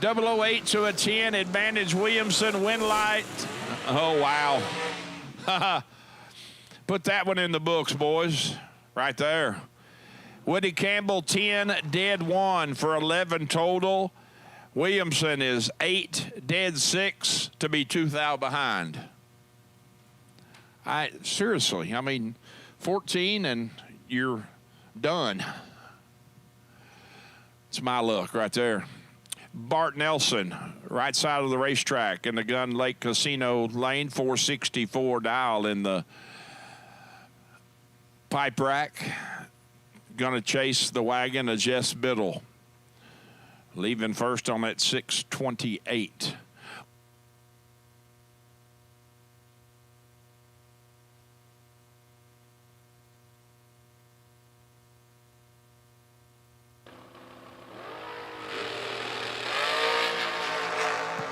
.008 to a 10, advantage Williamson, win light. Oh, wow. Put that one in the books, boys, right there. Woody Campbell, 10, dead 1 for 11 total. Williamson is 8, dead 6 to be 2 thou behind. Seriously, I mean, 14 and you're done. It's my luck right there. Bart Nelson, right side of the racetrack in the Gun Lake Casino lane, 464 dial in the pipe rack. Gonna chase the wagon of Jess Biddle. Leaving first on that 628.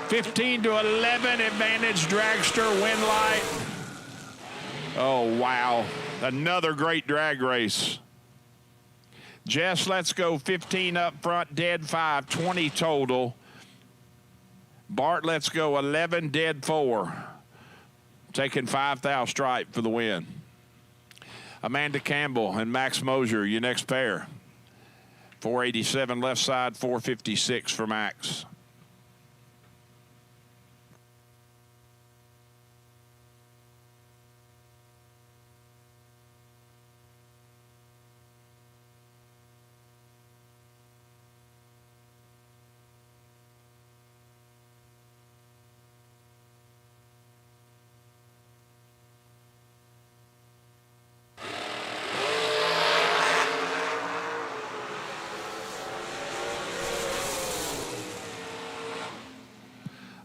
$15 to 11, advantage dragster, win light. Oh, wow. Another great drag race. Jess, let's go 15 up front, dead 5, 20 total. Bart, let's go 11, dead 4. Taking 5 thou stripe for the win. Amanda Campbell and Max Moser, your next pair. 487 left side, 456 for Max.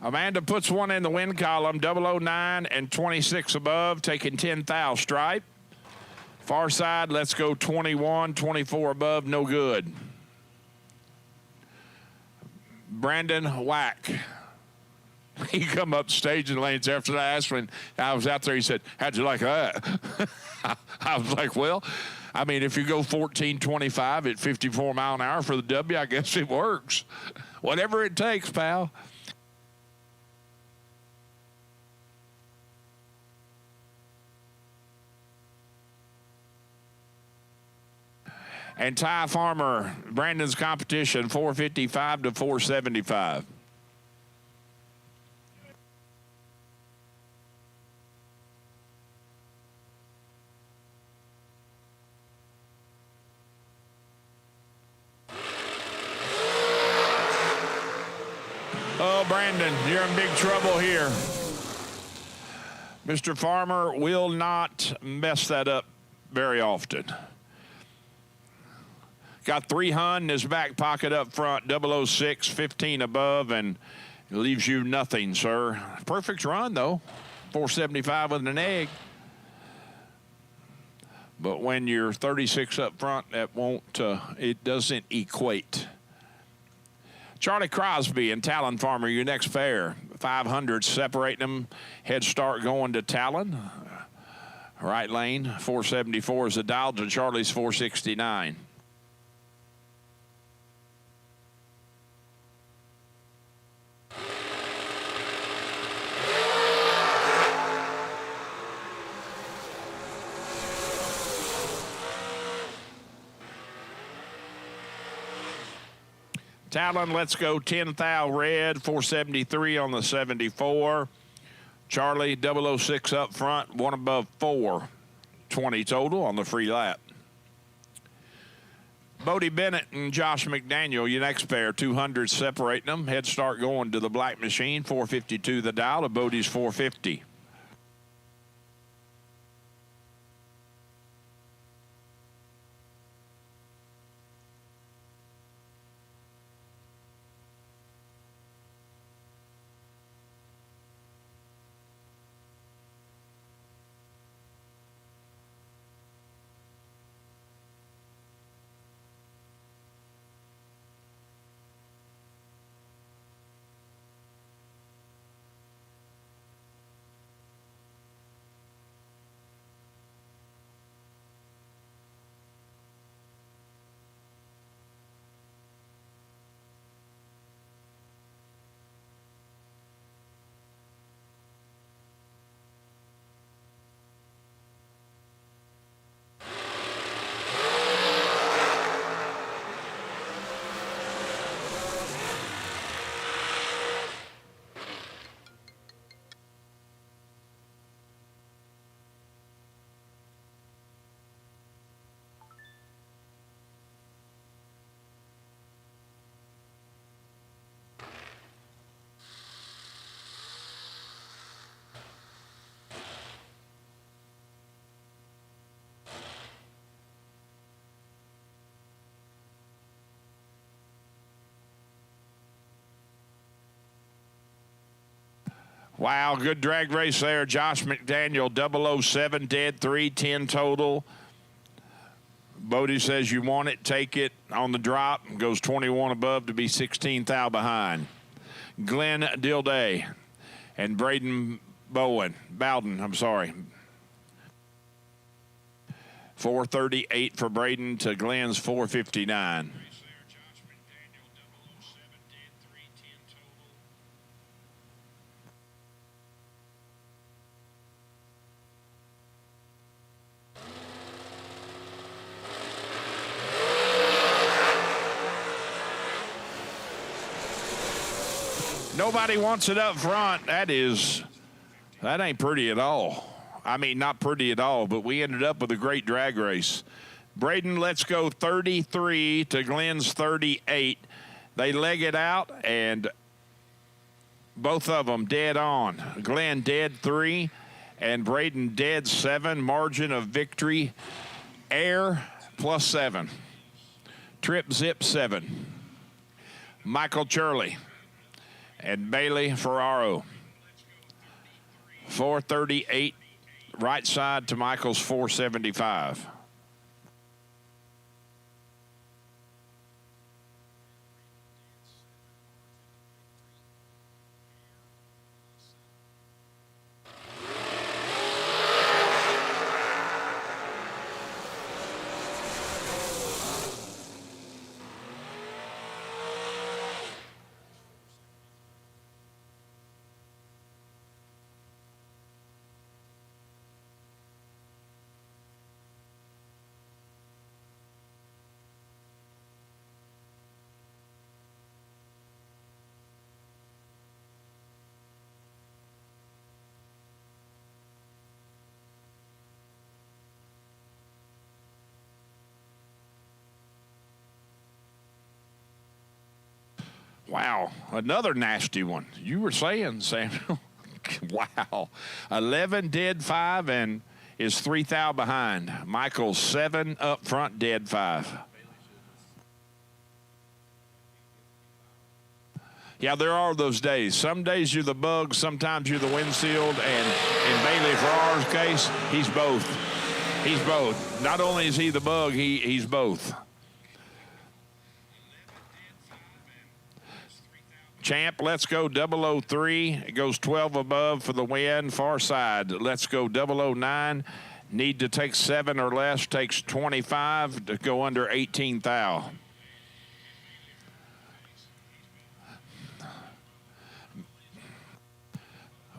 Amanda puts one in the win column, 009 and 26 above, taking 10 thou stripe. Far side, let's go 21, 24 above, no good. Brandon Whack. He come up staging lanes after that. When I was out there, he said, how'd you like that? I was like, well, I mean, if you go 14.25 at 54 mile an hour for the W, I guess it works. Whatever it takes, pal. And Ty Farmer, Brandon's competition, 455 to 475. Oh, Brandon, you're in big trouble here. Mr. Farmer will not mess that up very often. Got 300 in his back pocket up front, 006, 15 above, and leaves you nothing, sir. Perfect run, though. 475 with an egg. But when you're 36 up front, that won't, it doesn't equate. Charlie Crosby and Talon Farmer, your next pair. 500 separating them. Head start going to Talon. Right lane, 474 is the dial to Charlie's 469. Talon, let's go 10 thou red, 473 on the 74. Charlie, 006 up front, one above 4. 20 total on the free lap. Bodie Bennett and Josh McDaniel, your next pair, 200 separating them. Head start going to the black machine, 452 the dial to Bodie's 450. Wow, good drag race there. Josh McDaniel, 007, dead 310 total. Bodie says you want it, take it on the drop. Goes 21 above to be 16 thou behind. Glenn Dilday and Braden Bowden, I'm sorry. 438 for Braden to Glenn's 459. Nobody wants it up front. That ain't pretty at all. I mean, not pretty at all, but we ended up with a great drag race. Braden, let's go 33 to Glenn's 38. They leg it out, and both of them dead on. Glenn dead 3, and Braden dead 7. Margin of victory, air plus 7. Trip zip 7. Michael Churley and Bailey Ferraro. 438 right side to Michael's 475. Wow, another nasty one. You were saying, Samuel. Wow. 11 dead 5 and is 3 thou behind. Michael 7 up front, dead 5. Yeah, there are those days. Some days you're the bug, sometimes you're the windshield, and in Bailey Farrar's case, he's both. He's both. Not only is he the bug, he's both. Champ, let's go 003. It goes 12 above for the win. Far side, let's go 009. Need to take 7 or less, takes 25 to go under 18 thou.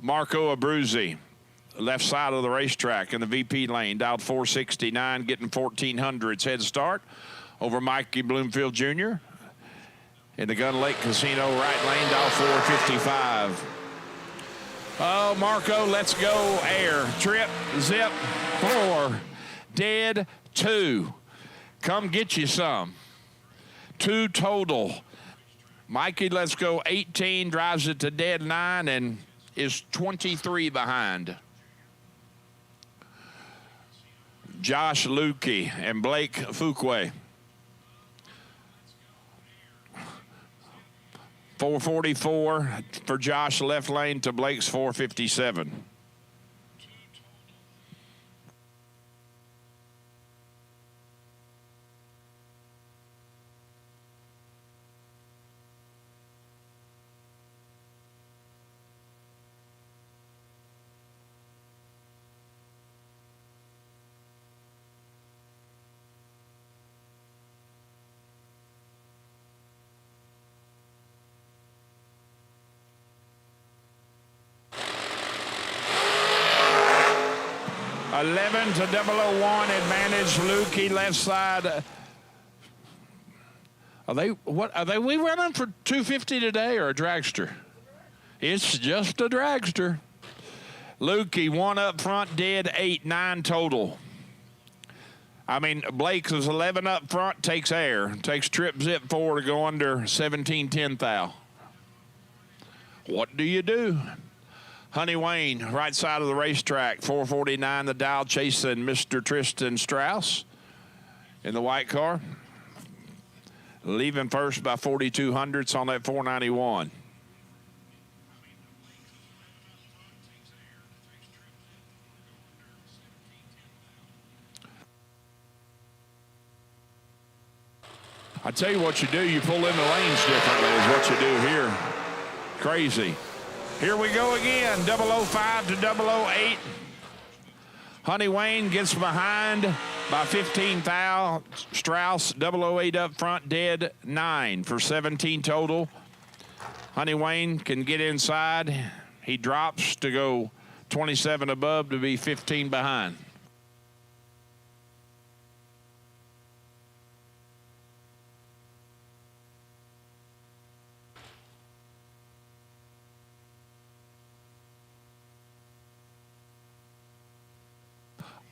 Marco Abruzzi, left side of the racetrack in the VP lane, dialed 469, getting 1400s head start over Mikey Bloomfield Jr. In the Gun Lake Casino right lane, dial 455. Oh, Marco, let's go air. Trip, zip, 4, dead 2. Come get you some. 2 total. Mikey, let's go 18, drives it to dead 9 and is 23 behind. Josh Lukey and Blake Fuquay. 444 for Josh, left lane to Blake's 457. $11 to 001 advantage. Lukey left side. We running for 250 today or a dragster? It's just a dragster. Lukey 1 up front, dead 8, 9 total. I mean, Blake's is 11 up front, takes air, takes trip zip 4 to go under 17 10 thou. What do you do? Honey Wayne, right side of the racetrack, 449 the dial, chasing Mr. Tristan Strauss in the white car. Leaving first by 4,200ths on that 491. I tell you what you do, you pull in the lanes differently is what you do here. Crazy. Here we go again, 005 to 008. Honey Wayne gets behind by 15 thou. Strauss, 008 up front, dead 9 for 17 total. Honey Wayne can get inside. He drops to go 27 above to be 15 behind.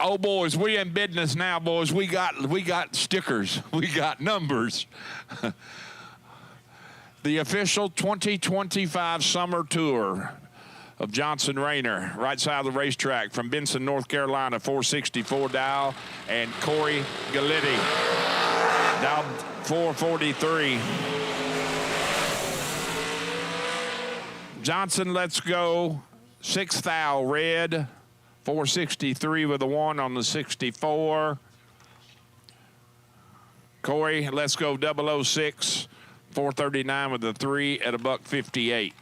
Oh, boys, we in business now, boys. We got stickers. We got numbers. The official 2025 summer tour of Johnson Rayner, right side of the racetrack from Benson, North Carolina, 464 dial, and Corey Galletti, dial 443. Johnson, let's go 6 thou red. 463 with a 1 on the 64. Corey, let's go 006. 439 with the 3 at $158.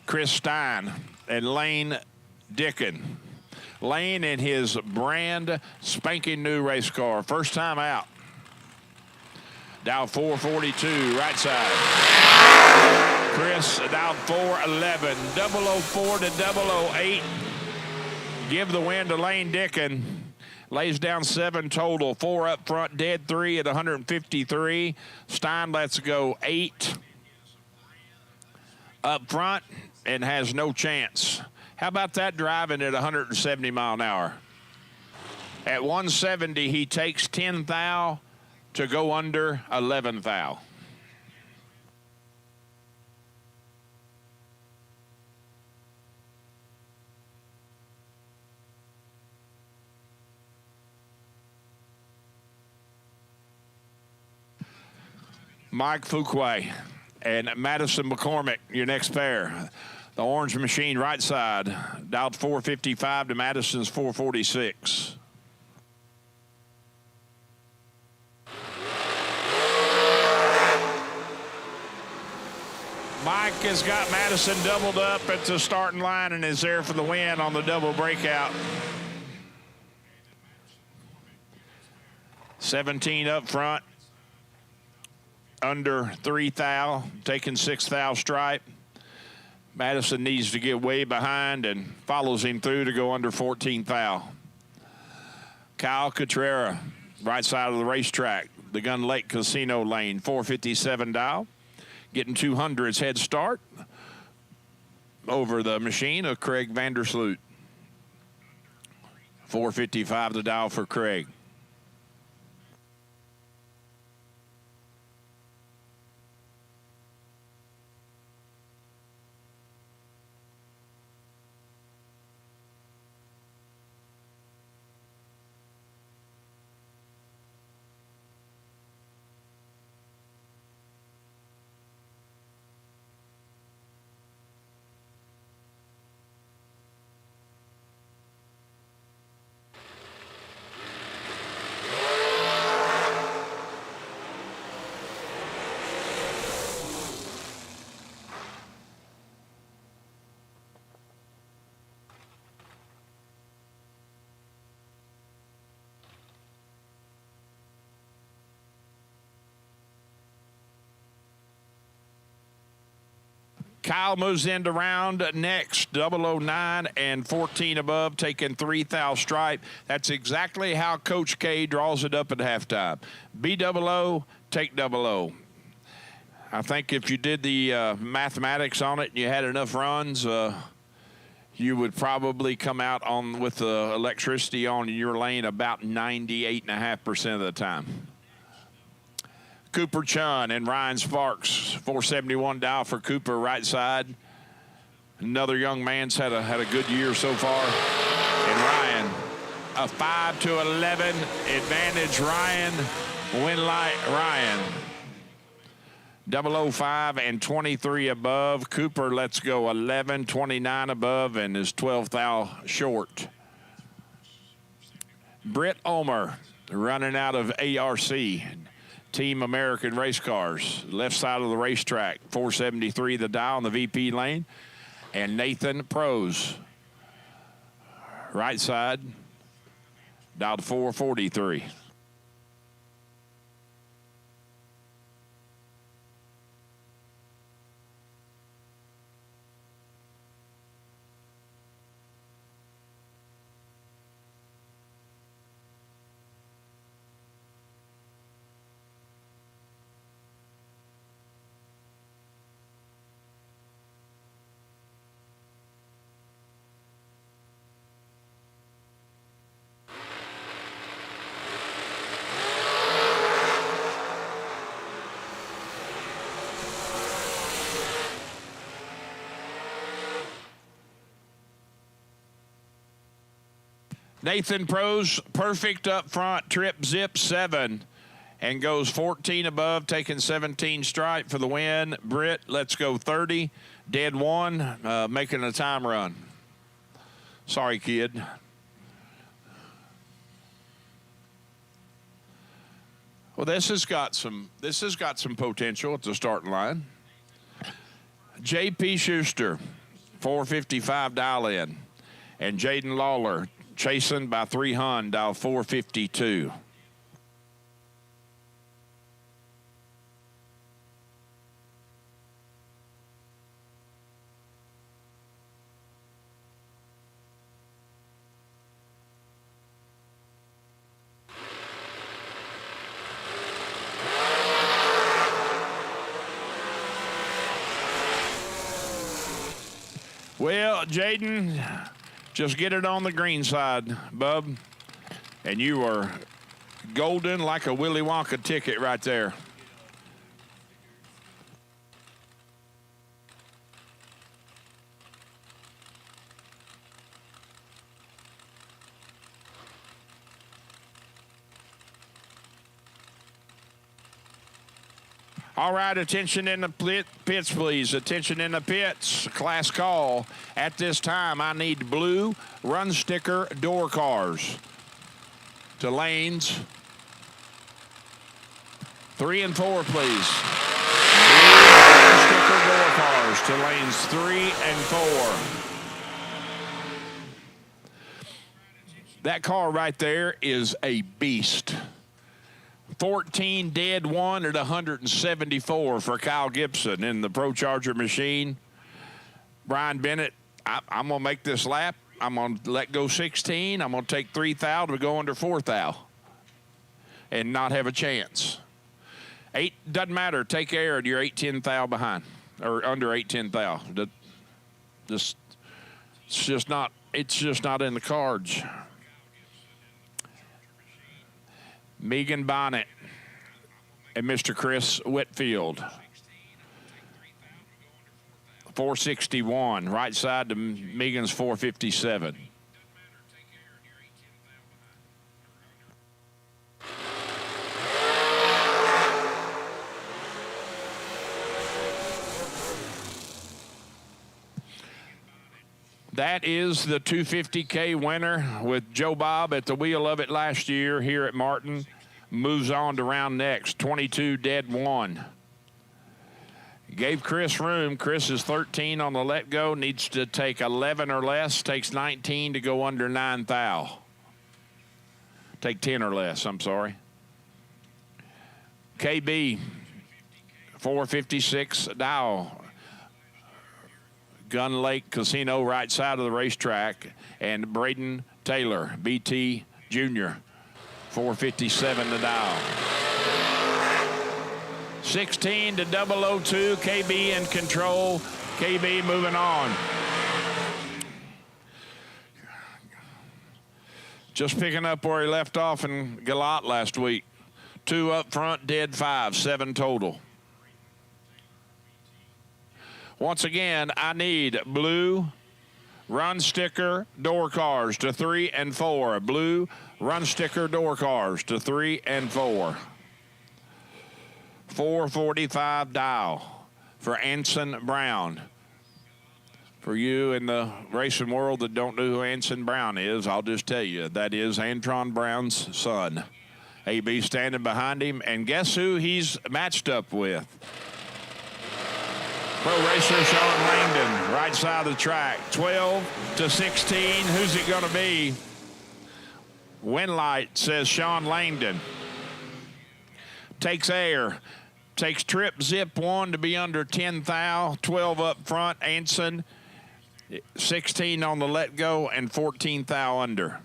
Chris Stein and Lane Dickin. Lane in his brand spanking new race car. First time out. Dial 442, right side. Chris dial 411, 004 to 008. give the win to Lane Dickin. Lays down 7 total, 4 up front, dead 3 at 153. Stein lets go 8 up front and has no chance. How about that driving at 170 mile an hour? At 170, he takes 10 thou to go under 11 thou. Mike Fuquay and Madison McCormick, your next pair. The orange machine right side, dialed 455 to Madison's 446. Mike has got Madison doubled up at the starting line and is there for the win on the double breakout. 17 up front. Under 3 thou, taking 6 thou stripe. Madison needs to get way behind and follows him through to go under 14 thou. Kyle Cotrera, right side of the racetrack, the Gun Lake Casino lane, 457 dial. Getting 200's head start over the machine of Craig Vandersloot. 455 the dial for Craig. Kyle moves into round next, 009 and 14 above, taking 3 thou stripe. That's exactly how Coach K draws it up at halftime. B-00, take 00. I think if you did the mathematics on it and you had enough runs, you would probably come out on with the electricity on your lane about 98.5% of the time. Cooper Chun and Ryan Sparks, 471 dial for Cooper, right side. Another young man's had a good year so far. And Ryan, a 5 to 11 advantage. Ryan, win light Ryan. 005 and 23 above. Cooper lets go 11, 29 above, and is 12 thou short. Britt Omer running out of ARC. Team American Race Cars, left side of the racetrack, 473 the dial on the VP lane. And Nathan Prose, right side, dialed 443. Nathan Prose, perfect up front, trip zip 7 and goes 14 above, taking 17 stripe for the win. Britt, let's go 30, dead 1, making a time run. Sorry, kid. Well, this has got some potential at the starting line. J.P. Schuster, 455 dial in, and Jaden Lawler, chasing by 300, dial 452. Well, Jaden, just get it on the green side, bub. And you are golden like a Willy Wonka ticket right there. All right, attention in the pits, please. Attention in the pits. Class call. At this time, I need blue run sticker door cars to lanes 3 and 4, please. Blue run sticker door cars to lanes 3 and 4. That car right there is a beast. 14 dead 1 at 174 for Kyle Gibson in the Pro Charger machine. Brian Bennett, I'm going to make this lap. I'm going to let go 16. I'm going to take 3 thou to go under 4 thou and not have a chance. 8 doesn't matter. Take air and you're 8-10 thou behind or under 8-10 thou. It's just not in the cards. Megan Bonnet and Mr. Chris Whitfield. 461, right side to Megan's 457. That is the 250K winner with Joe Bob at the wheel of it last year here at Martin. Moves on to round next, 22 dead 1. Gave Chris room. Chris is 13 on the let go, needs to take 11 or less, takes 19 to go under 9 thou. Take 10 or less, I'm sorry. KB, 456 Dow. Gun Lake Casino, right side of the racetrack. And Braden Taylor, BT Jr., 457 to Dow. 16 to 002, KB in control. KB moving on. Just picking up where he left off in Galat last week. 2 up front, dead 5, 7 total. Once again, I need blue run sticker door cars to 3 and 4. Blue run sticker door cars to 3 and 4. 445 dial for Anson Brown. For you in the racing world that don't know who Anson Brown is, I'll just tell you, that is Antron Brown's son. AB standing behind him, and guess who he's matched up with? Pro racer Sean Langdon, right side of the track. 12 to 16, who's it gonna be? Winlight says Sean Langdon. Takes air. Takes trip zip 1 to be under 10 thou. 12 up front, Anson. 16 on the let go and 14 thou under.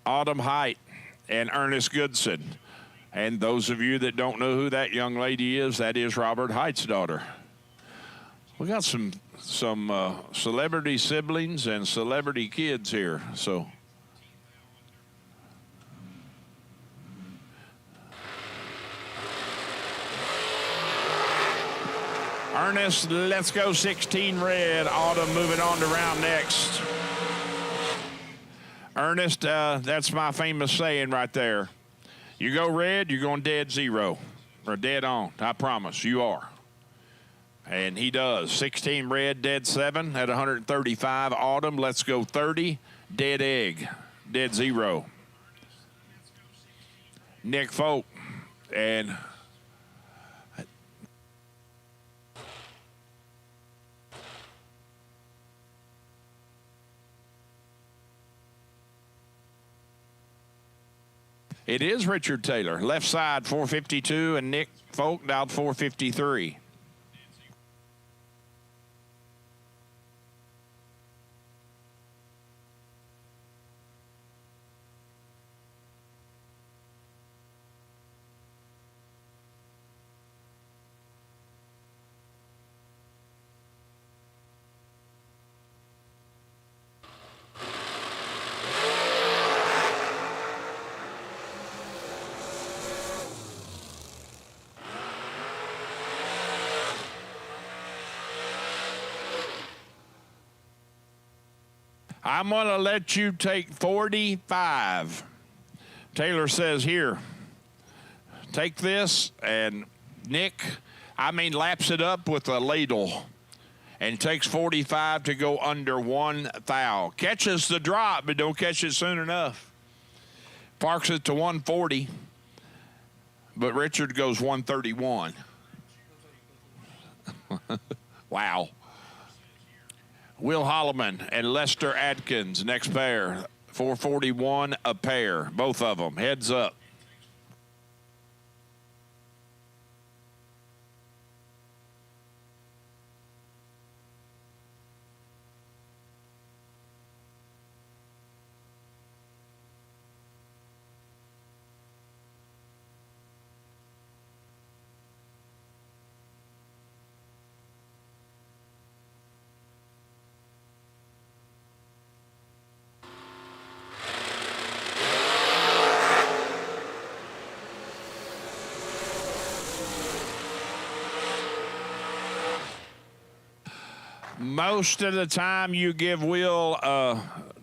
Autumn Height and Ernest Goodson. And those of you that don't know who that young lady is, that is Robert Height's daughter. We got some celebrity siblings and celebrity kids here, so. Ernest, let's go 16 red. Autumn moving on to round next. Ernest, that's my famous saying right there. You go red, you're going dead 0 or dead on. I promise you are. And he does. 16 red, dead 7 at 135. Autumn, let's go 30, dead egg, dead 0. Nick Folk and it is Richard Taylor. Left side 452 and Nick Folk dialed 453. I'm going to let you take 45. Taylor says, here, take this, and Nick, laps it up with a ladle and takes 45 to go under 1 thou. Catches the drop, but don't catch it soon enough. Parks it to 140, but Richard goes 131. Wow. Will Holloman and Lester Atkins, next pair. 441 a pair, both of them. Heads up. Most of the time you give Will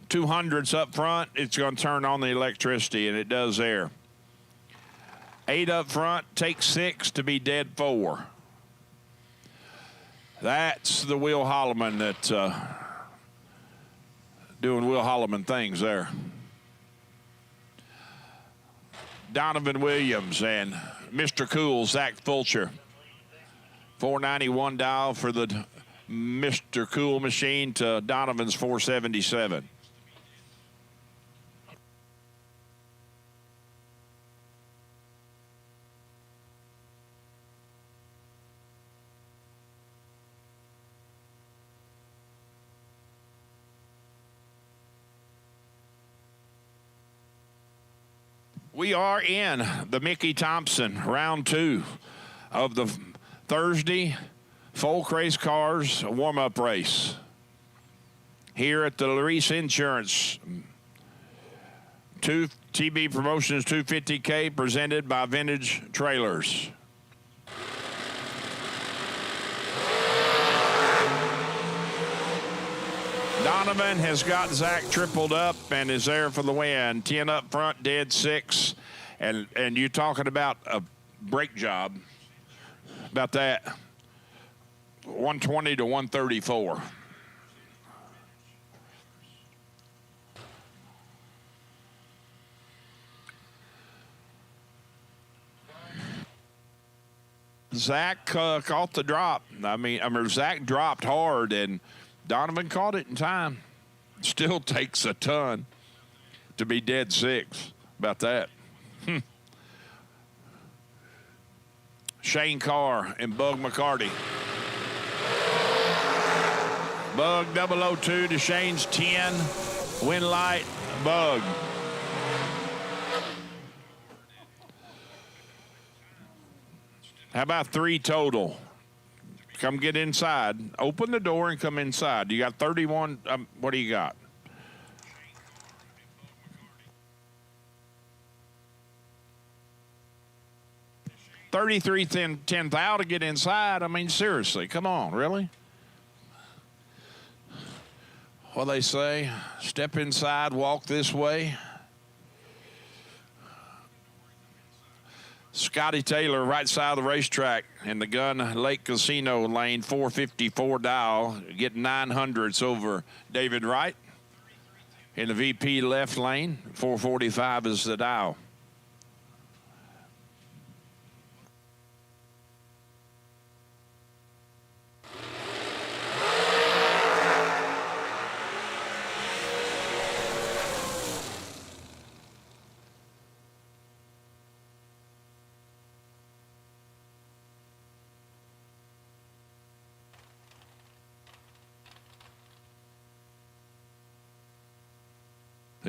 200s up front, it's going to turn on the electricity, and it does there. 8 up front, take 6 to be dead 4. That's the Will Holloman that's doing Will Holloman things there. Donovan Williams and Mr. Cool, Zach Fulcher. 491 dial for the Mr. Cool machine to Donovan's 477. We are in the Mickey Thompson round 2 of the Thursday Folk Race Cars warm-up race here at the Laris Insurance 2 TB Promotions 250K presented by Vintage Trailers. Donovan has got Zach tripled up and is there for the win. 10 up front, dead 6. And you're talking about a brake job, about that. 120 to 134. Zach caught the drop. Zach dropped hard, and Donovan caught it in time. Still takes a ton to be dead 6. About that. Shane Carr and Bug McCarty. Bug 002 to Shane's 10. Wind light, Bug. How about 3 total? Come get inside. Open the door and come inside. You got 31. What do you got? $33.10 to get inside. Seriously, come on, really? What they say, step inside, walk this way. Scotty Taylor, right side of the racetrack in the Gun Lake Casino lane, 454 dial, getting 900s over David Wright. In the VP left lane, 445 is the dial.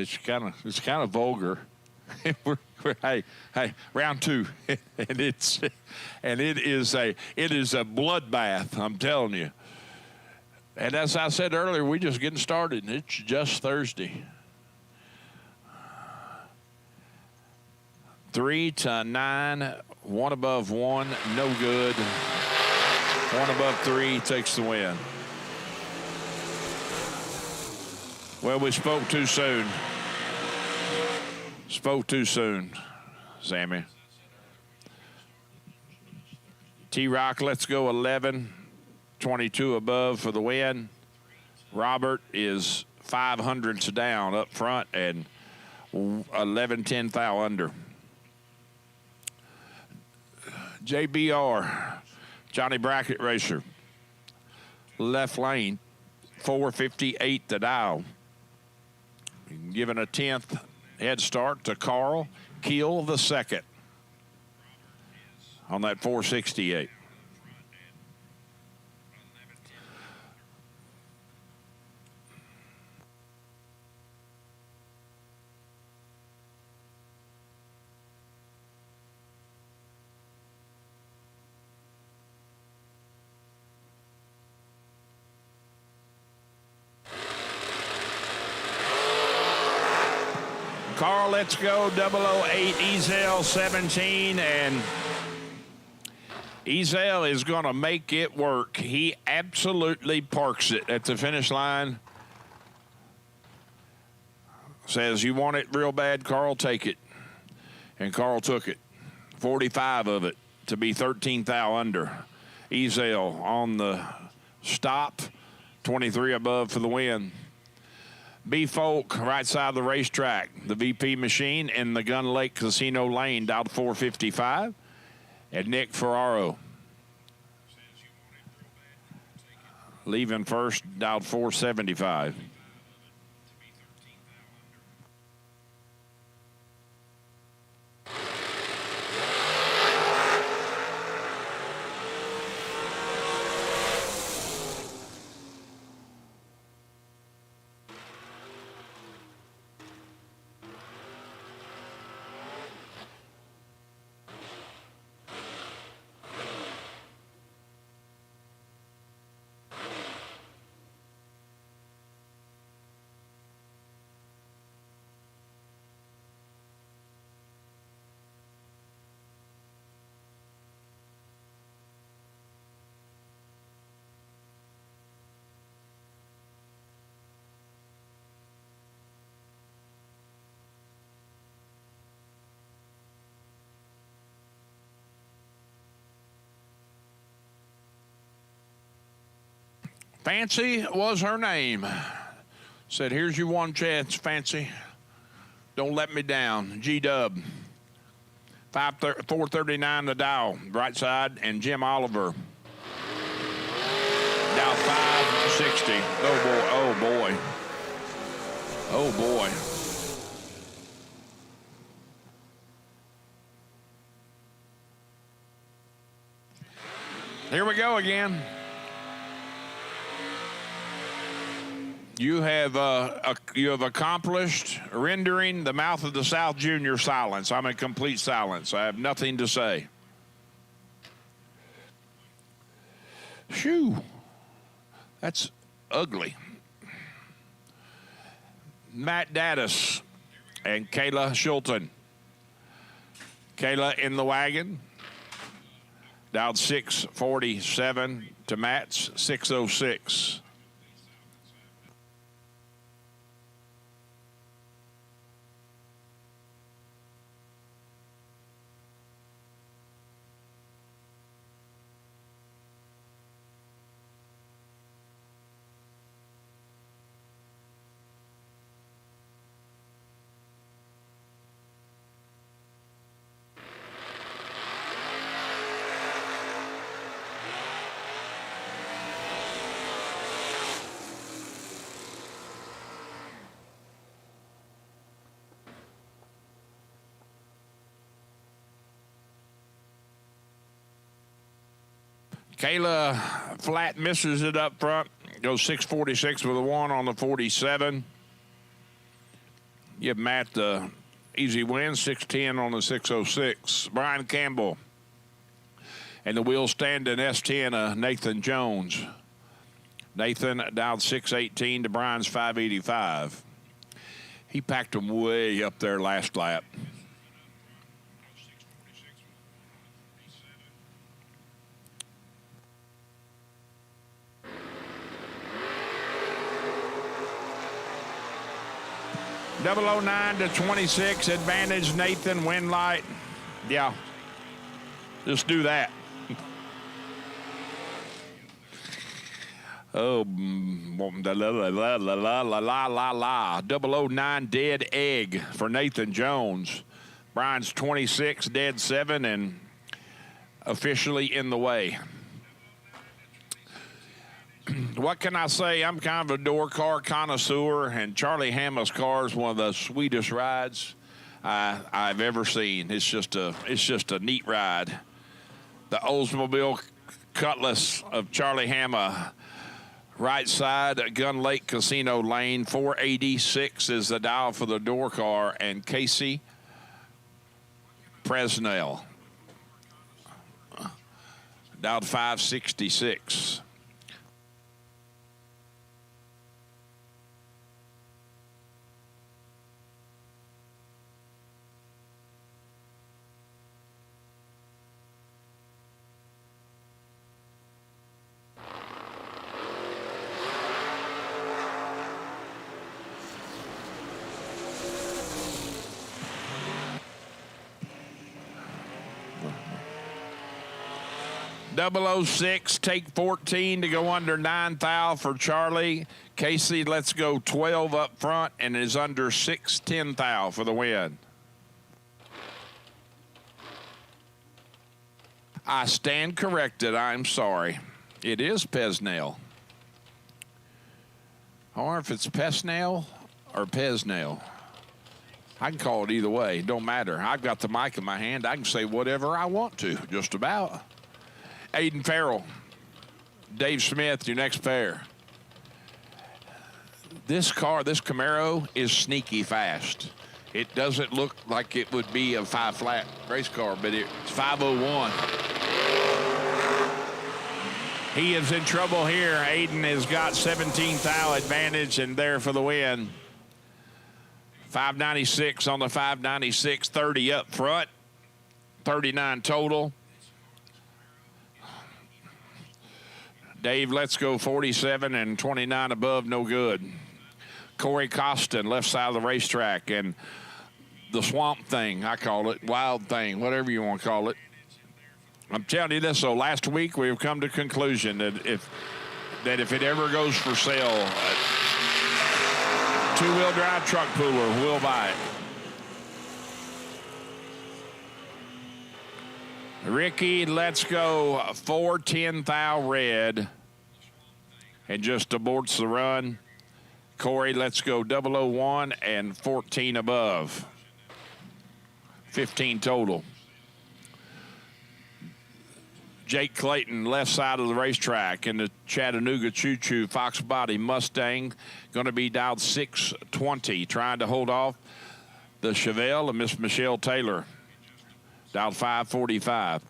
It's kind of vulgar. Hey, round 2, and it is a bloodbath. I'm telling you. And as I said earlier, we're just getting started, and it's just Thursday. 3 to 9, 1 above 1, no good. 1 above 3 takes the win. Well, we spoke too soon. Spoke too soon, Sammy. T-Rock, let's go 11, 22 above for the win. Robert is 500ths down up front and 11 10 thou under. JBR, Johnny Bracket Racer, left lane, 458 the dial. Giving a 10th head start to Carl Keel the second on that 468. Carl, let's go, 008, Ezel 17, and Ezel is going to make it work. He absolutely parks it at the finish line. Says, you want it real bad, Carl, take it. And Carl took it, 45 of it to be 13 thou under. Ezel on the stop, 23 above for the win. B Folk, right side of the racetrack. The VP machine in the Gun Lake Casino Lane, dialed 455. And Nick Ferraro. Leaving first, dialed 475. Fancy was her name. Said, here's your one chance, Fancy. Don't let me down. G-Dub. 439 the dial, right side, and Jim Oliver. Dial 560. Oh, boy. Oh, boy. Oh, boy. Here we go again. You have accomplished rendering the Mouth of the South Junior silence. I'm in complete silence. I have nothing to say. Shoo. That's ugly. Matt Daddis and Kayla Schulten. Kayla in the wagon. Dialed 647 to Matt's 606. Kayla flat misses it up front. Goes 646 with a 1 on the 47. Give Matt the easy win, 610 on the 606. Brian Campbell. And the wheel standing S10, Nathan Jones. Nathan dialed 618 to Brian's 585. He packed them way up there last lap. 009 to 26, advantage Nathan Winlight. Yeah, just do that. Oh, la la la la la la la la. 009 dead egg for Nathan Jones. Brian's 26, dead 7, and officially in the way. What can I say? I'm kind of a door car connoisseur, and Charlie Hama's car is one of the sweetest rides I've ever seen. It's just a neat ride. The Oldsmobile Cutlass of Charlie Hama, right side at Gun Lake Casino Lane. 486 is the dial for the door car, and Casey Presnell dialed 566. .006, take 14 to go under 9 thou for Charlie. Casey, let's go 12 up front and is under 610 thou for the win. I stand corrected. I'm sorry. It is Pesnell. Or if it's Pesnell or Pesnell. I can call it either way. Don't matter. I've got the mic in my hand. I can say whatever I want to, just about. Aiden Farrell, Dave Smith, your next pair. This car, this Camaro, is sneaky fast. It doesn't look like it would be a 5-flat race car, but it's 501. He is in trouble here. Aiden has got 17 thou advantage and there for the win. 596 on the 596, 30 up front, 39 total. Dave, let's go 47 and 29 above, no good. Corey Costin, left side of the racetrack, and the swamp thing, I call it, wild thing, whatever you want to call it. I'm telling you this, though, last week we have come to conclusion that if it ever goes for sale, a two-wheel drive truck puller will buy it. Ricky, let's go 410 thou red and just aborts the run. Corey, let's go 001 and 14 above. 15 total. Jake Clayton, left side of the racetrack in the Chattanooga Choo Choo Fox Body Mustang, going to be dialed 620, trying to hold off the Chevelle and Miss Michelle Taylor. Dialed 545.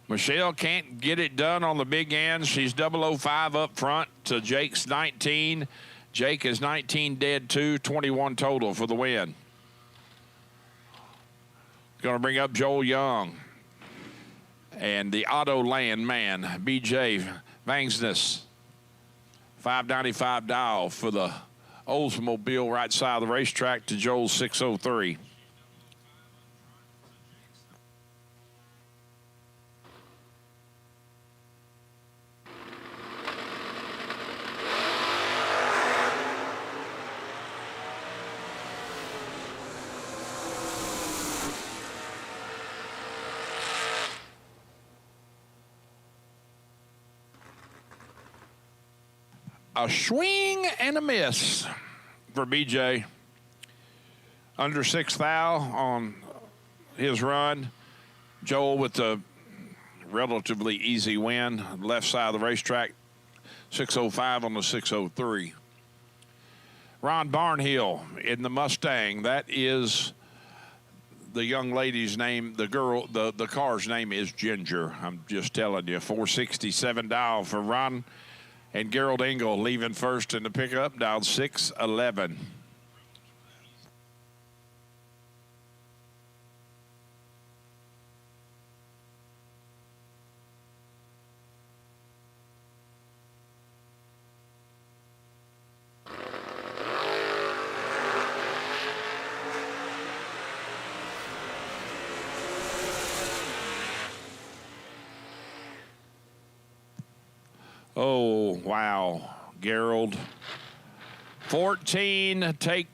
Michelle can't get it done on the big end. She's 005 up front to Jake's 19. Jake is 19 dead 2, 21 total for the win. Going to bring up Joel Young. And the Auto Land man, BJ Vangsness. 595 dial for the Oldsmobile right side of the racetrack to Joel's 603. A swing and a miss for BJ. Under 6 thou on his run. Joel with the relatively easy win. Left side of the racetrack. 605 on the 603. Ron Barnhill in the Mustang. That is the young lady's name. The girl, the car's name is Ginger. I'm just telling you. 467 dial for Ron. And Gerald Engel leaving first in the pickup, dialed 611. Oh, wow. Gerald. 14, take,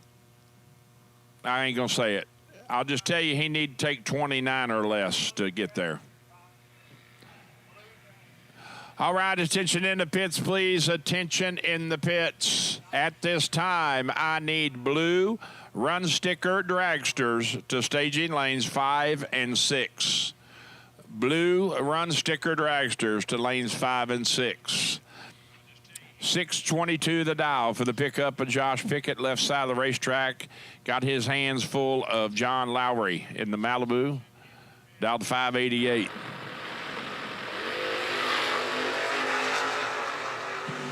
I ain't going to say it. I'll just tell you he need to take 29 or less to get there. All right, attention in the pits, please. Attention in the pits. At this time, I need blue run sticker dragsters to staging lanes 5 and 6. Blue run sticker dragsters to lanes 5 and 6. 622 the dial for the pickup of Josh Pickett, left side of the racetrack. Got his hands full of John Lowry in the Malibu. Dialed 588.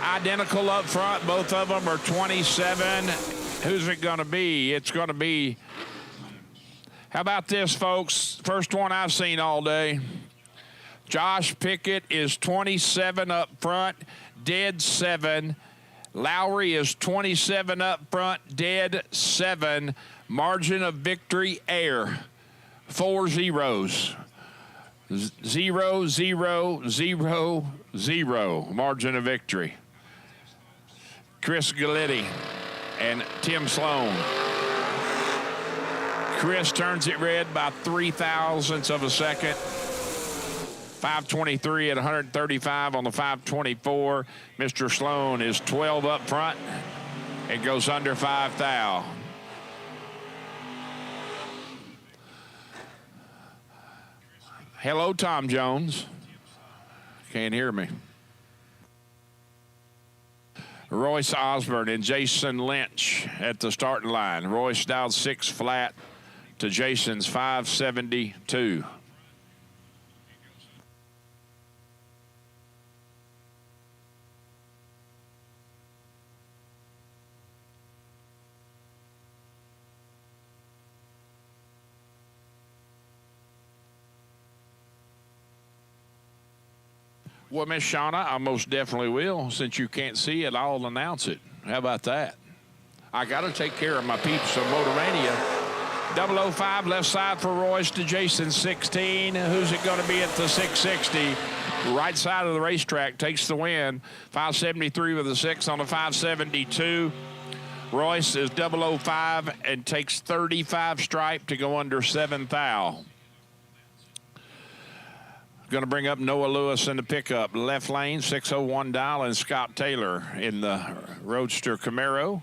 Identical up front. Both of them are 27. Who's it going to be? It's going to be, how about this, folks? First one I've seen all day. Josh Pickett is 27 up front, dead 7. Lowry is 27 up front, dead 7. Margin of victory, air. 4 zeros. 0, 0, 0, 0. Margin of victory. Chris Galletti and Tim Sloan. Chris turns it red by 0.03 of a second. 523 at 135 on the 524. Mr. Sloan is 12 up front and goes under 5 thou. Hello, Tom Jones. Can't hear me. Royce Osborne and Jason Lynch at the starting line. Royce dialed 6 flat to Jason's 572. Well, Miss Shauna, I most definitely will. Since you can't see it, I'll announce it. How about that? I got to take care of my peeps of Motormania. 005 left side for Royce to Jason 16. Who's it going to be at the 660? Right side of the racetrack takes the win. 573 with a 6 on the 572. Royce is 005 and takes 35 stripe to go under 7 thou. Going to bring up Noah Lewis in the pickup. Left lane, 601 dial, and Scott Taylor in the Roadster Camaro.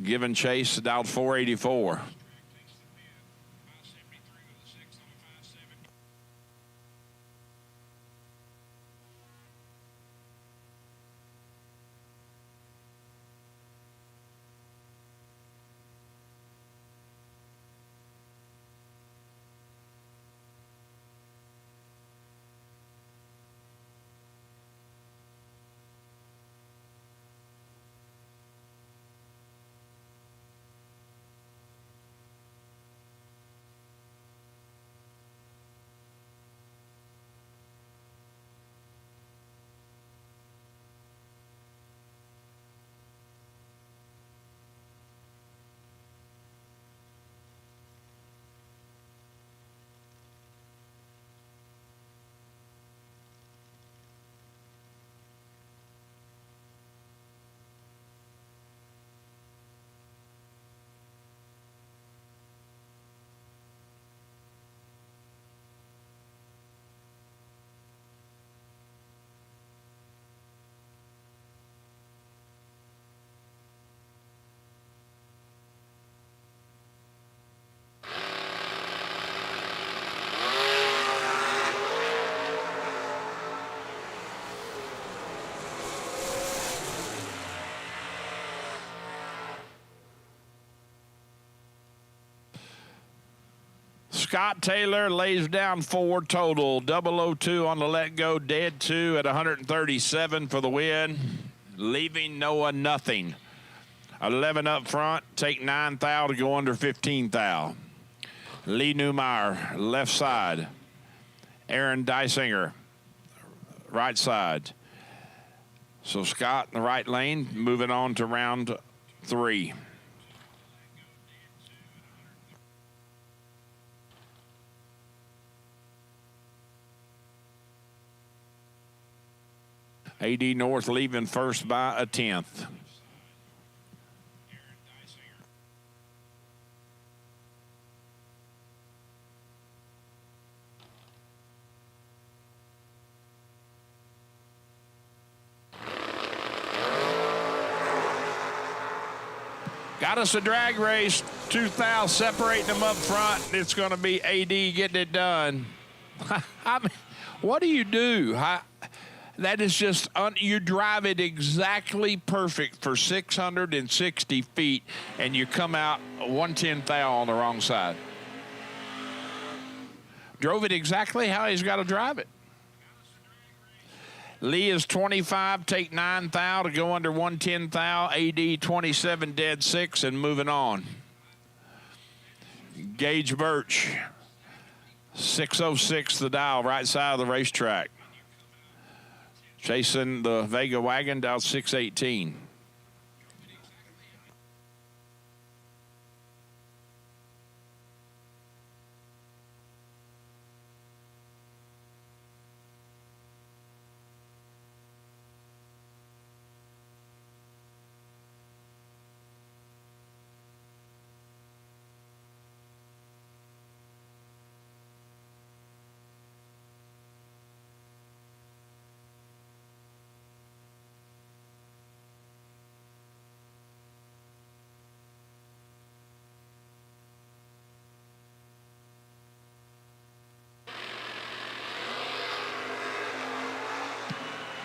Giving chase, dialed 484. Scott Taylor lays down 4 total. 002 on the let go, dead 2 at 137 for the win, leaving Noah nothing. 11 up front, take 9 thou to go under 15 thou. Lee Newmeyer, left side. Aaron Dysinger, right side. So Scott in the right lane, moving on to round 3. AD North leaving first by a 10th. Got us a drag race, 2 thou separating them up front. It's going to be AD getting it done. I mean, what do you do? That is just, you drive it exactly perfect for 660 feet, and you come out 110 thou on the wrong side. Drove it exactly how he's got to drive it. Lee is 25, take 9 thou to go under 110 thou. AD 27, dead 6, and moving on. Gage Birch, 606 the dial, right side of the racetrack. Chasing the Vega wagon down 618.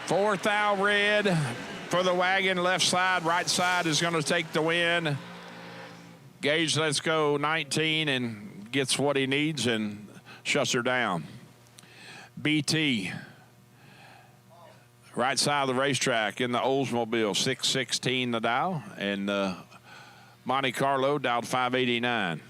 Fourth thou red for the wagon, left side, right side is going to take the win. Gage lets go 19 and gets what he needs and shuts her down. BT, right side of the racetrack in the Oldsmobile, 616 the dial, and Monte Carlo dialed 589.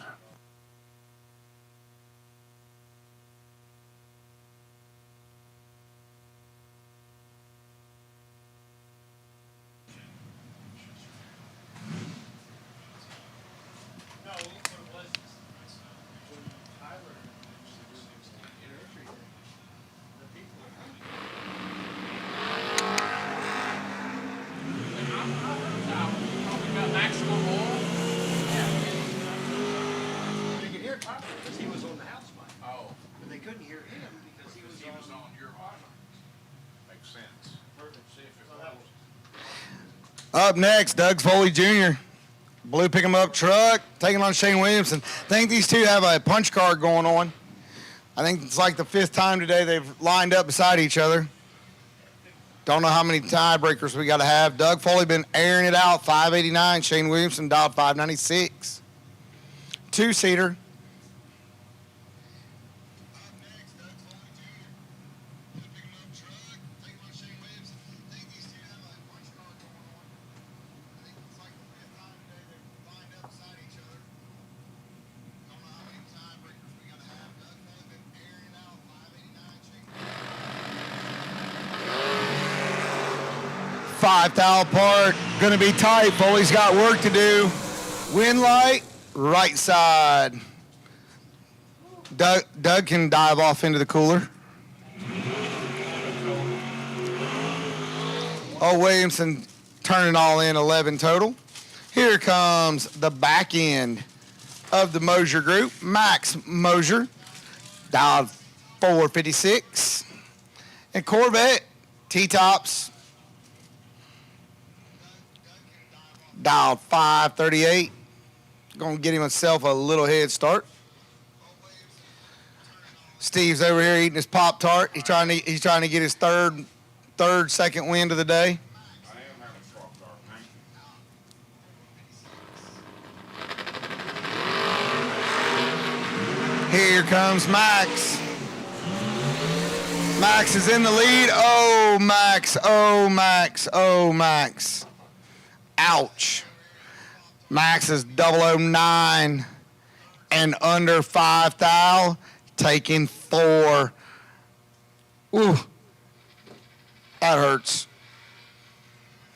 Up next, Doug Foley Jr., blue pick-em-up truck, taking on Shane Williamson. I think these two have a punch card going on. I think it's like the 5th time today they've lined up beside each other. Don't know how many tiebreakers we got to have. Doug Foley been airing it out, 589. Shane Williamson dialed 596. 2-seater. Five thou apart, gonna be tight. Foley's got work to do. Wind light, right side. Doug can dive off into the cooler. Oh, Williamson turning all in 11 total. Here comes the back end of the Moser group. Max Moser, dialed 456. And Corvette, T-tops, dialed 538. Gonna get himself a little head start. Steve's over here eating his Pop-Tart. He's trying to get his second win of the day. Here comes Max. Max is in the lead. Oh, Max. Oh, Max. Oh, Max. Ouch. Max is 009 and under 5 thou, taking 4. Ooh. That hurts.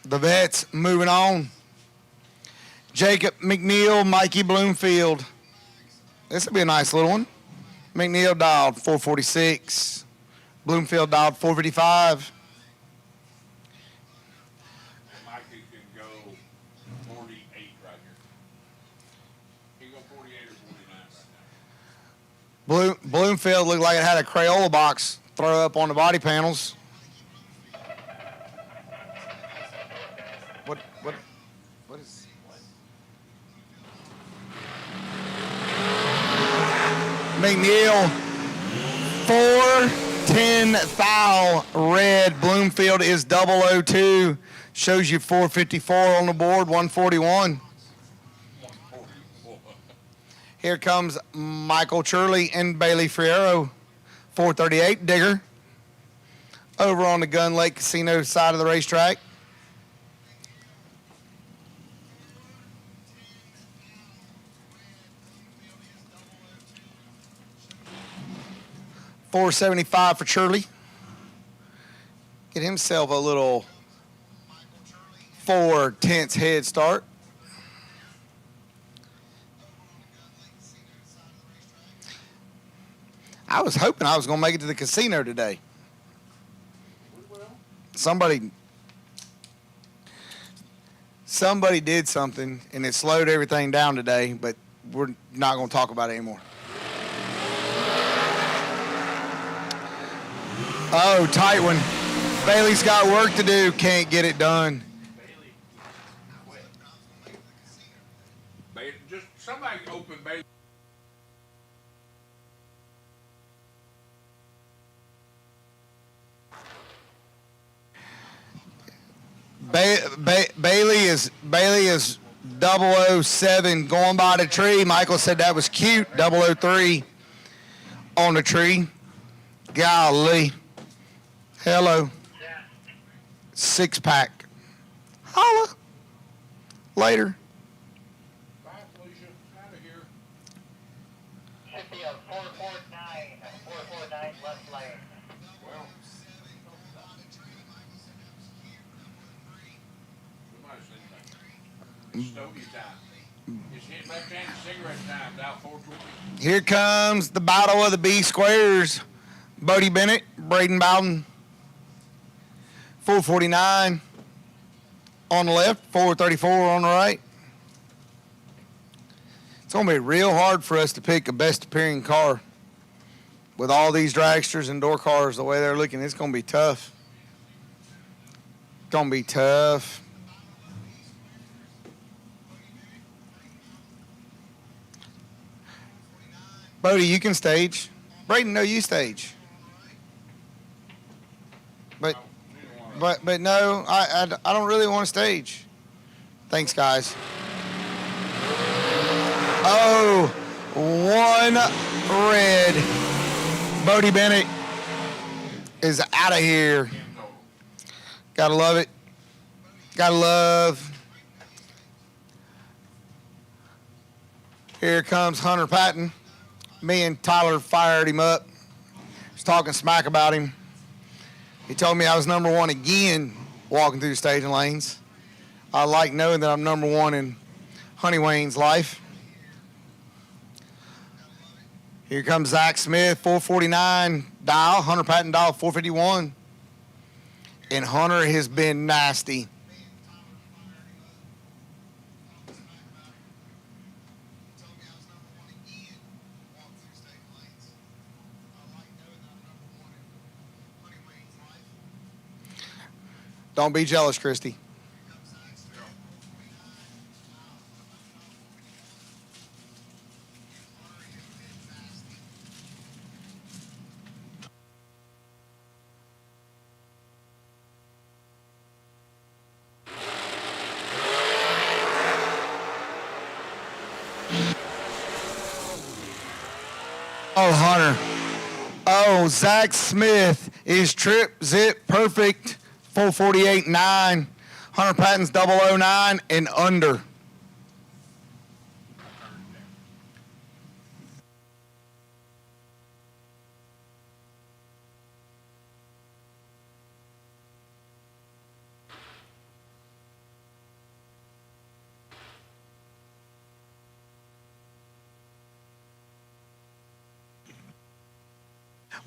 The vets moving on. Jacob McNeil, Mikey Bloomfield. This will be a nice little one. McNeil dialed 446. Bloomfield dialed 455. Mikey can go 48 right here. He can go 48 or 49 right now. Bloomfield looked like it had a Crayola box throw up on the body panels. What is... McNeil, 410 thou red. Bloomfield is 002. Shows you 454 on the board, 141. Here comes Michael Churley and Bailey Friero, 438 digger. Over on the Gun Lake Casino side of the racetrack. $475 for Churley. Get himself a little 4/10 head start. I was hoping I was going to make it to the casino today. Somebody did something, and it slowed everything down today, but we're not going to talk about it anymore. Oh, tight one. Bailey's got work to do. Can't get it done. Bailey, just somebody open Bailey. Bailey is 007 going by the tree. Michael said that was cute. 003 on the tree. Golly. Hello. 6-pack. Holla. Later. Bye, Felicia. Out of here. Should be a 449 left lane. Well, somebody's Stogie time. It's hit back down cigarette time. Now 420. Here comes the battle of the B squares. Bodie Bennett, Braden Bowden. 449 on the left, 434 on the right. It's going to be real hard for us to pick a best appearing car. With all these dragsters and door cars the way they're looking, it's going to be tough. It's going to be tough. Bodie, you can stage. Braden, no, you stage. But no, I don't really want to stage. Thanks, guys. Oh, 1 red. Bodie Bennett is out of here. Gotta love it. Gotta love. Here comes Hunter Patton. Me and Tyler fired him up. Was talking smack about him. He told me I was number 1 again walking through the staging lanes. I like knowing that I'm number 1 in Honey Wayne's life. Here comes Zach Smith, 449 dial. Hunter Patton dial, 451. And Hunter has been nasty. Don't be jealous, Christy. Oh, Hunter. Oh, Zach Smith is trip, zip, perfect, 448.9. Hunter Patton's 009 and under.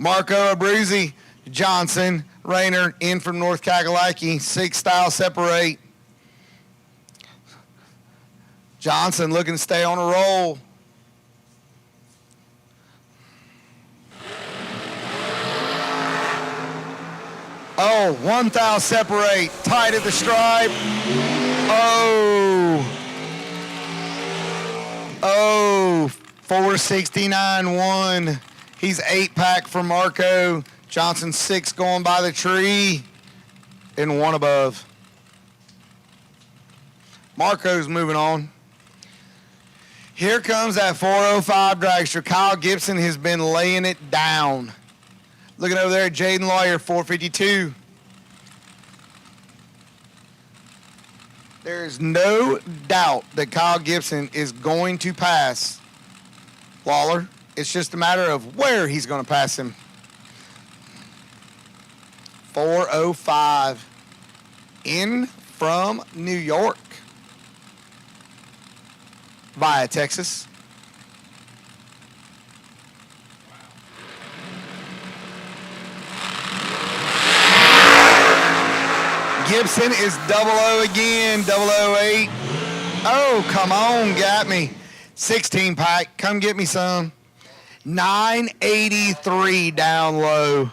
Marco Abruzzi, Johnson, Rayner in from North Kakalaki, 6 style separate. Johnson looking to stay on a roll. Oh, 1 thou separate, tight at the stripe. Oh, 469.1. He's 8-pack for Marco. Johnson 6 going by the tree and 1 above. Marco's moving on. Here comes that 405 dragster. Kyle Gibson has been laying it down. Looking over there at Jaden Lawyer, 452. There is no doubt that Kyle Gibson is going to pass Lawler. It's just a matter of where he's going to pass him. 405 in from New York via Texas. Gibson is 00 again, 008. Oh, come on, got me. 16-pack, come get me some. 983 down low.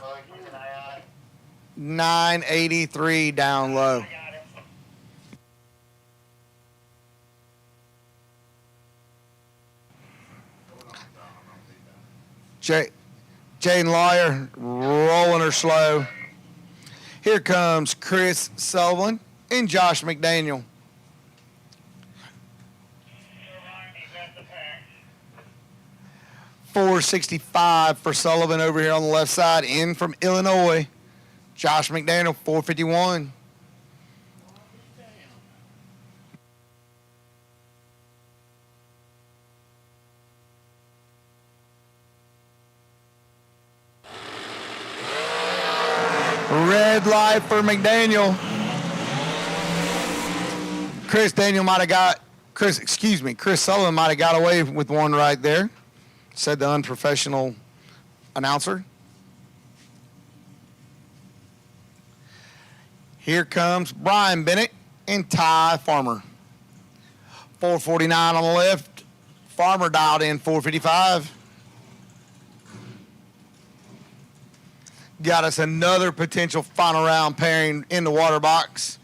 983 down low. Jaden Lawyer rolling her slow. Here comes Chris Sullivan and Josh McDaniel. $465 for Sullivan over here on the left side. In from Illinois. Josh McDaniel, 451. Red light for McDaniel. Chris Sullivan might have got away with one right there, said the unprofessional announcer. Here comes Brian Bennett and Ty Farmer. 449 on the left. Farmer dialed in 455. Got us another potential final round pairing in the water box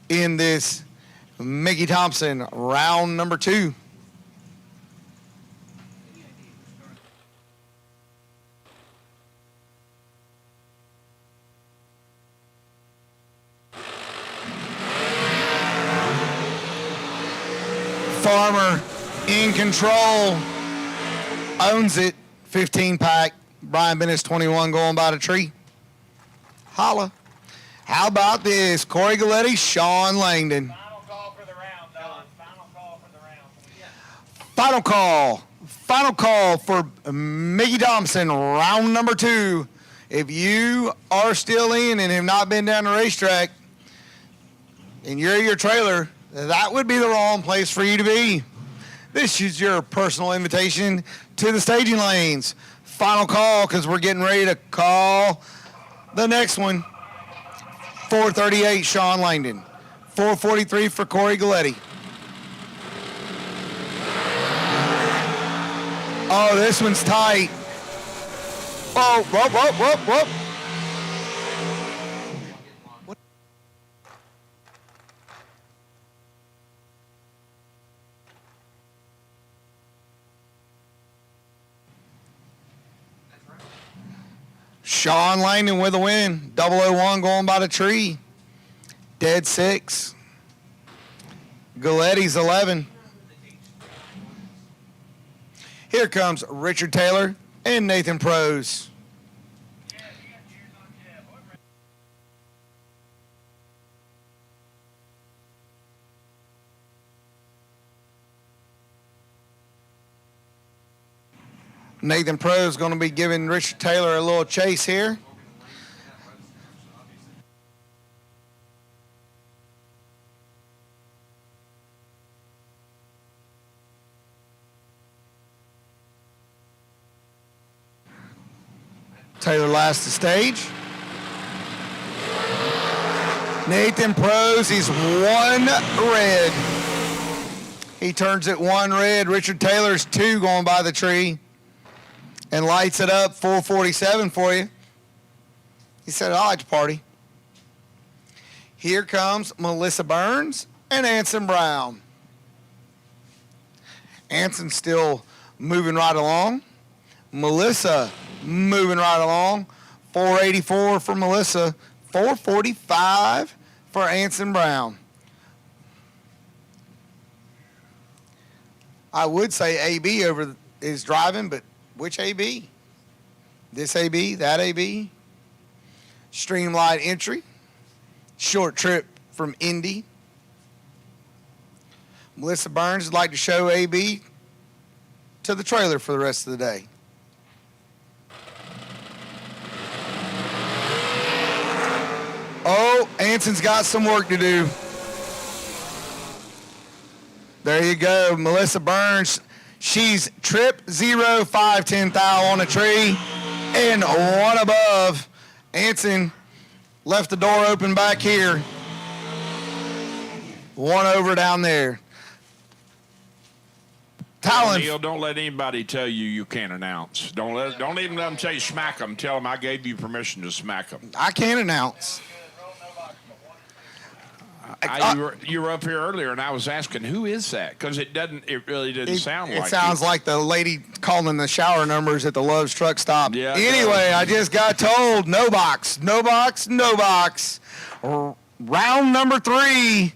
in this Mickey Thompson round number 2. Farmer in control, owns it, 15-pack. Brian Bennett's 21 going by the tree. Holla. How about this? Corey Galletti, Sean Langdon. Final call for the round, Don. Final call for the round. Final call. Final call for Mickey Thompson, round number 2. If you are still in and have not been down the racetrack and you're your trailer, that would be the wrong place for you to be. This is your personal invitation to the staging lanes. Final call, because we're getting ready to call the next one. 438, Sean Langdon. 443 for Corey Galletti. Oh, this one's tight. Oh, whoop, whoop, whoop, whoop. Sean Langdon with a win. 001 going by the tree. Dead 6. Galletti's 11. Here comes Richard Taylor and Nathan Prose. Nathan Prose is going to be giving Richard Taylor a little chase here. Taylor last the stage. Nathan Prose, he's 1 red. He turns it 1 red. Richard Taylor's 2 going by the tree. And lights it up, 447 for you. He said, I like to party. Here comes Melissa Burns and Anson Brown. Anson's still moving right along. Melissa moving right along. 484 for Melissa, 445 for Anson Brown. I would say AB is driving, but which AB? This AB, that AB. Streamline entry. Short trip from Indy. Melissa Burns would like to show AB to the trailer for the rest of the day. Oh, Anson's got some work to do. There you go, Melissa Burns. She's trip 0, 5, 10 thou on a tree, and 1 above. Anson left the door open back here. 1 over down there. Talon. Neil, don't let anybody tell you can't announce. Don't even let them tell you smack them. Tell them I gave you permission to smack them. I can't announce. You were up here earlier, and I was asking, who is that? Because it really didn't sound like it. It sounds like the lady calling the shower numbers at the Love's truck stop. Yeah. Anyway, I just got told, no box, no box, no box. Round number 3.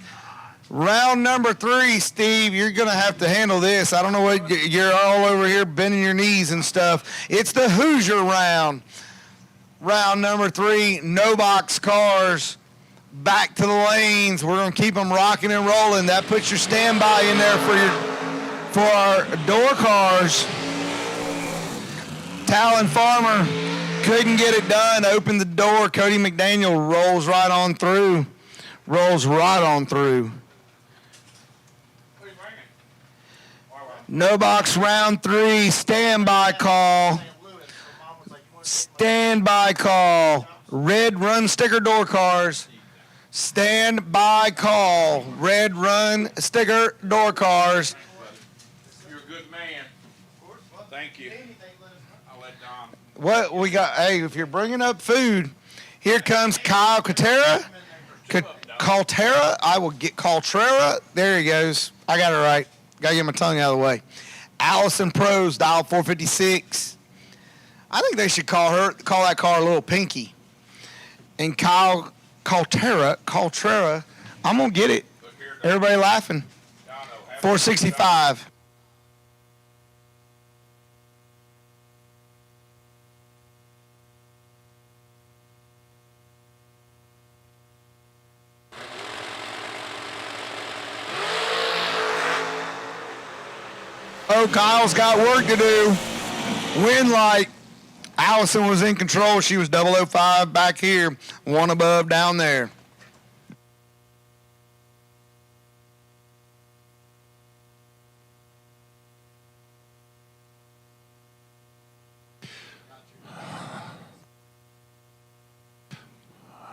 Round number 3, Steve, you're going to have to handle this. I don't know what, you're all over here bending your knees and stuff. It's the Hoosier round. Round number 3, no box cars. Back to the lanes. We're going to keep them rocking and rolling. That puts your standby in there for our door cars. Talon Farmer couldn't get it done. Opened the door. Cody McDaniel rolls right on through. Rolls right on through. No box round 3. Standby call. Standby call. Red run sticker door cars. Stand by call. Red run sticker door cars. You're a good man. Thank you. I'll let Don. What we got? Hey, if you're bringing up food, here comes Kyle Caltera. Caltera. I will get Caltrera. There he goes. I got it right. Got to get my tongue out of the way. Allison Prose, dial 456. I think they should call that car a little Pinky. And Kyle Caltrera, I'm going to get it. Everybody laughing. 465. Oh, Kyle's got work to do. Wind light. Allison was in control. She was 005 back here, 1 above down there.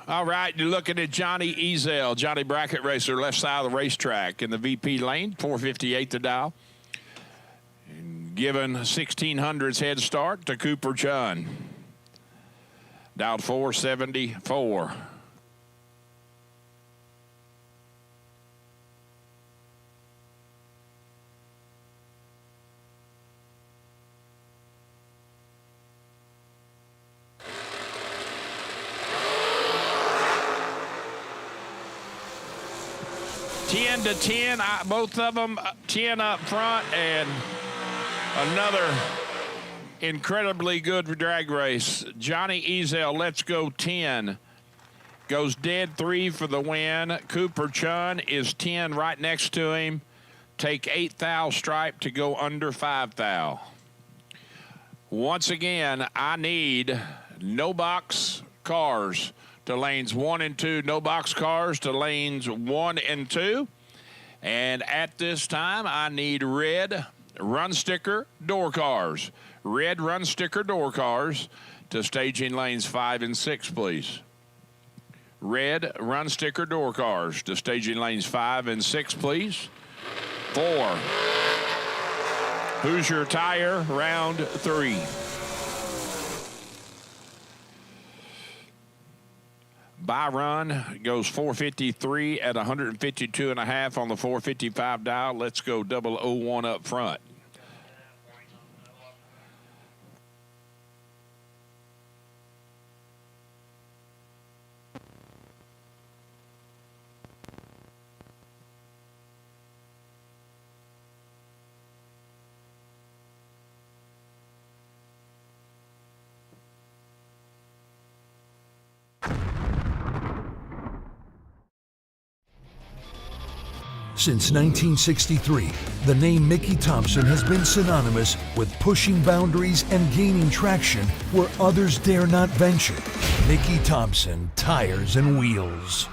All right, you're looking at Johnny Ezel, Johnny Bracket Racer, left side of the racetrack in the VP lane, 458 to dial. Given 1600's head start to Cooper Chun. Dialed 474. Ten to 10, both of them 10 up front, and Another incredibly good drag race. Johnny Ezel, Let's Go 10, goes dead 3 for the win. Cooper Chun is 10 right next to him. Take 8 thou stripe to go under 5 thou. Once again, I need no box cars to lanes 1 and 2. No box cars to lanes 1 and 2. And at this time, I need red run sticker door cars. Red run sticker door cars to staging lanes 5 and 6, please. Red run sticker door cars to staging lanes 5 and 6, please. 4. Hoosier Tire, round 3. By run goes 453 at 152.5 on the 455 dial. Let's go 001 up front. Since 1963, the name Mickey Thompson has been synonymous with pushing boundaries and gaining traction where others dare not venture. Mickey Thompson Tires and Wheels.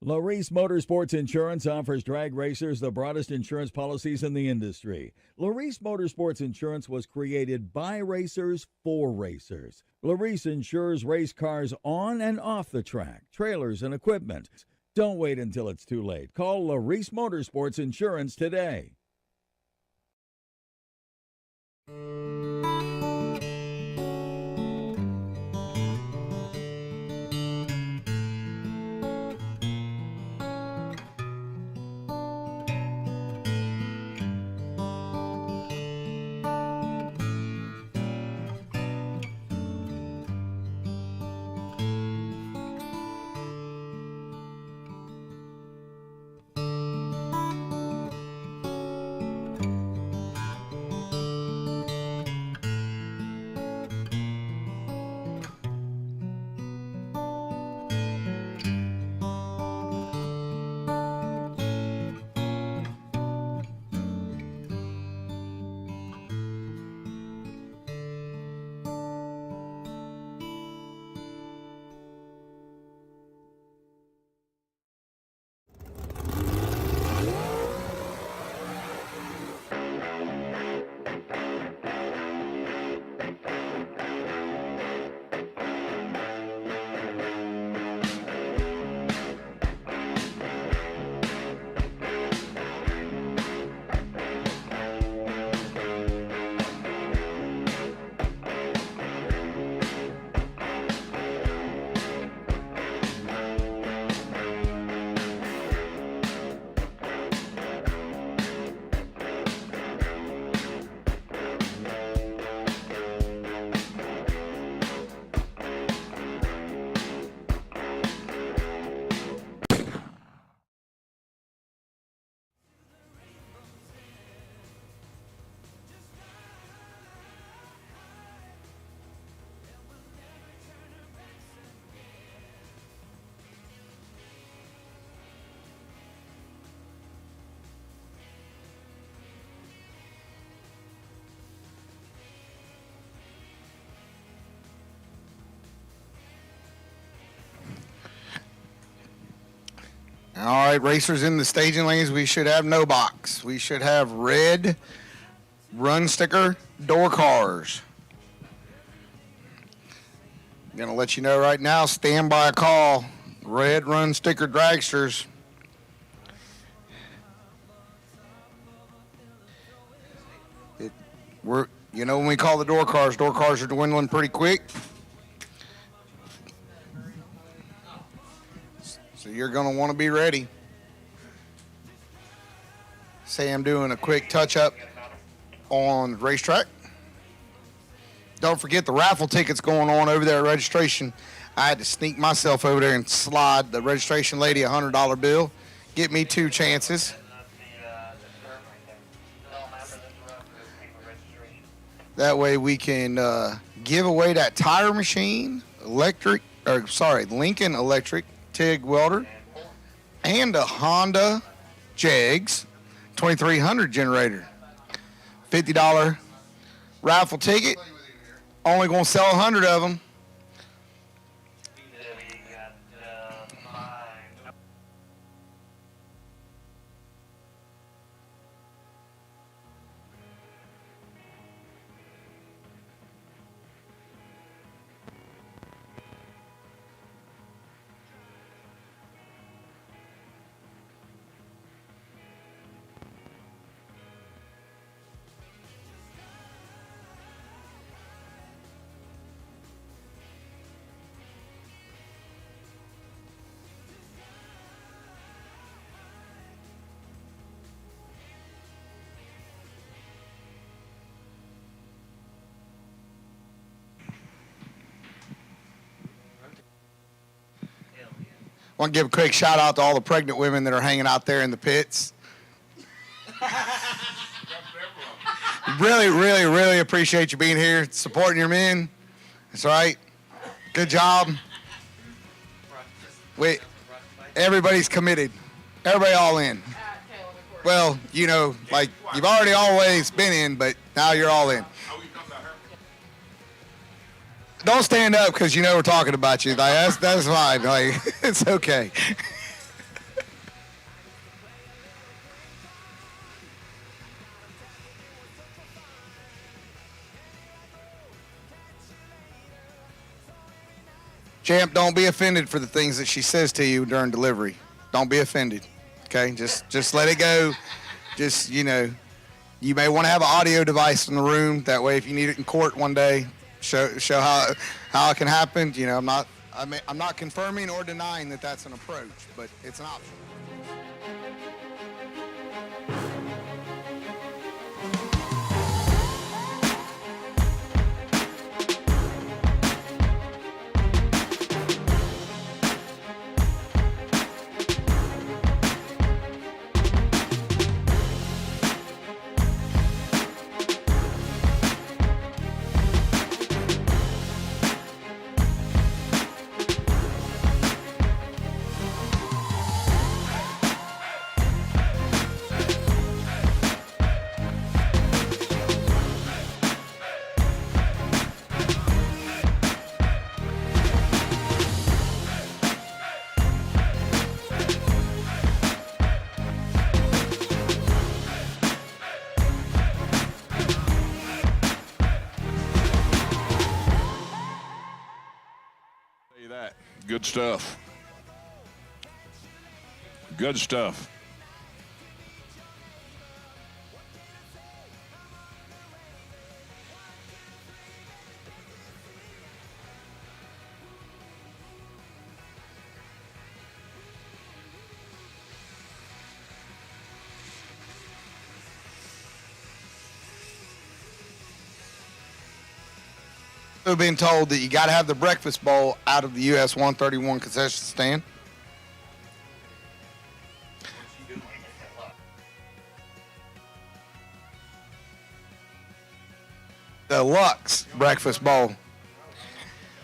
Laris Motorsports Insurance offers drag racers the broadest insurance policies in the industry. Laris Motorsports Insurance was created by racers for racers. Laris insures race cars on and off the track, trailers, and equipment. Don't wait until it's too late. Call Laris Motorsports Insurance today. All right, racers in the staging lanes, we should have no box. We should have red run sticker door cars. Gonna let you know right now, stand by a call. Red run sticker dragsters. When we call the door cars are dwindling pretty quick. So you're gonna want to be ready. Say I'm doing a quick touch up on the racetrack. Don't forget the raffle tickets going on over there at registration. I had to sneak myself over there and slide the registration lady a $100 bill. Get me 2 chances. That way we can give away that tire machine, Lincoln Electric TIG welder, and a Honda Jegs 2300 generator. $50 raffle ticket. Only going to sell 100 of them. I want to give a quick shout out to all the pregnant women that are hanging out there in the pits. Really, really, really appreciate you being here, supporting your men. That's right. Good job. Everybody's committed. Everybody all in. Well, you've already always been in, but now you're all in. Don't stand up because we're talking about you. That's fine. It's okay. Champ, don't be offended for the things that she says to you during delivery. Don't be offended. Okay? Just let it go. Just, you may want to have an audio device in the room. That way, if you need it in court one day, show how it can happen. I'm not confirming or denying that that's an approach, but it's an option. Good stuff. Good stuff. We've been told that you got to have the breakfast bowl out of the US 131 concession stand. The Lux breakfast bowl.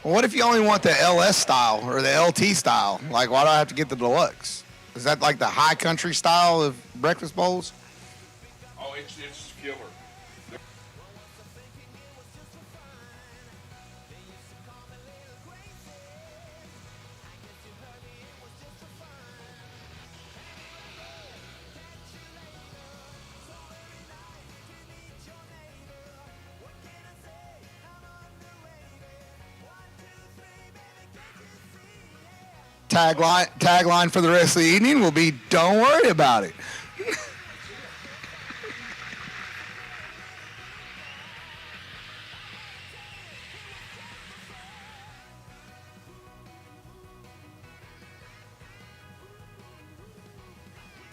Well, what if you only want the LS style or the LT style? Why do I have to get the deluxe? Is that like the high country style of breakfast bowls? Oh, it's killer. Tagline for the rest of the evening will be, don't worry about it.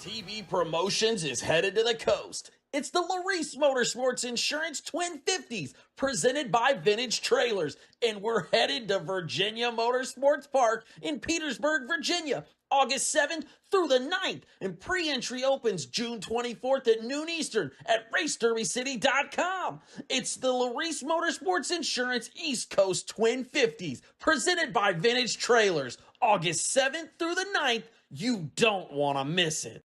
TV Promotions is headed to the coast. It's the Laris Motorsports Insurance Twin 50s, presented by Vintage Trailers, and we're headed to Virginia Motorsports Park in Petersburg, Virginia, August 7th through the 9th, and pre-entry opens June 24th at noon Eastern at RaceDerbyCity.com. It's the Laris Motorsports Insurance East Coast Twin 50s, presented by Vintage Trailers, August 7th through the 9th. You don't want to miss it.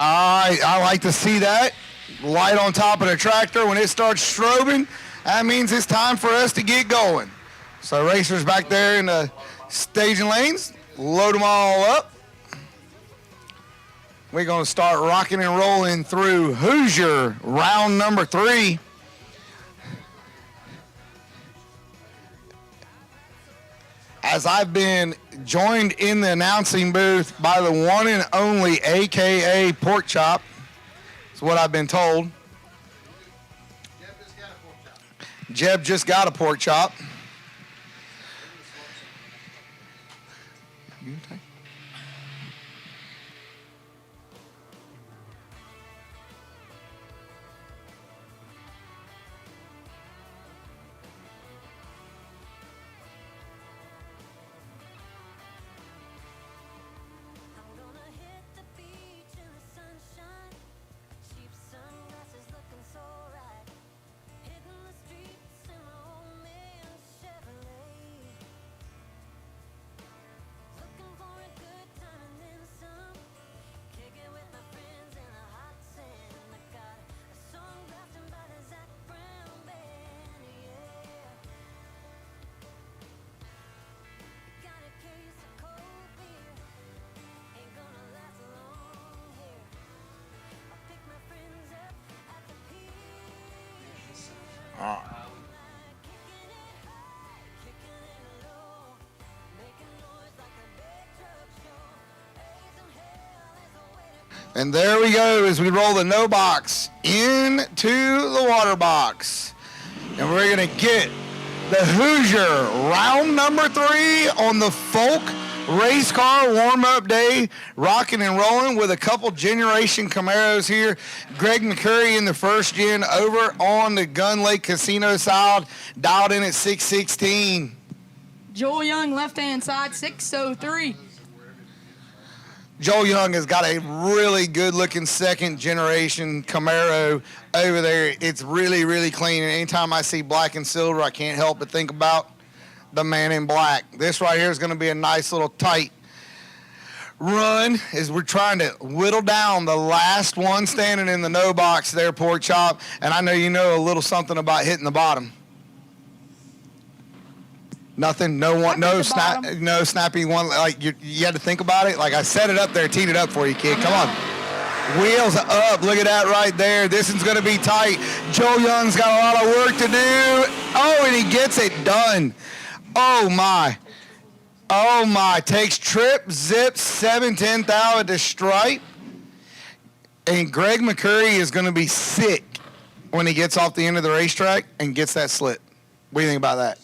I like to see that. Light on top of the tractor. When it starts strobing, that means it's time for us to get going. So racers back there in the staging lanes, load them all up. We're going to start rocking and rolling through Hoosier, round number 3. As I've been joined in the announcing booth by the one and only AKA Pork Chop. That's what I've been told. Jeb just got a pork chop. And there we go as we roll the no box into the water box. And we're going to get the Hoosier round number 3 on the Folk race car warm-up day, rocking and rolling with a couple generation Camaros here. Greg McCurry in the first gen over on the Gun Lake Casino side, dialed in at 616. Joel Young, left-hand side, 603. Joel Young has got a really good-looking second-generation Camaro over there. It's really, really clean. And anytime I see black and silver, I can't help but think about the man in black. This right here is going to be a nice little tight run as we're trying to whittle down the last one standing in the no box there, Pork Chop. And I know you know a little something about hitting the bottom. Nothing, no snappy one. Like you had to think about it. Like I set it up there, teed it up for you, kid. Come on. Wheels up. Look at that right there. This one's going to be tight. Joe Young's got a lot of work to do. Oh, and he gets it done. Oh, my. Oh, my. Takes trip, zip, 7/10 thou at the stripe. And Greg McCurry is going to be sick when he gets off the end of the racetrack and gets that slit. What do you think about that?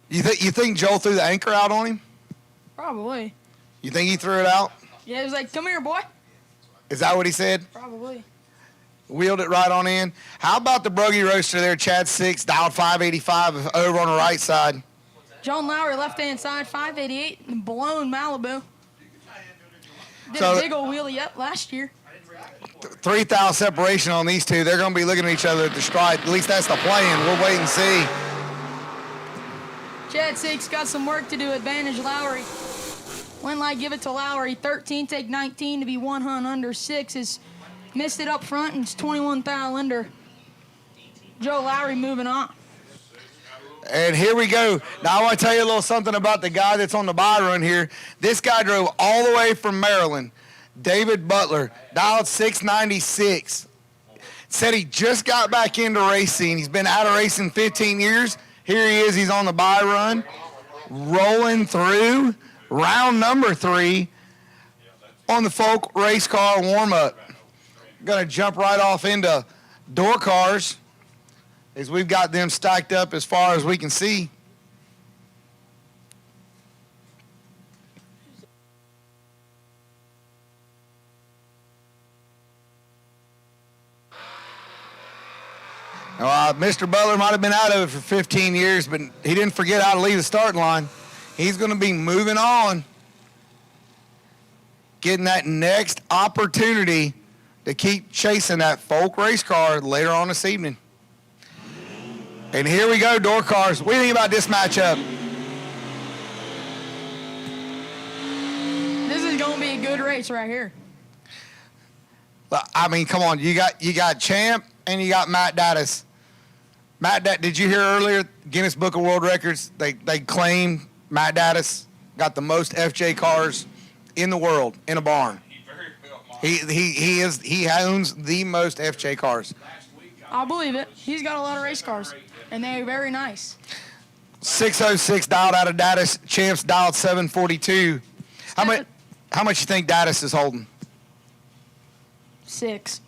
You think Joel threw the anchor out on him? Probably. You think he threw it out? Yeah, he was like, come here, boy. Is that what he said? Probably. Wheeled it right on in. How about the Brogy Roaster there, Chad 6, dialed 585 over on the right side? John Lowry, left-hand side, 588, blown Malibu. Did So- a big old wheelie up last year. 3,000 separation on these two. They're going to be looking at each other at the stripe. At least that's the plan. We'll wait and see. Chad 6 got some work to do, advantage Lowry. Win light, give it to Lowry. 13, take 19 to be 1 hunt under 6. Is missed it up front, and it's 21 thou under. Joe Lowry moving on. And here we go. Now I want to tell you a little something about the guy that's on the buy run here. This guy drove all the way from Maryland. David Butler, dialed 696. Said he just got back into racing. He's been out of racing 15 years. Here he is. He's on the buy run, rolling through round number 3 on the Folk race car warm-up. Going to jump right off into door cars as we've got them stacked up as far as we can see. Mr. Butler might have been out of it for 15 years, but he didn't forget how to leave the starting line. He's going to be moving on, getting that next opportunity to keep chasing that Folk race car later on this evening. And here we go, door cars. What do you think about this matchup? This is going to be a good race right here. I mean, come on. You got Champ and you got Matt Dattis. Did you hear earlier, Guinness Book of World Records, they claim Matt Dattis got the most FJ cars in the world in a barn. He owns the most FJ cars. I believe it. He's got a lot of race cars, and they're very nice. 606 dialed out of Dattis. Champ's dialed 742. How much you think Dattis is holding? 6.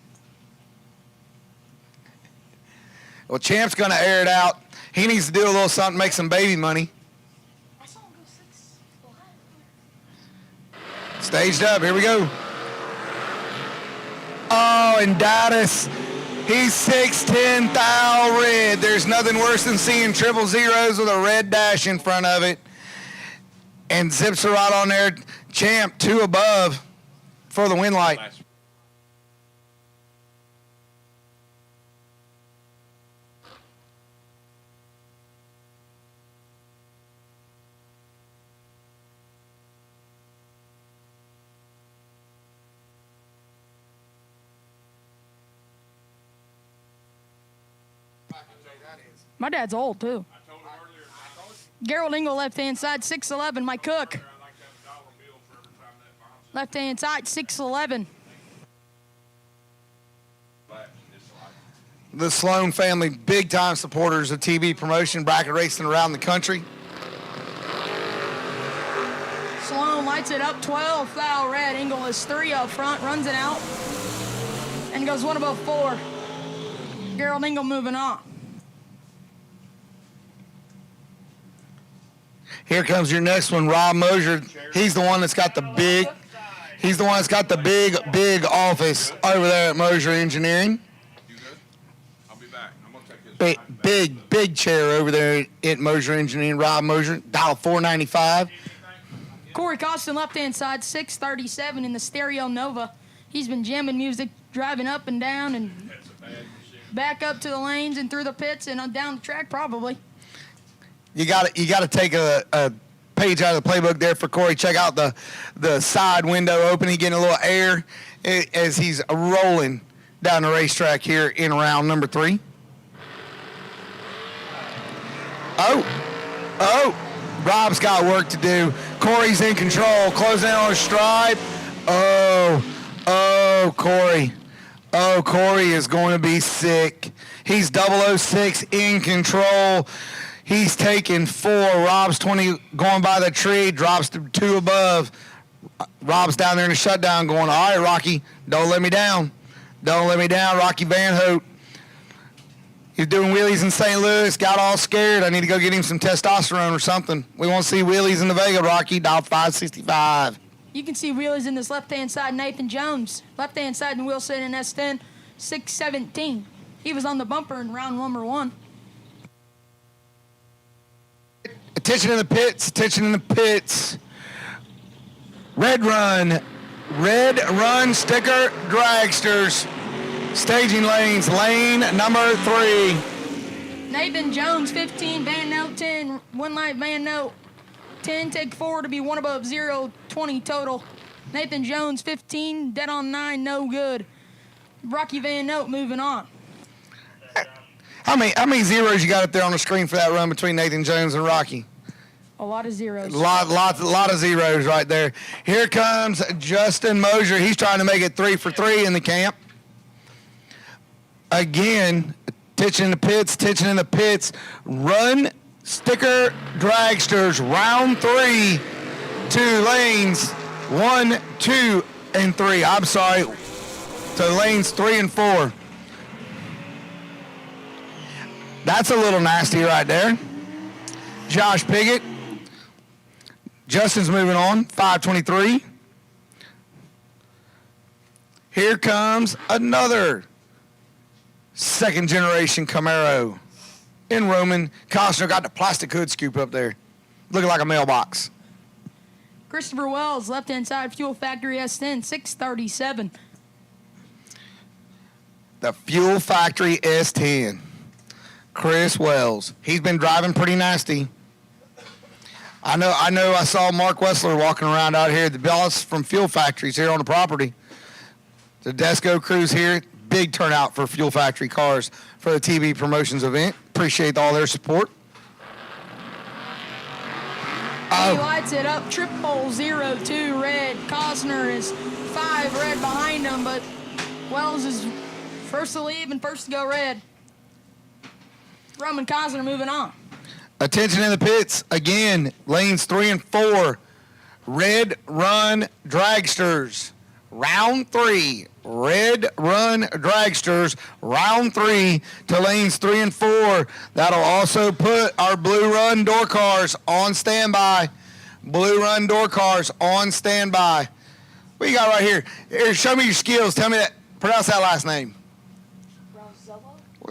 Well, Champ's going to air it out. He needs to do a little something, make some baby money. Staged up. Here we go. Oh, and Dattis, he's 6'10", thou red. There's nothing worse than seeing 000s with a red dash in front of it. And zips are right on there. Champ, 2 above for the win light. My dad's old, too. Gerald Engel, left-hand side, 6'11", my cook. Left-hand side, 6'11". The Sloan family, big-time supporters of TV promotion, bracket racing around the country. Sloan lights it up, 12, thou red. Engel is 3 up front, runs it out, and goes 1 above 4. Gerald Engel moving on. Here comes your next one, Rob Moser. He's the one that's got the big. He's the one that's got the big office over there at Moser Engineering. You good? I'll be back. I'm gonna take this. Big chair over there at Moser Engineering. Rob Moser, dial 495. Corey Costin, left-hand side, 637 in the Stereo Nova. He's been jamming music, driving up and down and back up to the lanes and through the pits and down the track probably. You got to take a page out of the playbook there for Corey. Check out the side window open. He's getting a little air as he's rolling down the racetrack here in round number 3. Oh, Rob's got work to do. Corey's in control, closing in on a stripe. Oh, Corey. Oh, Corey is going to be sick. He's 006 in control. He's taking 4. Rob's 20 going by the tree, drops to 2 above. Rob's down there in the shutdown going, all right, Rocky, don't let me down. Don't let me down, Rocky Van Hout. He's doing wheelies in St. Louis, got all scared. I need to go get him some testosterone or something. We want to see wheelies in the Vega, Rocky, dial 565. You can see wheelies in this left-hand side, Nathan Jones. Left-hand side in Wilson and S10, 617. He was on the bumper in round number 1. Attention in the pits, attention in the pits. Red Run sticker dragsters. Staging lanes, lane number 3. Nathan Jones, 15, Van Note 10, 1 light Van Note 10, take 4 to be 1 above 0, 20 total. Nathan Jones, 15, dead on 9, no good. Rocky Van Note moving on. How many zeros you got up there on the screen for that run between Nathan Jones and Rocky? A lot of zeros. A lot of zeros right there. Here comes Justin Moser. He's trying to make it 3 for 3 in the camp. Again, titching in the pits. Run sticker dragsters, round 3, 2 lanes, 1, 2, and 3. I'm sorry, to lanes 3 and 4. That's a little nasty right there. Josh Piggott. Justin's moving on, 523. Here comes another second-generation Camaro in Roman. Costner got the plastic hood scoop up there, looking like a mailbox. Christopher Wells, left-hand side, Fuel Factory S10, 637. The Fuel Factory S10. Chris Wells. He's been driving pretty nasty. I know. I saw Mark Wessler walking around out here. The boss from Fuel Factory's here on the property. The Desco crew's here. Big turnout for Fuel Factory cars for the TV promotions event. Appreciate all their support. He lights it up. 0002 red. Costner is 5 red behind him, but Wells is first to leave and first to go red. Roman Costner moving on. Attention in the pits. Again, lanes 3 and 4. Red Run Dragsters. Round 3. Red Run Dragsters. Round 3 to lanes 3 and 4. That'll also put our Blue Run door cars on standby. Blue Run door cars on standby. What you got right here? Here, show me your skills. Tell me that. Pronounce that last name.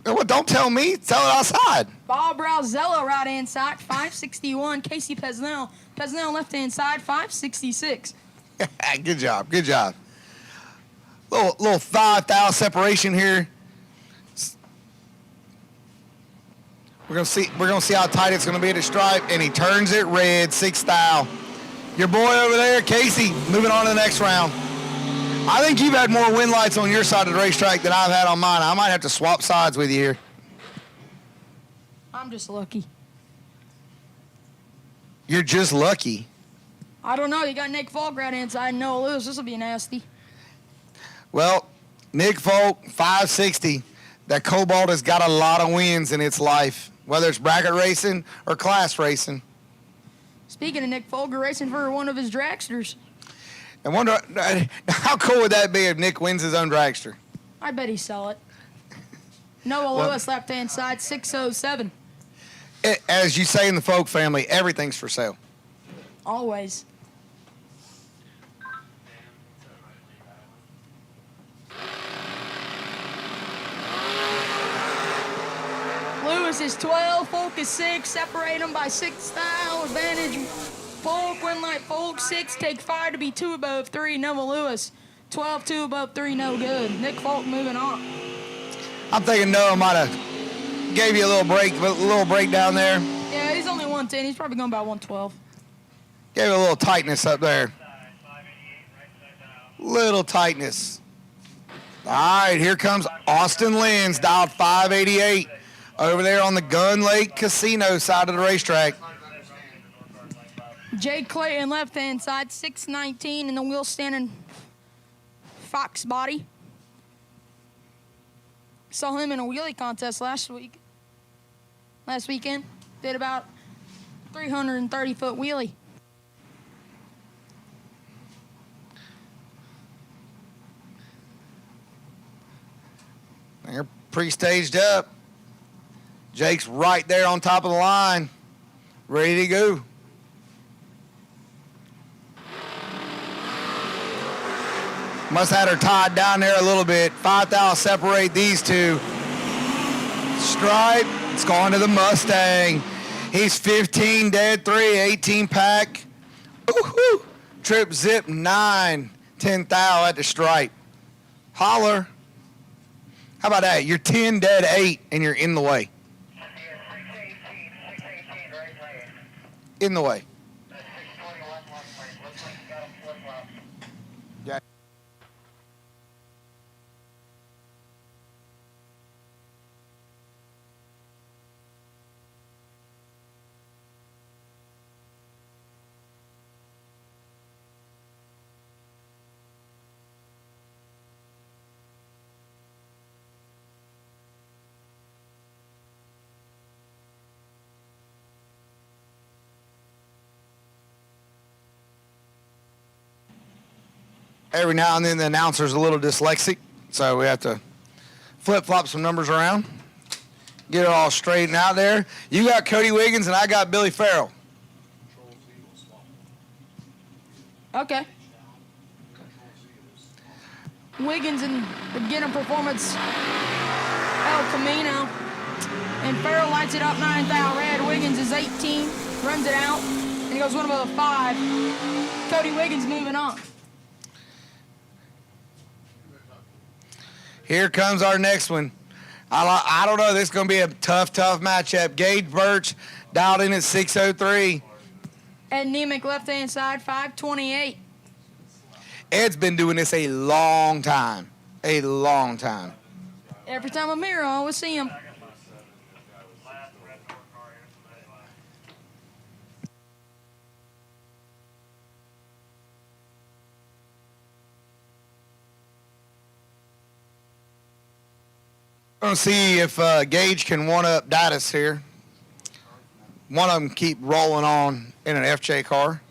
Well, don't tell me. Tell it outside. Bob Brauzello, right-hand side, 561. Casey Pesnell. Pesnell, left-hand side, 566. Good job. Good job. Little thigh separation here. We're gonna see how tight it's gonna be at the stripe, and he turns it red. 6 thou. Your boy over there, Casey, moving on to the next round. I think you've had more win lights on your side of the racetrack than I've had on mine. I might have to swap sides with you here. I'm just lucky. You're just lucky. I don't know. You got Nick Falk right inside and Noah Lewis. This will be nasty. Well, Nick Falk, 560. That Cobalt has got a lot of wins in its life, whether it's bracket racing or class racing. Speaking of Nick Falk, we're racing for one of his dragsters. And wonder how cool would that be if Nick wins his own dragster? I bet he'd sell it. Noah Lewis, left-hand side, 607. As you say in the Folk family, everything's for sale. Always. Lewis is 12, Folk is 6. Separate them by 6 thou. Advantage Folk, win like Folk, 6, take 5 to be 2 above 3. Noah Lewis, 12, 2 above 3, no good. Nick Folk moving on. I'm thinking Noah might have gave you a little break down there. Yeah, he's only 110. He's probably going about 112. Gave it a little tightness up there. Little tightness. All right, here comes Austin Lenz, dialed 588, over there on the Gun Lake Casino side of the racetrack. Jake Clayton, left-hand side, 619 in the wheel standing Fox body. Saw him in a wheelie contest last weekend. Did about 330-foot wheelie. They're pre-staged up. Jake's right there on top of the line, ready to go. Must have had her tied down there a little bit. 5 thou separate these two. Stripe, it's going to the Mustang. He's 15 dead 3, 18 pack. Ooh-hoo. Trip zip 9, 10 thou at the stripe. Holler. How about that? You're 10 dead 8 and you're in the way. In the way. Every now and then the announcer's a little dyslexic, so we have to flip-flop some numbers around. Get it all straightened out there. You got Cody Wiggins and I got Billy Farrell. Okay. Wiggins and beginner performance El Camino. And Farrell lights it up 9th out red. Wiggins is 18, runs it out, and he goes one above a 5. Cody Wiggins moving on. Here comes our next one. I don't know. This is going to be a tough matchup. Gage Birch dialed in at 603. Ed Nemec left-hand side, 528. Ed's been doing this a long time. A long time. Every time I'm here, I always see him. We're going to see if Gage can one-up Datus here. One of them keep rolling on in an FJ car.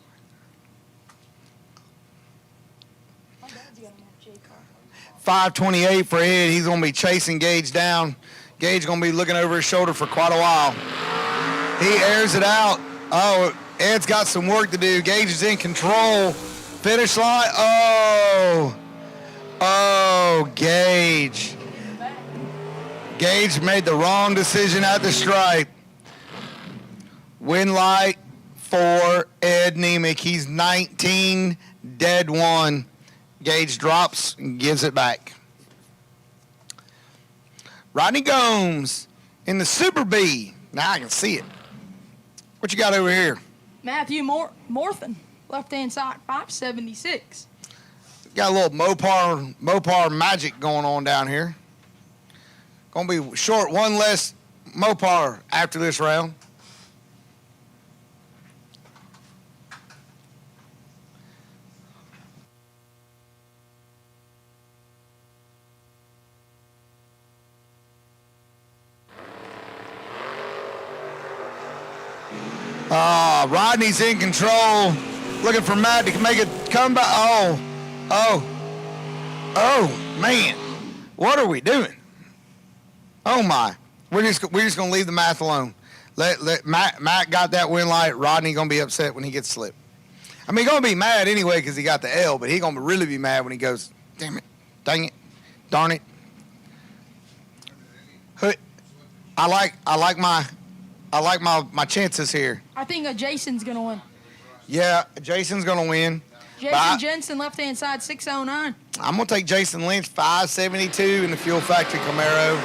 My dad's got an FJ car. 528 for Ed. He's going to be chasing Gage down. Gage going to be looking over his shoulder for quite a while. He airs it out. Oh, Ed's got some work to do. Gage is in control. Finish line. Oh, Gage. Gage made the wrong decision at the stripe. Win light for Ed Nemec. He's 19, dead 1. Gage drops and gives it back. Rodney Gomes in the Super B. Now I can see it. What you got over here? Matthew Morthen, left-hand side, 576. Got a little Mopar magic going on down here. Going to be short one less Mopar after this round. Rodney's in control, looking for Matt to make it come back. Oh, man, what are we doing? Oh my, we're just gonna leave the math alone. Let Matt got that win light. Rodney gonna be upset when he gets slipped. I mean, he's gonna be mad anyway because he got the L, but he gonna really be mad when he goes, damn it, dang it, darn it. I like my chances here. I think Jason's going to win. Yeah, Jason's going to win. Jason Jensen, left-hand side, 609. I'm going to take Jason Lynch, 572 in the Fuel Factory Camaro.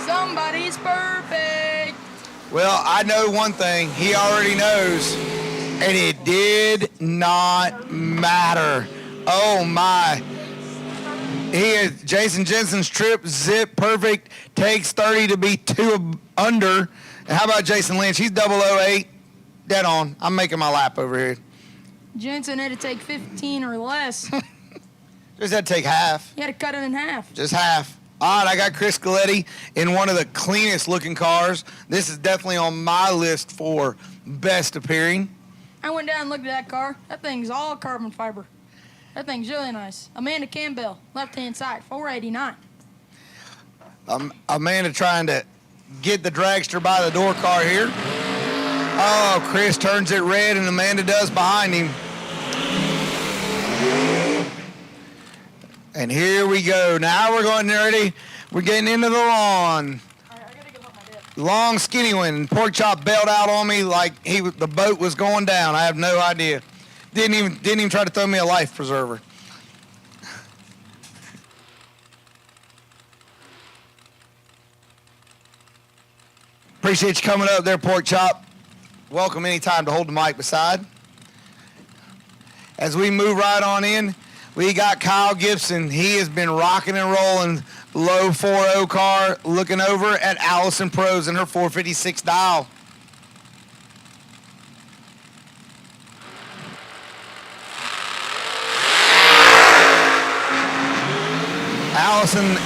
Somebody's perfect. Well, I know one thing. He already knows, and it did not matter. Oh, my. Jason Jensen's trip, zip, perfect, takes 30 to be 2 under. And how about Jason Lynch? He's 008, dead on. I'm making my lap over here. Jensen had to take 15 or less. Just had to take half. He had to cut it in half. Just half. All right, I got Chris Coletti in one of the cleanest looking cars. This is definitely on my list for best appearing. I went down and looked at that car. That thing's all carbon fiber. That thing's really nice. Amanda Campbell, left-hand side, 489. Amanda trying to get the dragster by the door car here. Oh, Chris turns it red, and Amanda does behind him. And here we go. Now we're going ready. We're getting into the lawn. Long, skinny one. Pork chop bailed out on me like the boat was going down. I have no idea. Didn't even try to throw me a life preserver. Appreciate you coming up there, Pork Chop. Welcome anytime to hold the mic beside. As we move right on in, we got Kyle Gibson. He has been rocking and rolling low 4.0 car, looking over at Allison Pros and her 456 dial. Allison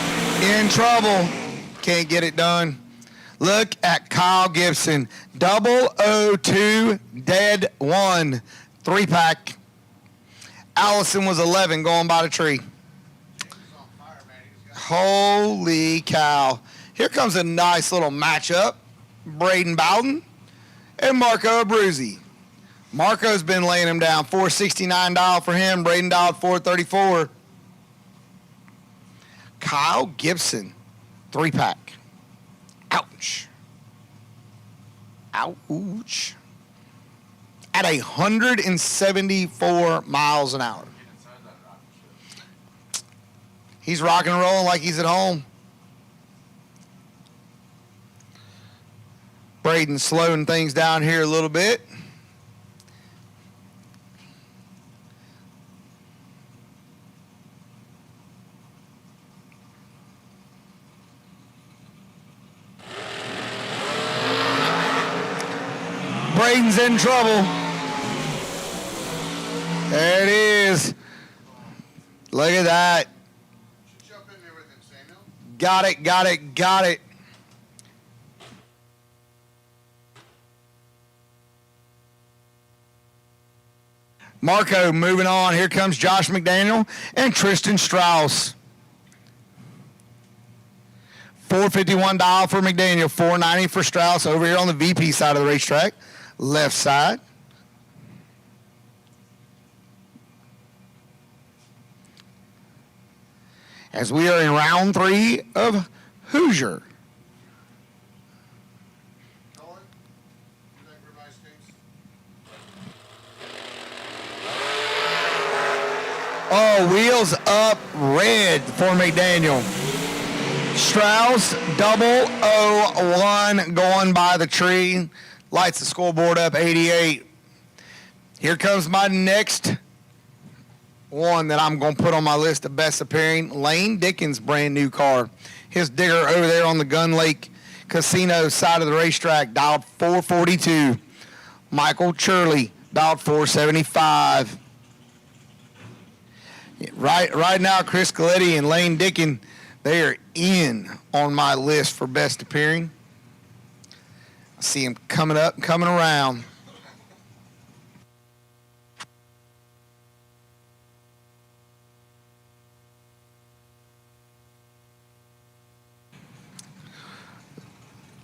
in trouble. Can't get it done. Look at Kyle Gibson. 002 dead 1. 3-pack. Allison was 11 going by the tree. Holy cow. Here comes a nice little matchup. Braden Bowden and Marco Abruzzi. Marco's been laying him down. $469 for him. Braden dialed $434. Kyle Gibson, 3-pack. Ouch. Ouch. At 174 miles an hour. He's rocking and rolling like he's at home. Braden slowing things down here a little bit. Braden's in trouble. There it is. Look at that. Got it, got it, got it. Marco moving on. Here comes Josh McDaniel and Tristan Strauss. $451 for McDaniel, $490 for Strauss over here on the VP side of the racetrack. Left side. As we are in round 3 of Hoosier. Oh, wheels up red for McDaniel. Strauss 001 going by the tree. Lights the scoreboard up 88. Here comes my next one that I'm going to put on my list of best appearing. Lane Dickens' brand new car. His digger over there on the Gun Lake Casino side of the racetrack dialed 442. Michael Churley dialed 475. Right now, Chris Coletti and Lane Dickens, they are in on my list for best appearing. I see him coming up, coming around.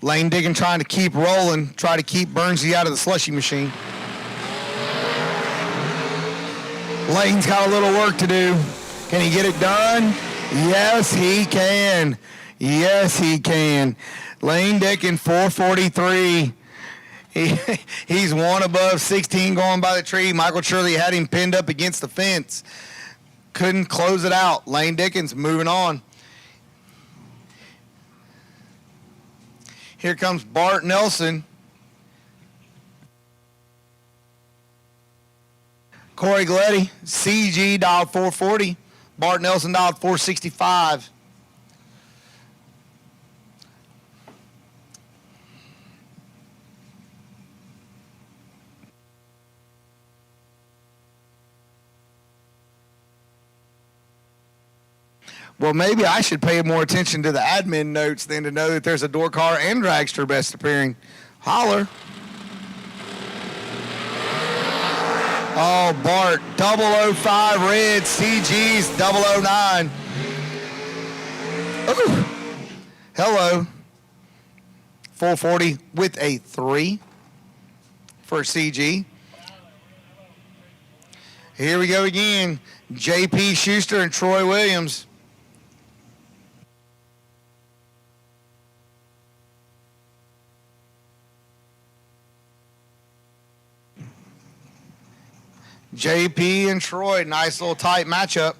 Lane Diggin trying to keep rolling, try to keep Burnsy out of the slushy machine. Lane's got a little work to do. Can he get it done? Yes, he can. Yes, he can. Lane Diggin, 443. He's one above 16 going by the tree. Michael Shirley had him pinned up against the fence. Couldn't close it out. Lane Dickens moving on. Here comes Bart Nelson. Corey Gleddy, CG dialed 440. Bart Nelson dialed 465. Well, maybe I should pay more attention to the admin notes than to know that there's a door car and dragster best appearing. Holler. Oh, Bart, 005 red, CG's 009. Ooh. Hello. 440 with a 3 for CG. Here we go again. JP Schuster and Troy Williams. JP and Troy, nice little tight matchup.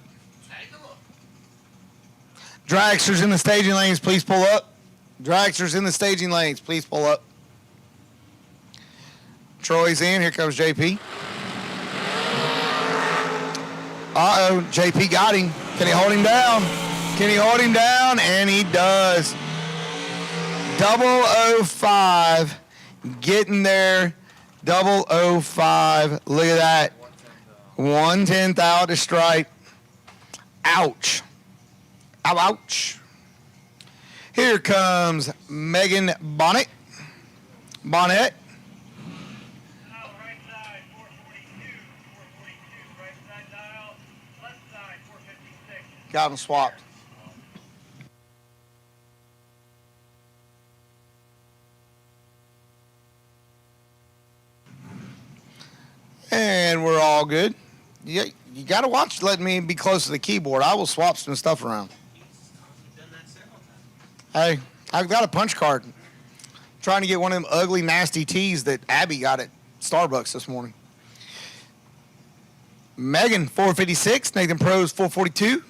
Dragsters in the staging lanes, please pull up. Dragsters in the staging lanes, please pull up. Troy's in, here comes JP. Uh-oh, JP got him. Can he hold him down? Can he hold him down? And he does. 005, getting there. 005, look at that. 1/10 out to stripe. Ouch. Ow, ouch. Here comes Megan Bonnet. Bonnet. Got them swapped. And we're all good. You got to watch letting me be close to the keyboard. I will swap some stuff around. Hey, I've got a punch card. Trying to get one of them ugly, nasty tees that Abby got at Starbucks this morning. Megan, 456. Nathan Pros, 442.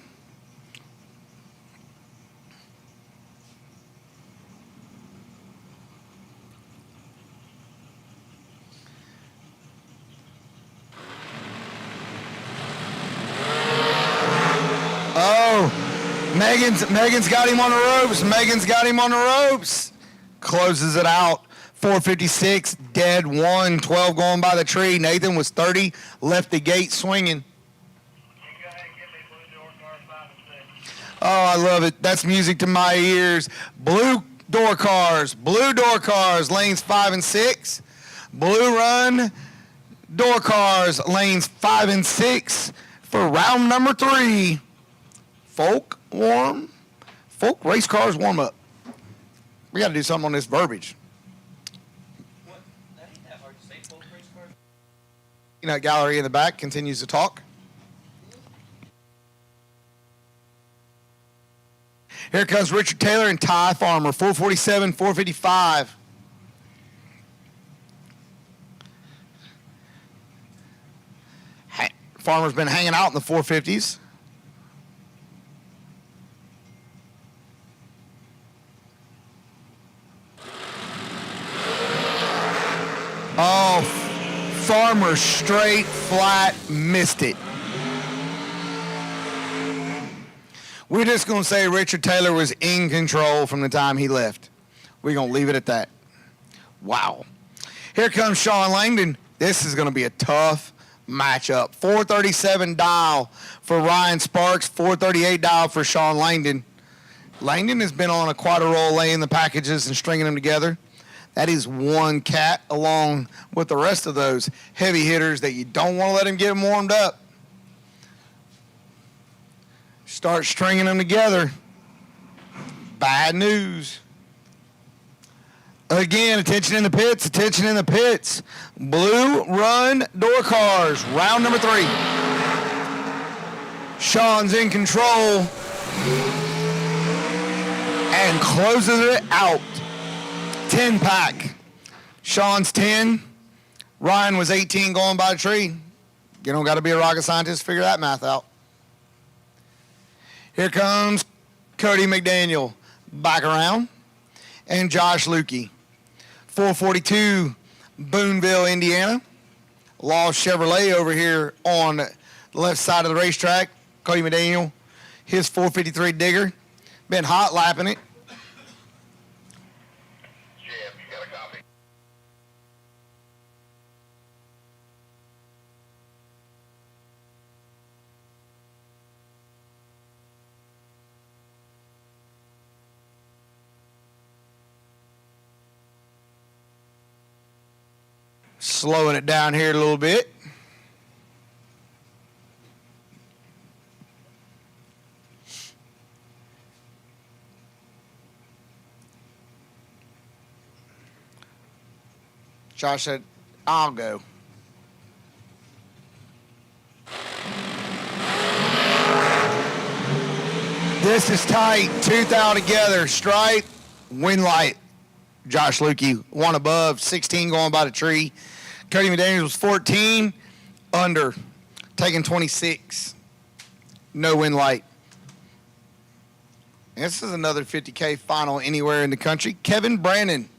Oh, Megan's got him on the ropes. Megan's got him on the ropes. Closes it out. 456, dead 1, 12 going by the tree. Nathan was 30, left the gate swinging. Oh, I love it. That's music to my ears. Blue door cars, lanes 5 and 6. Blue run, door cars, lanes 5 and 6 for round number 3. Folk race cars warm up. We got to do something on this verbiage. Gallery in the back continues to talk. Here comes Richard Taylor and Ty Farmer, 447, 455. Farmer's been hanging out in the 450s. Oh, Farmer straight, flat, missed it. We're just going to say Richard Taylor was in control from the time he left. We're going to leave it at that. Wow. Here comes Sean Langdon. This is going to be a tough matchup. 437 dial for Ryan Sparks, 438 dial for Sean Langdon. Langdon has been on quite a roll laying the packages and stringing them together. That is one cat along with the rest of those heavy hitters that you don't want to let him get them warmed up. Start stringing them together. Bad news. Again, attention in the pits, attention in the pits. Blue run door cars, round number 3. Sean's in control and closes it out. 10 pack. Sean's 10. Ryan was 18 going by the tree. You don't got to be a rocket scientist to figure that math out. Here comes Cody McDaniel back around and Josh Lukey. 442 Boonville, Indiana. Lost Chevrolet over here on the left side of the racetrack. Cody McDaniel, his 453 digger. Been hot lapping it. Slowing it down here a little bit. Josh said, I'll go. This is tight. Tooth out together. Stripe, win light. Josh Lukey, 1 above, 16 going by the tree. Cody McDaniels was 14, under, taking 26. No win light. And this is another 50K final anywhere in the country. Kevin Brandon,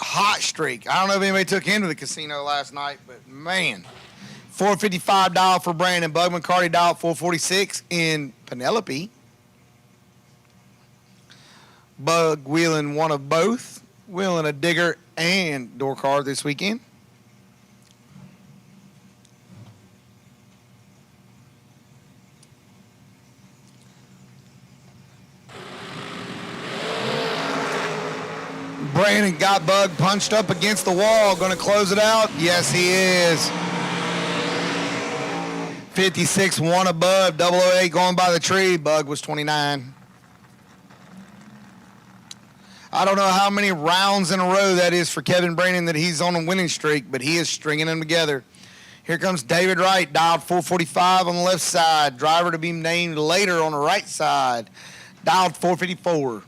hot streak. I don't know if anybody took him to the casino last night, but man, 455 dial for Brandon. Bug McCarty dial 446 in Penelope. Bug wheeling one of both, wheeling a digger and door car this weekend. Brandon got Bug punched up against the wall. Going to close it out? Yes, he is. 56, 1 above, 008 going by the tree. Bug was 29. I don't know how many rounds in a row that is for Kevin Brandon that he's on a winning streak, but he is stringing them together. Here comes David Wright, dialed 445 on the left side. Driver to be named later on the right side, dialed 454.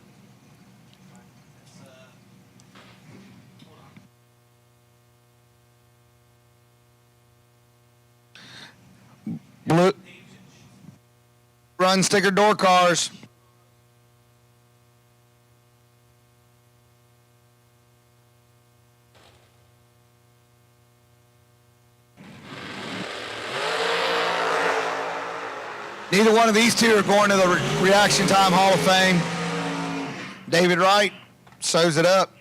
Blue run sticker door cars. Neither one of these two are going to the Reaction Time Hall of Fame. David Wright sews it up.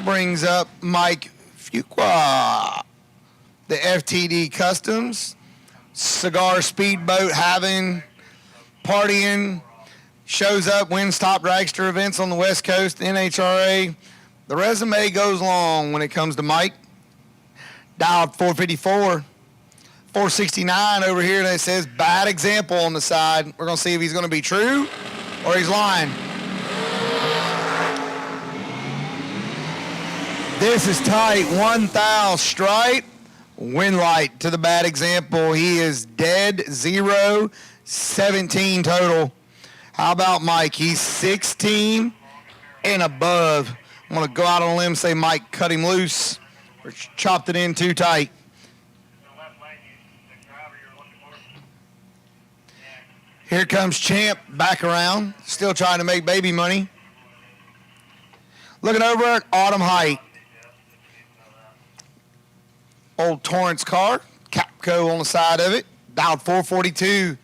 Brings up Mike Fuqua, the FTD Customs, cigar speedboat having, partying, shows up, wins top dragster events on the West Coast, NHRA. The resume goes long when it comes to Mike. Dialed 454, 469 over here, and it says bad example on the side. We're going to see if he's going to be true or he's lying. This is tight. 1,000 stripe. Win light to the bad example. He is dead. 0, 17 total. How about Mike? He's 16 and above. I'm going to go out on a limb and say Mike cut him loose or chopped it in too tight. Here comes Champ back around. Still trying to make baby money. Looking over at Autumn Height. Old Torrance car, Capco on the side of it, dialed 442.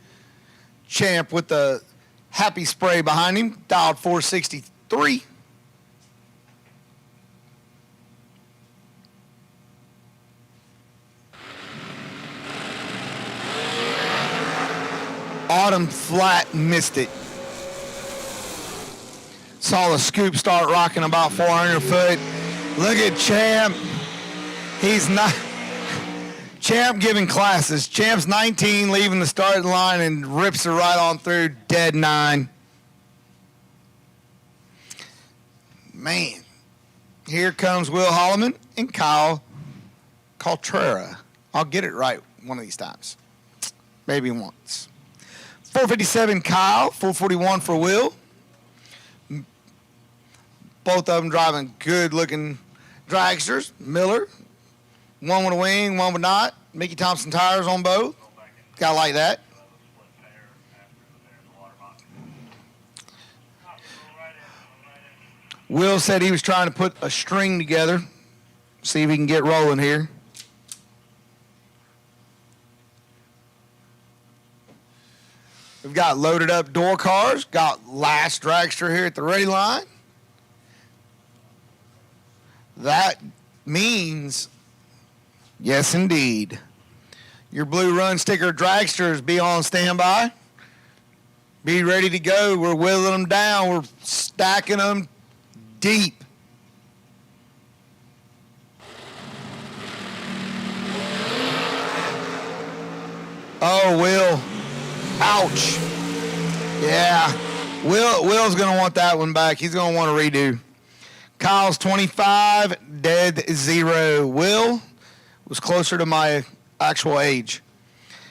Champ with the happy spray behind him, dialed 463. Autumn flat missed it. Saw the scoop start rocking about 400 foot. Look at Champ. He's not... Champ giving classes. Champ's 19, leaving the starting line and rips it right on through, dead 9. Man, here comes Will Holloman and Kyle Caltrera. I'll get it right one of these times. Maybe once. 457 Kyle, 441 for Will. Both of them driving good-looking dragsters. Miller. One with a wing, one with not. Mickey Thompson tires on both. Gotta like that. Will said he was trying to put a string together. See if he can get rolling here. We've got loaded up door cars. Got last dragster here at the ready line. That means... yes, indeed. Your blue run sticker dragsters be on standby. Be ready to go. We're whittling them down. We're stacking them deep. Oh, Will. Ouch. Yeah. Will's going to want that one back. He's going to want a redo. Kyle's 25, dead 0. Will was closer to my actual age.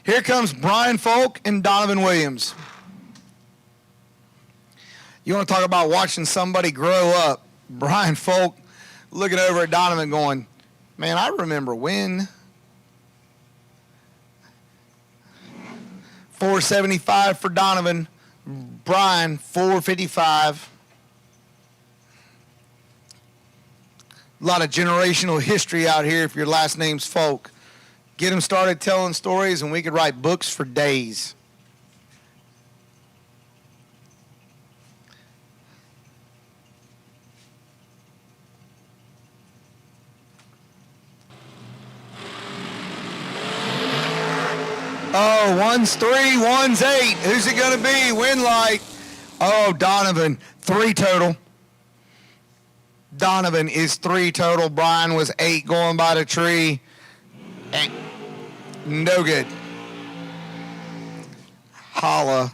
Here comes Brian Folk and Donovan Williams. You want to talk about watching somebody grow up. Brian Folk looking over at Donovan going, man, I remember when. 475 for Donovan. Brian, 455. A lot of generational history out here if your last name's Folk. Get them started telling stories and we could write books for days. Oh, one's 3, one's 8. Who's it going to be? Win light. Oh, Donovan, 3 total. Donovan is 3 total. Brian was 8 going by the tree. No good. Holla.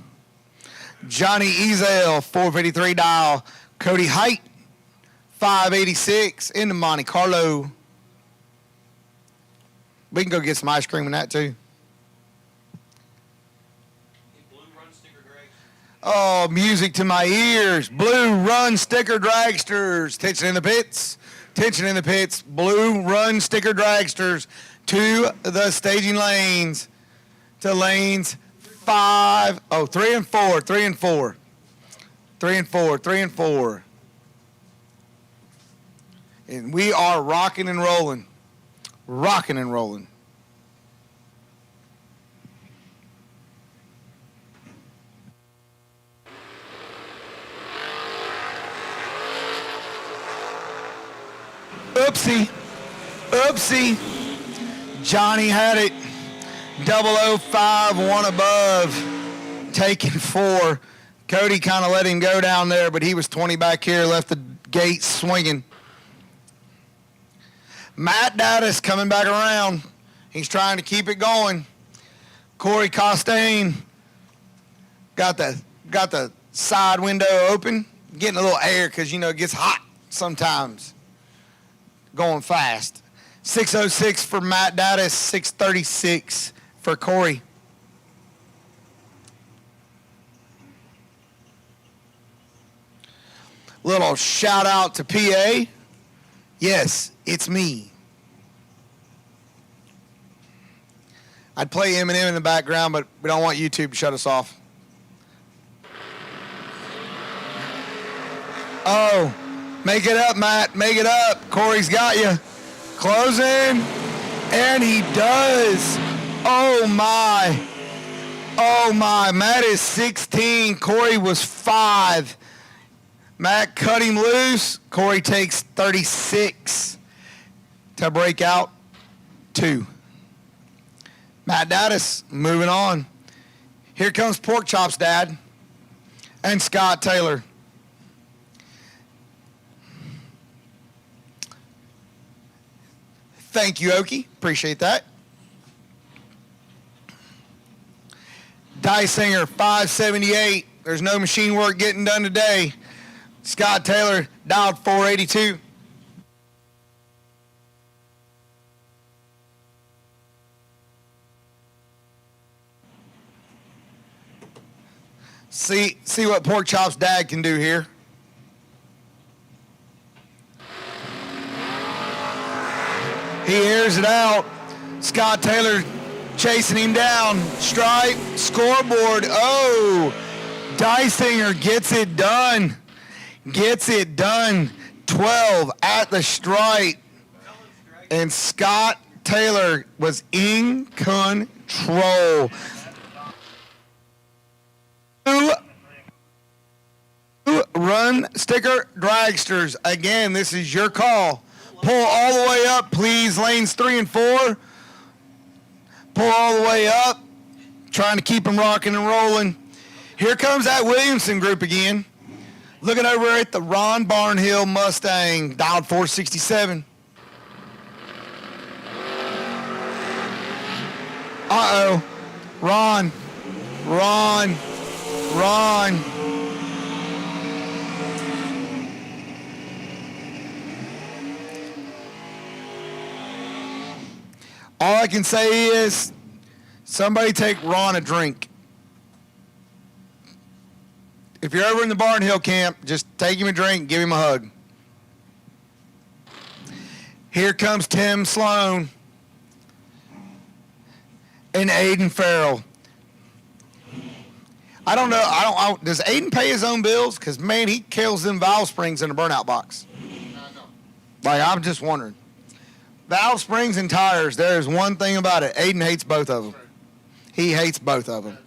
Johnny Ezel, 453 dial. Cody Height, 586 into Monte Carlo. We can go get some ice cream in that too. Oh, music to my ears. Blue Run Sticker Dragsters. Tension in the pits. Tension in the pits. Blue Run Sticker Dragsters to the staging lanes. To lanes 5. Oh, 3 and 4. 3 and 4. 3 and 4. 3 and 4. And we are rocking and rolling. Rocking and rolling. Oopsie. Oopsie. Johnny had it. 005, 1 above. Taking 4. Cody kind of let him go down there, but he was 20 back here, left the gate swinging. Matt Daddis coming back around. He's trying to keep it going. Corey Costain got the side window open, getting a little air because, you know, it gets hot sometimes. Going fast. 606 for Matt Daddis, 636 for Corey. Little shout out to PA. Yes, it's me. I'd play Eminem in the background, but we don't want YouTube to shut us off. Oh, make it up, Matt. Make it up. Corey's got you. Closing. And he does. Oh, my. Oh, my. Matt is 16. Corey was 5. Matt cut him loose. Corey takes 36 to break out 2. Matt Daddis moving on. Here comes Pork Chop's dad and Scott Taylor. Thank you, Okie. Appreciate that. Dysinger, 578. There's no machine work getting done today. Scott Taylor dialed 482. See what Pork Chop's dad can do here. He airs it out. Scott Taylor chasing him down. Stripe, scoreboard. Oh, Dysinger gets it done. Gets it done. 12 at the stripe. And Scott Taylor was in control. 2 run sticker dragsters. Again, this is your call. Pull all the way up, please. Lanes 3 and 4. Pull all the way up. Trying to keep them rocking and rolling. Here comes that Williamson group again. Looking over at the Ron Barnhill Mustang, dialed 467. Uh-oh. Ron. All I can say is, somebody take Ron a drink. If you're over in the Barnhill camp, just take him a drink, give him a hug. Here comes Tim Sloan and Aiden Farrell. I don't know, does Aiden pay his own bills? Because, man, he kills them valve springs in the burnout box. Like, I'm just wondering. Valve springs and tires, there's one thing about it. Aiden hates both of them. He hates both of them.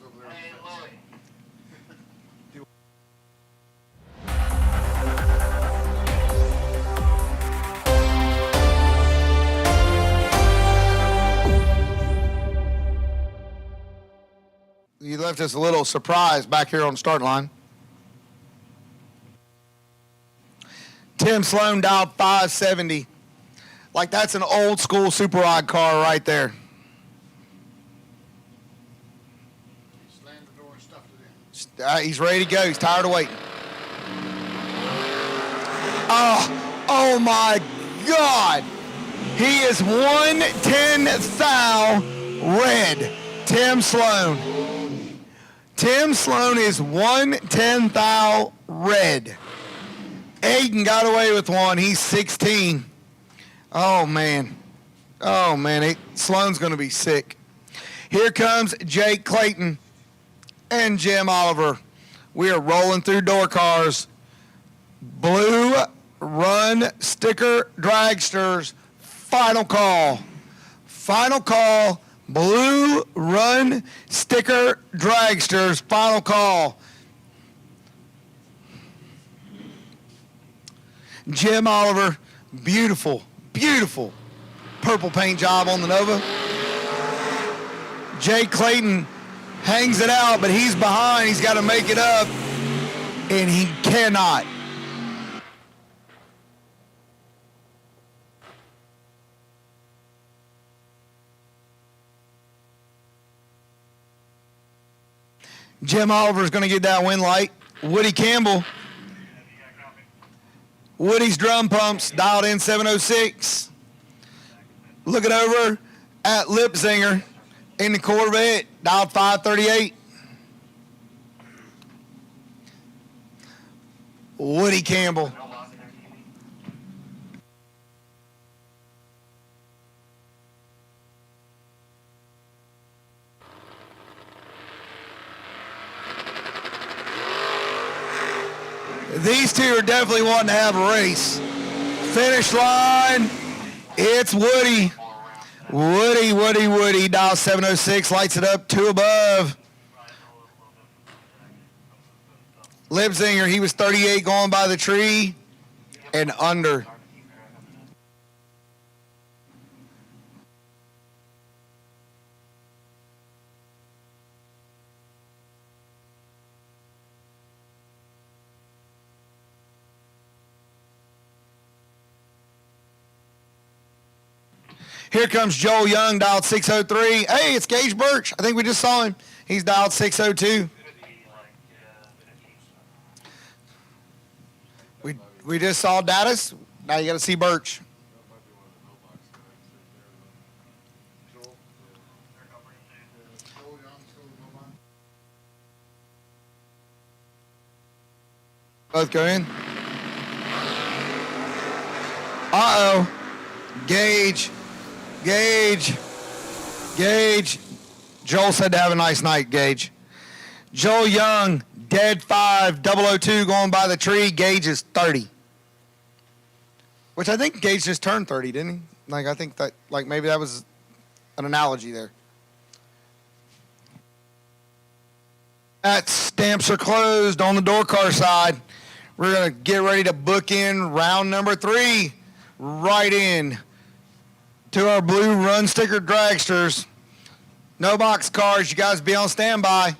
left us a little surprise back here on the start line. Tim Sloan dialed 570. Like that's an old school super rod car right there. Slammed the door and stuffed it in. He's ready to go. He's tired of waiting. Oh my God. He is 110 thou red. Tim Sloan. Tim Sloan is 110 thou red. Aiden got away with one. He's 16. Oh, man. Oh, man. Sloan's going to be sick. Here comes Jake Clayton and Jim Oliver. We are rolling through door cars. Blue Run Sticker Dragsters. Final call. Final call. Blue Run Sticker Dragsters. Final call. Jim Oliver, beautiful, beautiful purple paint job on the Nova. Jay Clayton hangs it out, but he's behind. He's got to make it up, and he cannot. Jim Oliver's going to get that win light. Woody Campbell. Woody's drum pumps dialed in 706. Looking over at Lipsinger in the Corvette, dialed 538. Woody Campbell. These two are definitely wanting to have a race. Finish line, it's Woody. Woody, dial 706, lights it up, 2 above. Libzinger, he was 38 going by the tree and under. Here comes Joel Young, dialed 603. Hey, it's Gage Birch. I think we just saw him. He's dialed 602. We just saw Dattis. Now you got to see Birch. Both go in. Uh-oh. Gage. Joel said to have a nice night, Gage. Joel Young, dead 5, 002 going by the tree. Gage is 30. Which I think Gage just turned 30, didn't he? Like, I think that, like, maybe that was an analogy there. That stamps are closed on the door car side. We're going to get ready to book in round number 3. Right in to our blue Run Sticker Dragsters. No box cars, you guys be on standby.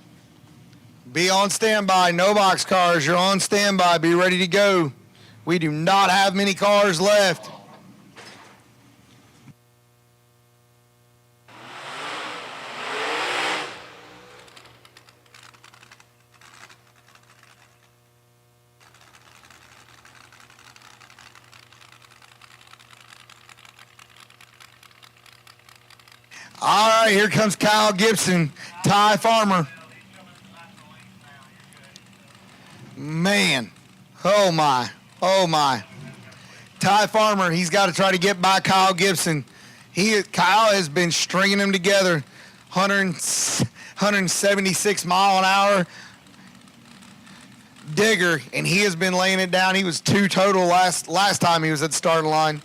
Be on standby. No box cars, you're on standby. Be ready to go. We do not have many cars left. All right, here comes Kyle Gibson, Ty Farmer. Man, oh my. Ty Farmer, he's got to try to get by Kyle Gibson. Kyle has been stringing them together, 176 mile an hour digger, and he has been laying it down. He was 2 total last time he was at the starting line.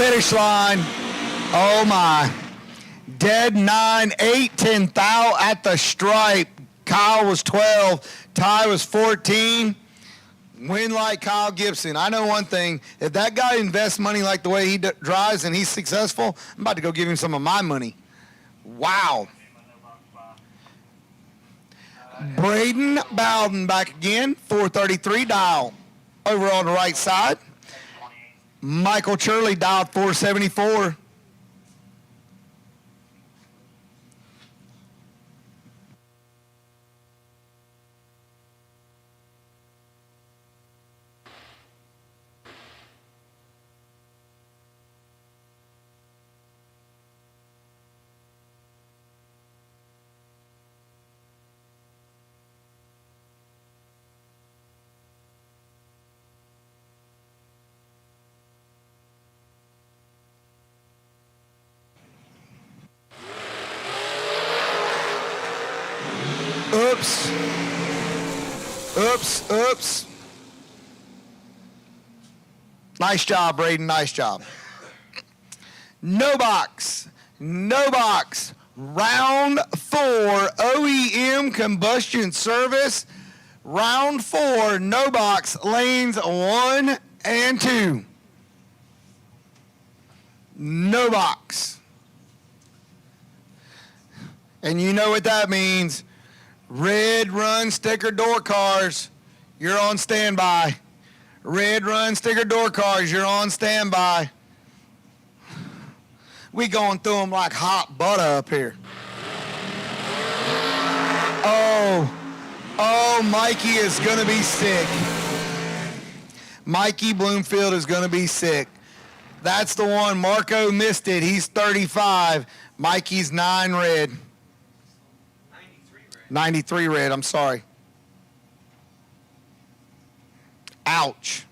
finish line. Oh my. Dead 9, 8, 10 thou at the stripe. Kyle was 12. Ty was 14. Win like Kyle Gibson. I know one thing. If that guy invests money like the way he drives and he's successful, I'm about to go give him some of my money. Wow. Braden Bowden back again. 433 dial. Over on the right side. Michael Churley dialed 474. Oops. Oops, oops. Nice job, Braden, nice job. No box, no box. Round 4, OEM combustion service. Round 4, no box, lanes 1 and 2. No box. And you know what that means. Red Run sticker door cars, you're on standby. Red Run sticker door cars, you're on standby. We going through them like hot butter up here. Oh, Mikey is going to be sick. Mikey Bloomfield is going to be sick. That's the one. Marco missed it. He's 35. Mikey's 9 red. 93 red, I'm sorry. Ouch.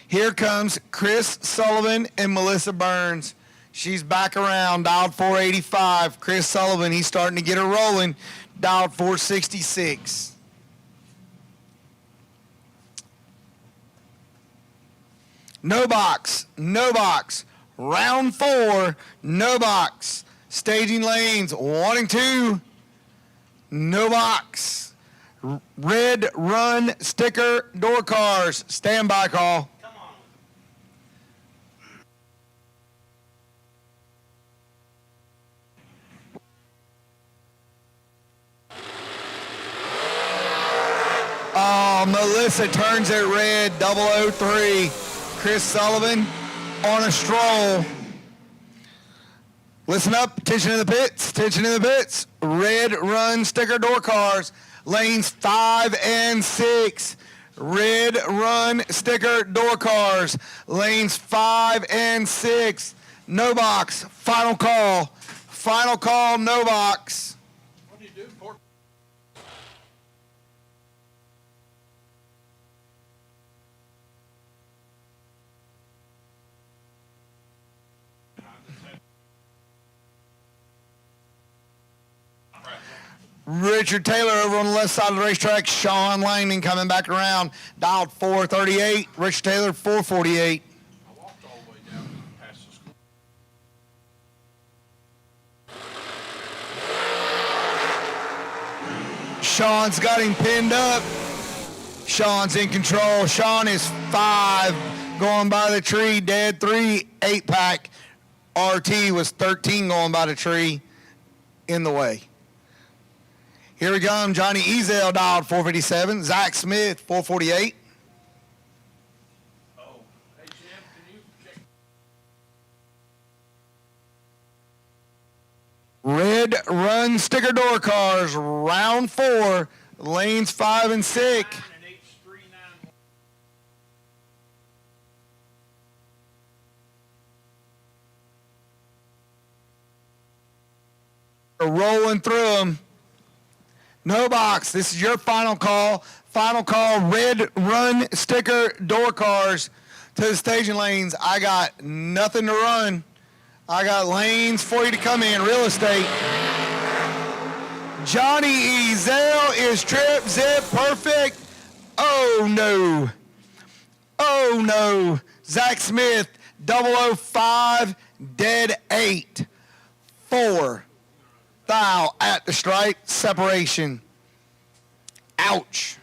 Here comes Chris Sullivan and Melissa Burns. She's back around, dialed 485. Chris Sullivan, he's starting to get her rolling, dialed 466. No box, no box. Round 4, no box. Staging lanes 1 and 2. No box. Red Run sticker door cars. Standby call. Oh, Melissa turns it red. 003. Chris Sullivan on a stroll. Listen up, attention in the pits, attention in the pits. Red Run sticker door cars, lanes 5 and 6. Red Run sticker door cars, lanes 5 and 6. No box, final call, no box. What do you do, Port? Richard Taylor over on the left side of the racetrack. Sean Langdon coming back around. Dialed 438. Richard Taylor 448. I walked all the way down past the school. Sean's got him pinned up. Sean's in control. Sean is 5 going by the tree. Dead 3, 8-pack. RT was 13 going by the tree in the way. Here we come. Johnny Ezel dialed 457. Zach Smith 448. Oh, hey Jim, can you check? Red Run sticker door cars, round 4, lanes 5 and 6. Rolling through them. No box. This is your final call. Final call. Red Run sticker door cars to the staging lanes. I got nothing to run. I got lanes for you to come in. Real estate. Johnny Ezel is trip zip perfect. Oh no. Oh no. Zach Smith 005, dead 8. 4, foul at the stripe, separation. Ouch.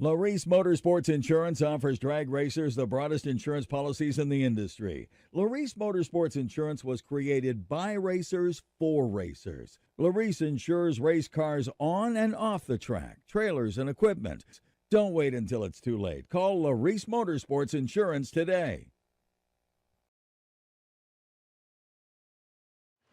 Laris Motorsports Insurance offers drag racers the broadest insurance policies in the industry. Laris Motorsports Insurance was created by racers for racers. Laris insures race cars on and off the track, trailers, and equipment. Don't wait until it's too late. Call Laris Motorsports Insurance today.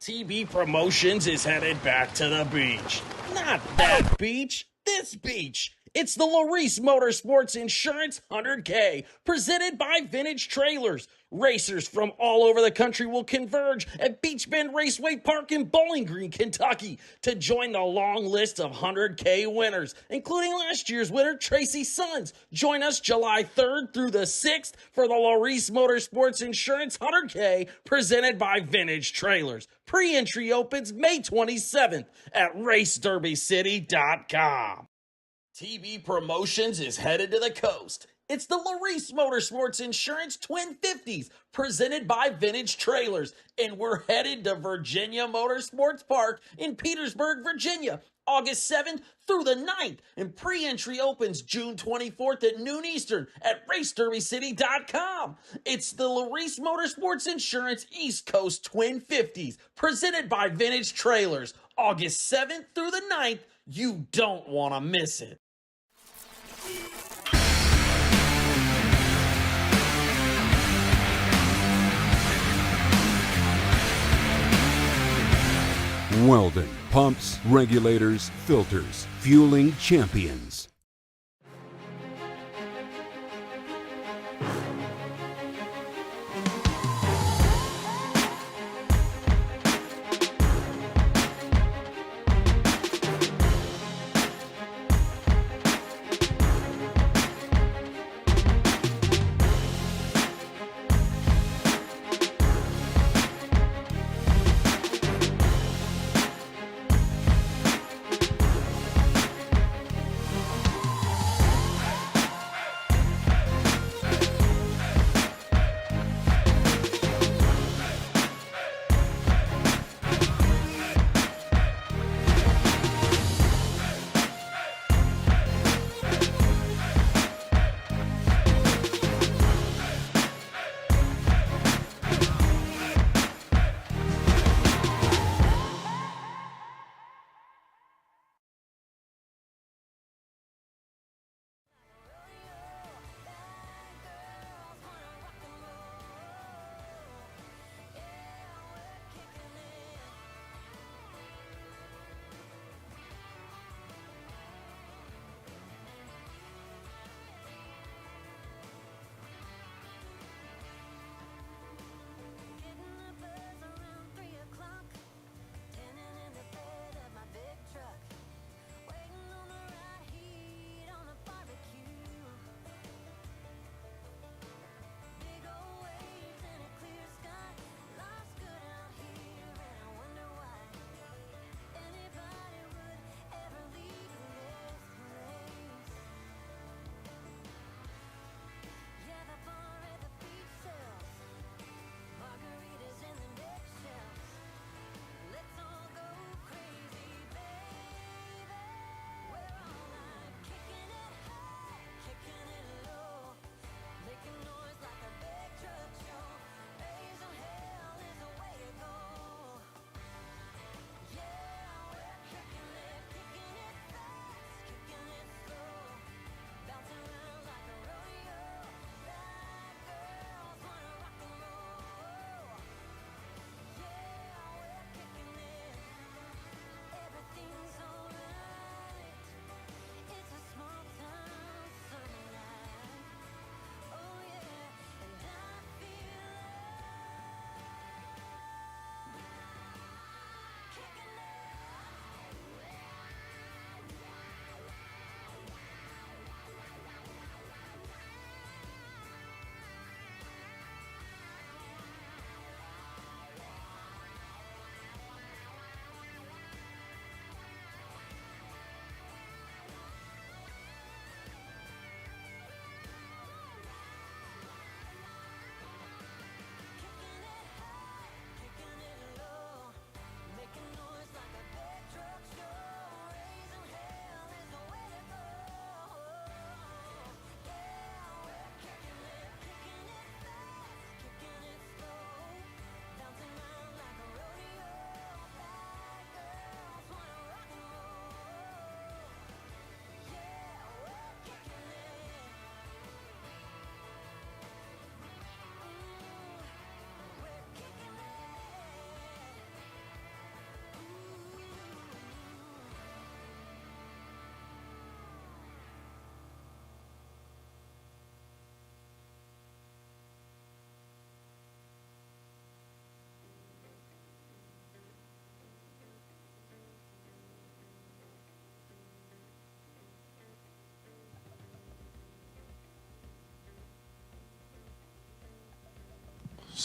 TB Promotions is headed back to the beach. Not that beach, this beach. It's the Laris Motorsports Insurance 100K, presented by Vintage Trailers. Racers from all over the country will converge at Beach Bend Raceway Park in Bowling Green, Kentucky, to join the long list of 100K winners, including last year's winner, Tracy Sons. Join us July 3rd through the 6th for the Laris Motorsports Insurance 100K, presented by Vintage Trailers. Pre-entry opens May 27th at RaceDerbyCity.com. TB Promotions is headed to the coast. It's the Laris Motorsports Insurance Twin 50s, presented by Vintage Trailers, and we're headed to Virginia Motorsports Park in Petersburg, Virginia, August 7th through the 9th, and pre-entry opens June 24th at noon Eastern at RaceDerbyCity.com. It's the Laris Motorsports Insurance East Coast Twin 50s, presented by Vintage Trailers, August 7th through the 9th. You don't want to miss it. Weldon, pumps, regulators, filters, fueling champions.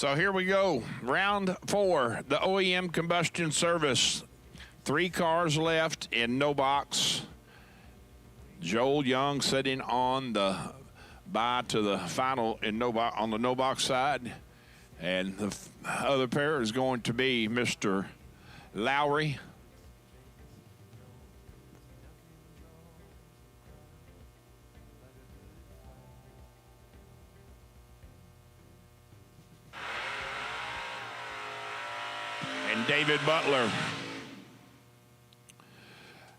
So here we go. Round 4, the OEM combustion service. 3 cars left in no box. Joel Young sitting on the bye to the final in no box, on the no box side. And the other pair is going to be Mr. Lowry. And David Butler.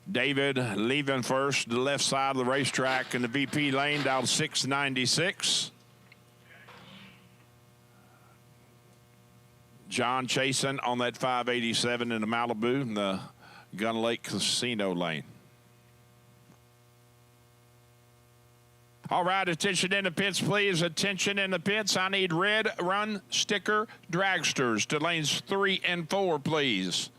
David leaving first, the left side of the racetrack in the VP lane down 696. John chasing on that 587 in the Malibu in the Gun Lake Casino lane. All right, attention in the pits, please. Attention in the pits. I need red run sticker dragsters to lanes 3 and 4, please.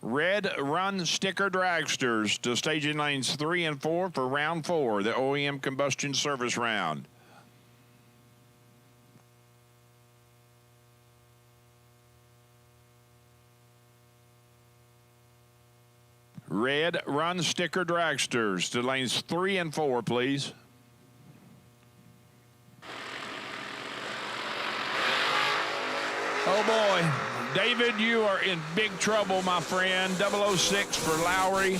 Red run sticker dragsters to staging lanes 3 and 4 for round 4, the OEM combustion service round. Red run sticker dragsters to lanes 3 and 4, please. Oh boy, David, you are in big trouble, my friend. 006 for Lowry.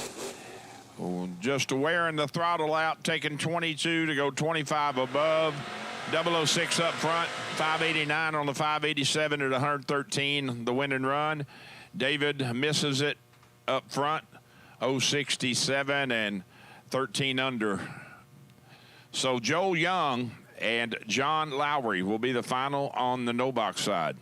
Oh, just wearing the throttle out, taking 22 to go 25 above. 006 up front, 589 on the 587 at 113, the win and run. David misses it up front, 067 and 13 under. So Joel Young and John Lowry will be the final on the no box side.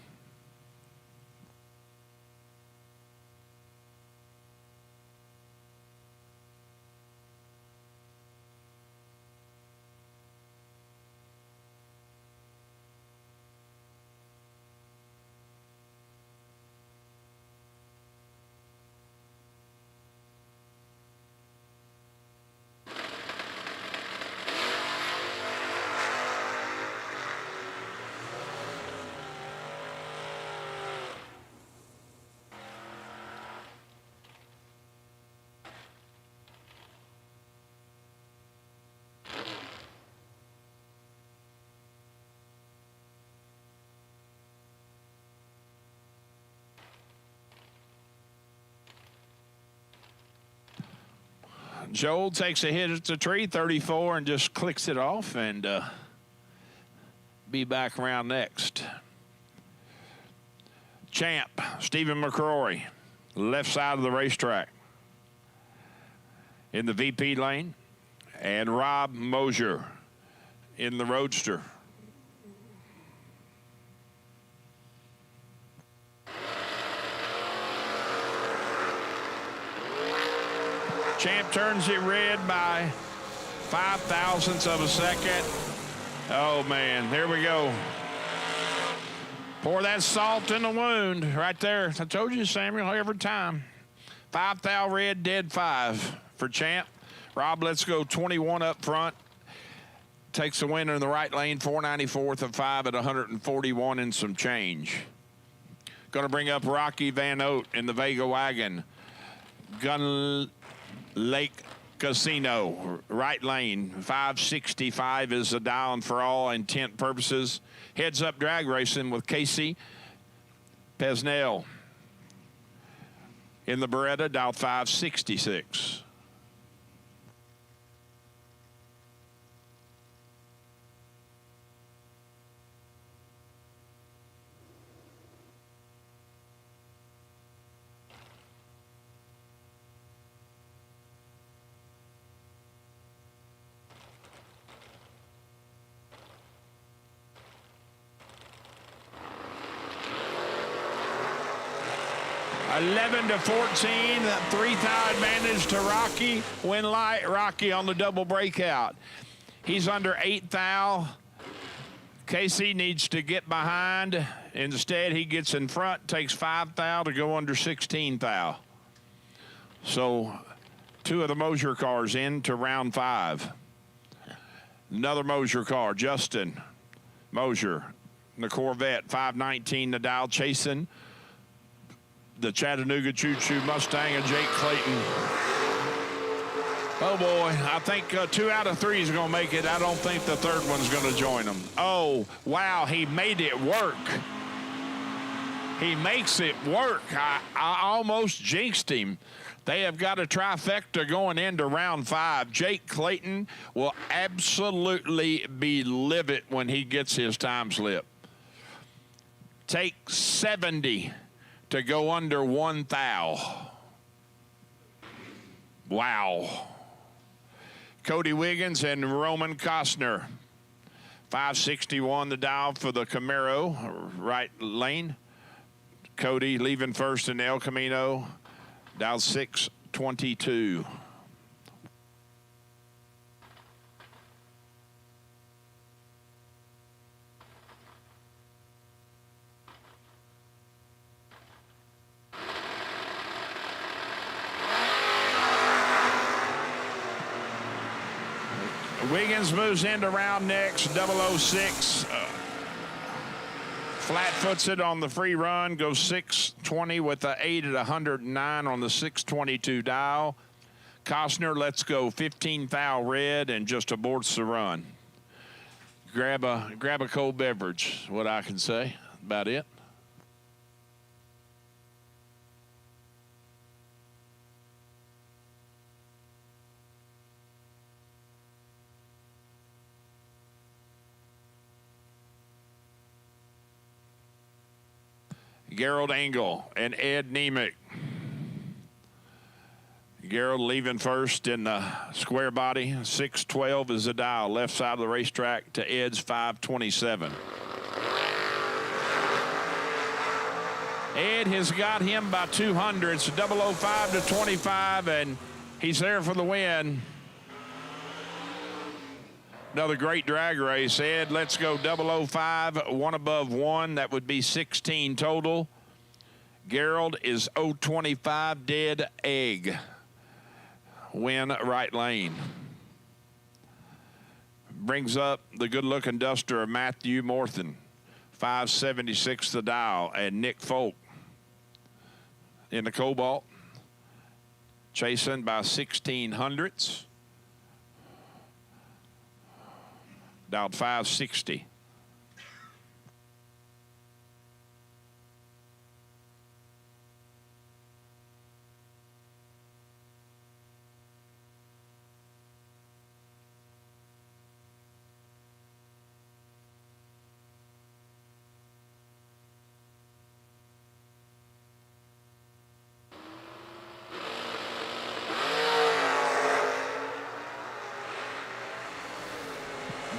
Joel takes a hit at the tree, 34, and just clicks it off, and be back around next. Champ, Stephen McCrory, left side of the racetrack in the VP lane, and Rob Moser in the Roadster. Champ turns it red by 5 thousandths of a second. Oh, man, here we go. Pour that salt in the wound right there. I told you, Samuel, every time. 5 thou red, dead 5 for Champ. Rob, let's go 21 up front. Takes the winner in the right lane, 494th of 5 at 141 and some change. Going to bring up Rocky Van Oat in the Vega wagon. Gun Lake Casino, right lane, 565 is the down for all intent purposes. Heads up drag racing with Casey Pesnell in the Beretta, dial 566. $11 to 14, 3 thou advantage to Rocky. Win light, Rocky on the double breakout. He's under 8 thou. Casey needs to get behind. Instead, he gets in front, takes 5 thou to go under 16 thou. So 2 of the Moser cars into round 5. Another Moser car, Justin Moser, the Corvette. 519 the dial, chasing the Chattanooga Choo Choo Mustang of Jake Clayton. Oh boy, I think 2 out of 3 is going to make it. I don't think the third one's going to join them. Oh, wow, he made it work. He makes it work. I almost jinxed him. They have got a trifecta going into round 5. Jake Clayton will absolutely be livid when he gets his time slip. Take 70 to go under 1 thou. Wow. Cody Wiggins and Roman Costner. 561 the dial for the Camaro, right lane. Cody leaving first in El Camino. Dial 622. Wiggins moves into round next, 006. Flat foots it on the free run, goes 620 with the 8 at 109 on the 622 dial. Costner lets go 15 thou red and just aborts the run. Grab a cold beverage, what I can say about it. Gerald Engel and Ed Nemec. Gerald leaving first in the square body. 612 is the dial, left side of the racetrack to Ed's 527. Ed has got him by 200. It's 005 to 25, and he's there for the win. Another great drag race. Ed, let's go 005, 1 above 1. That would be 16 total. Gerald is 025, dead egg. Win right lane. Brings up the good-looking duster of Matthew Morton. 576 the dial, and Nick Folk in the Cobalt. Chasing by 1600s. Dialed 560.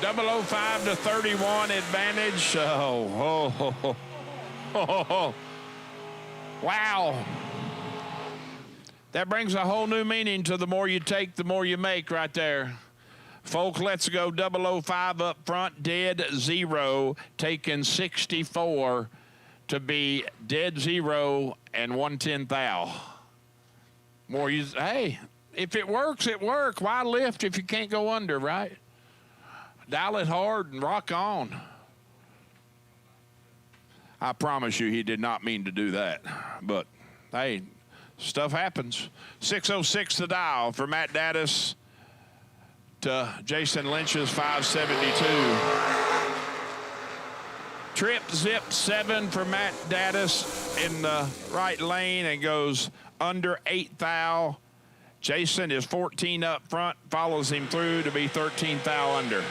.005 to 31 advantage. Oh. Wow. That brings a whole new meaning to the more you take, the more you make right there. Folk, let's go 005 up front, dead zero, taking 64 to be dead zero and 1/10 thou. More you, hey, if it works, it works. Why lift if you can't go under, right? Dial it hard and rock on. I promise you he did not mean to do that. But, hey, stuff happens. 606 the dial for Matt Daddis to Jason Lynch's 572. Trip zip 7 for Matt Daddis in the right lane and goes under 8 thou. Jason is 14 up front, follows him through to be 13 thou under.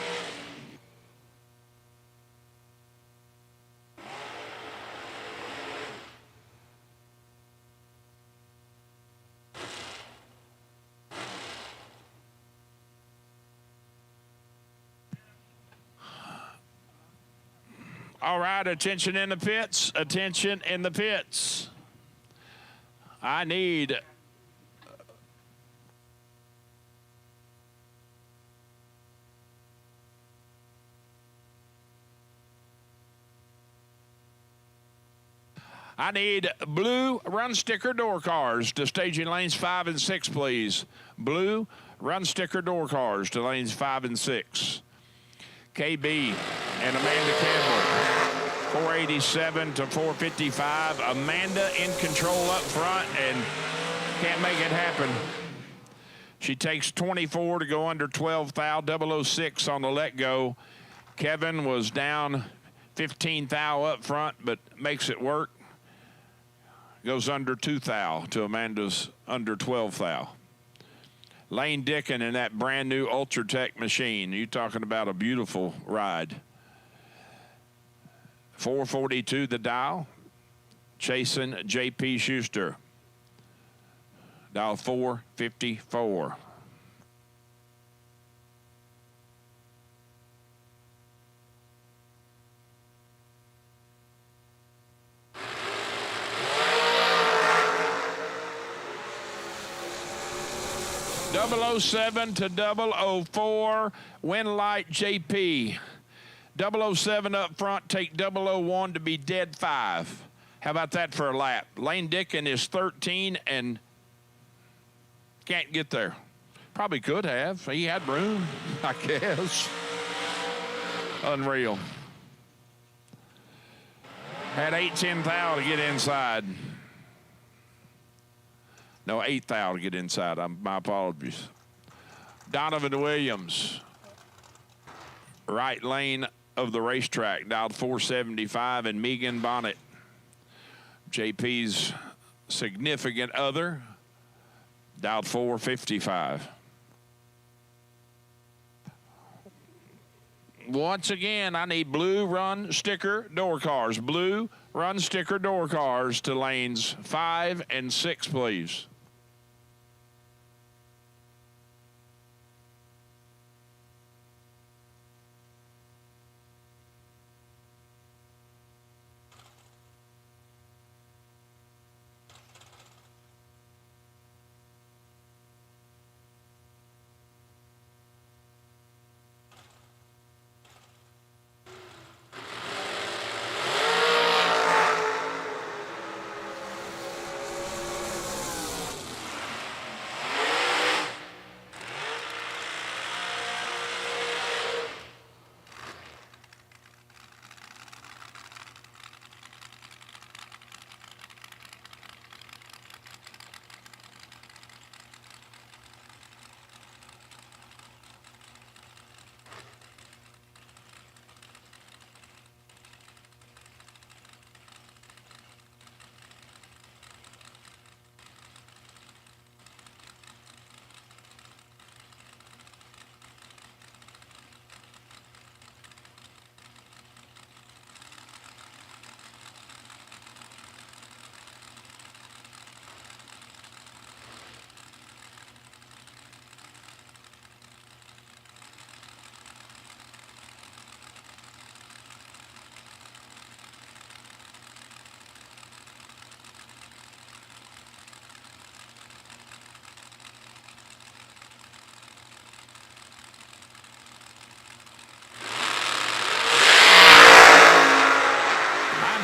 All right, attention in the pits, attention in the pits. I need blue run sticker door cars to staging lanes 5 and 6, please. Blue run sticker door cars to lanes 5 and 6. KB and Amanda Campbell. 487 to 455. Amanda in control up front and can't make it happen. She takes 24 to go under 12 thou, 006 on the let go. Kevin was down 15 thou up front, but makes it work. Goes under 2 thou to Amanda's under 12 thou. Lane Dickin in that brand new Ultratech machine. You talking about a beautiful ride. 442 the dial. Chasing J.P. Schuster. Dial 454. .007 to 004, win light JP. 007 up front, take 001 to be dead 5. How about that for a lap? Lane Dickin is 13 and can't get there. Probably could have. He had room, I guess. Unreal. Had 8-10 thou to get inside. No, 8 thou to get inside. My apologies. Donovan Williams, right lane of the racetrack, dialed 475, and Megan Bonnet, JP's significant other, dialed 455. Once again, I need blue run sticker door cars. Blue run sticker door cars to lanes 5 and 6, please.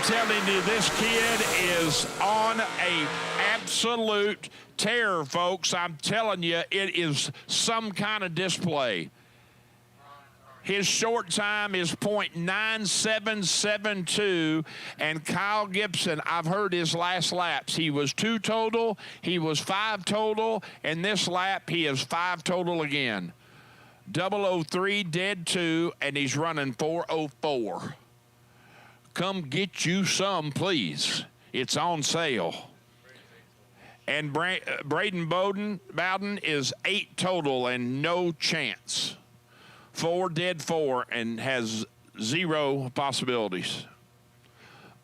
Telling you, this kid is on a absolute tear, folks. I'm telling you, it is some kind of display. His short time is .9772, and Kyle Gibson, I've heard his last laps. He was 2 total, he was 5 total, and this lap he is 5 total again. 003 dead 2, and he's running 404. Come get you some, please. It's on sale. And Braden Bowden is 8 total and no chance. 4 dead 4 and has 0 possibilities.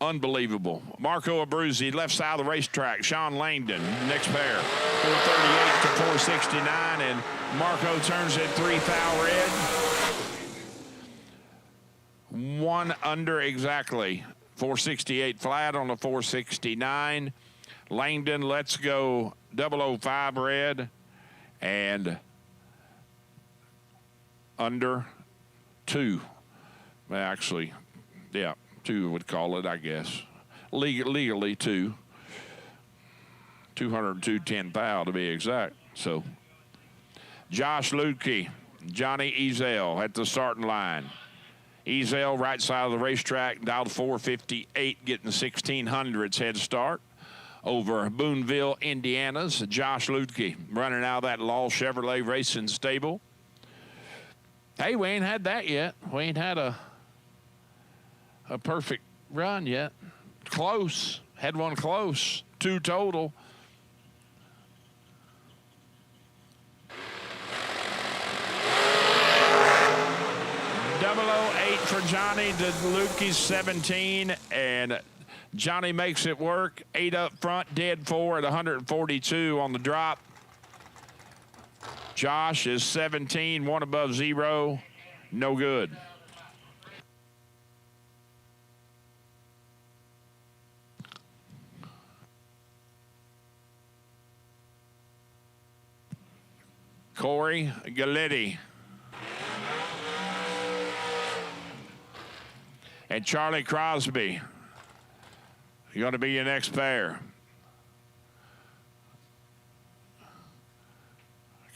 Unbelievable. Marco Abruzzi, left side of the racetrack. Sean Langdon, next pair. 438 to 469, and Marco turns it 3 thou red. 1 under exactly. 468 flat on the 469. Langdon, let's go 005 red and under 2. Well, actually, yeah, 2 would call it, I guess. Legally 2. 202.10 thou to be exact. So, Josh Ludke, Johnny Ezel at the starting line. Ezel, right side of the racetrack, dialed 458, getting 1600s head start over Boonville, Indiana's Josh Lutke, running out of that Law Chevrolet Racing stable. Hey, we ain't had that yet. We ain't had a perfect run yet. Close. Had one close. 2 total. .008 for Johnny to Lukey's 17, and Johnny makes it work. 8 up front, dead 4 at 142 on the drop. Josh is 17, 1 above 0, no good. Corey Galetti. And Charlie Crosby. You're going to be your next pair.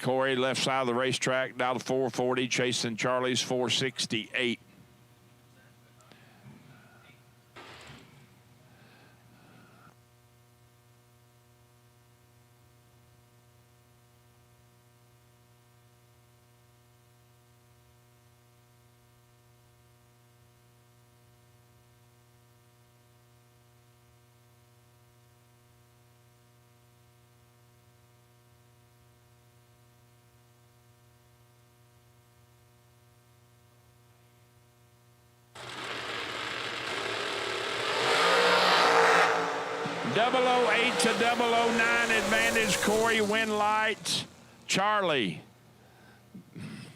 Corey, left side of the racetrack, down to 440, chasing Charlie's 468. .008 to .009 advantage. Corey Winlight. Charlie.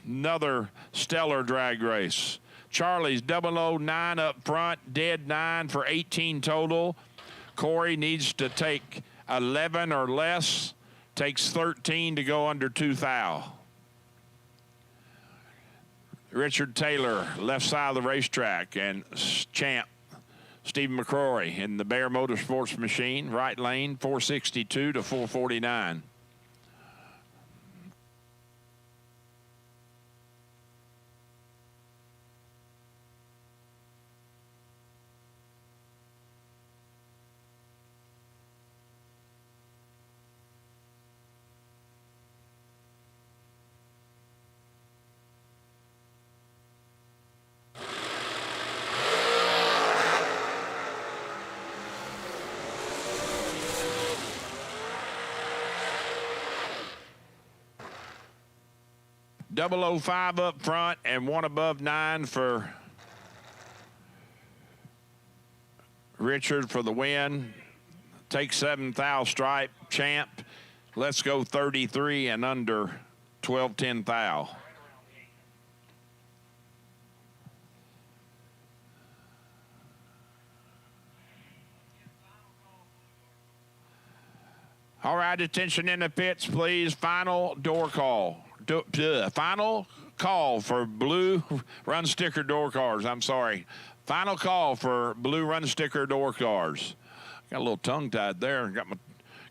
Another stellar drag race. Charlie's .009 up front, dead 9 for 18 total. Corey needs to take 11 or less. Takes 13 to go under 2 thou. Richard Taylor, left side of the racetrack, and champ Stephen McCrory in the Bear Motorsports machine, right lane, 462 to 449. .005 up front and 1 above 9 for Richard for the win. Take 7 thou stripe, champ. Let's go 33 and under 12-10 thou. All right, attention in the pits, please. Final door call. Final call for blue run sticker door cars. I'm sorry. Final call for blue run sticker door cars. Got a little tongue tied there.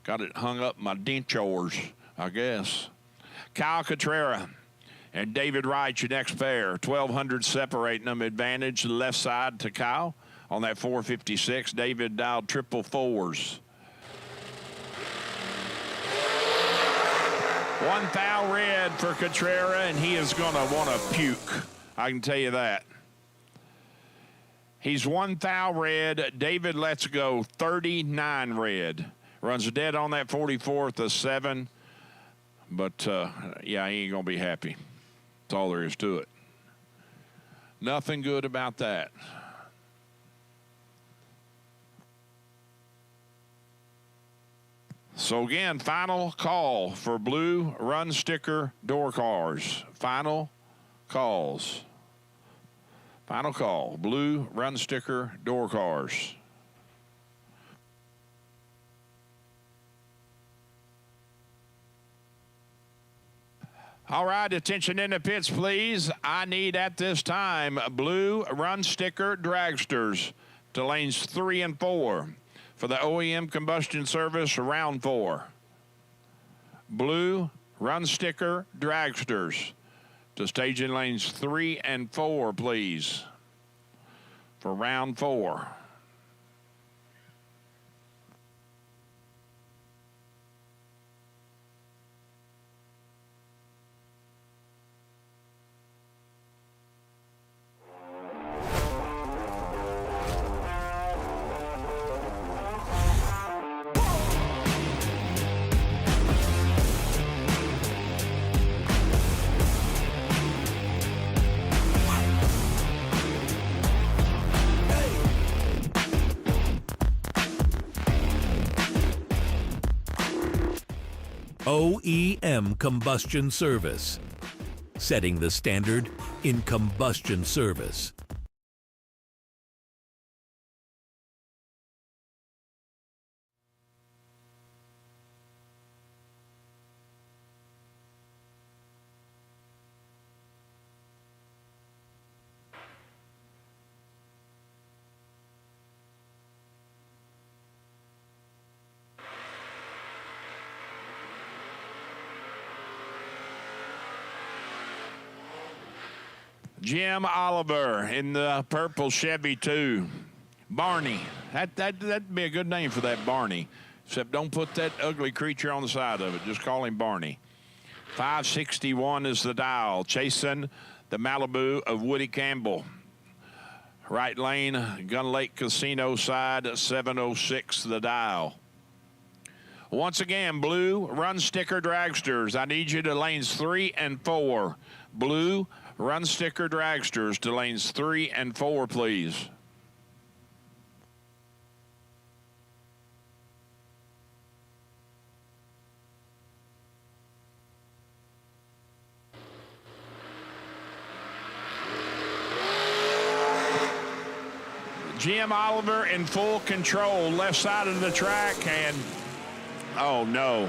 Got it hung up my dentures, I guess. Kyle Cotrera and David Wright, your next pair. 1,200 separating them. Advantage left side to Kyle on that 456. David dialed 444s. 1 thou red for Cotrera, and he is going to want to puke. I can tell you that. He's 1 thou red. David lets go 39 red. Runs dead on that 44th of 7. But, yeah, he ain't going to be happy. That's all there is to it. Nothing good about that. So again, final call for blue run sticker door cars. Final calls. Final call, blue run sticker door cars. All right, attention in the pits, please. I need at this time blue run sticker dragsters to lanes 3 and 4. For the OEM combustion service, round 4. Blue run sticker dragsters to staging lanes 3 and 4, please. for round 4. OEM Combustion Service, setting the standard in combustion service. Jim Oliver in the purple Chevy 2. Barney. That'd be a good name for that, Barney. Except don't put that ugly creature on the side of it. Just call him Barney. 561 is the dial. Chasing the Malibu of Woody Campbell. Right lane, Gun Lake Casino side, 706 the dial. Once again, blue run sticker dragsters. I need you to lanes 3 and 4. Blue run sticker dragsters to lanes 3 and 4, please. Jim Oliver in full control, left side of the track, and oh no.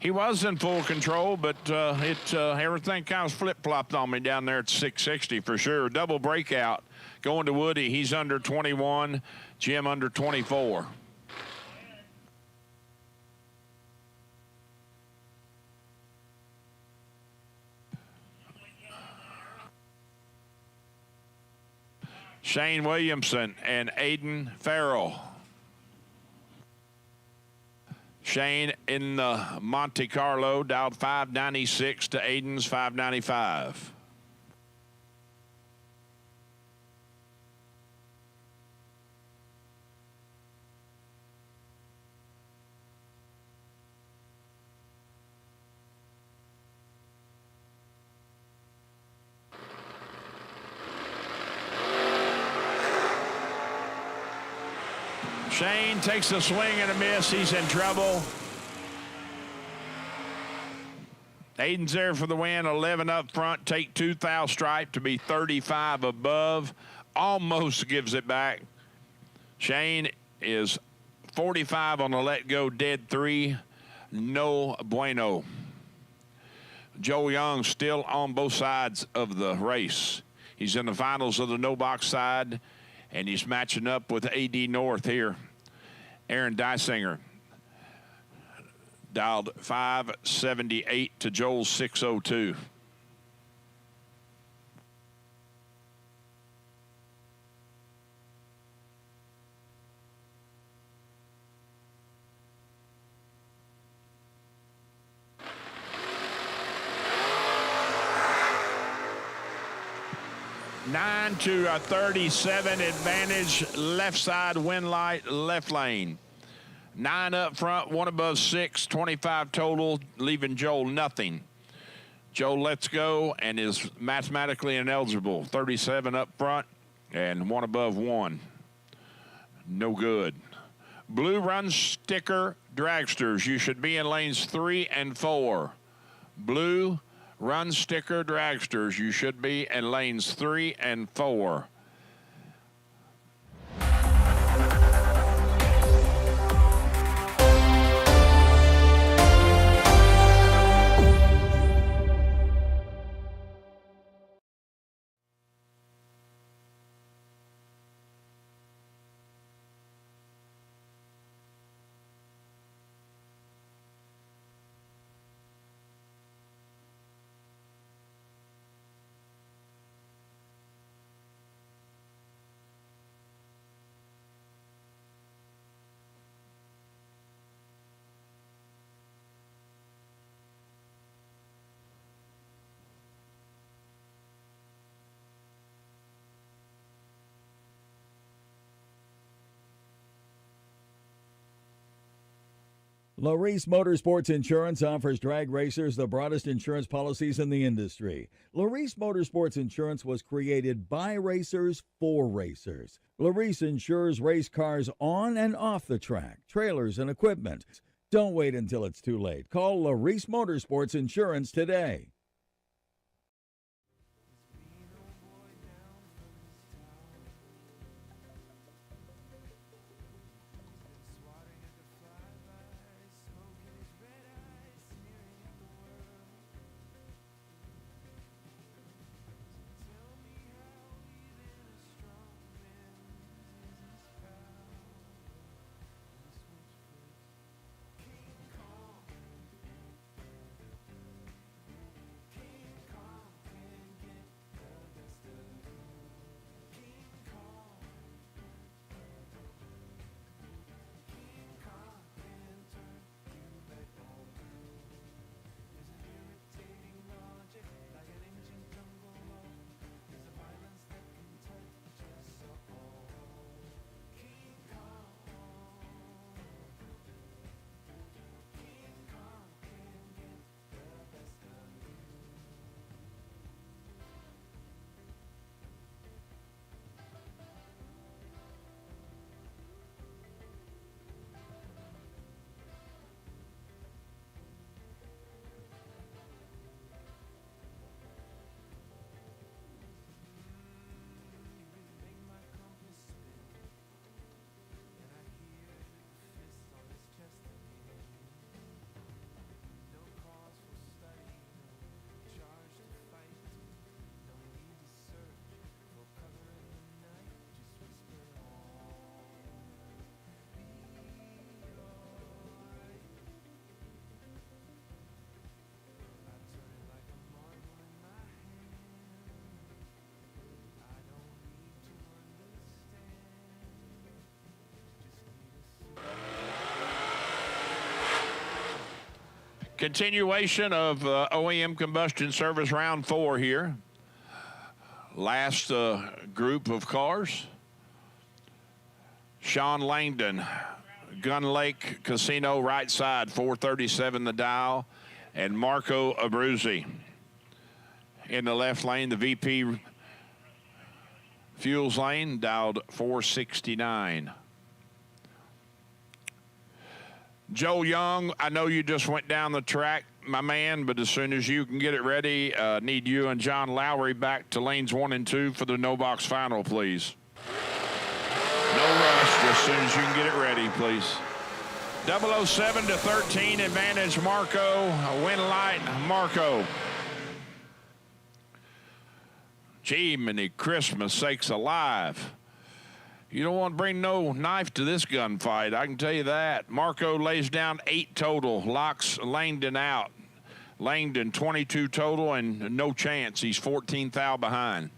He was in full control, but everything kind of flip-flopped on me down there at 660 for sure. Double breakout going to Woody. He's under 21, Jim under 24. Shane Williamson and Aiden Farrell. Shane in the Monte Carlo, dialed 596 to Aiden's 595. Shane takes a swing and a miss. He's in trouble. Aiden's there for the win. 11 up front. Take 2 thou stripe to be 35 above. Almost gives it back. Shane is 45 on the let go. Dead 3. No bueno. Joe Young still on both sides of the race. He's in the finals of the no box side, and he's matching up with AD North here. Aaron Dysinger dialed 578 to Joel's 602. Nine to a 37 advantage, left side wind light, left lane. 9 up front, 1 above 6, 25 total, leaving Joel nothing. Joel lets go and is mathematically ineligible. 37 up front and 1 above 1. No good. Blue run sticker dragsters. You should be in lanes 3 and 4. Blue run sticker dragsters. You should be in lanes 3 and 4. Laris Motorsports Insurance offers drag racers the broadest insurance policies in the industry. Laris Motorsports Insurance was created by racers for racers. Laris insures race cars on and off the track, trailers, and equipment. Don't wait until it's too late. Call Laris Motorsports Insurance today. Continuation of OEM Combustion Service Round 4 here. Last group of cars. Sean Langdon, Gun Lake Casino, right side, 437 the dial. And Marco Abruzzi in the left lane, the VP Fuels lane, dialed 469. Joe Young, I know you just went down the track, my man, but as soon as you can get it ready, need you and John Lowry back to lanes 1 and 2 for the no box final, please. No rush, just as soon as you can get it ready, please. 007 to 13, advantage Marco, win light Marco. Gee, many Christmas sakes alive. You don't want to bring no knife to this gunfight, I can tell you that. Marco lays down 8 total, locks Langdon out. Langdon 22 total and no chance. He's 14 thou behind.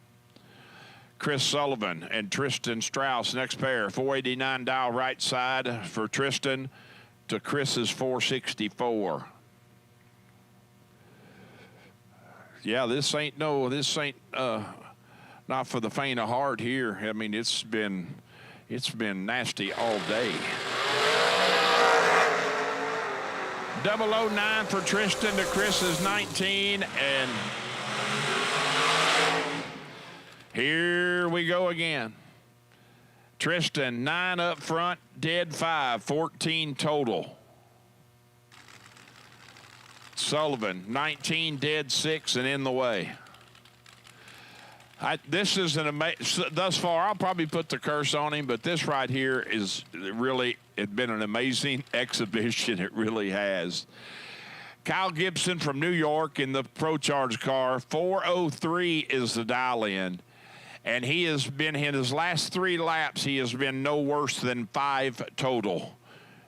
Chris Sullivan and Tristan Strauss, next pair. 489 dial right side for Tristan to Chris's 464. Yeah, this ain't not for the faint of heart here. I mean, it's been nasty all day. 009 for Tristan to Chris's 19, and here we go again. Tristan 9 up front, dead 5, 14 total. Sullivan 19, dead 6, and in the way. This is an amazing, thus far, I'll probably put the curse on him, but this right here is really, it's been an amazing exhibition. It really has. Kyle Gibson from New York in the Pro Charge car. 403 is the dial in. And he has been, in his last 3 laps, he has been no worse than 5 total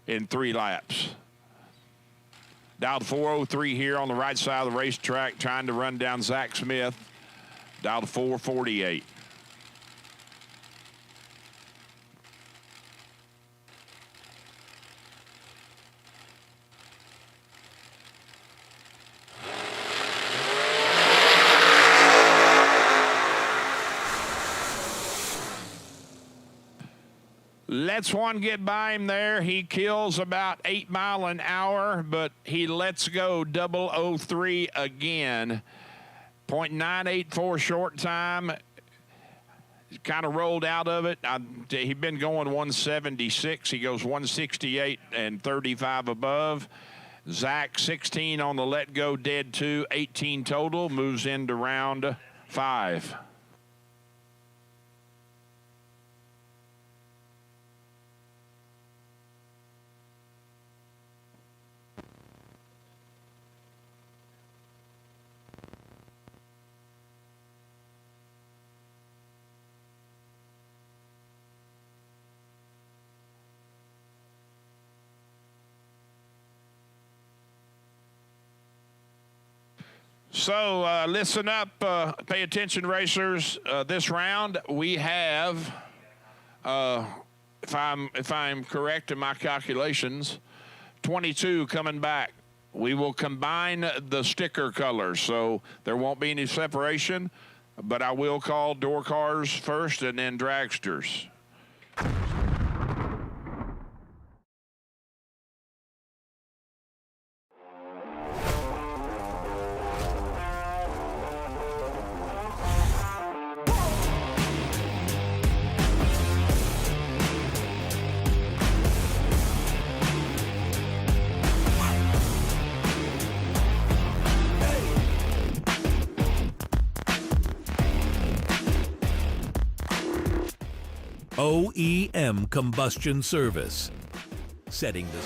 in 3 laps. Dialed 403 here on the right side of the racetrack, trying to run down Zach Smith. Dialed 448. lets one get by him there. He kills about 8 miles an hour, but he lets go 003 again. .984 short time. Kind of rolled out of it. He'd been going 176. He goes 168 and 35 above. Zach 16 on the let go, dead 2, 18 total. Moves into round 5. So listen up, pay attention, racers. This round we have, if I'm correct in my calculations, 22 coming back. We will combine the sticker colors, so there won't be any separation. But I will call door cars first, and then dragsters. OEM Combustion Service. Setting the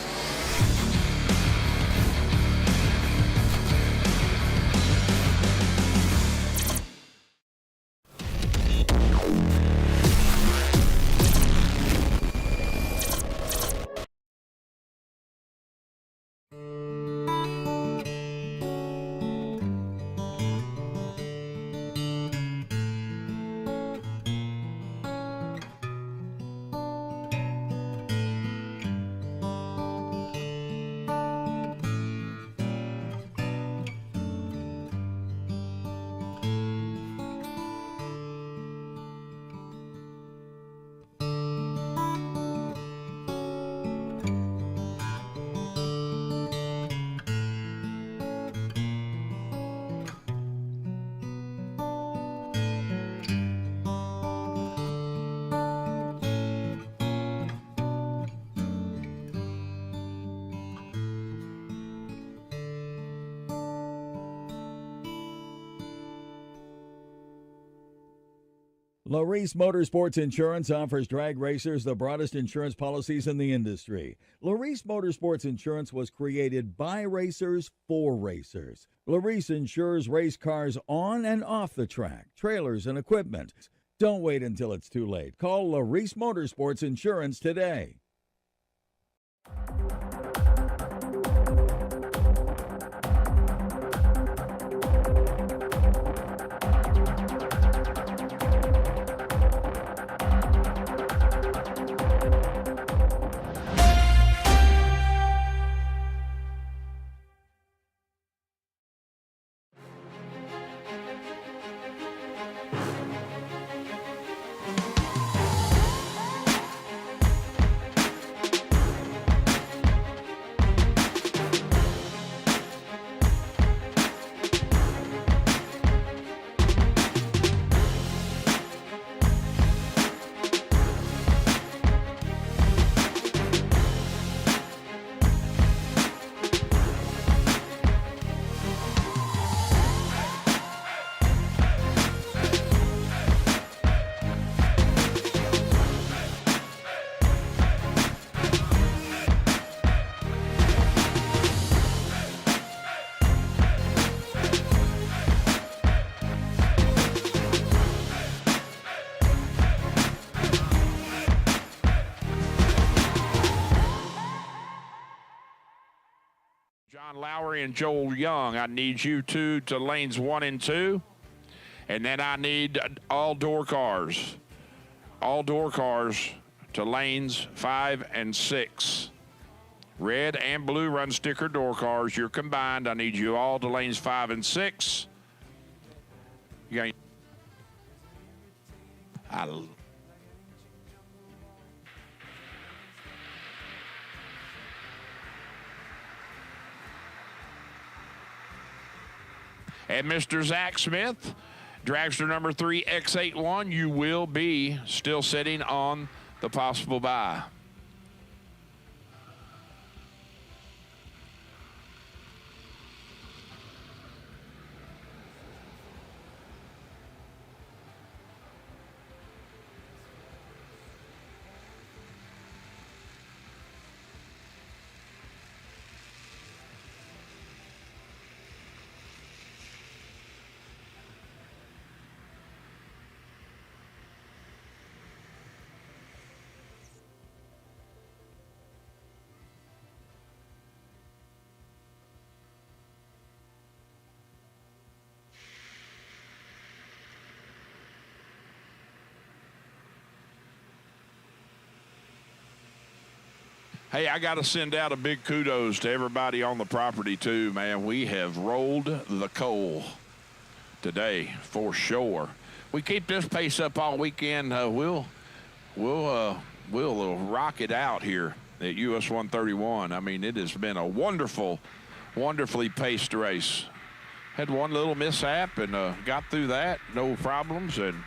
Laris Motorsports Insurance offers drag racers the broadest insurance policies in the industry. Laris Motorsports Insurance was created by racers for racers. Laris insures race cars on and off the track, trailers, and equipment. Don't wait until it's too late. Call Laris Motorsports Insurance today. John Lowry and Joel Young, I need you two to lanes 1 and 2. And then I need all door cars to lanes 5 and 6. Red and blue run sticker door cars, you're combined. I need you all to lanes 5 and 6. You got And Mr. Zach Smith, dragster number 3, X81, you will be still sitting on the possible bye. Hey, I got to send out a big kudos to everybody on the property, too, man. We have rolled the coal today for sure. We keep this pace up all weekend. We'll rock it out here at US 131. I mean, it has been a wonderfully paced race. Had one little mishap and got through that, no problems, and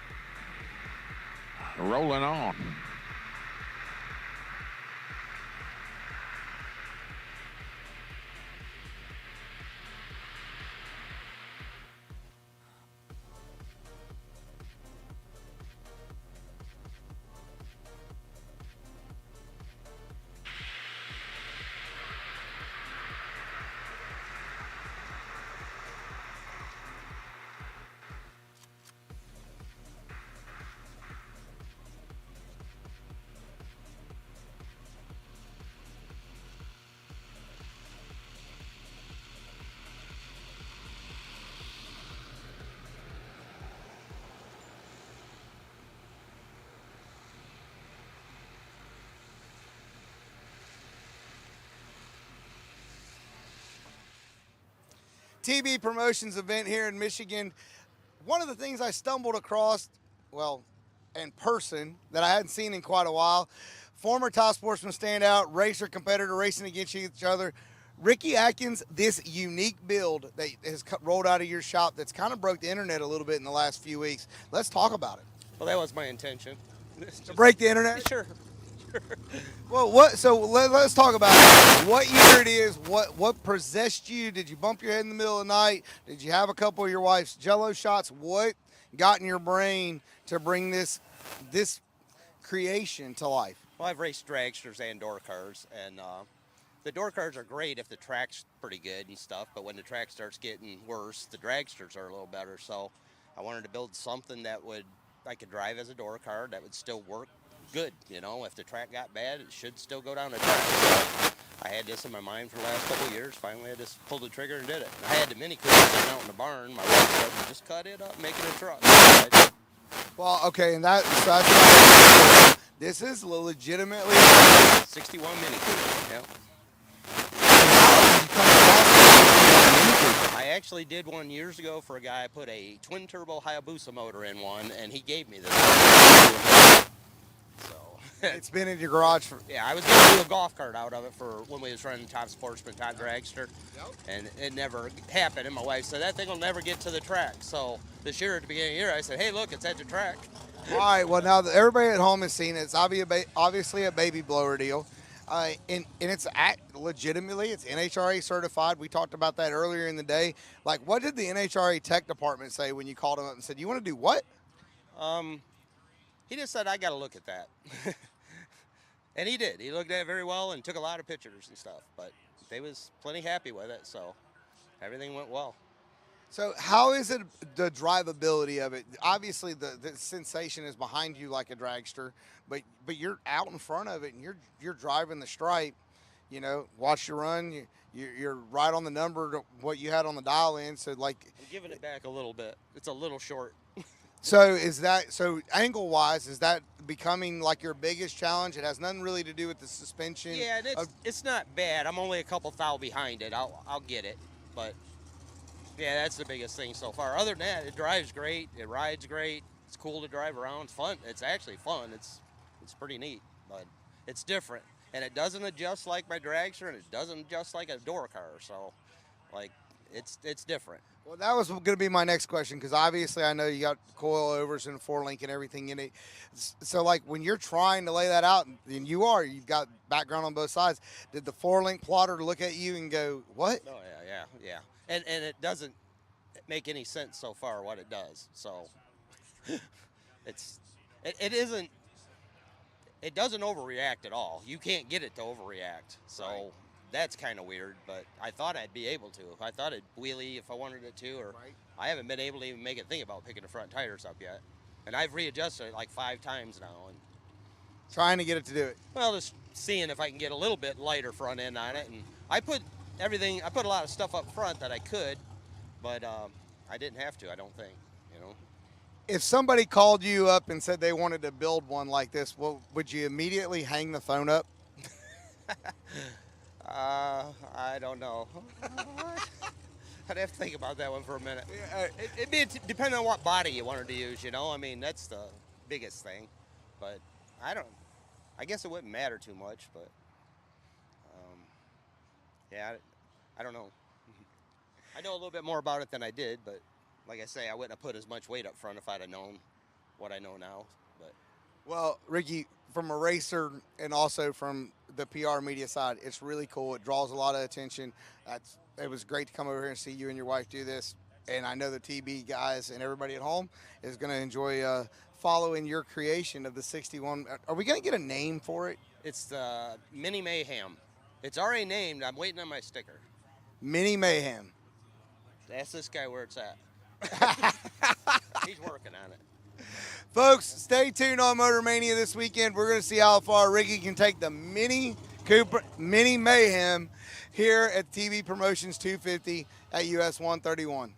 rolling on. TB Promotions event here in Michigan. One of the things I stumbled across, well, in person, that I hadn't seen in quite a while, former top sportsman standout, racer, competitor, racing against each other. Ricky Atkins, this unique build that has rolled out of your shop that's kind of broke the internet a little bit in the last few weeks. Let's talk about it. Well, that was my intention. To break the internet? Sure. Well, let's talk about it. What year it is, what possessed you? Did you bump your head in the middle of the night? Did you have a couple of your wife's Jello shots? What got in your brain to bring this creation to life? Well, I've raced dragsters and door cars, and the door cars are great if the track's pretty good and stuff, but when the track starts getting worse, the dragsters are a little better. So I wanted to build something that I could drive as a door car that would still work good. You know, if the track got bad, it should still go down the track. So I had this in my mind for the last couple of years. Finally, I just pulled the trigger and did it. I had the Mini Cooper sitting out in the barn. My wife said, just cut it up, make it a truck. Well, okay, and that's this is legitimately 61 Mini Cooper. Yep. I actually did one years ago for a guy. I put a twin turbo Hayabusa motor in one, and he gave me this. It's been in your garage for... Yeah, I was going to do a golf cart out of it for when we was running Top Sportsman, Top Dragster, and it never happened. And my wife said, that thing will never get to the track. So this year, at the beginning of the year, I said, hey, look, it's at the track. All right, well, now that everybody at home has seen it, it's obviously a baby blower deal. And it's legitimately, it's NHRA certified. We talked about that earlier in the day. Like, what did the NHRA tech department say when you called them up and said, you want to do what? He just said, I got to look at that. And he did. He looked at it very well and took a lot of pictures and stuff. But they was plenty happy with it, so everything went well. So how is it the drivability of it? Obviously, the sensation is behind you like a dragster, but you're out in front of it and you're driving the stripe. You know, watch you run. You're right on the number to what you had on the dial in. So like, I'm giving it back a little bit. It's a little short. So angle wise, is that becoming like your biggest challenge? It has nothing really to do with the suspension. Yeah, it's not bad. I'm only a couple thou behind it. I'll get it, but yeah, that's the biggest thing so far. Other than that, it drives great. It rides great. It's cool to drive around. It's fun. It's actually fun. It's pretty neat, but it's different, and it doesn't adjust like my dragster, and it doesn't adjust like a door car. So, like, it's different. Well, that was going to be my next question, because obviously I know you got coilovers and 4-link and everything in it. So, like, when you're trying to lay that out, and you've got background on both sides, did the 4-link plotter look at you and go, what? Oh, yeah. And it doesn't make any sense so far what it does. So, it doesn't overreact at all. You can't get it to overreact. So. Right. That's kind of weird, but I thought I'd be able to. I thought it'd wheelie if I wanted it to, or I haven't been able to even make it think about picking the front tires up yet. And I've readjusted it like 5 times now. And trying to get it to do it. Well, just seeing if I can get a little bit lighter front end on it. And I put a lot of stuff up front that I could, but I didn't have to, I don't think, you know. If somebody called you up and said they wanted to build one like this, would you immediately hang the phone up? I don't know. I'd have to think about that one for a minute. It'd be depending on what body you wanted to use, you know. I mean, that's the biggest thing. But I guess it wouldn't matter too much. But yeah, I don't know. I know a little bit more about it than I did, but like I say, I wouldn't have put as much weight up front if I'd have known what I know now. But well, Ricky, from a racer and also from the PR media side, it's really cool. It draws a lot of attention. It was great to come over here and see you and your wife do this. And I know the TB guys and everybody at home is going to enjoy following your creation of the 61. Are we going to get a name for it? It's the Mini Mayhem. It's already named. I'm waiting on my sticker. Mini Mayhem. Ask this guy where it's at. He's working on it. Folks, stay tuned on Motor Mania this weekend. We're going to see how far Ricky can take the Mini Mayhem here at TV Promotions 250 at US 131.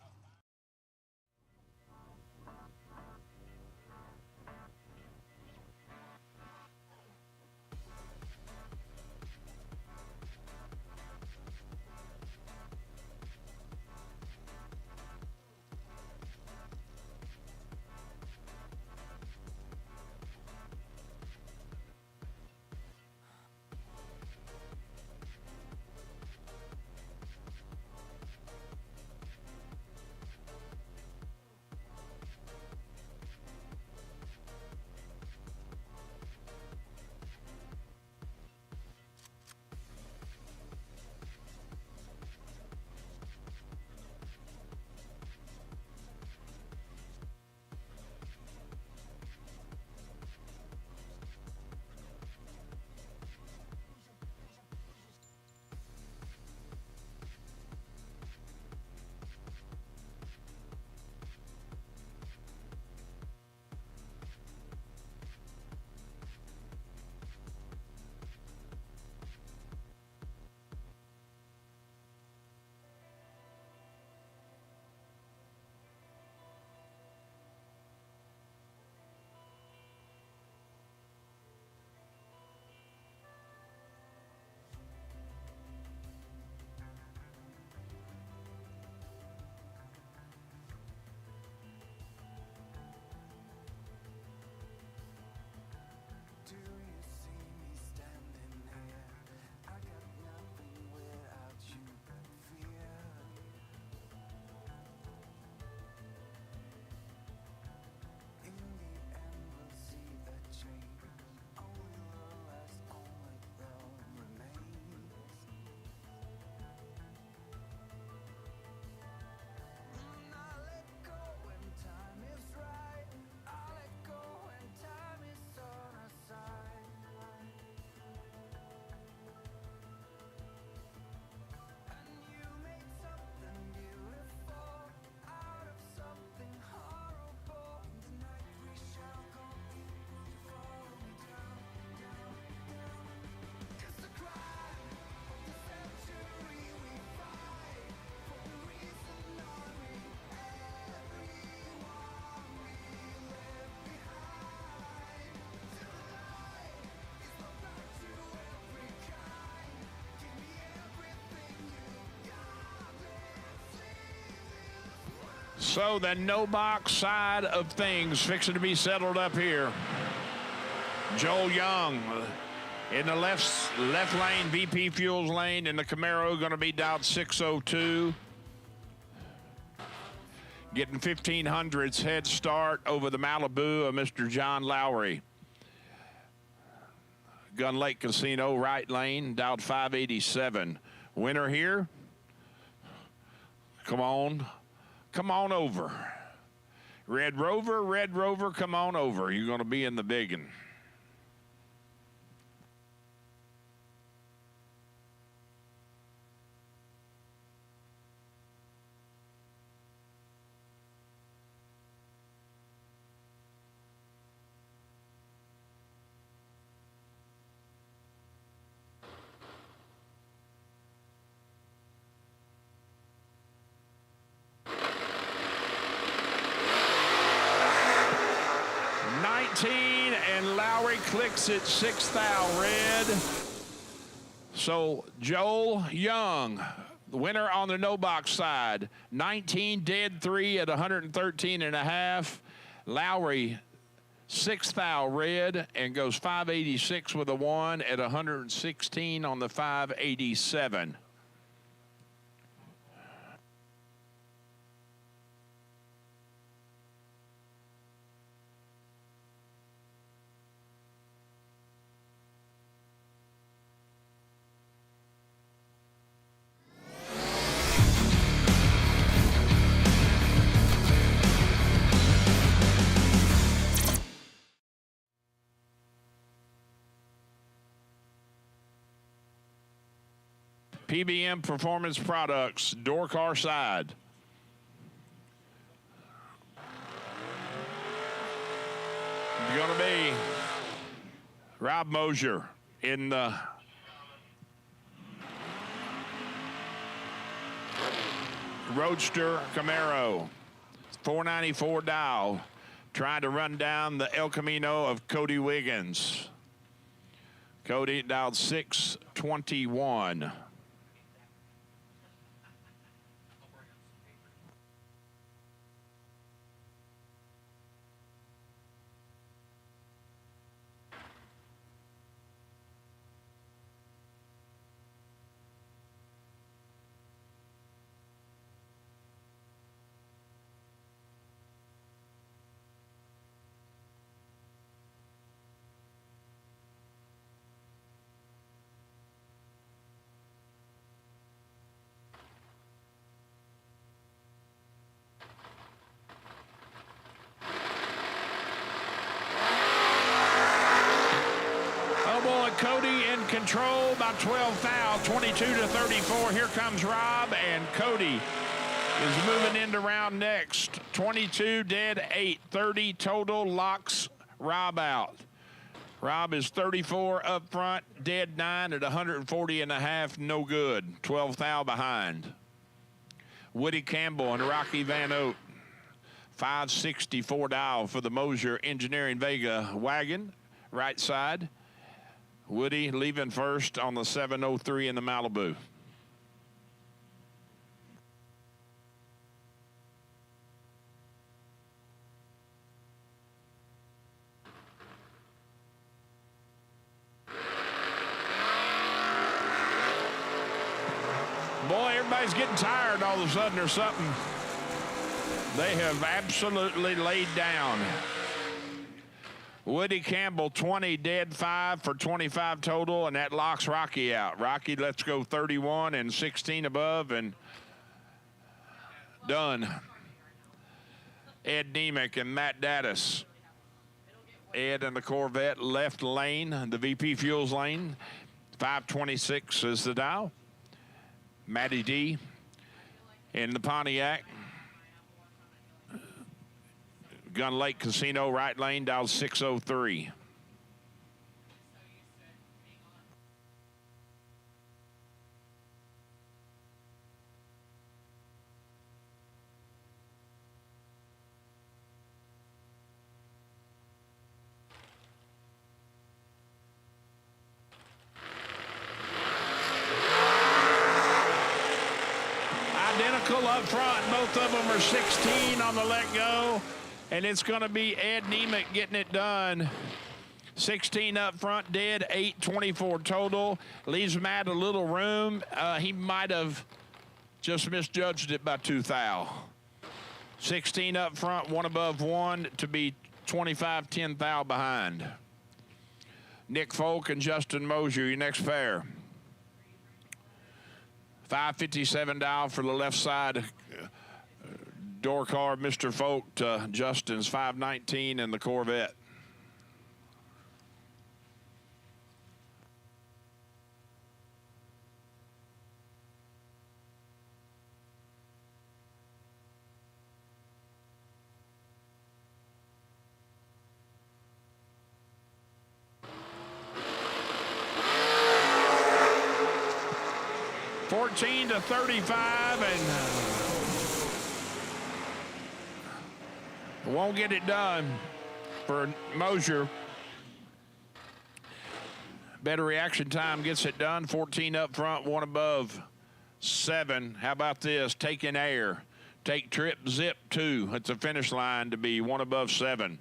So the no box side of things fixing to be settled up here. Joel Young in the left lane, VP Fuels lane, and the Camaro going to be dialed 602. getting 1500s head start over the Malibu of Mr. John Lowry. Gun Lake Casino, right lane, dialed 587. Winner here. Come on over. Red Rover, come on over. You're going to be in the biggin. And Lowry clicks it 6th thou red. So Joel Young, the winner on the no box side, 19 dead 3 at 113.5. Lowry 6th thou red and goes 586 with a 1 at 116 on the 587. PBM Performance Products, door car side. Going to be Rob Moser in the Roadster Camaro, 494 dial, trying to run down the El Camino of Cody Wiggins. Cody dialed 621. Cody in control, about 12 thou, 22-34. Here comes Rob, and Cody is moving into round next. 22 dead 8, 30 total, locks Rob out. Rob is 34 up front, dead 9 at 140.5, no good. 12 thou behind. Woody Campbell and Rocky Van Oat, 564 dial for the Moser Engineering Vega wagon, right side. Woody leaving first on the 703 in the Malibu. Boy, everybody's getting tired all of a sudden or something. They have absolutely laid down. Woody Campbell, 20 dead 5 for 25 total, and that locks Rocky out. Rocky lets go 31 and 16 above, and done. Ed Nemec and Matt Dattis. Ed in the Corvette, left lane, the VP Fuels lane. 526 is the dial. Matty D in the Pontiac. Gun Lake Casino, right lane, dial 603. Identical up front, both of them are 16 on the let go. And it's going to be Ed Nemec getting it done. 16 up front, dead, 8, 24 total. Leaves Matt a little room. He might have just misjudged it by 2 thou. 16 up front, one above one to be 25 10 thou behind. Nick Folk and Justin Moser, your next pair. 557 dial for the left side door car, Mr. Folk to Justin's 519 in the Corvette. To 35 and won't get it done for Moser. Better reaction time gets it done. 14 up front, one above 7. How about this? Taking air. Take trip zip 2 at the finish line to be one above 7.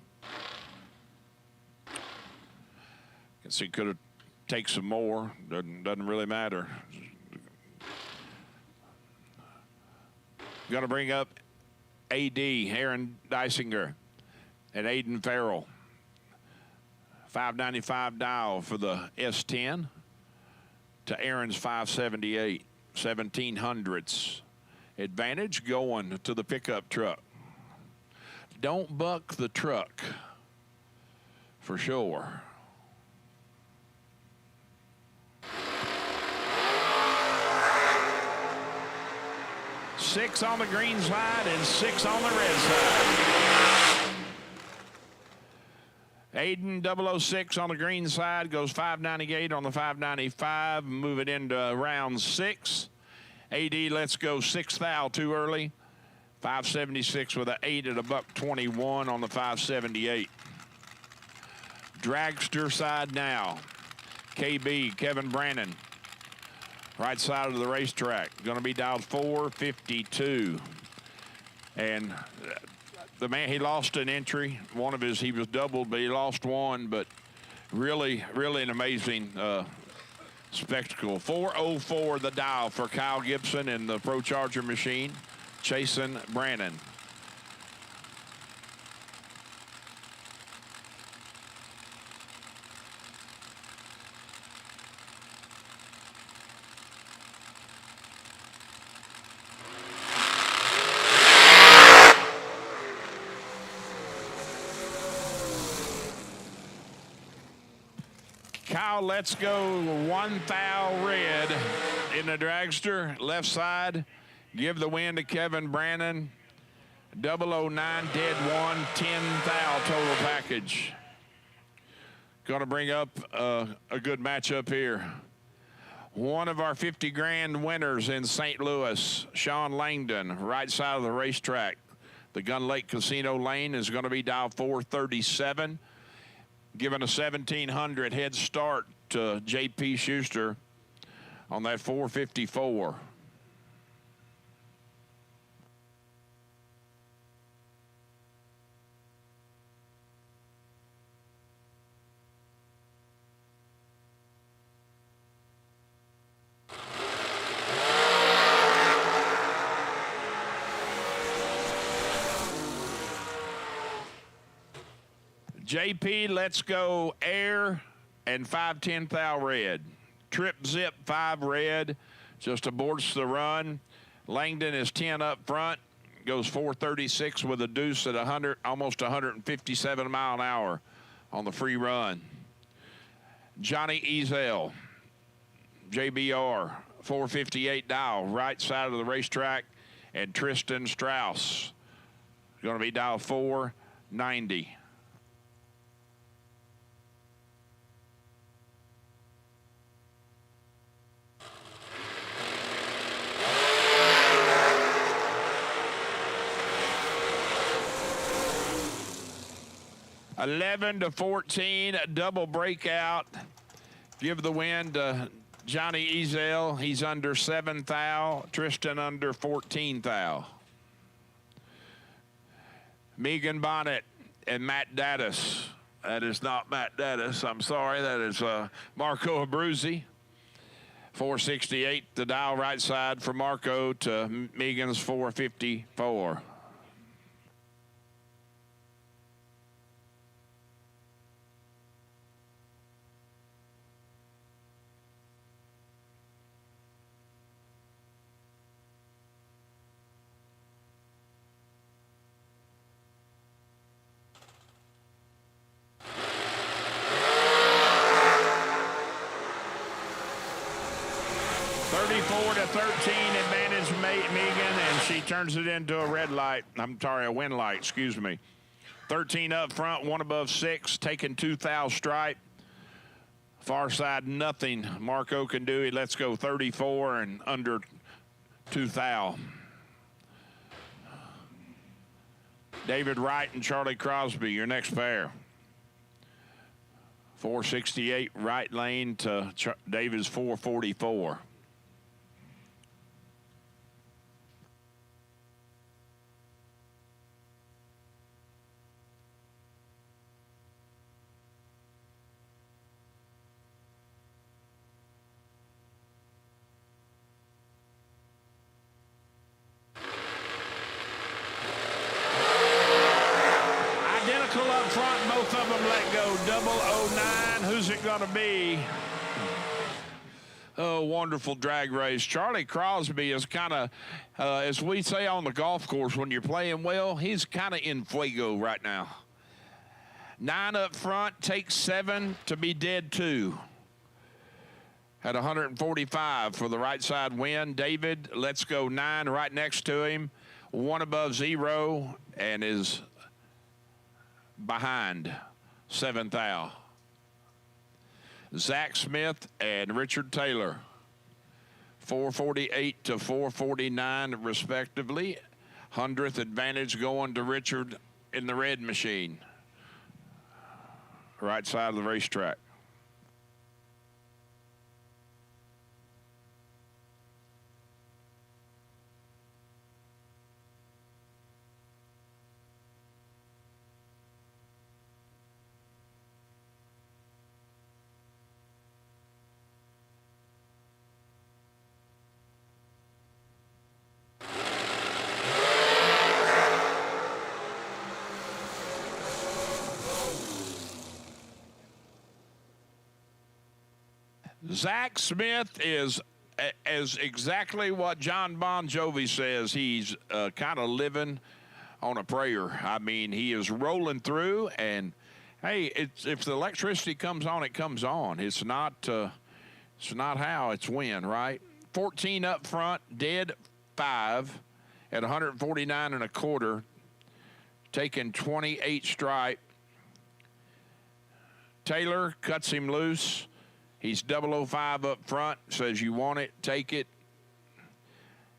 Guess he could have taken some more. Doesn't really matter. Going to bring up AD, Aaron Dysinger, and Aiden Farrell. 595 dial for the S10 to Aaron's 578, 1700s. Advantage going to the pickup truck. Don't buck the truck, for sure. Six on the green side and 6 on the red side. Aiden 006 on the green side goes 598 on the 595. Move it into round 6. AD, let's go 6 thou too early. 576 with an 8 at a $121 on the 578. Dragster side now. KB, Kevin Brannon. Right side of the racetrack. Going to be dialed 452. And the man, he lost an entry. One of his, he was doubled, but he lost one. But really an amazing spectacle. 404 the dial for Kyle Gibson and the Pro Charger machine, chasing Brannon. Kyle, let's go 1 thou red in the dragster, left side. Give the win to Kevin Brannon. 009, dead 1, 10 thou total package. Going to bring up a good matchup here. One of our 50 grand winners in St. Louis, Sean Langdon, right side of the racetrack. The Gun Lake Casino lane is going to be dial 437. Giving a 1,700 head start to J.P. Schuster on that 454. JP, let's go air and 5/10 thou red. Trip zip 5 red, just aborts the run. Langdon is 10 up front, goes 436 with a deuce at 100, almost 157 mile an hour on the free run. Johnny Ezel, JBR, 458 dial, right side of the racetrack, and Tristan Strauss, going to be dial 490. $11-14, double breakout. Give the win to Johnny Ezel. He's under 7 thou. Tristan under 14 thou. Megan Bonnet and Matt Dattis. That is not Matt Dattis. I'm sorry. That is Marco Abruzzi. 468, the dial right side for Marco to Megan's 454. 13 advantage Megan, and she turns it into a red light. I'm sorry, a wind light, excuse me. 13 up front, 1 above 6, taking 2 thou stripe. Far side, nothing Marco can do. He lets go 34 and under 2 thou. David Wright and Charlie Crosby, your next pair. 468 right lane to David's 444. Up front, both of them let go. 009. Who's it going to be? Oh, wonderful drag race. Charlie Crosby is kind of, as we say on the golf course, when you're playing well, he's kind of in fuego right now. 9 up front, takes 7 to be dead 2. At 145 for the right side win. David lets go 9 right next to him. 1 above 0 and is behind 7 thou. Zach Smith and Richard Taylor, 448 to 449 respectively. 100th advantage going to Richard in the red machine. Right side of the racetrack. Zach Smith is exactly what John Bon Jovi says. He's kind of living on a prayer. I mean, he is rolling through, and hey, if the electricity comes on, it comes on. It's not how, it's when, right? 14 up front, dead 5 at 149 and a quarter, taking 28 stripe. Taylor cuts him loose. He's 005 up front, says you want it, take it.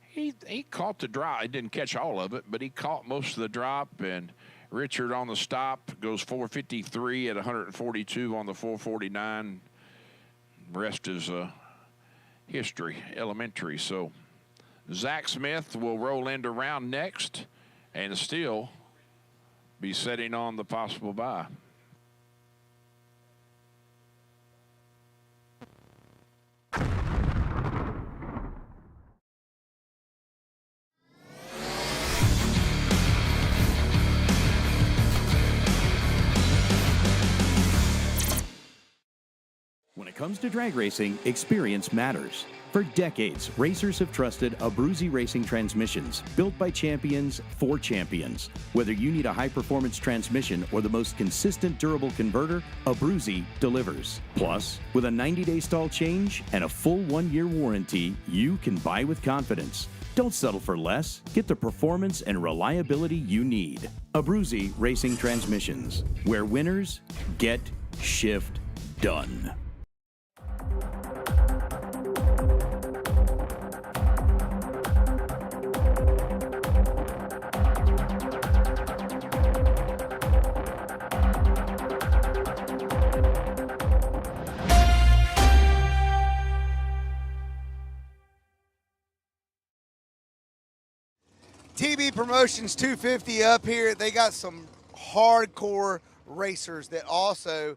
He caught the drop. He didn't catch all of it, but he caught most of the drop, and Richard on the stop goes 453 at 142 on the 449. Rest is history, elementary. So Zach Smith will roll into round next and still be setting on the possible bye. When it comes to drag racing, experience matters. For decades, racers have trusted Abruzzi Racing transmissions, built by champions for champions. Whether you need a high-performance transmission or the most consistent durable converter, Abruzzi delivers. Plus, with a 90-day stall change and a full 1-year warranty, you can buy with confidence. Don't settle for less. Get the performance and reliability you need. Abruzzi Racing Transmissions, where winners get shift done. TB Promotions 250 up here. They got some hardcore racers that also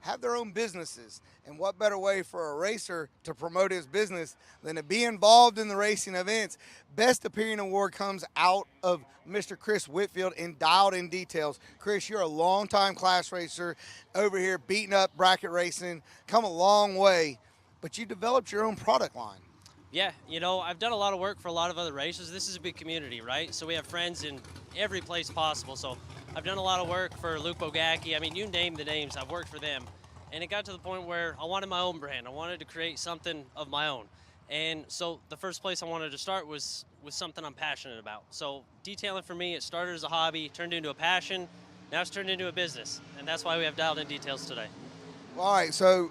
have their own businesses. And what better way for a racer to promote his business than to be involved in the racing events? Best Appearing Award comes out of Mr. Chris Whitfield in Dialed In Details. Chris, you're a longtime class racer over here beating up bracket racing, come a long way, but you developed your own product line. Yeah, you know, I've done a lot of work for a lot of other racers. This is a big community, right? So we have friends in every place possible. So I've done a lot of work for Lupo Gacki. I mean, you name the names, I've worked for them. And it got to the point where I wanted my own brand. I wanted to create something of my own. And so the first place I wanted to start was something I'm passionate about. So detailing for me, it started as a hobby, turned into a passion, now it's turned into a business. And that's why we have Dialed In Details today. All right, so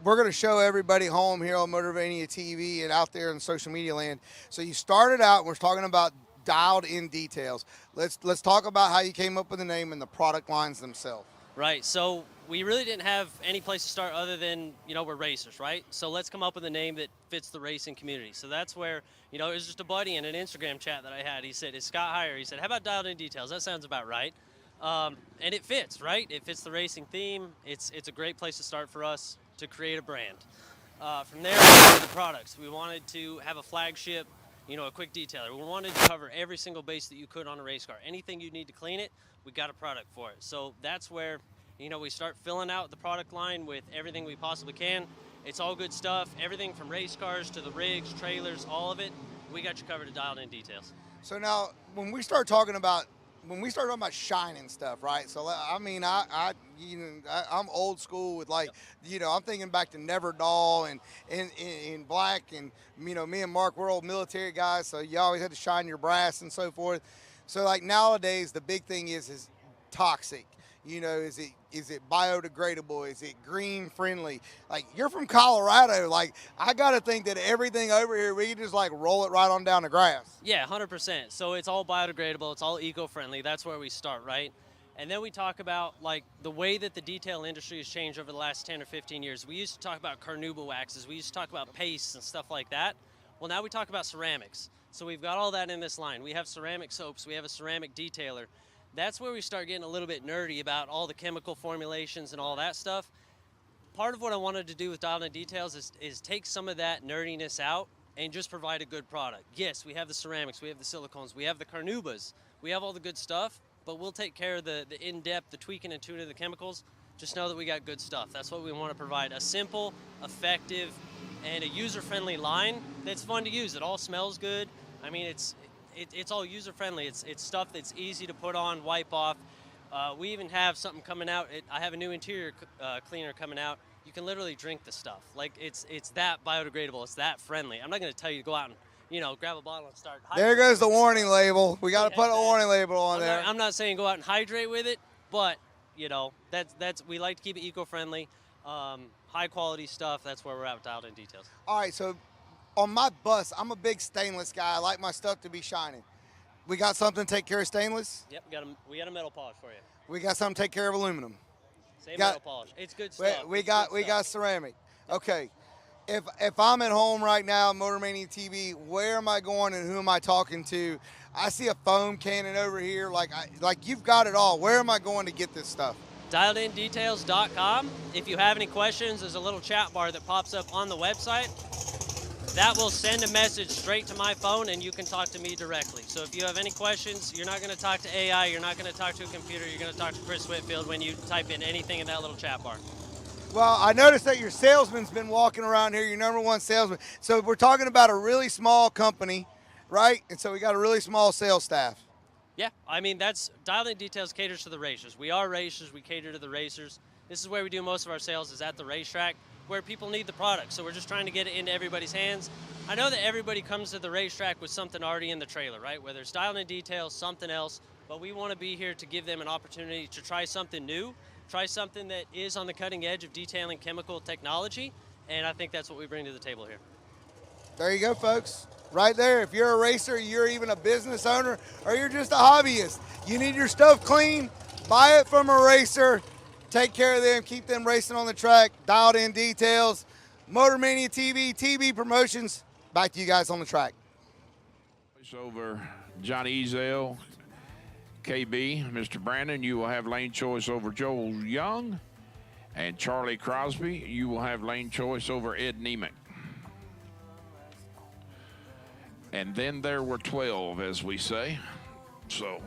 we're going to show everybody home here on Motormania TV and out there in social media land. So you started out, we're talking about Dialed In Details. Let's talk about how you came up with the name and the product lines themselves. Right, so we really didn't have any place to start other than, we're racers, right? So let's come up with a name that fits the racing community. So that's where, it was just a buddy in an Instagram chat that I had. He said, "It's Scott Heyer." He said, "How about Dialed In Details? That sounds about right." And it fits, right? It fits the racing theme. It's a great place to start for us to create a brand. From there, we started the products. We wanted to have a flagship, a quick detailer. We wanted to cover every single base that you could on a race car. Anything you need to clean it, we got a product for it. So that's where, we start filling out the product line with everything we possibly can. It's all good stuff. Everything from race cars to the rigs, trailers, all of it. We got you covered at Dialed In Details. So now, when we start talking about shining stuff, right? So I mean, I'm old school with I'm thinking back to Neverdall and in black, and me and Mark, we're old military guys, so you always had to shine your brass and so forth. So nowadays, the big thing is toxic. Is it biodegradable? Is it green friendly? You're from Colorado. I got to think that everything over here, we can just roll it right on down the grass. Yeah, 100%. So it's all biodegradable. It's all eco-friendly. That's where we start, right? And then we talk about the way that the detail industry has changed over the last 10 or 15 years. We used to talk about carnauba waxes. We used to talk about pastes and stuff like that. Well, now we talk about ceramics. So we've got all that in this line. We have ceramic soaps. We have a ceramic detailer. That's where we start getting a little bit nerdy about all the chemical formulations and all that stuff. Part of what I wanted to do with Dialed In Details is take some of that nerdiness out and just provide a good product. Yes, we have the ceramics, we have the silicones, we have the carnubas, we have all the good stuff, but we'll take care of the in-depth, the tweaking and tuning of the chemicals. Just know that we got good stuff. That's what we want to provide, a simple, effective, and a user-friendly line that's fun to use. It all smells good. I mean, it's all user-friendly. It's stuff that's easy to put on, wipe off. We even have something coming out. I have a new interior cleaner coming out. You can literally drink the stuff. It's that biodegradable. It's that friendly. I'm not going to tell you to go out and grab a bottle and start hydrating. There goes the warning label. We got to put a warning label on there. I'm not saying go out and hydrate with it, but that's we like to keep it eco-friendly, high quality stuff. That's where we're at with Dialed In Details. All right, so on my bus, I'm a big stainless guy. I like my stuff to be shining. We got something to take care of stainless? Yep, we got a metal polish for you. We got something to take care of aluminum. Same metal polish. It's good stuff. We got ceramic. Okay. If I'm at home right now, Motormania TV, where am I going and who am I talking to? I see a foam cannon over here. You've got it all. Where am I going to get this stuff? DialedInDetails.com. If you have any questions, there's a little chat bar that pops up on the website. That will send a message straight to my phone, and you can talk to me directly. So if you have any questions, you're not going to talk to AI, you're not going to talk to a computer, you're going to talk to Chris Whitfield when you type in anything in that little chat bar. Well, I noticed that your salesman's been walking around here, your #1 salesman. So we're talking about a really small company, right? And so we got a really small sales staff. Yeah, I mean, that's Dialed In Details caters to the racers. We are racers, we cater to the racers. This is where we do most of our sales, is at the racetrack, where people need the product. So we're just trying to get it into everybody's hands. I know that everybody comes to the racetrack with something already in the trailer, right? Whether it's Dialed In Details, something else, but we want to be here to give them an opportunity to try something new, try something that is on the cutting edge of detailing chemical technology, and I think that's what we bring to the table here. There you go, folks. Right there. If you're a racer, you're even a business owner, or you're just a hobbyist, you need your stuff clean, buy it from a racer, take care of them, keep them racing on the track. Dialed In Details, Motormania TV, TV promotions. Back to you guys on the track. Over Johnny Ezel, KB, Mr. Brandon, you will have lane choice over Joel Young. And Charlie Crosby, you will have lane choice over Ed Nemec. And then there were 12, as we say. So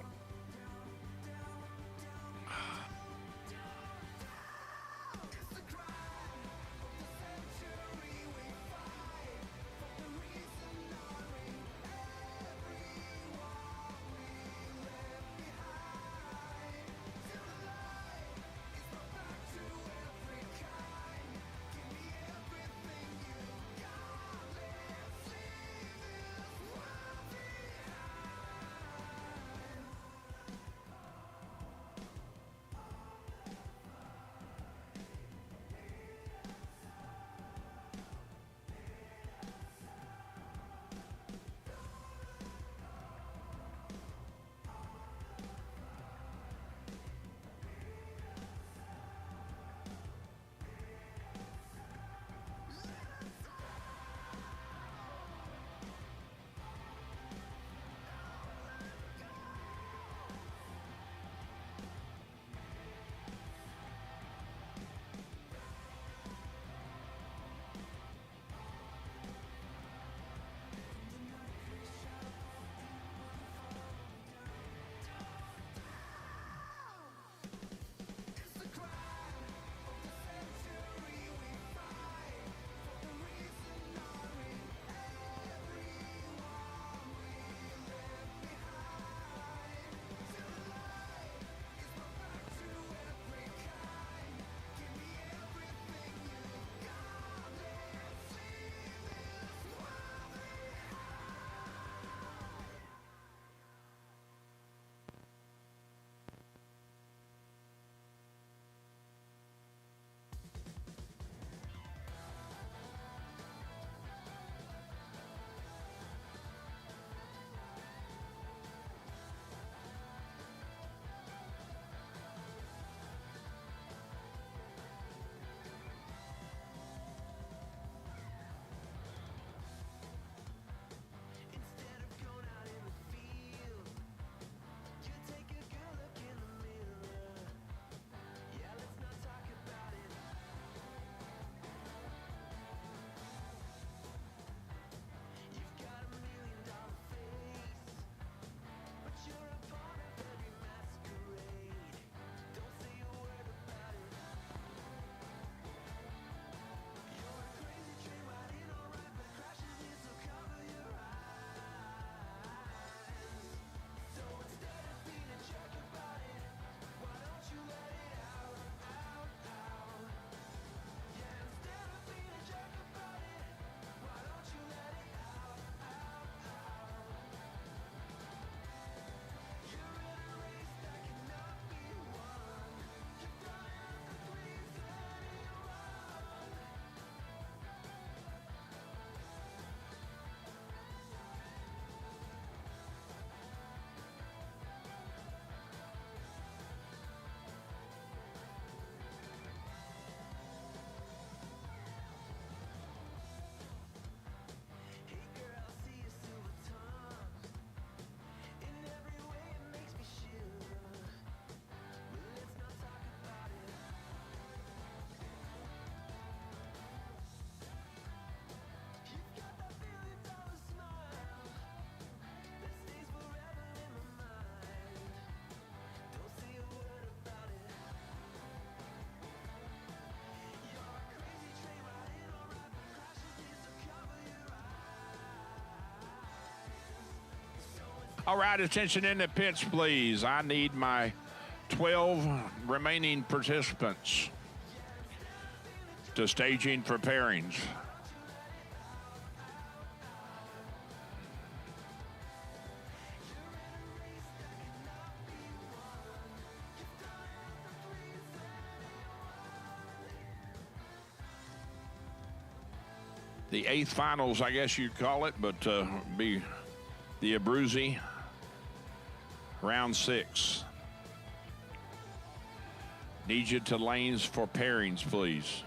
All right, attention in the pits, please. I need my 12 remaining participants to staging for pairings. The 8th finals, I guess you'd call it, but be the Abruzzi, round 6. Need you to lanes for pairings, please.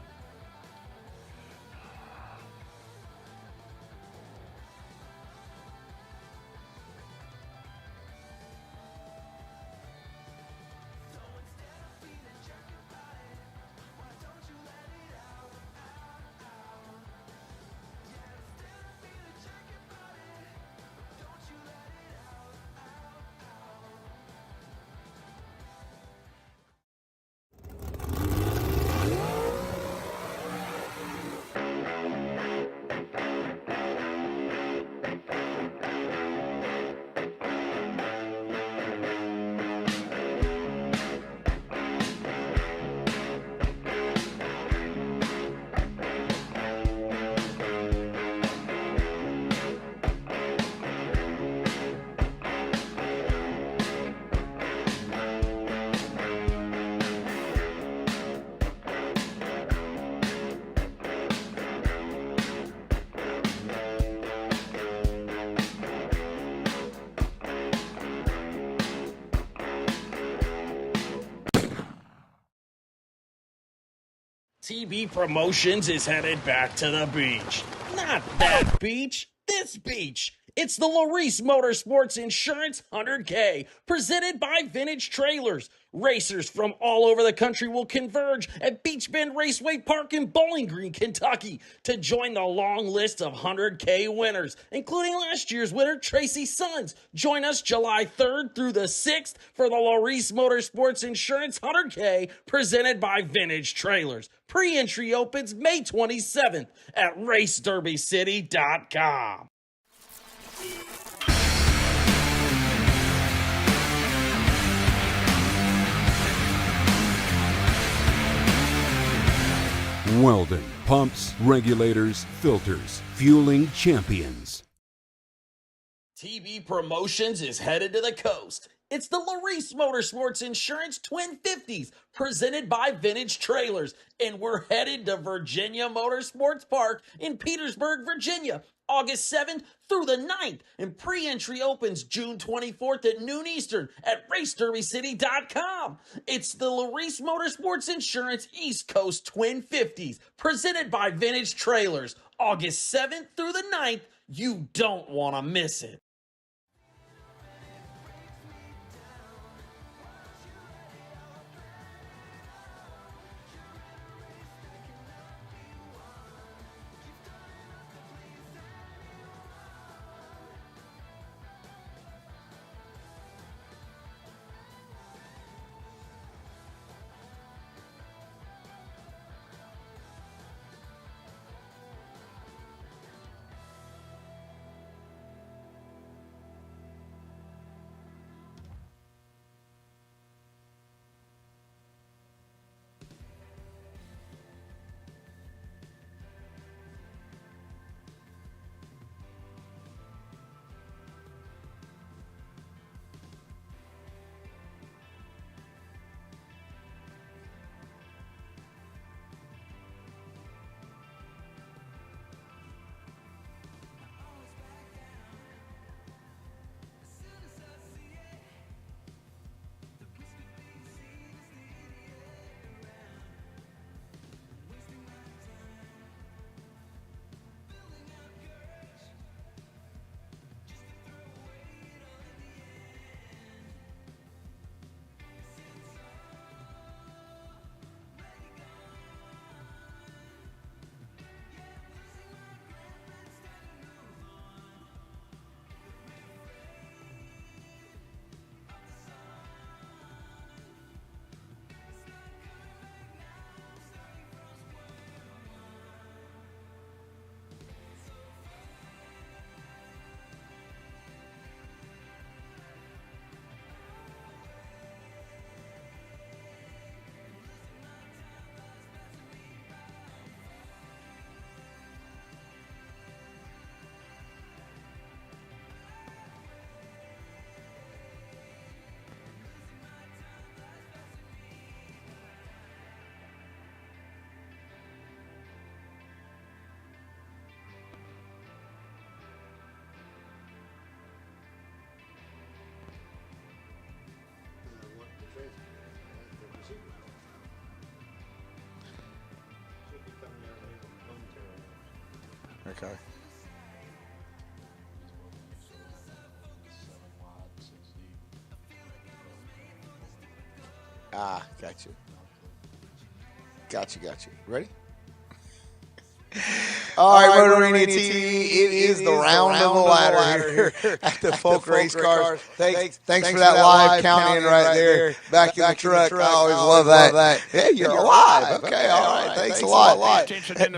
TV Promotions is headed back to the beach. Not that beach, this beach. It's the Laris Motorsports Insurance 100K, presented by Vintage Trailers. Racers from all over the country will converge at Beach Bend Raceway Park in Bowling Green, Kentucky, to join the long list of 100K winners, including last year's winner, Tracy Sons. Join us July 3rd through the 6th for the Laris Motorsports Insurance 100K, presented by Vintage Trailers. Pre-entry opens May 27th at RaceDerbyCity.com. Weldon Pumps, Regulators, Filters, Fueling Champions. TV Promotions is headed to the coast. It's the Laris Motorsports Insurance Twin 50s, presented by Vintage Trailers, and we're headed to Virginia Motorsports Park in Petersburg, Virginia, August 7th through the 9th, and pre-entry opens June 24th at noon Eastern at RaceDerbyCity.com. It's the Laris Motorsports Insurance East Coast Twin 50s, presented by Vintage Trailers, August 7th through the 9th. You don't want to miss it. Okay. Ah, got you. Got you. Ready? All right, Motormania TV, it is the round of the ladder here at the Folk Race Cars. Thanks for that live count-in right there. Back in the truck. I always love that. Yeah, you're alive. Okay, all right. Thanks a lot.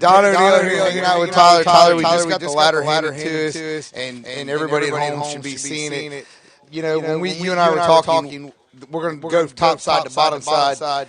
Don O'Neill here hanging out with Tyler. Tyler, we just got the ladder handed to us, and everybody at home should be seeing it. You know, when you and I were talking, we're going to go top side to bottom side.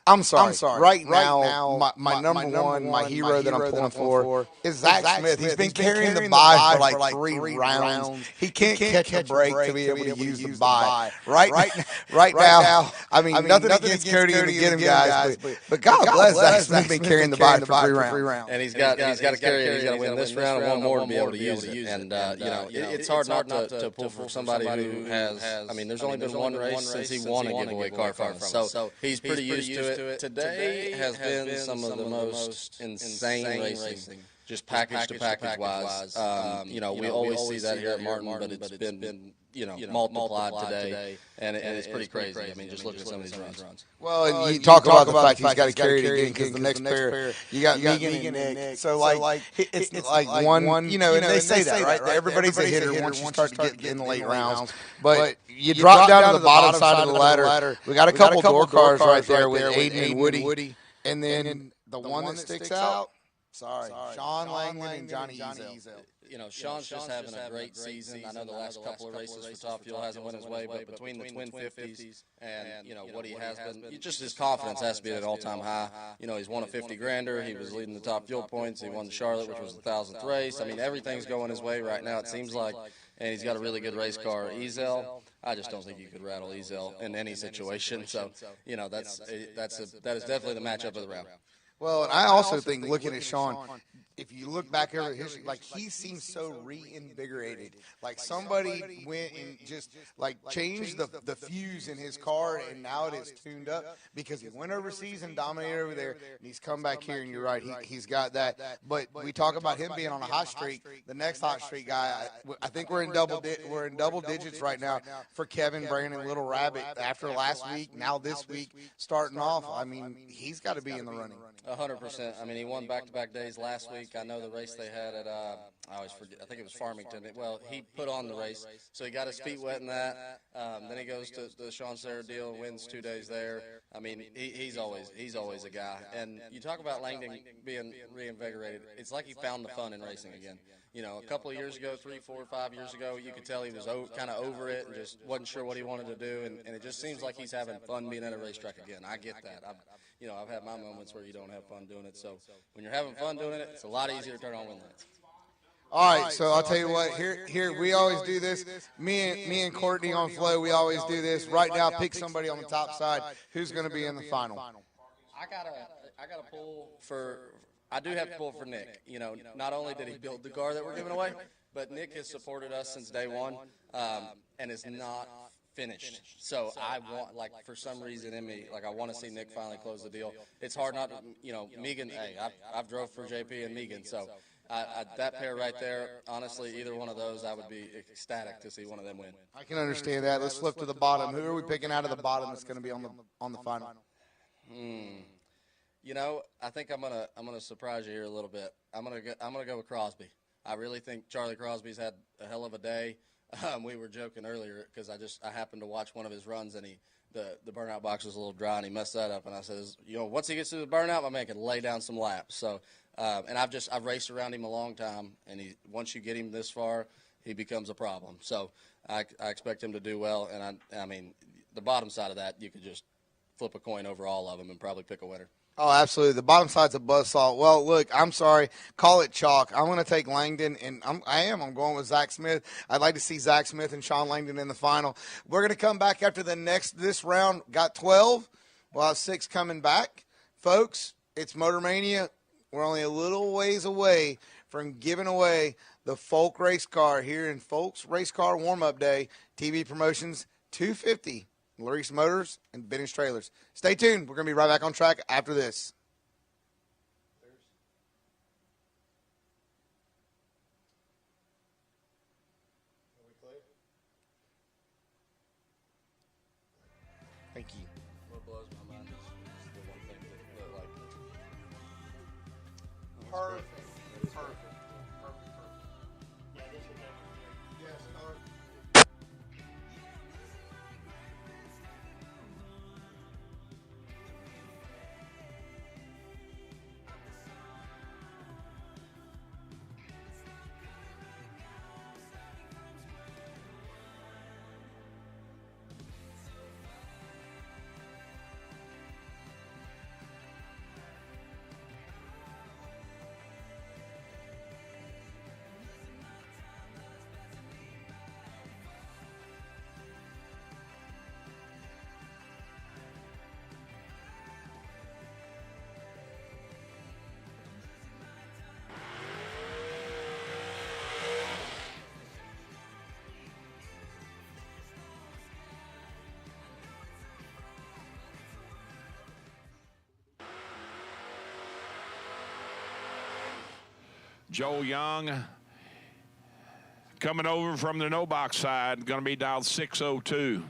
I'm sorry. Right now, my number one, my hero that I'm pulling for is Zach Smith. He's been carrying the bye for like three rounds. He can't catch a break to be able to use the bye. Right now, I mean, nothing against Cody to get him, guys, but God bless Zach Smith. Been carrying the bye for 3 rounds. And he's got to carry it. He's got to win this round and one more to be able to use it. And, you know, it's hard not to pull for somebody who has, I mean, there's only been one race since he won a giveaway car from us. So he's pretty used to it. Today has been some of the most insane racing, just package to package wise. You know, we always see that here at Martin, but it's been you know, multiplied today, and it's pretty crazy. I mean, just look at some of these runs. Well, and you talk about the fact he's got to carry it again because the next pair, you got Megan and Nick. So, like, it's like one, you know, and they say that, right? Everybody's a hitter once you start to get in the late rounds. But you drop down to the bottom side of the ladder. We got a couple door cars right there with Aiden and Woody. And then the one that sticks out, Sean Langdon and Johnny Ezel. You know, Sean's just having a great season. I know the last couple of races for Top Fuel hasn't went his way, but between the twin 50s and, you know, what he has been, just his confidence has to be at an all-time high. You know, he's won a 50-grander. He was leading the Top Fuel points. He won the Charlotte, which was the 1,000th race. I mean, everything's going his way right now, it seems like. And he's got a really good race car. Ezel, I just don't think you could rattle Ezel in any situation. So, you know, that is definitely the matchup of the round. Well, and I also think looking at Sean, if you look back over history, like he seems so reinvigorated. Like somebody went and just like changed the fuse in his car, and now it is tuned up because he went overseas and dominated over there, and he's come back here, and you're right, he's got that. But we talk about him being on a hot streak. The next hot streak guy, I think we're in double digits right now for Kevin Brandon Little Rabbit after last week. Now this week starting off, I mean, he's got to be in the running. 100%. I mean, he won back-to-back days last week. I know the race they had at, I always forget, I think it was Farmington. Well, he put on the race, so he got his feet wet in that. Then he goes to the Sean Serra deal and wins 2 days there. I mean, he's always a guy. And you talk about Langdon being reinvigorated. It's like he found the fun in racing again. You know, a couple of years ago, 3, 4, 5 years ago, you could tell he was kind of over it and just wasn't sure what he wanted to do. And it just seems like he's having fun being at a racetrack again. I get that. I've had my moments where you don't have fun doing it. So when you're having fun doing it, it's a lot easier to turn on win lights. All right, so I'll tell you what. Here we always do this. Me and Courtney on Flow, we always do this. Right now, pick somebody on the top side who's going to be in the final. I gotta pull for. I do have to pull for Nick. You know, not only did he build the car that we're giving away, but Nick has supported us since day one, and is not finished. So I want, like, for some reason in me, like, I want to see Nick finally close the deal. It's hard not to, you know, Megan, hey, I've drove for JP and Megan, so that pair right there, honestly, either one of those, I would be ecstatic to see one of them win. I can understand that. Let's flip to the bottom. Who are we picking out of the bottom that's going to be on the final? You know, I think I'm gonna surprise you here a little bit. I'm gonna go with Crosby. I really think Charlie Crosby's had a hell of a day. We were joking earlier because I happened to watch one of his runs, and the burnout box was a little dry, and he messed that up. And I said, you know, once he gets through the burnout, my man can lay down some laps. So, and I've raced around him a long time, and once you get him this far, he becomes a problem. So I expect him to do well. And I mean, the bottom side of that, you could just flip a coin over all of them and probably pick a winner. Oh, absolutely. The bottom side's a buzzsaw. Well, look, I'm sorry. Call it chalk. I'm going to take Langdon, and I'm going with Zach Smith. I'd like to see Zach Smith and Sean Langdon in the final. We're going to come back after this round. Got 12. We'll have 6 coming back. Folks, it's Motor Mania. We're only a little ways away from giving away the Folk Race Car here in Folks Race Car Warm-Up Day. TV Promotions 250. Laris Motors and Vintage Trailers. Stay tuned. We're going to be right back on track after this. Perfect. Perfect. Yeah, this is yes. Joel Young coming over from the no-box side, going to be dialed 602.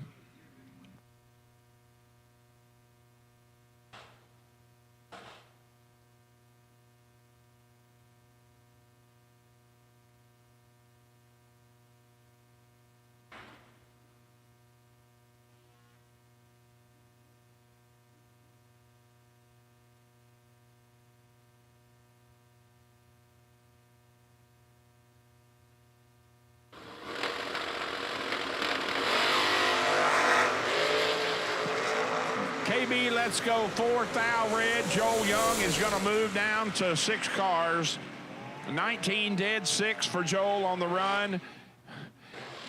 KB, let's go 4th out red. Joel Young is going to move down to 6 cars. 19 dead, 6 for Joel on the run.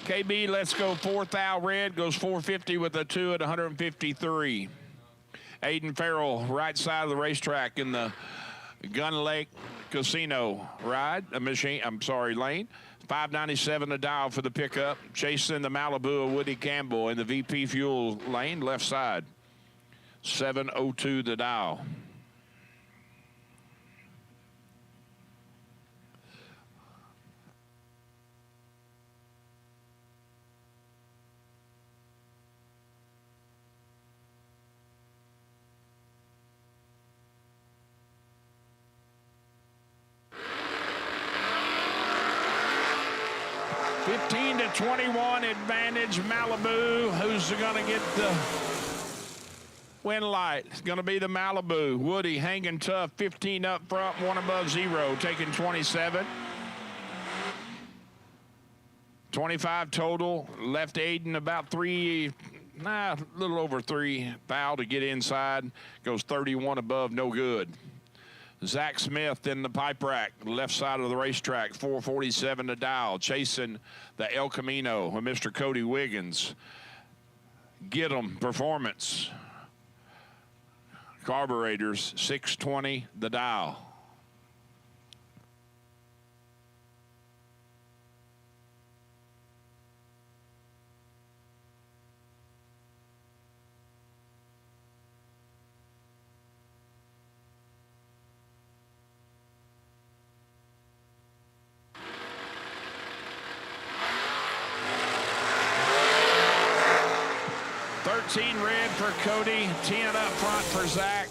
KB, let's go 4th out red, goes 450 with a 2 at 153. Aiden Farrell, right side of the racetrack in the Gun Lake Casino lane. 597 a dial for the pickup. Chasing the Malibu of Woody Campbell in the VP Fuel lane, left side. 702 the dial. to 21 advantage Malibu. Who's going to get the win light? It's going to be the Malibu. Woody hanging tough, 15 up front, 1 above 0, taking 27. 25 total. Left Aiden about a little over 3 foul to get inside. Goes 31 above, no good. Zach Smith in the pipe rack, left side of the racetrack, 447 to dial, chasing the El Camino with Mr. Cody Wiggins. Get 'em performance. Carburetors, 620 the dial. Red for Cody, 10 up front for Zach.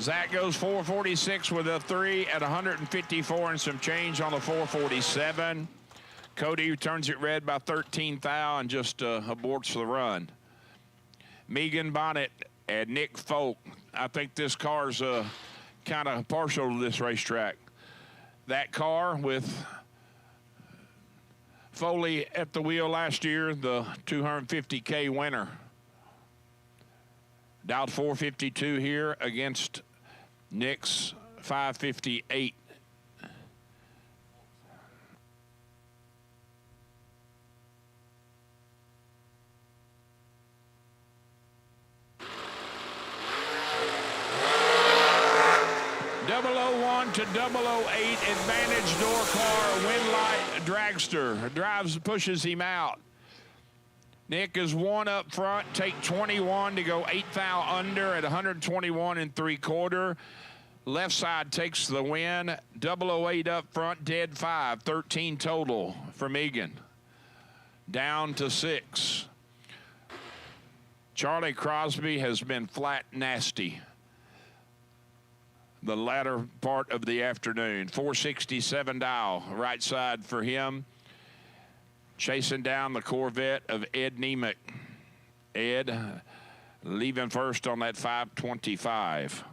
Zach goes 446 with a 3 at 154 and some change on the 447. Cody turns it red by 13 thou and just aborts the run. Megan Bonnet and Nick Folk. I think this car's kind of partial to this racetrack. That car with Foley at the wheel last year, the 250K winner. Dialed 452 here against Nick's 558. .001 to .008 advantage door car, Winlight dragster, pushes him out. Nick is 1 up front, take 21 to go 8 thou under at 121 3/4. Left side takes the win. 008 up front, dead 5, 13 total for Megan. Down to 6. Charlie Crosby has been flat nasty. the latter part of the afternoon. 467 dial, right side for him. Chasing down the Corvette of Ed Nemec. Ed leaving first on that 525.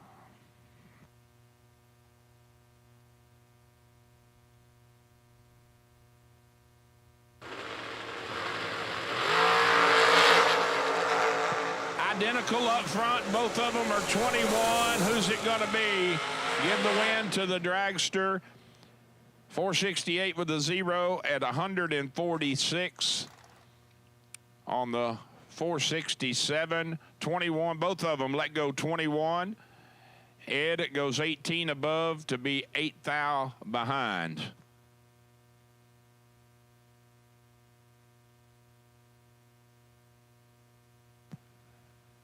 Identical up front. Both of them are 21. Who's it going to be? Give the win to the dragster. 468 with a 0 at 146 on the 467. 21. Both of them let go 21. Ed goes 18 above to be 8 thou behind.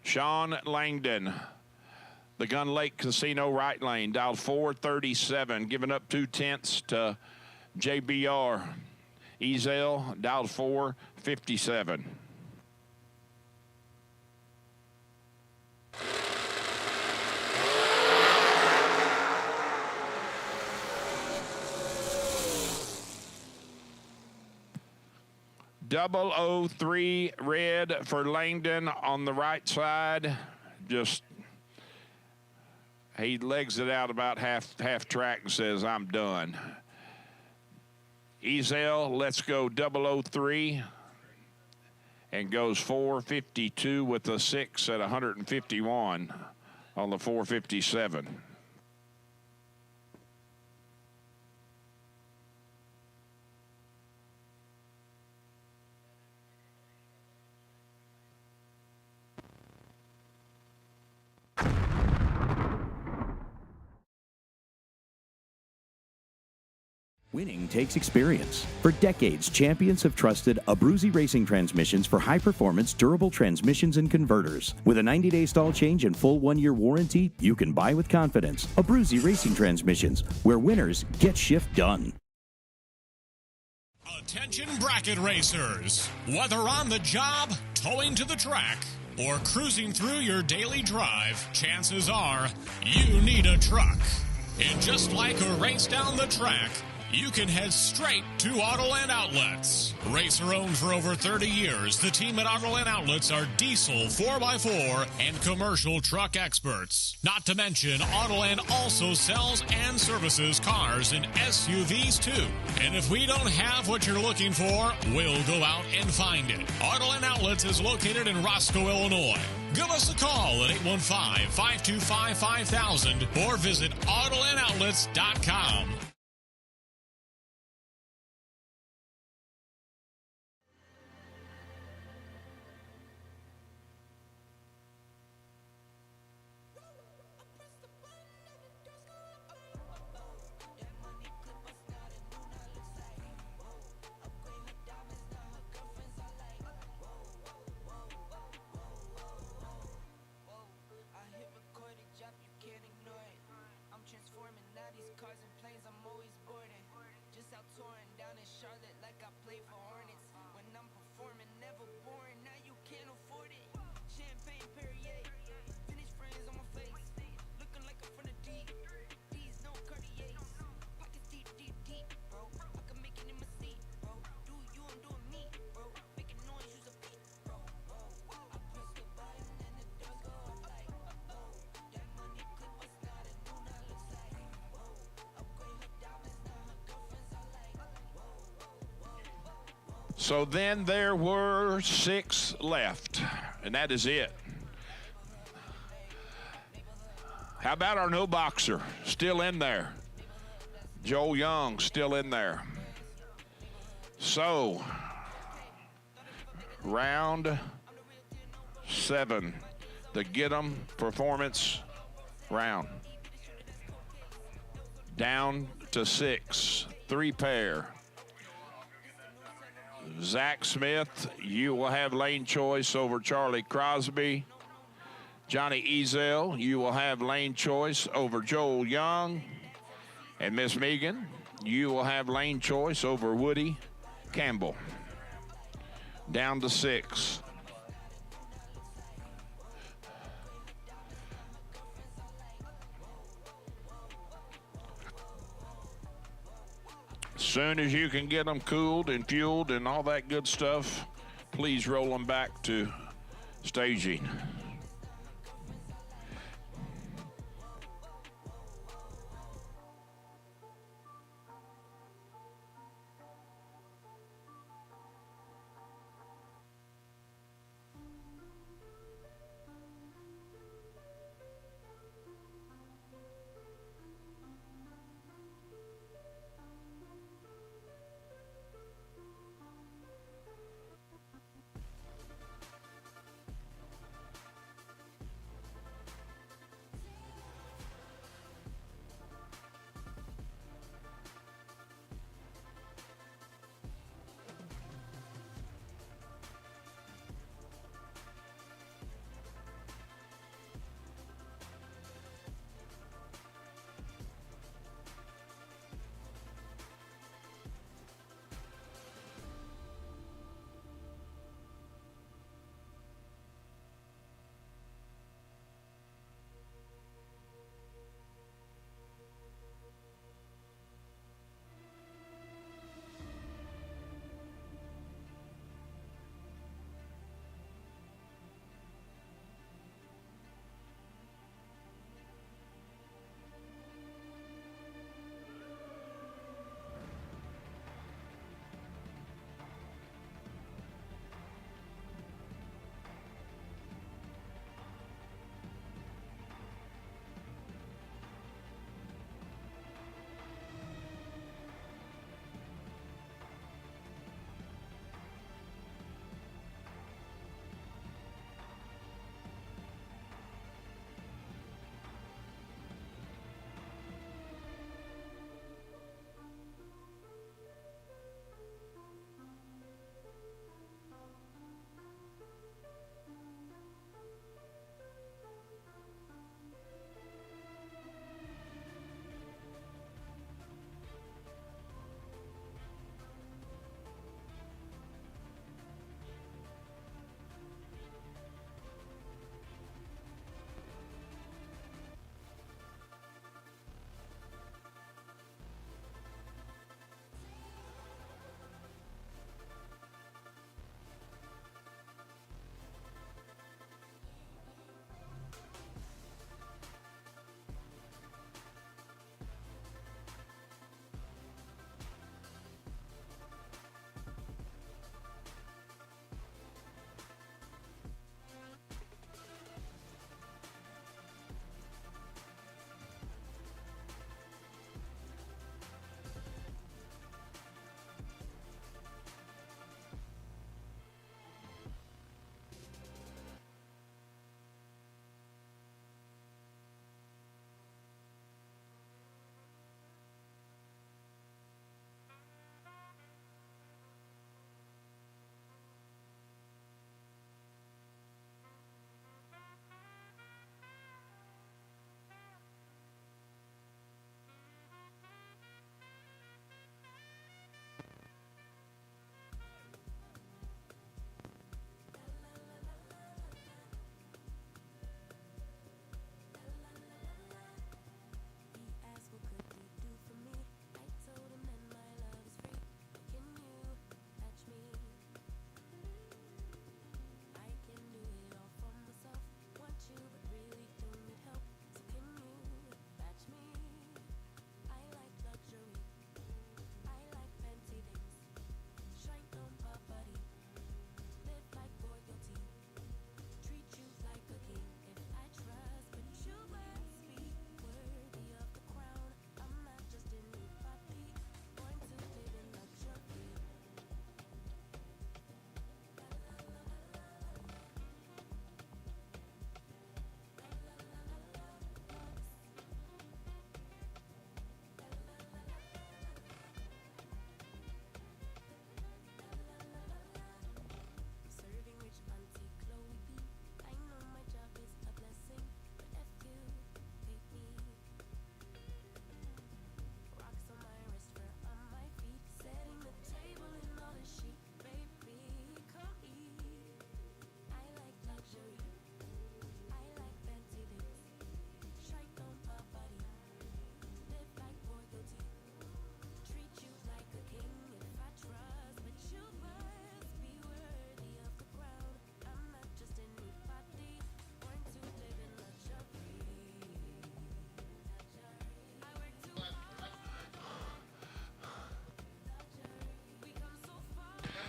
Sean Langdon, the Gun Lake Casino right lane, dialed 437, giving up 2/10 to JBR. Ezel dialed 457. .003 red for Langdon on the right side. Just, he legs it out about half track and says, I'm done. Ezel lets go 003 and goes 452 with a 6 at 151 on the 457. Winning takes experience. For decades, champions have trusted Abruzzi Racing Transmissions for high-performance, durable transmissions and converters. With a 90-day stall change and full 1-year warranty, you can buy with confidence. Abruzzi Racing Transmissions, where winners get shift done. Attention bracket racers. Whether on the job, towing to the track, or cruising through your daily drive, chances are you need a truck. And just like a race down the track, you can head straight to Autoland Outlets. Racer owned for over 30 years, the team at Autoland Outlets are diesel, 4x4, and commercial truck experts. Not to mention, Autoland also sells and services cars and SUVs too. And if we don't have what you're looking for, we'll go out and find it. Autoland Outlets is located in Roscoe, Illinois. Give us a call at 815-525-5000 or visit AutolandOutlets.com. So then there were 6 left, and that is it. How about our no boxer? Still in there. Joel Young still in there. So, round 7, the Get 'em Performance round. Down to 6, 3 pair. Zach Smith, you will have lane choice over Charlie Crosby. Johnny Ezel, you will have lane choice over Joel Young. And Miss Megan, you will have lane choice over Woody Campbell. Down to 6. Soon as you can get them cooled and fueled and all that good stuff, please roll them back to staging.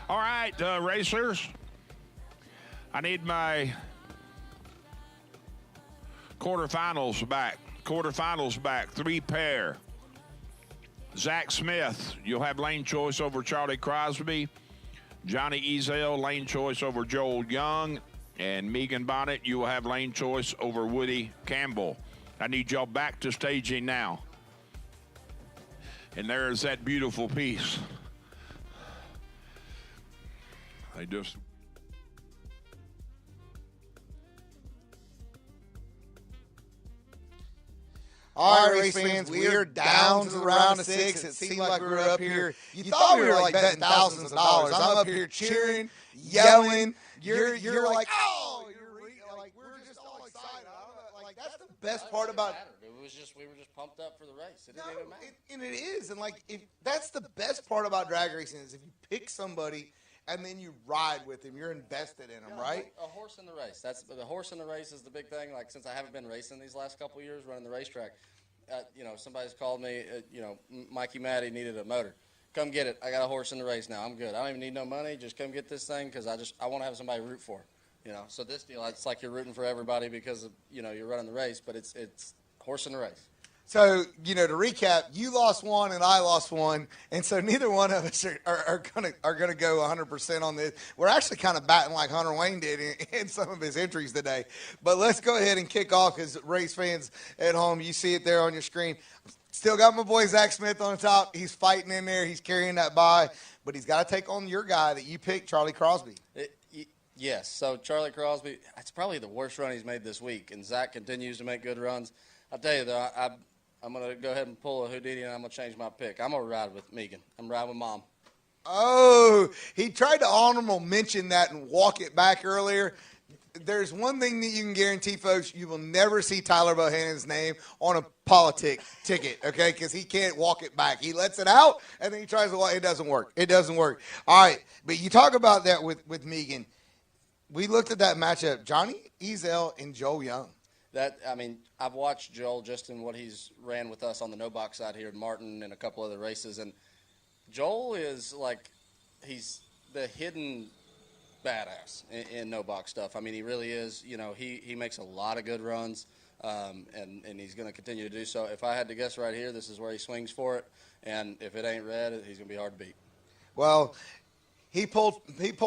All right, racers. I need my quarterfinals back. Quarterfinals back, 3 pair. Zach Smith, you'll have lane choice over Charlie Crosby. Johnny Ezel, lane choice over Joel Young. And Megan Bonnet, you will have lane choice over Woody Campbell. I need y'all back to staging now. And there's that beautiful piece. They just... All right, race fans, we are down to the round of 6. It seemed like we were up here. You thought we were like betting thousands of dollars. I'm up here cheering, yelling. You're like, oh, we're just all excited. Like that's the best part about it. We were just pumped up for the race. It didn't even matter. And it is, and like that's the best part about drag racing is if you pick somebody and then you ride with them, you're invested in them, right? A horse in the race. The horse in the race is the big thing. Like since I haven't been racing these last couple of years, running the racetrack, somebody's called me. Mikey Matty needed a motor. Come get it. I got a horse in the race now. I'm good. I don't even need no money. Just come get this thing because I want to have somebody root for. So this deal, it's like you're rooting for everybody because of you're running the race, but it's horse in the race. So, to recap, you lost one and I lost one, and so neither one of us are gonna go 100% on this. We're actually kind of batting like Hunter Wayne did in some of his entries today. But let's go ahead and kick off because race fans at home, you see it there on your screen. Still got my boy Zach Smith on the top. He's fighting in there. He's carrying that by, but he's got to take on your guy that you picked, Charlie Crosby. Yes, so Charlie Crosby, it's probably the worst run he's made this week, and Zach continues to make good runs. I'll tell you, though, I'm going to go ahead and pull a Houdini, and I'm going to change my pick. I'm going to ride with Megan. I'm riding with Mom. Oh, he tried to honorable mention that and walk it back earlier. There's one thing that you can guarantee, folks. You will never see Tyler Bohannon's name on a politic ticket, okay, because he can't walk it back. He lets it out, and then he tries to walk. It doesn't work. It doesn't work. All right, but you talk about that with Megan. We looked at that matchup, Johnny Ezel and Joel Young. I've watched Joel just in what he's ran with us on the no-box side here at Martin and a couple other races, and Joel is like he's the hidden badass in no-box stuff. He really is. He makes a lot of good runs, and he's going to continue to do so. If I had to guess right here, this is where he swings for it, and if it ain't red, he's going to be hard to beat. Well, he pulled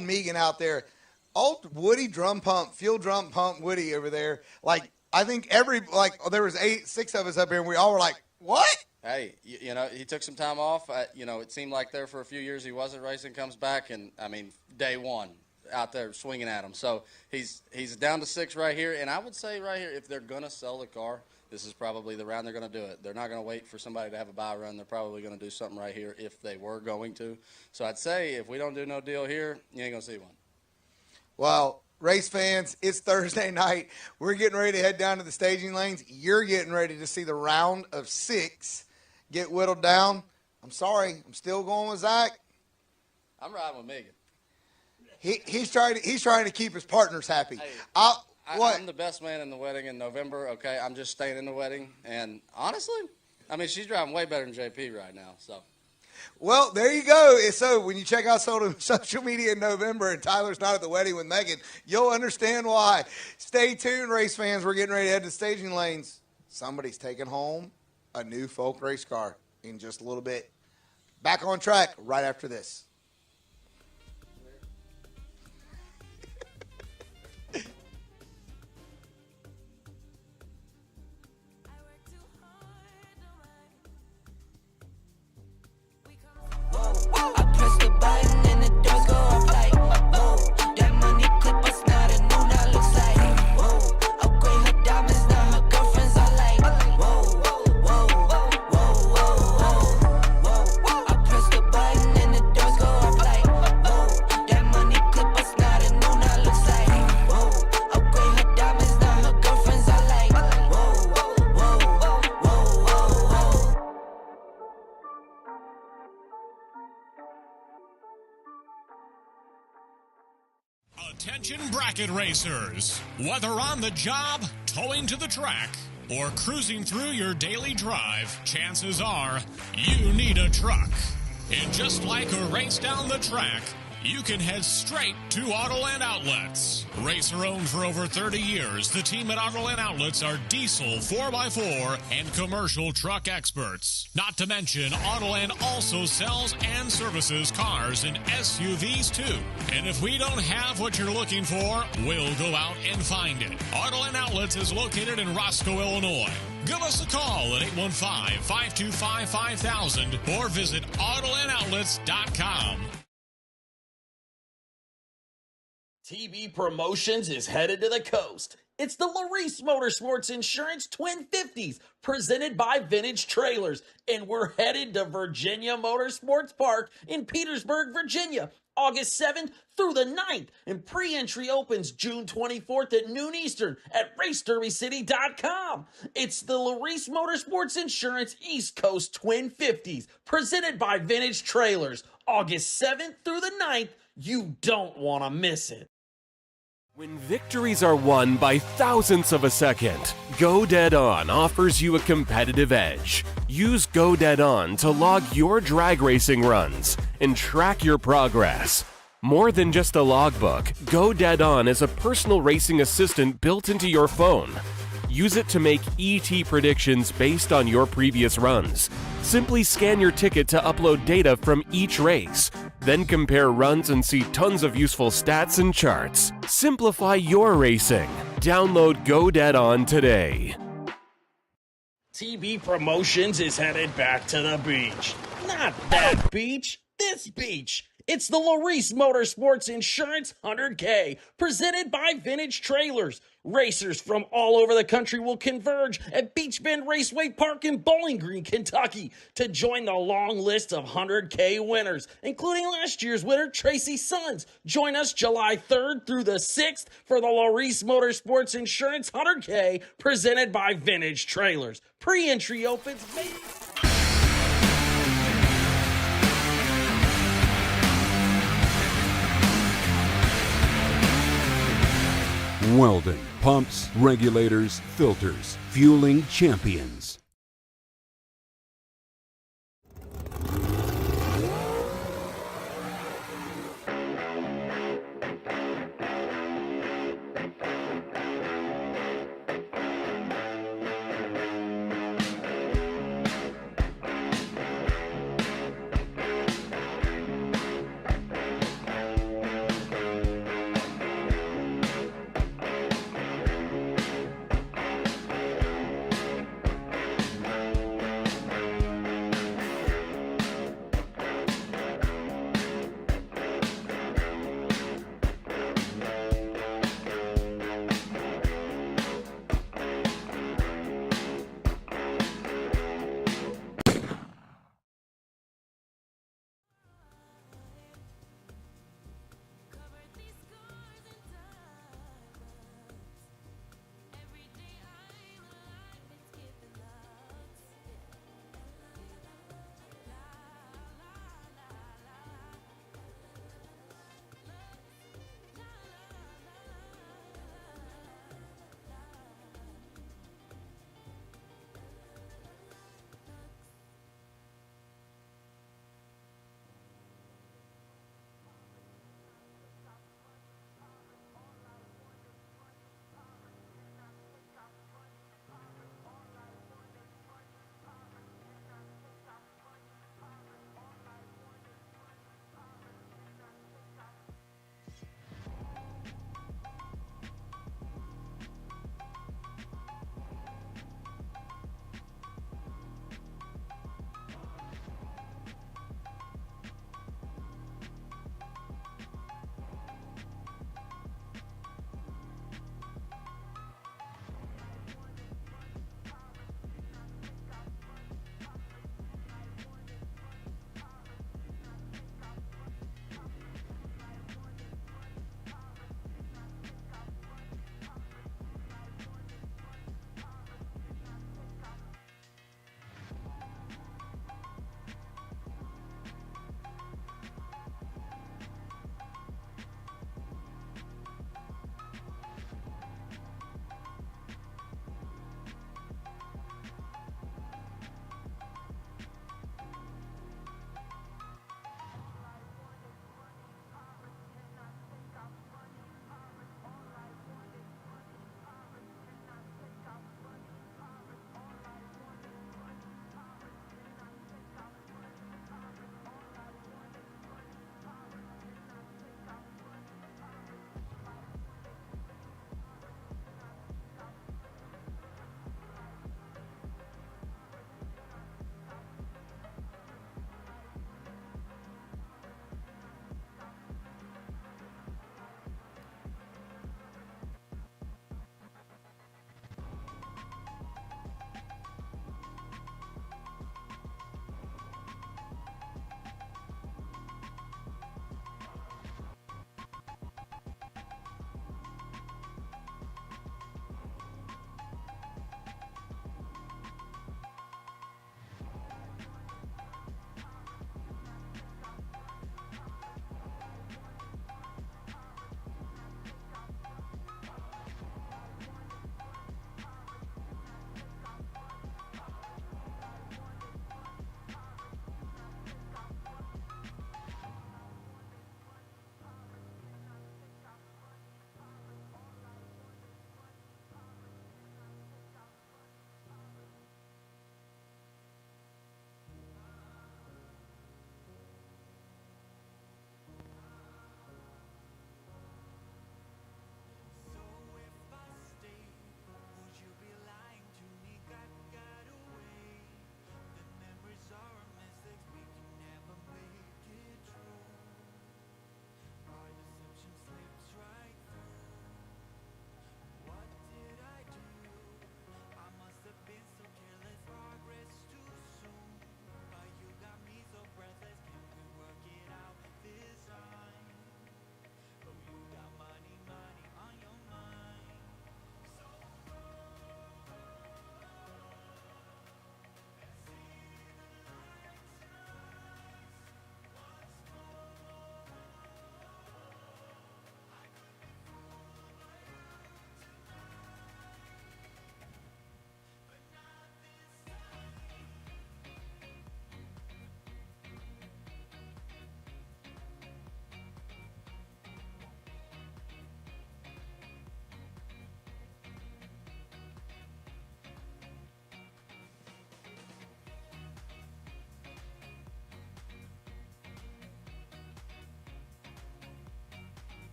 Megan out there. Old Woody drum pump, fuel drum pump Woody over there. Like, I think there was 6 of us up here, and we all were like, what? Hey, he took some time off. It seemed like there for a few years he wasn't racing, comes back, and, day one out there swinging at him. So he's down to 6 right here, and I would say right here, if they're going to sell the car, this is probably the round they're going to do it. They're not going to wait for somebody to have a buy run. They're probably going to do something right here if they were going to. So I'd say if we don't do no deal here, you ain't going to see one. Well, race fans, it's Thursday night. We're getting ready to head down to the staging lanes. You're getting ready to see the round of 6 get whittled down. I'm sorry. I'm still going with Zach. I'm riding with Megan. He's trying to keep his partners happy. Hey, I'm the best man in the wedding in November, okay? I'm just staying in the wedding. And honestly, she's driving way better than JP right now, so. Well, there you go. So when you check out social media in November and Tyler's not at the wedding with Megan, you'll understand why. Stay tuned, race fans. We're getting ready to head to staging lanes. Somebody's taking home a new folk race car in just a little bit. Back on track right after this. I press the button and the doors go off like, whoa. That money clip us now, the new now looks like, whoa. Upgrade her diamonds, now her girlfriends are like, whoa, whoa, whoa, whoa, whoa. I press the button and the doors go off like, whoa. That money clip us now, the new now looks like, whoa. Upgrade her diamonds, now her girlfriends are like, whoa, whoa, whoa, whoa, whoa. Attention bracket racers. Whether on the job, towing to the track, or cruising through your daily drive, chances are you need a truck. And just like a race down the track, you can head straight to Autoland Outlets. Racer owned for over 30 years, the team at Autoland Outlets are diesel 4x4 and commercial truck experts. Not to mention, Autoland also sells and services cars and SUVs too. And if we don't have what you're looking for, we'll go out and find it. Autoland Outlets is located in Roscoe, Illinois. Give us a call at 815-525-5000 or visit AutolandOutlets.com. TB Promotions is headed to the coast. It's the Laris Motorsports Insurance Twin 50s, presented by Vintage Trailers, and we're headed to Virginia Motorsports Park in Petersburg, Virginia, August 7th through the 9th, and pre-entry opens June 24th at noon Eastern at RaceDerbyCity.com. It's the Laris Motorsports Insurance East Coast Twin 50s, presented by Vintage Trailers, August 7th through the 9th. You don't want to miss it. When victories are won by thousandths of a second, Go Dead On offers you a competitive edge. Use Go Dead On to log your drag racing runs and track your progress. More than just a logbook, Go Dead On is a personal racing assistant built into your phone. Use it to make ET predictions based on your previous runs. Simply scan your ticket to upload data from each race. Then compare runs and see tons of useful stats and charts. Simplify your racing. Download Go Dead On today. TB Promotions is headed back to the beach. Not that beach, this beach. It's the Laris Motorsports Insurance 100K, presented by Vintage Trailers. Racers from all over the country will converge at Beach Bend Raceway Park in Bowling Green, Kentucky, to join the long list of 100K winners, including last year's winner, Tracy Sons. Join us July 3rd through the 6th for the Laris Motorsports Insurance 100K, presented by Vintage Trailers. Pre-entry opens May... Weldon Pumps, Regulators, Filters, Fueling Champions.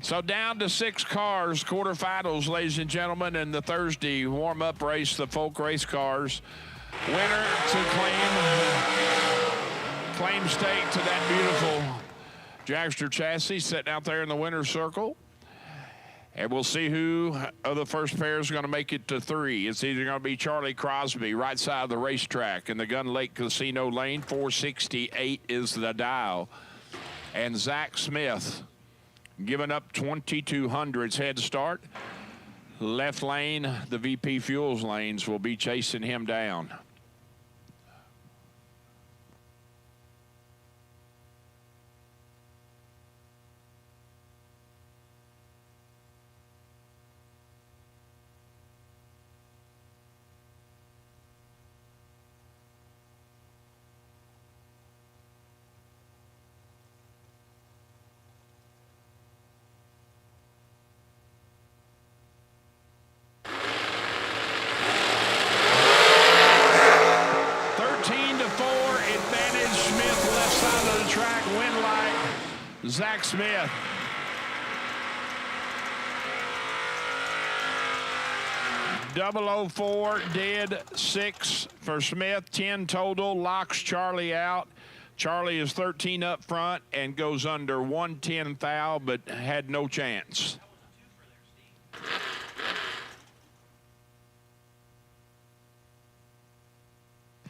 So down to 6 cars, quarterfinals, ladies and gentlemen, in the Thursday warm-up race, the Folk race cars. Winner to claim stake to that beautiful dragster chassis sitting out there in the winner's circle. And we'll see who of the first pair is going to make it to 3. It's either going to be Charlie Crosby, right side of the racetrack in the Gun Lake Casino lane. 468 is the dial. And Zach Smith giving up 2200's head start. Left lane, the VP Fuels lanes will be chasing him down. Zach Smith. .004 did 6 for Smith, 10 total, locks Charlie out. Charlie is 13 up front and goes under 110 thou, but had no chance.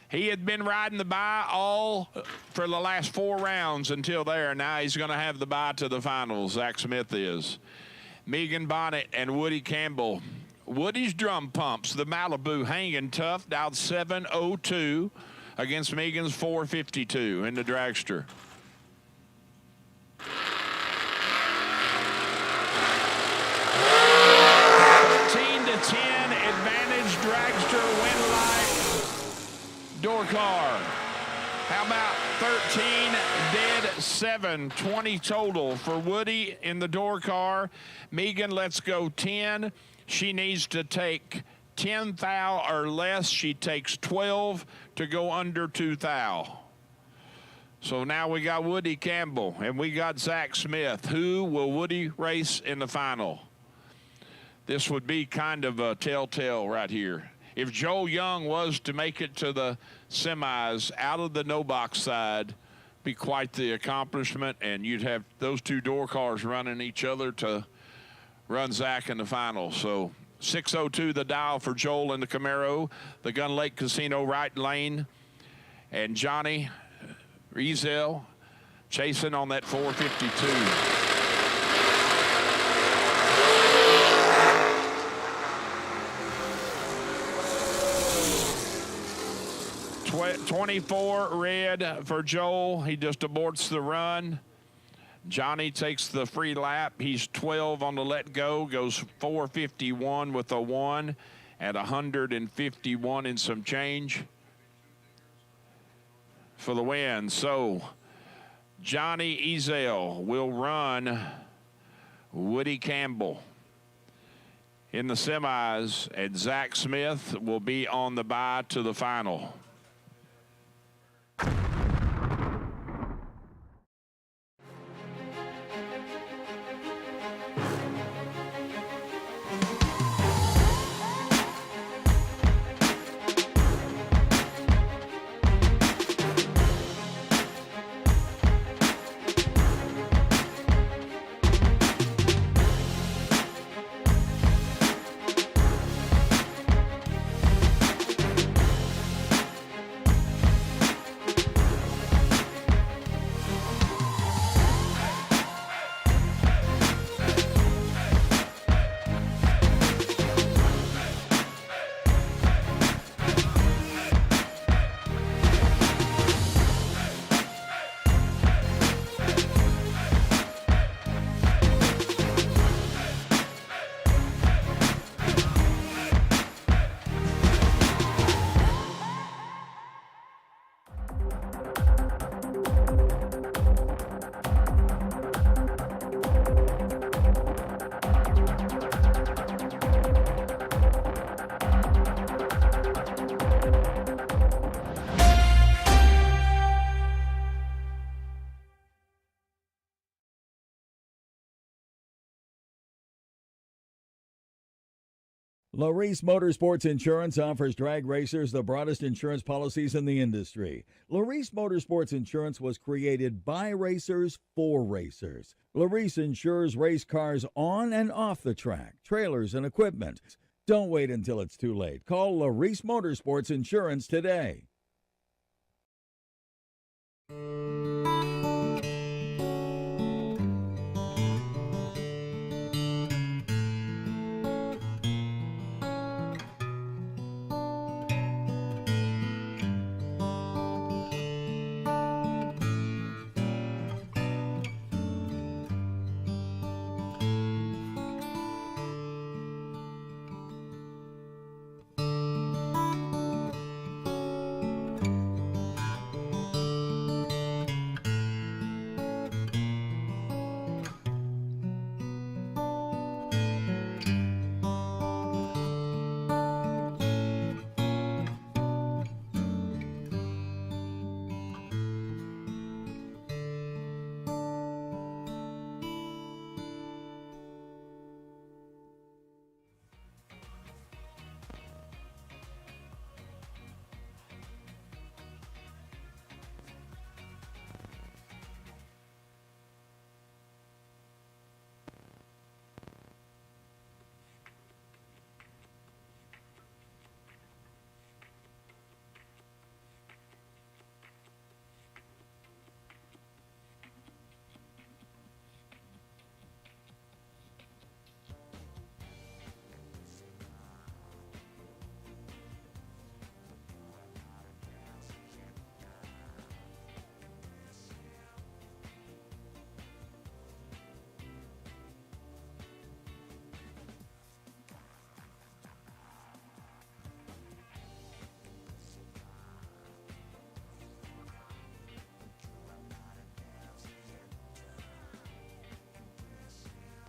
He had been riding the bye all for the last 4 rounds until there. Now he's going to have the bye to the finals, Zach Smith is. Megan Bonnet and Woody Campbell. Woody's drum pumps, the Malibu, hanging tough, dialed 702 against Megan's 452 in the dragster. Door car. How about 13 dead 7, 20 total for Woody in the door car. Megan, let's go 10. She needs to take 10 thou or less. She takes 12 to go under 2 thou. So now we got Woody Campbell and we got Zach Smith. Who will Woody race in the final? This would be kind of a telltale right here. If Joel Young was to make it to the semis out of the no-box side, be quite the accomplishment, and you'd have those 2 door cars running each other to run Zach in the final. So 602 the dial for Joel in the Camaro, the Gun Lake Casino right lane, and Johnny Ezel chasing on that 452. 24 red for Joel. He just aborts the run. Johnny takes the free lap. He's 12 on the let go, goes 451 with a 1 at 151 and some change for the win. So Johnny Ezel will run Woody Campbell in the semis, and Zach Smith will be on the bye to the final. Laris Motorsports Insurance offers drag racers the broadest insurance policies in the industry. Laris Motorsports Insurance was created by racers for racers. Laris insures race cars on and off the track, trailers, and equipment. Don't wait until it's too late. Call Laris Motorsports Insurance today.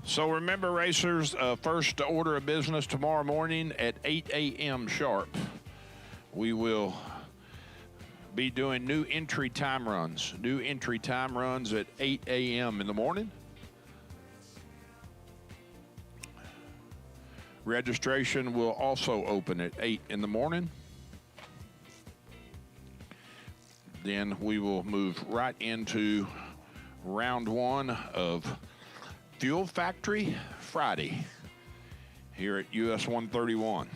So remember, racers, first order of business tomorrow morning at 8 a.m. sharp. We will be doing new entry time runs. New entry time runs at 8 a.m. in the morning. Registration will also open at 8 in the morning. Then we will move right into round one of Fuel Factory Friday here at US 131.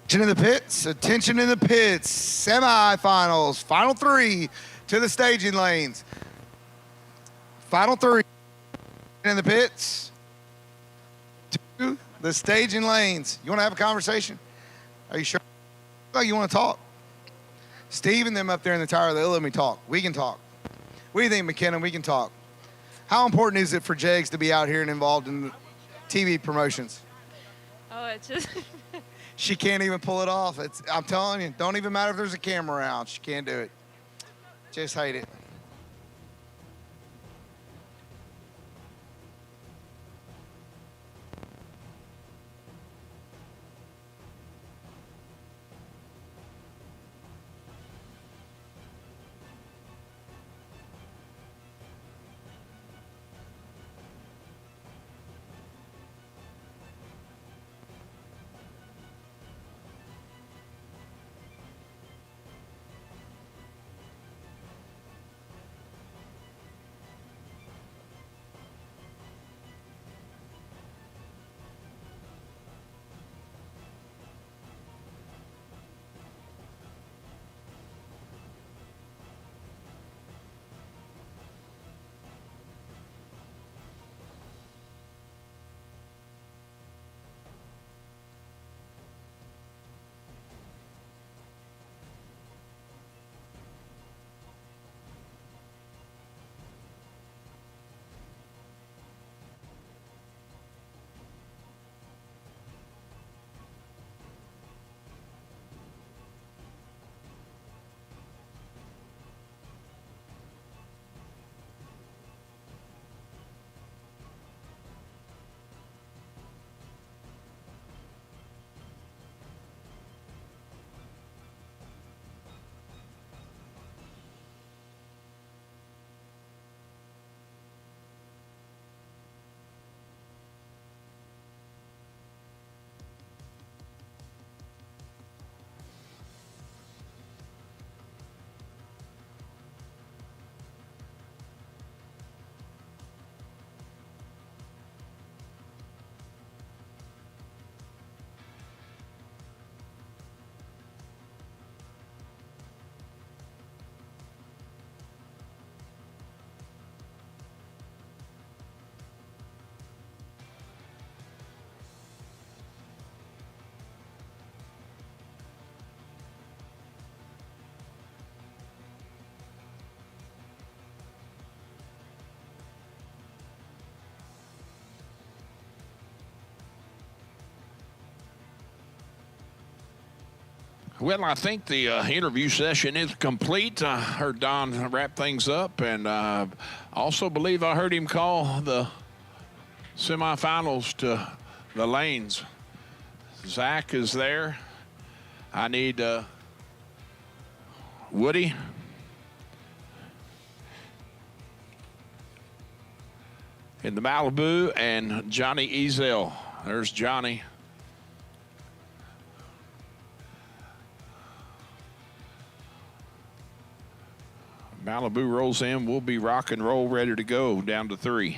Attention in the pits. Attention in the pits. Semi-finals. Final 3 to the staging lanes. Final 3 in the pits. To the staging lanes. You want to have a conversation? Are you sure? Oh, you want to talk? Steve and them up there in the tower, they'll let me talk. We can talk. What do you think, McKinnon? We can talk. How important is it for Jegs to be out here and involved in TV promotions? Oh, it's just... She can't even pull it off. I'm telling you, don't even matter if there's a camera around. She can't do it. Just hate it. Well, I think the interview session is complete. I heard Don wrap things up, and also believe I heard him call the semifinals to the lanes. Zach is there. I need Woody. In the Malibu, and Johnny Ezel. There's Johnny. Malibu rolls in. We'll be rock and roll, ready to go down to 3.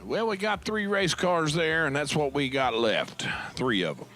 Well, we got 3 race cars there, and that's what we got left. 3 of them.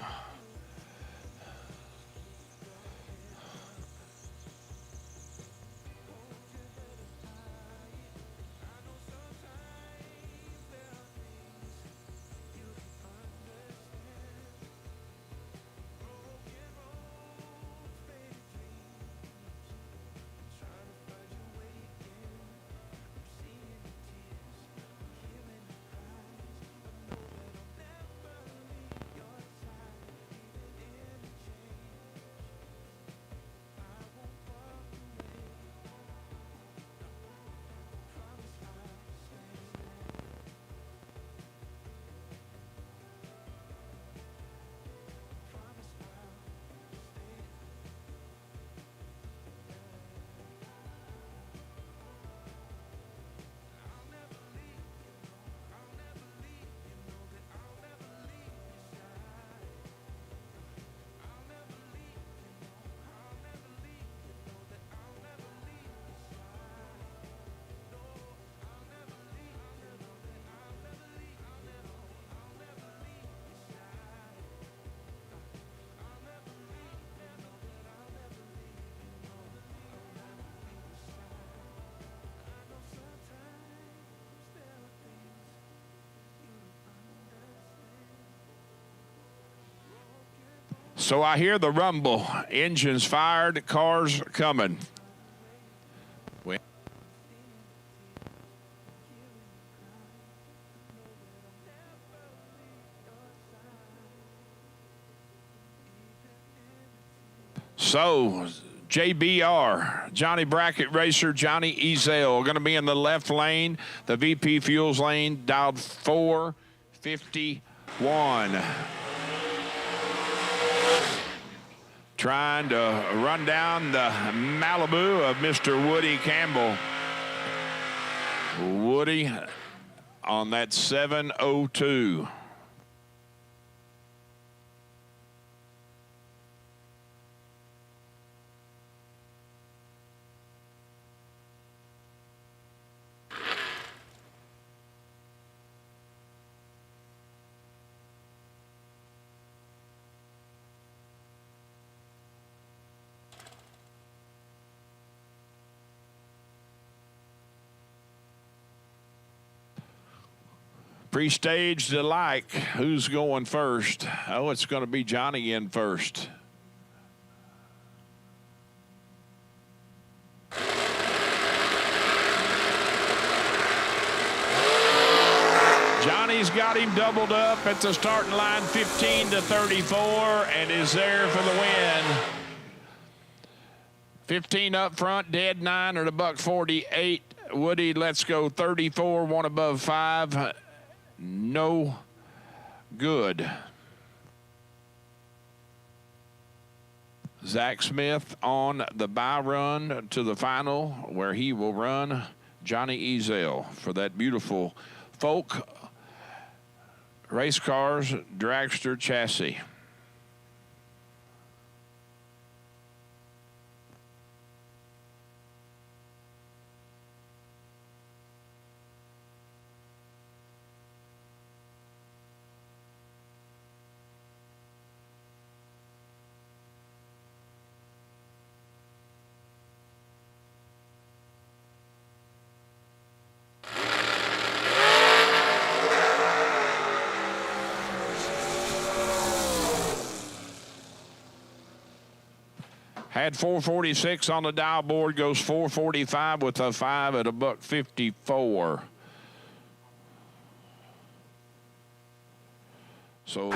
So I hear the rumble. Engines fired, cars coming. So, JBR, Johnny Bracket Racer, Johnny Ezel, going to be in the left lane. The VP Fuels lane, dialed 451. Trying to run down the Malibu of Mr. Woody Campbell. Woody on that 702. Pre-staged alike. Who's going first? Oh, it's going to be Johnny in first. Johnny's got him doubled up at the starting line, 15 to 34, and is there for the win. 15 up front, dead 9 at $148. Woody, let's go 34, 1 above 5. No good. Zach Smith on the bye run to the final, where he will run Johnny Ezel for that beautiful Folk Race Cars Dragster chassis. Had 446 on the dial board, goes 445 with a 5 at $154. So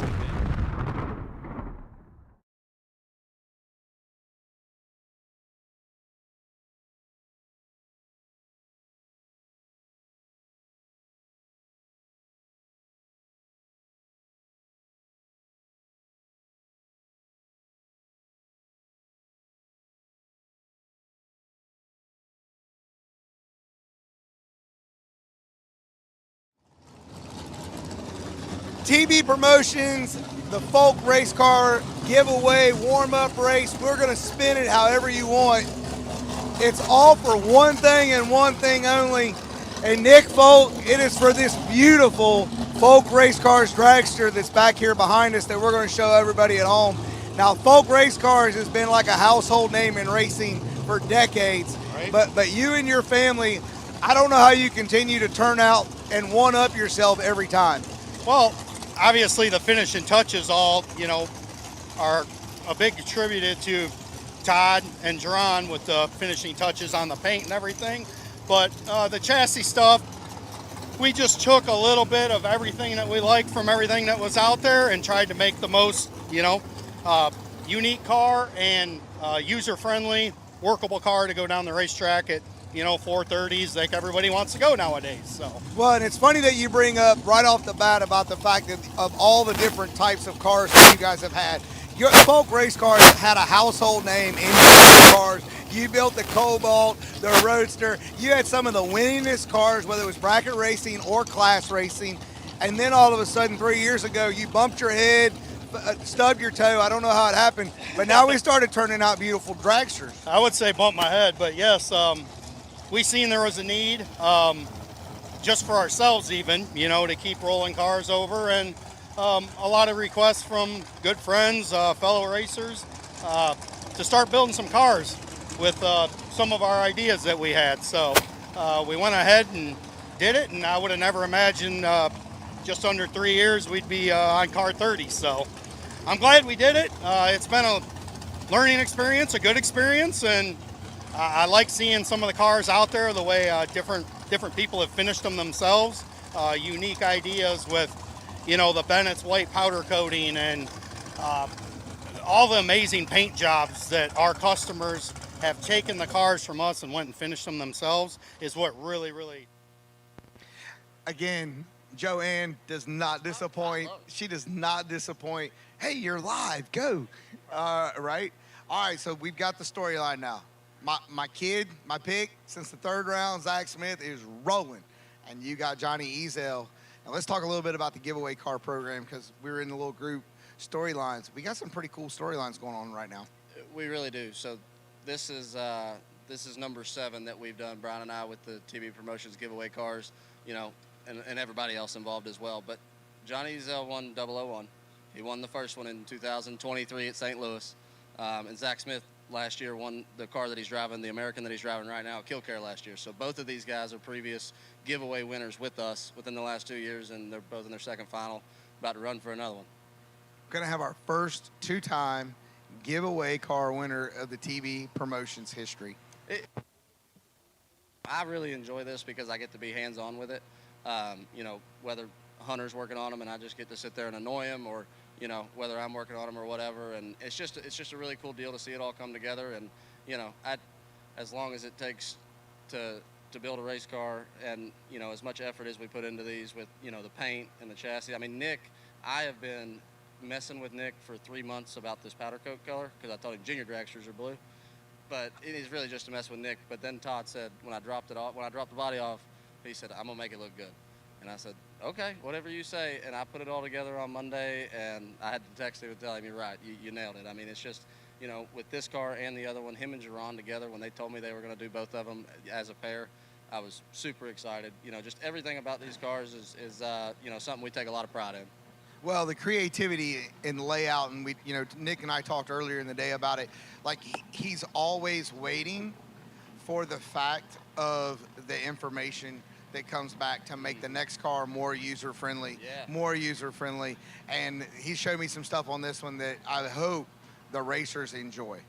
TB Promotions, the Folk Race Car giveaway warm-up race. We're going to spin it however you want. It's all for one thing and one thing only. And Nick Folk, it is for this beautiful Folk Race Cars dragster that's back here behind us that we're going to show everybody at home. Now, Folk Race Cars has been like a household name in racing for decades, Right. but you and your family, I don't know how you continue to turn out and one-up yourself every time. Well, obviously the finishing touches all, are a big attributed to Todd and Jerron with the finishing touches on the paint and everything. But the chassis stuff, we just took a little bit of everything that we liked from everything that was out there and tried to make the most, unique car and user-friendly, workable car to go down the racetrack at, 430s like everybody wants to go nowadays. So. Well, and it's funny that you bring up right off the bat about the fact that of all the different types of cars that you guys have had. Your Folk Race Cars had a household name in cars. You built the Cobalt, the Roadster. You had some of the winningest cars, whether it was bracket racing or class racing. And then all of a sudden, 3 years ago, you bumped your head, stubbed your toe. I don't know how it happened, but now we started turning out beautiful dragsters. I would say bump my head, but yes, we seen there was a need, just for ourselves even, to keep rolling cars over, and a lot of requests from good friends, fellow racers, to start building some cars with some of our ideas that we had. So we went ahead and did it, and I would have never imagined just under 3 years we'd be on car 30. So I'm glad we did it. It's been a learning experience, a good experience, and I like seeing some of the cars out there, the way different people have finished them themselves, unique ideas with, the Bennett's white powder coating and all the amazing paint jobs that our customers have taken the cars from us and went and finished them themselves is what really, really. Again, Joanne does not disappoint. She does not disappoint. Hey, you're live. Go. Right? All right, so we've got the storyline now. My kid, my pick, since the third round, Zach Smith, is rolling. And you got Johnny Ezel. And let's talk a little bit about the giveaway car program, because we were in the little group storylines. We got some pretty cool storylines going on right now. We really do. So this is number 7 that we've done, Brian and I, with the TV Promotions giveaway cars, and everybody else involved as well. But Johnny Ezel won 001. He won the first one in 2023 at St. Louis. And Zach Smith last year won the car that he's driving, the American that he's driving right now at Killcare last year. So both of these guys are previous giveaway winners with us within the last 2 years, and they're both in their second final, about to run for another one. We're going to have our first 2-time giveaway car winner of the TV Promotions history. I really enjoy this because I get to be hands-on with it. Whether Hunter's working on them and I just get to sit there and annoy him, or whether I'm working on them or whatever, and it's just a really cool deal to see it all come together. And as long as it takes to build a race car, and as much effort as we put into these with the paint and the chassis. I mean, Nick, I have been messing with Nick for 3 months about this powder coat color, because I told him junior dragsters are blue, but it is really just to mess with Nick. But then Todd said, when I dropped the body off, he said, I'm gonna make it look good. And I said, okay, whatever you say. And I put it all together on Monday, and I had to text him and tell him, you're right, you nailed it. I mean, it's just, with this car and the other one, him and Jerron together, when they told me they were going to do both of them as a pair, I was super excited. Just everything about these cars is something we take a lot of pride in. Well, the creativity in the layout, and Nick and I talked earlier in the day about it, like he's always waiting for the fact of the information that comes back to make the next car more user-friendly, and he showed me some stuff on this one that I hope the racers enjoy.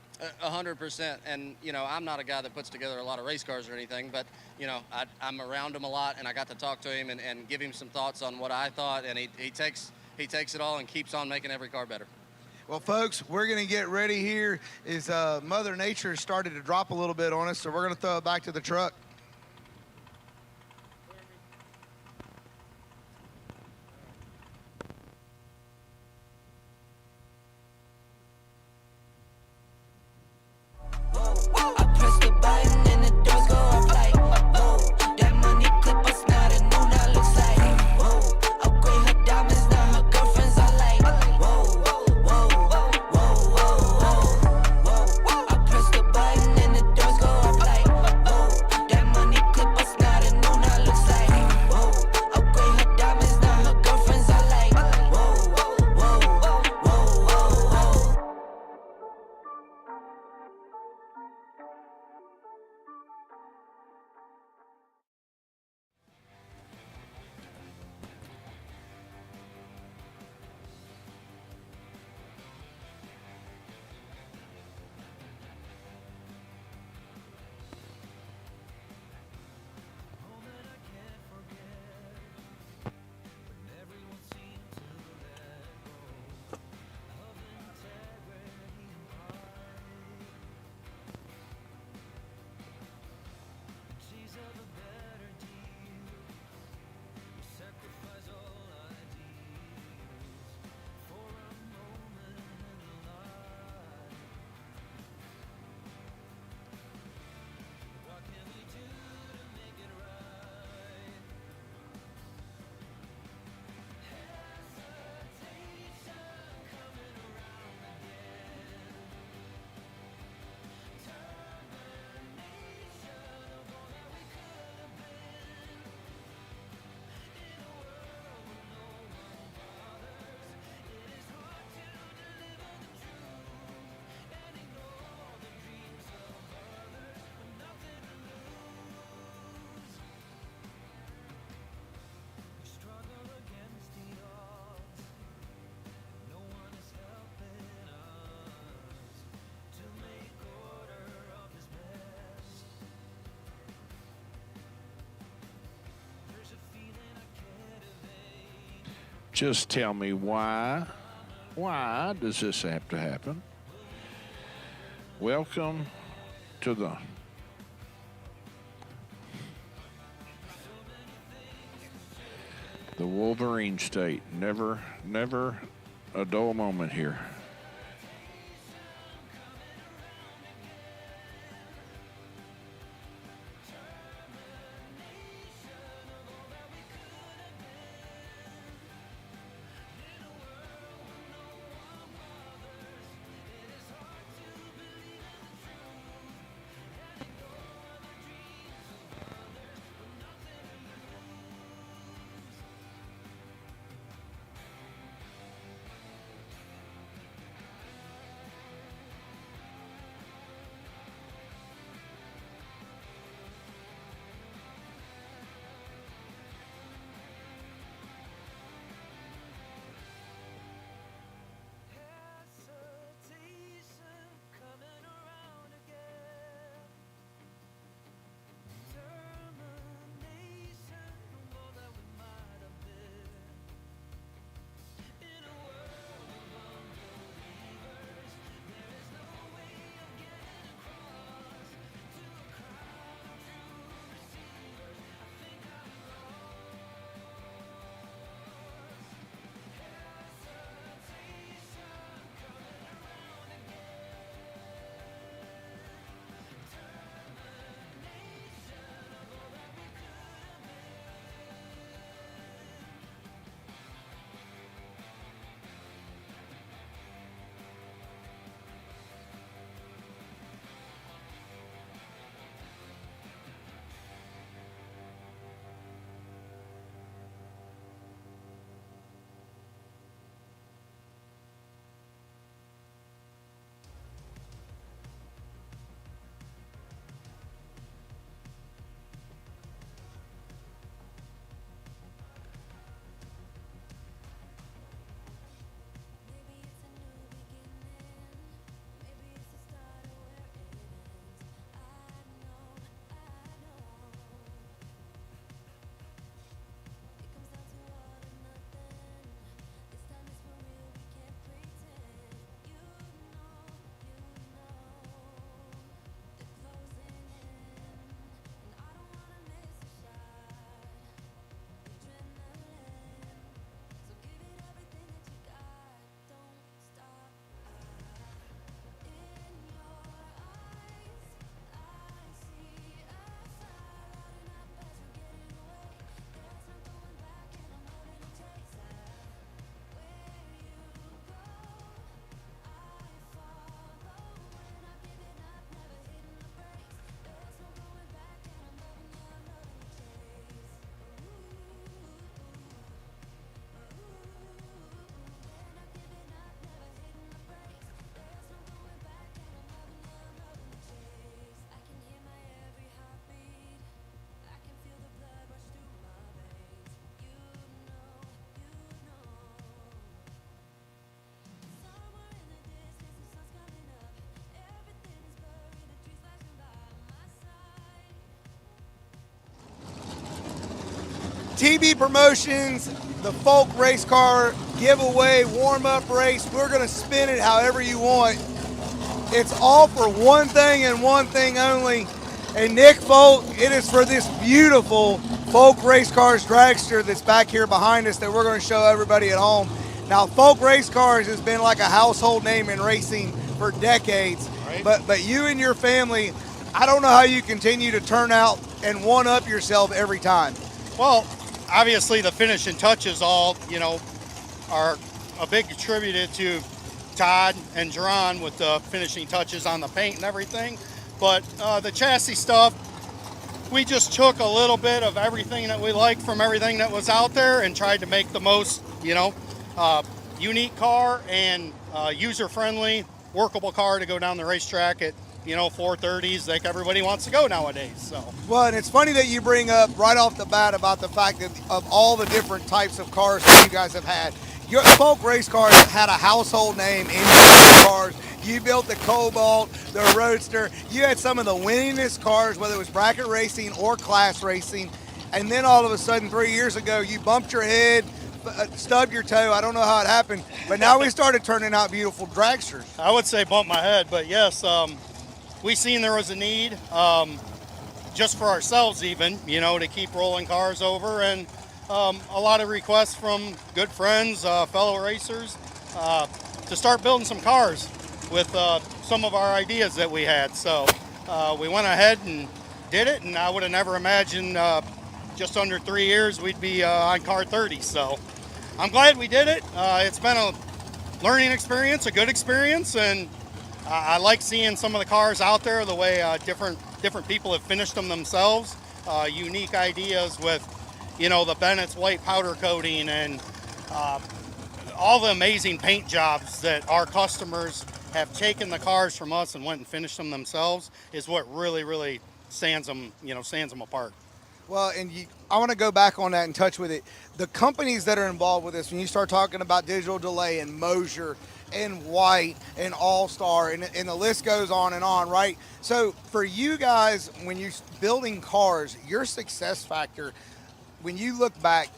100%, and I'm not a guy that puts together a lot of race cars or anything, but I'm around him a lot, and I got to talk to him and give him some thoughts on what I thought, and he takes it all and keeps on making every car better. Well, folks, we're going to get ready here. Mother Nature started to drop a little bit on us, so we're going to throw it back to the truck. That Just tell me why. Why does this have to happen? Welcome to the Wolverine State. Never a dull moment here. TB Promotions, the Folk Race Car Giveaway Warm-Up Race. We're going to spin it however you want. It's all for one thing and one thing only. And Nick Folk, it is for this beautiful Folk Race Cars dragster that's back here behind us that we're going to show everybody at home. Now, Folk Race Cars has been like a household name in racing for decades. Right. But you and your family, I don't know how you continue to turn out and one-up yourself every time. Well, obviously the finishing touches all, are a big attributed to Todd and Jerron with the finishing touches on the paint and everything. But the chassis stuff, we just took a little bit of everything that we liked from everything that was out there and tried to make the most, unique car and user-friendly, workable car to go down the racetrack at 430s like everybody wants to go nowadays. So well, and it's funny that you bring up right off the bat about the fact that of all the different types of cars that you guys have had. Your Folk Race Cars had a household name in cars. You built the Cobalt, the Roadster. You had some of the winningest cars, whether it was bracket racing or class racing. And then all of a sudden, 3 years ago, you bumped your head, stubbed your toe. I don't know how it happened, but now we started turning out beautiful dragsters. I would say bump my head, but yes, we seen there was a need, just for ourselves even, you know, to keep rolling cars over, and a lot of requests from good friends, fellow racers, to start building some cars with some of our ideas that we had. So we went ahead and did it, and I would have never imagined just under 3 years we'd be on car 30. So I'm glad we did it. It's been a learning experience, a good experience, and I like seeing some of the cars out there, the way different people have finished them themselves, unique ideas with, you know, the Bennett's white powder coating and all the amazing paint jobs that our customers have taken the cars from us and went and finished them themselves is what really stands them apart. Well, and I want to go back on that and touch with it. The companies that are involved with this, when you start talking about Digital Delay and Moser and White and All-Star, and the list goes on and on, right? So for you guys, when you're building cars, your success factor, when you look back,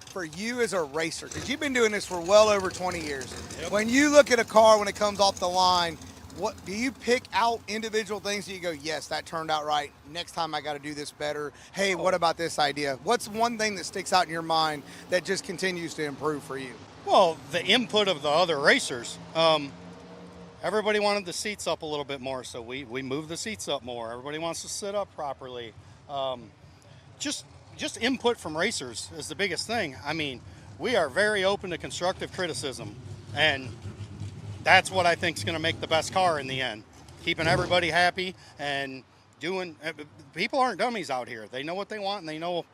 for you as a racer, because you've been doing this for well over 20 years. Yep. When you look at a car when it comes off the line, what do you pick out individual things that you go, yes, that turned out right. Next time I got to do this better. Hey, what about this idea? What's one thing that sticks out in your mind that just continues to improve for you? Well, the input of the other racers. Everybody wanted the seats up a little bit more, so we moved the seats up more. Everybody wants to sit up properly. Just input from racers is the biggest thing. I mean, we are very open to constructive criticism, and that's what I think is going to make the best car in the end. Keeping everybody happy and people aren't dummies out here. They know what they want, and they know,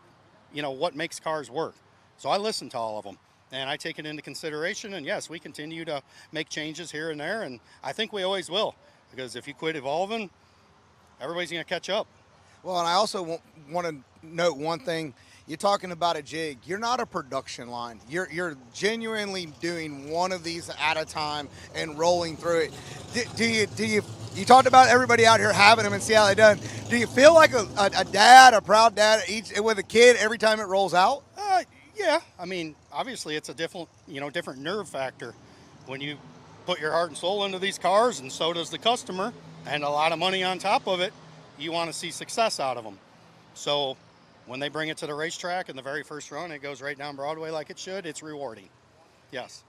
you know, what makes cars work. So I listen to all of them, and I take it into consideration, and yes, we continue to make changes here and there, and I think we always will, because if you quit evolving, everybody's going to catch up. Well, and I also want to note one thing. You're talking about a jig. You're not a production line. You're genuinely doing one of these at a time and rolling through it. Do you talked about everybody out here having them and see how they done. Do you feel like a dad, a proud dad, with a kid every time it rolls out? Yeah. I mean, obviously it's a different nerve factor when you put your heart and soul into these cars, and so does the customer, and a lot of money on top of it. You want to see success out of them. So when they bring it to the racetrack in the very first run, it goes right down Broadway like it should. It's rewarding. Yes.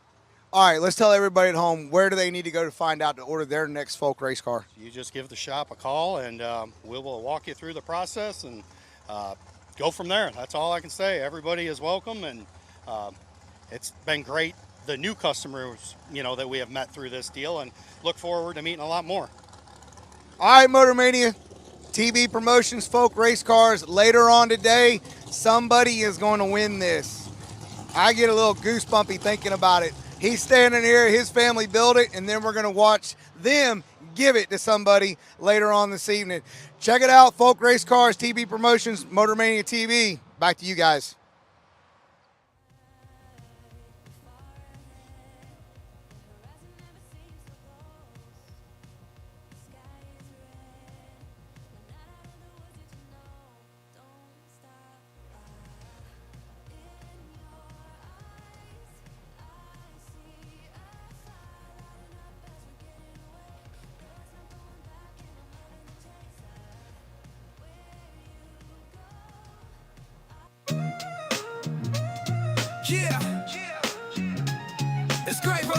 All right, let's tell everybody at home, where do they need to go to find out to order their next folk race car? You just give the shop a call, and we will walk you through the process and go from there. That's all I can say. Everybody is welcome, and it's been great. The new customers, you know, that we have met through this deal, and look forward to meeting a lot more. All right, Motor Mania. TV promotions, folk race cars. Later on today, somebody is going to win this. I get a little goosebumpy thinking about it. He's standing here, his family built it, and then we're going to watch them give it to somebody later on this evening. Check it out, folk race cars, TV promotions, Motor Mania TV. Back to you guys. Yeah, it's great, bro.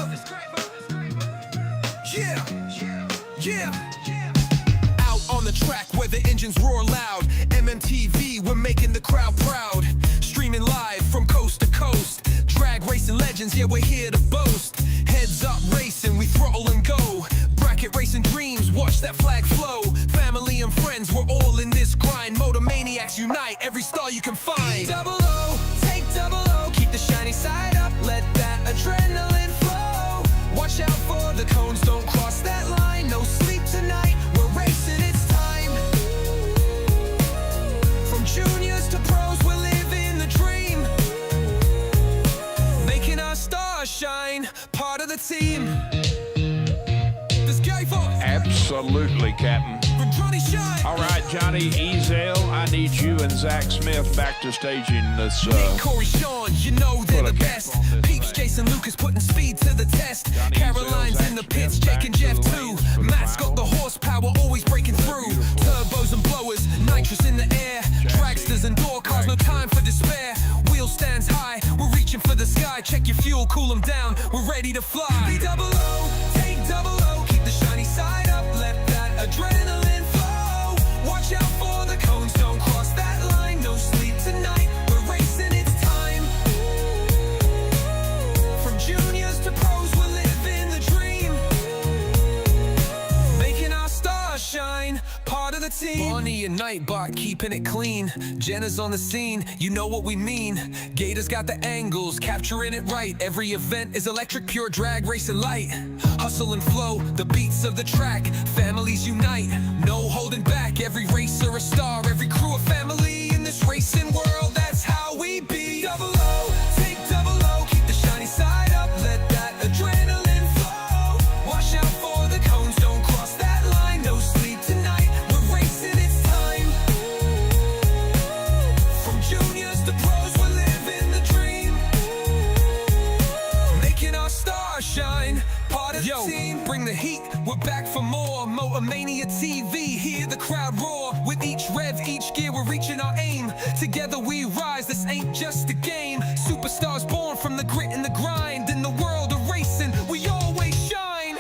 Yeah. Out on the track where the engines roar loud. MMTV, we're making the crowd proud. Streaming live from coast to coast. Drag racing legends, yeah, we're here to boast. Heads up racing, we throttle and go. Bracket racing dreams, watch that flag flow. Family and friends, we're all in this grind. Motor maniacs unite, every star you can find. Double O, take double O. Keep the shiny side up, let that adrenaline flow. Watch out for the cones, don't cross that line. No sleep tonight, we're racing, it's time. From juniors to pros, we're living the dream. Making our stars shine, part of the team. This guy for Absolutely, Captain. From Johnny Shine. All right, Johnny Ezel, I need you and Zach Smith back to staging. Let's Corey Sean, you know they're the best. Peeps, Jason Lucas putting speed to the test. Caroline's in the pits, Jake and Jeff too. Matt's got the horsepower, always breaking through. Turbos and blowers, nitrous in the air. Dragsters and door cars, no time for despair. Wheel stands high, we're reaching for the sky. Check your fuel, cool them down, we're ready to fly. B-double-O, take double-O, keep the shiny side up, let that adrenaline flow. Watch out for the cones, don't cross that line, no sleep tonight, we're racing, it's time. From juniors to pros, we're living the dream. Making our stars shine, part of the team. Bonnie and Nightbot keeping it clean. Jenna's on the scene, you know what we mean. Gator's got the angles, capturing it right. Every event is electric, pure drag racing light. Hustle and flow, the beats of the track. Families unite, no holding back. Every racer a star, every crew a family. In this racing world, that's how we be. Double-O, take double-O, keep the shiny side up, let that adrenaline flow. Watch out for the cones, don't cross that line, no sleep tonight, we're racing, it's time. From juniors to pros, we're living the dream. Making our stars shine, part of the team. Bring the heat, we're back for more. Motor Mania TV, hear the crowd roar. With each rev, each gear, we're reaching our aim. Together we rise, this ain't just a game. Superstars born from the grit and the grind. In the world of racing, we always shine.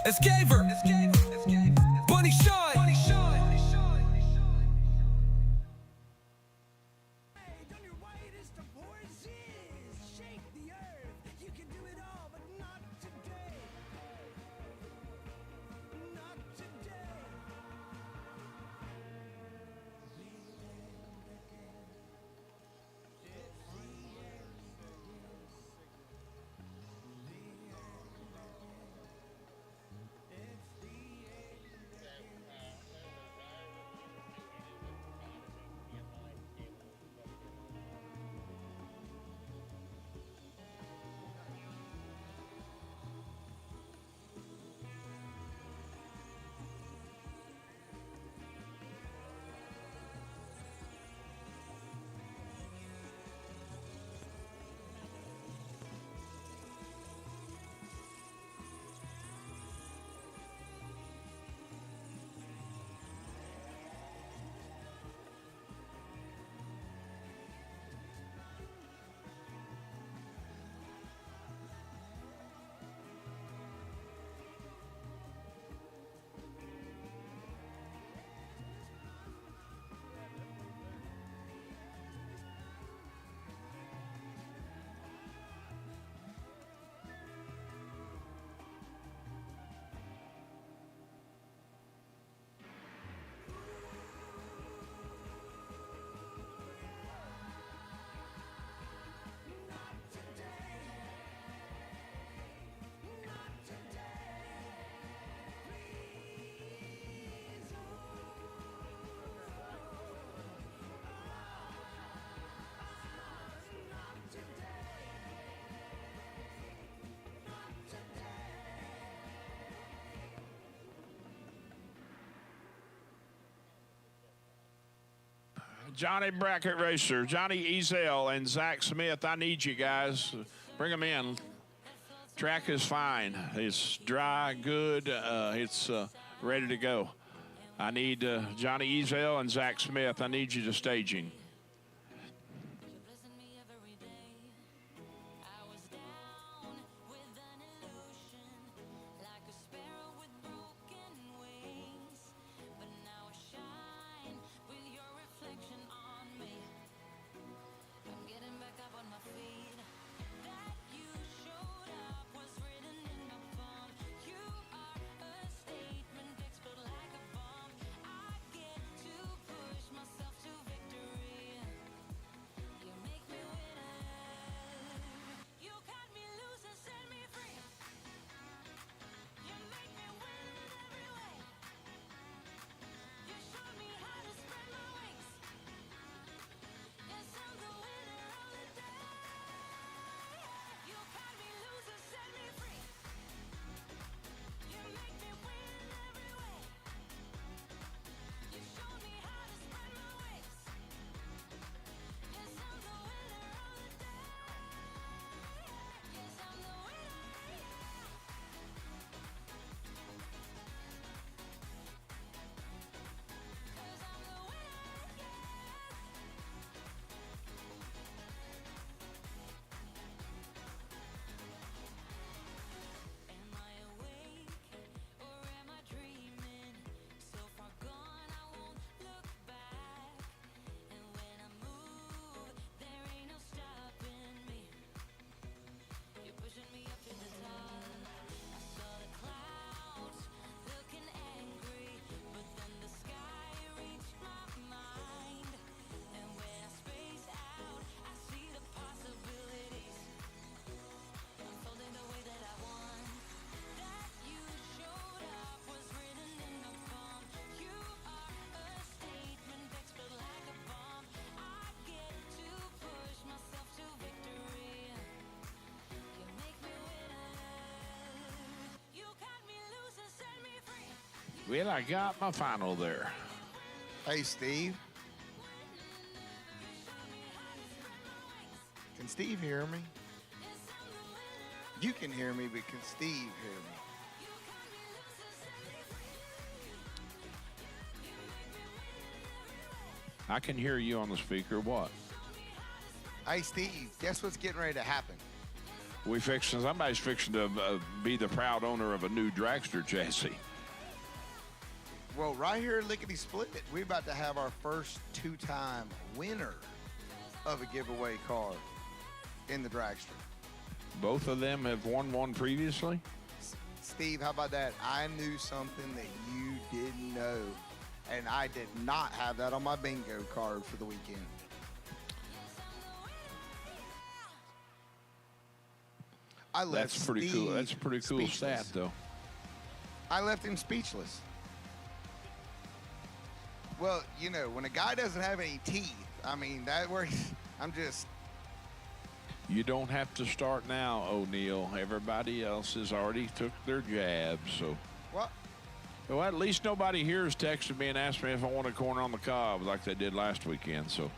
Escaver, Bunny Shine. Johnny Bracket Racer, Johnny Ezel, and Zach Smith. I need you guys. Bring them in. Track is fine. It's dry, good. It's ready to go. I need Johnny Ezel and Zach Smith. I need you to staging. Well, I got my final there. Hey, Steve. Can Steve hear me? You can hear me, but can Steve hear me? I can hear you on the speaker. What? Hey, Steve, guess what's getting ready to happen? Somebody's fixing to be the proud owner of a new dragster chassis. Well, right here at Lickety Split, we're about to have our first two-time winner of a giveaway car in the dragster. Both of them have won one previously? Steve, how about that? I knew something that you didn't know, and I did not have that on my bingo card for the weekend. That's pretty cool. That's a pretty cool stat, though. I left him speechless. Well, you know, when a guy doesn't have any teeth, I mean, I'm just. You don't have to start now, O'Neal. Everybody else has already took their jabs, so. What? Well, at least nobody here has texted me and asked me if I want a corner on the cob like they did last weekend, so.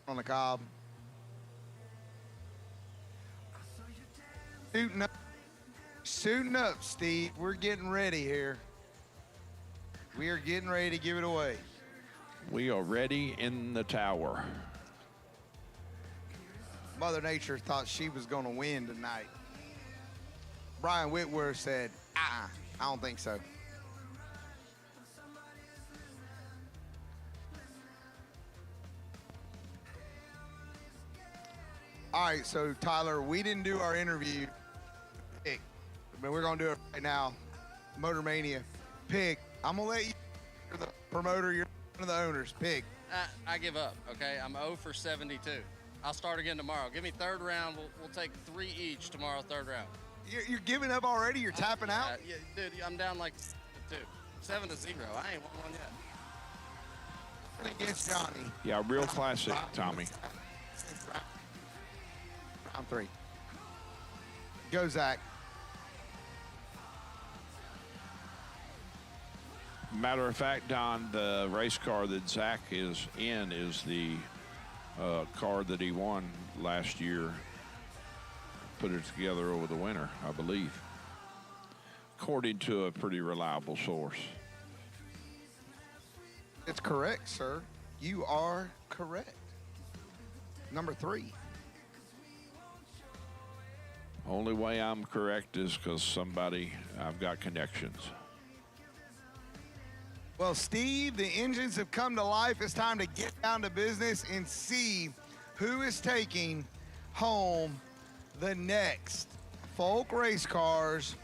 On the cob. Suiting up, Steve. We're getting ready here. We are getting ready to give it away. We are ready in the tower. Mother Nature thought she was going to win tonight. Brian Whitworth said, I don't think so. All right, so Tyler, we didn't do our interview pick, but we're going to do it right now. Motor Mania pick. I'm going to let you, you're the promoter, you're one of the owners, pick. I give up, okay? I'm 0 for 72. I'll start again tomorrow. Give me third round. We'll take 3 each tomorrow, third round. You're giving up already? You're tapping out? Yeah, dude, I'm down like 2. 7-0. I ain't won one yet. Against Johnny. Yeah, real classic, Tommy. Round 3. Go, Zach. Matter of fact, Don, the race car that Zach is in is the car that he won last year. Put it together over the winter, I believe, according to a pretty reliable source. It's correct, sir. You are correct. Number 3. Only way I'm correct is because I've got connections. Well, Steve, the engines have come to life. It's time to get down to business and see who is taking home the next Folk Race Cars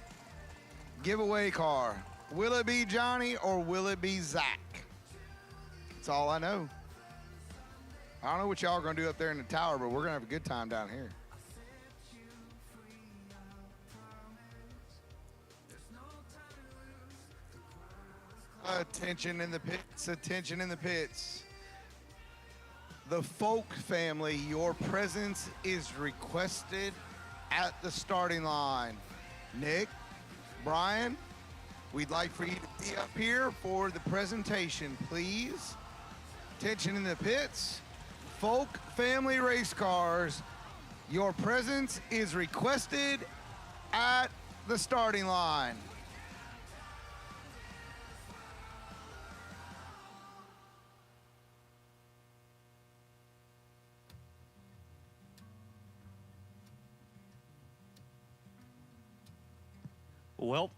giveaway car. Will it be Johnny or will it be Zach? That's all I know. I don't know what y'all are going to do up there in the tower, but we're going to have a good time down here. Attention in the pits, attention in the pits. The Folk family, your presence is requested at the starting line. Nick, Brian, we'd like for you to be up here for the presentation, please. Attention in the pits. Folk family race cars, your presence is requested at the starting line. Well,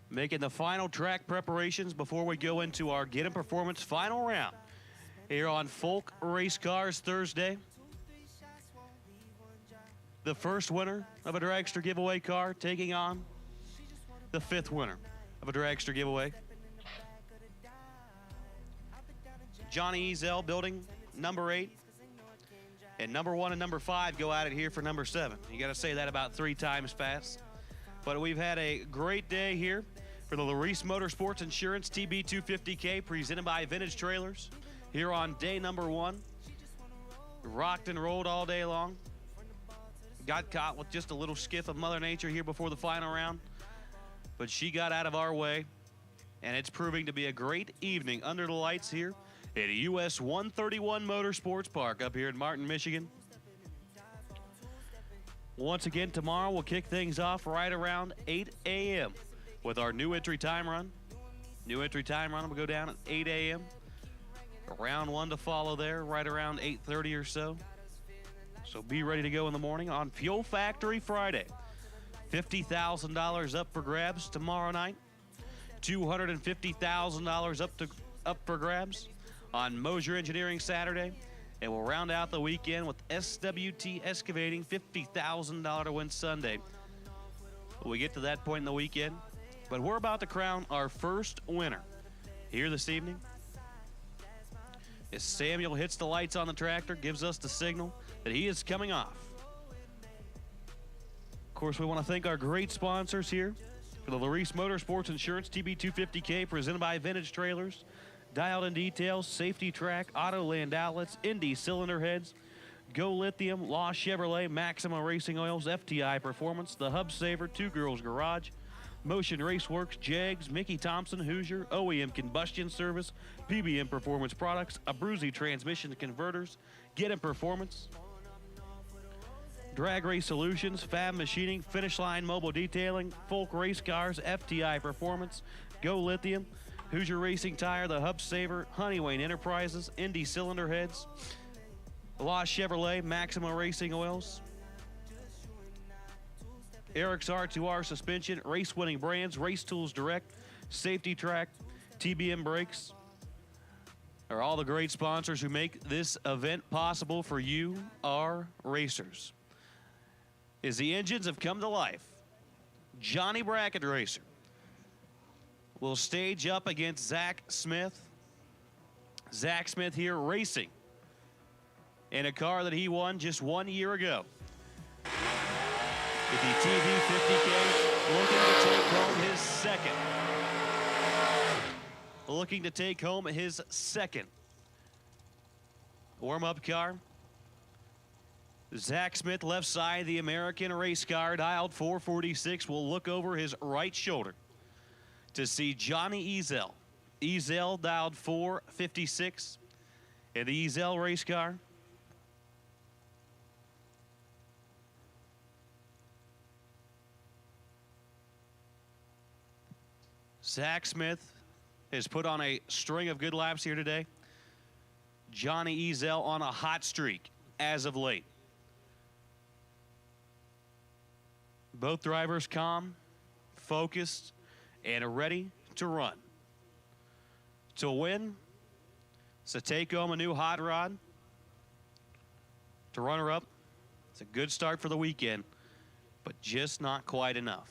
making the final track preparations before we go into our Get 'em Performance final round here on Folk Race Cars Thursday. The first winner of a dragster giveaway car taking on the 5th winner of a dragster giveaway. Johnny Ezel building number 8. And number 1 and number 5 go at it here for number 7. You got to say that about 3 times fast. But we've had a great day here for the Laris Motorsports Insurance TB250K presented by Vintage Trailers here on day number 1. Rocked and rolled all day long. got caught with just a little skiff of Mother Nature here before the final round, but she got out of our way, and it's proving to be a great evening under the lights here at US 131 Motorsports Park up here in Martin, Michigan. Once again, tomorrow we'll kick things off right around 8 a.m. with our new entry time run. New entry time run will go down at 8 a.m. Round one to follow there, right around 8:30 or so. So be ready to go in the morning on Fuel Factory Friday. $50,000 up for grabs tomorrow night. $250,000 up for grabs on Moser Engineering Saturday. And we'll round out the weekend with SWT Excavating, $50,000 to win Sunday. We get to that point in the weekend, but we're about to crown our first winner here this evening. As Samuel hits the lights on the tractor, gives us the signal that he is coming off. Of course, we want to thank our great sponsors here for the Laris Motorsports Insurance TB250K presented by Vintage Trailers, Dialed in Details, Safety Track, Auto Land Outlets, Indy Cylinder Heads, Go Lithium, Law Chevrolet, Maxima Racing Oils, FTI Performance, The Hub Saver, Two Girls Garage, Motion Raceworks, Jags, Mickey Thompson, Hoosier, OEM Combustion Service, PBM Performance Products, Abruzzi Transmission Converters, Get In Performance, Drag Race Solutions, Fab Machining, Finish Line Mobile Detailing, Folk Race Cars, FTI Performance, Go Lithium, Hoosier Racing Tire, The Hub Saver, Honeywayne Enterprises, Indy Cylinder Heads, Law Chevrolet, Maxima Racing Oils, Eric's R2R Suspension, Race Winning Brands, Race Tools Direct, Safety Track, TBM Brakes are all the great sponsors who make this event possible for you, our racers. As the engines have come to life, Johnny Bracket Racer will stage up against Zach Smith. Zach Smith here racing in a car that he won just 1 year ago. With the TV 50K, looking to take home his second. Looking to take home his second warm-up car. Zach Smith, left side, the American race car, dialed 446, will look over his right shoulder to see Johnny Ezel. Ezel dialed 456 in the Ezel race car. Zach Smith has put on a string of good laps here today. Johnny Ezel on a hot streak as of late. Both drivers calm, focused, and ready to run. To win, to take home a new hot rod. To runner-up, it's a good start for the weekend, but just not quite enough.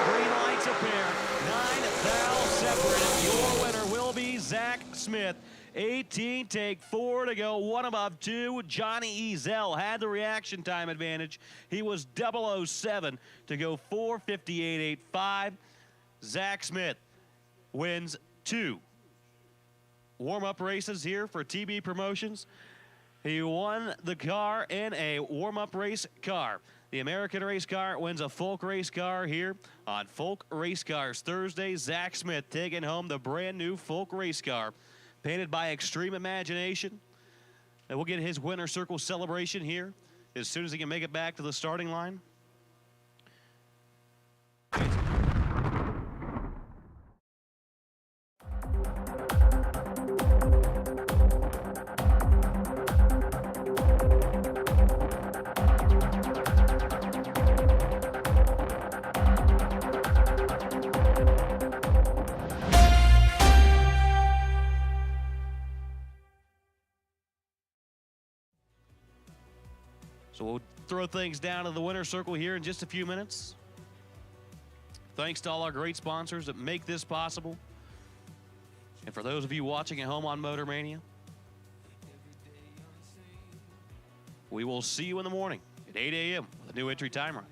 Green lights appear, 9 thou separate. Your winner will be Zach Smith. 18, take 4 to go, 1 above 2. Johnny Ezel had the reaction time advantage. He was 007 to go 4:58.85. Zach Smith wins 2 warm-up races here for TB Promotions. He won the car in a warm-up race car. The American race car wins a Folk race car here on Folk Race Cars Thursday. Zach Smith taking home the brand new Folk race car, painted by Extreme Imagination. And we'll get his winner circle celebration here as soon as he can make it back to the starting line. So we'll throw things down to the winner circle here in just a few minutes. Thanks to all our great sponsors that make this possible. And for those of you watching at home on Motor Mania, we will see you in the morning at 8 a.m. with a new entry timer.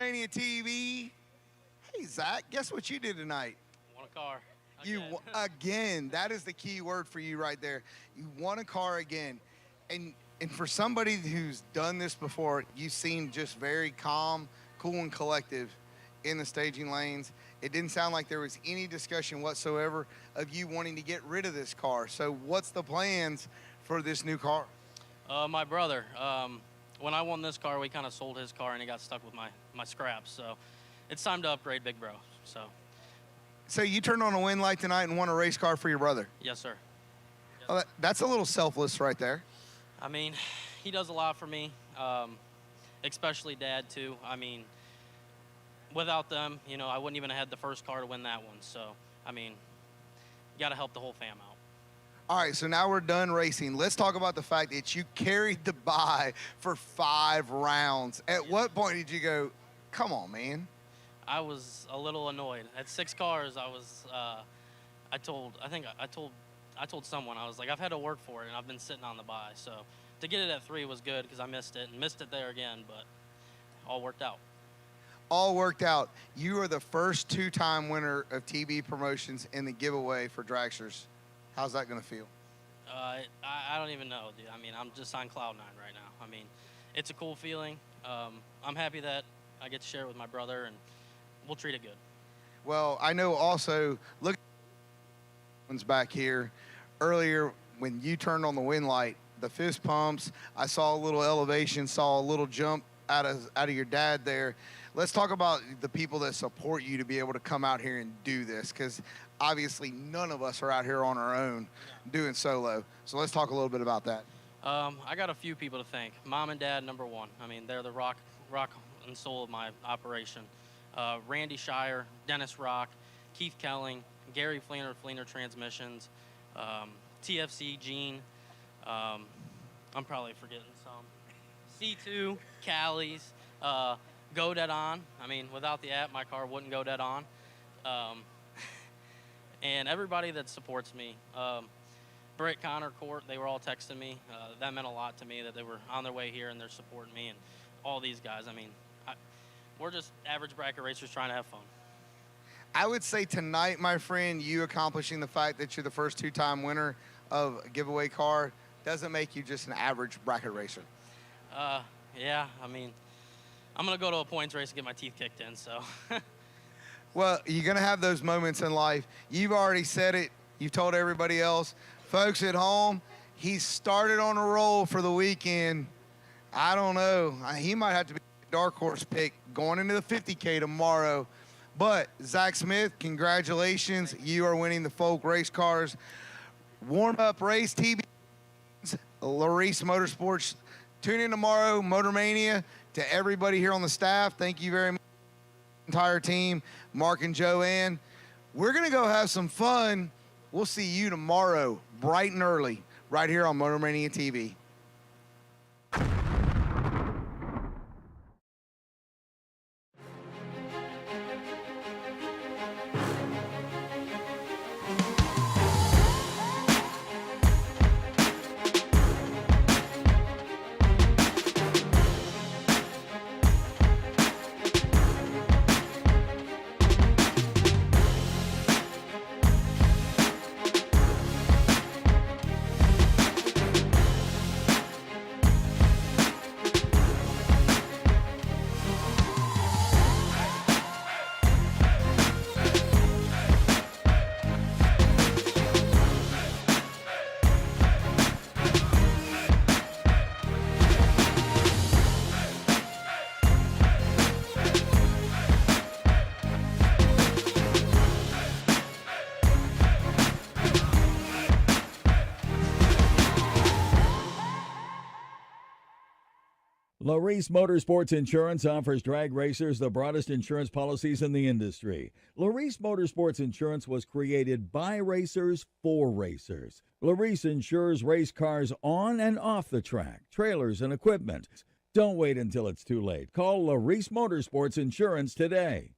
Mania TV. Hey, Zach, guess what you did tonight? Won a car. Again, that is the key word for you right there. You won a car again. And for somebody who's done this before, you seem just very calm, cool, and collective in the staging lanes. It didn't sound like there was any discussion whatsoever of you wanting to get rid of this car. So what's the plans for this new car? My brother, when I won this car, we kind of sold his car and he got stuck with my scraps. So it's time to upgrade Big Bro. So you turned on a win light tonight and won a race car for your brother? Yes, sir. Well, that's a little selfless right there. I mean, he does a lot for me, especially Dad, too. I mean, without them, you know, I wouldn't even have had the first car to win that one. So, I mean, you got to help the whole fam out. All right, so now we're done racing. Let's talk about the fact that you carried the bye for 5 rounds. At what point did you go, come on, man? I was a little annoyed. At 6 cars, I told someone, I was like, I've had to work for it, and I've been sitting on the bye. So to get it at 3 was good because I missed it, and missed it there again, but all worked out. All worked out. You are the first 2-time winner of TV promotions in the giveaway for dragsters. How's that going to feel? I don't even know, dude. I mean, I'm just on cloud 9 right now. I mean, it's a cool feeling. I'm happy that I get to share it with my brother, and we'll treat it good. Well, I know also, look, one's back here. Earlier, when you turned on the win light, the fist pumps, I saw a little elevation, saw a little jump out of your dad there. Let's talk about the people that support you to be able to come out here and do this, because obviously none of us are out here on our own doing solo. So let's talk a little bit about that. I got a few people to thank. Mom and Dad, number 1. I mean, they're the rock and soul of my operation. Randy Shire, Dennis Rock, Keith Kelling, Gary Fleener, Fleener Transmissions, TFC Gene. I'm probably forgetting some. C2, Callie's, Go Dead On. I mean, without the app, my car wouldn't go dead on. And everybody that supports me. Britt, Connor, Court, they were all texting me. That meant a lot to me that they were on their way here and they're supporting me, and all these guys. I mean, we're just average bracket racers trying to have fun. I would say tonight, my friend, you accomplishing the fact that you're the first 2-time winner of a giveaway car doesn't make you just an average bracket racer. Yeah, I mean, I'm going to go to a points race and get my teeth kicked in, so. Well, you're going to have those moments in life. You've already said it. You've told everybody else. Folks at home, he started on a roll for the weekend. I don't know. He might have to be a dark horse pick going into the 50K tomorrow. But, Zach Smith, congratulations. You are winning the Folk Race Cars Warm-Up Race TV. Laris Motorsports. Tune in tomorrow, Motor Mania. To everybody here on the staff, thank you very much. Entire team, Mark and Joanne. We're going to go have some fun. We'll see you tomorrow, bright and early, right here on Motor Mania TV. Laris Motorsports Insurance offers drag racers the broadest insurance policies in the industry. Laris Motorsports Insurance was created by racers for racers. Laris insures race cars on and off the track, trailers, and equipment. Don't wait until it's too late. Call Laris Motorsports Insurance today.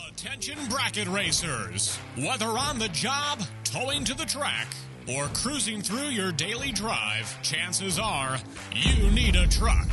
Attention bracket racers. Whether on the job, towing to the track, or cruising through your daily drive, chances are you need a truck.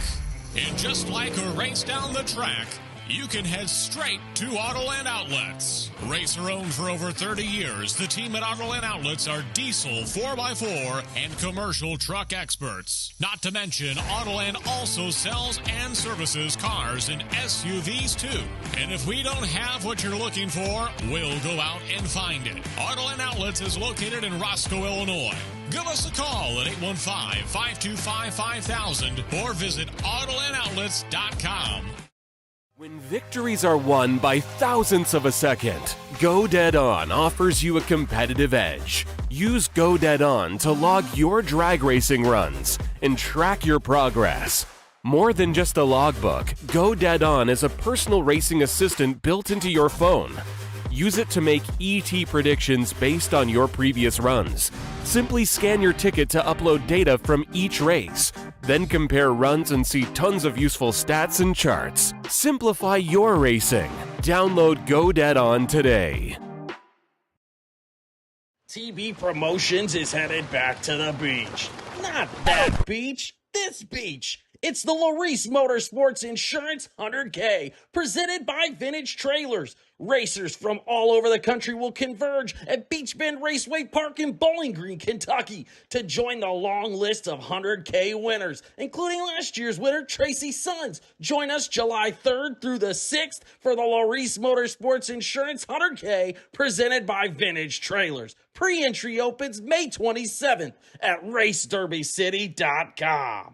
And just like a race down the track, you can head straight to Autoland Outlets. Racer owned for over 30 years, the team at Autoland Outlets are diesel 4x4 and commercial truck experts. Not to mention, Autoland also sells and services cars and SUVs too. And if we don't have what you're looking for, we'll go out and find it. Autoland Outlets is located in Roscoe, Illinois. Give us a call at 815-525-5000 or visit AutolandOutlets.com. When victories are won by thousandths of a second, Go Dead On offers you a competitive edge. Use Go Dead On to log your drag racing runs and track your progress. More than just a logbook, Go Dead On is a personal racing assistant built into your phone. Use it to make ET predictions based on your previous runs. Simply scan your ticket to upload data from each race. Then compare runs and see tons of useful stats and charts. Simplify your racing. Download Go Dead On today. TB Promotions is headed back to the beach. Not that beach, this beach. It's the Laris Motorsports Insurance 100K, presented by Vintage Trailers. Racers from all over the country will converge at Beach Bend Raceway Park in Bowling Green, Kentucky, to join the long list of 100K winners, including last year's winner, Tracy Sons. Join us July 3rd through the 6th for the Laris Motorsports Insurance 100K, presented by Vintage Trailers. Pre-entry opens May 27th at RaceDerbyCity.com.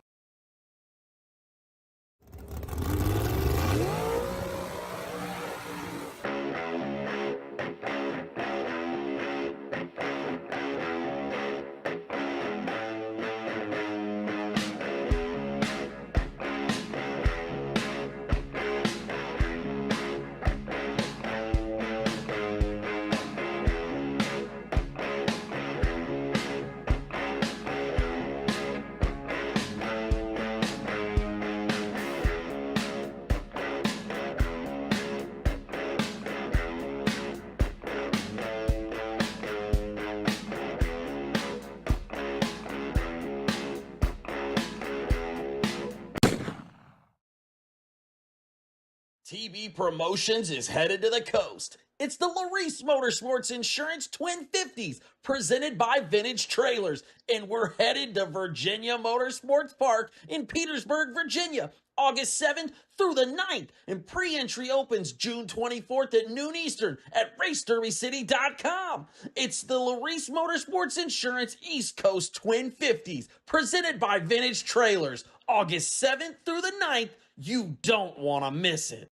TB Promotions is headed to the coast. It's the Laris Motorsports Insurance Twin 50s, presented by Vintage Trailers, and we're headed to Virginia Motorsports Park in Petersburg, Virginia, August 7th through the 9th, and pre-entry opens June 24th at noon Eastern at RaceDerbyCity.com. It's the Laris Motorsports Insurance East Coast Twin 50s, presented by Vintage Trailers, August 7th through the 9th. You don't want to miss it.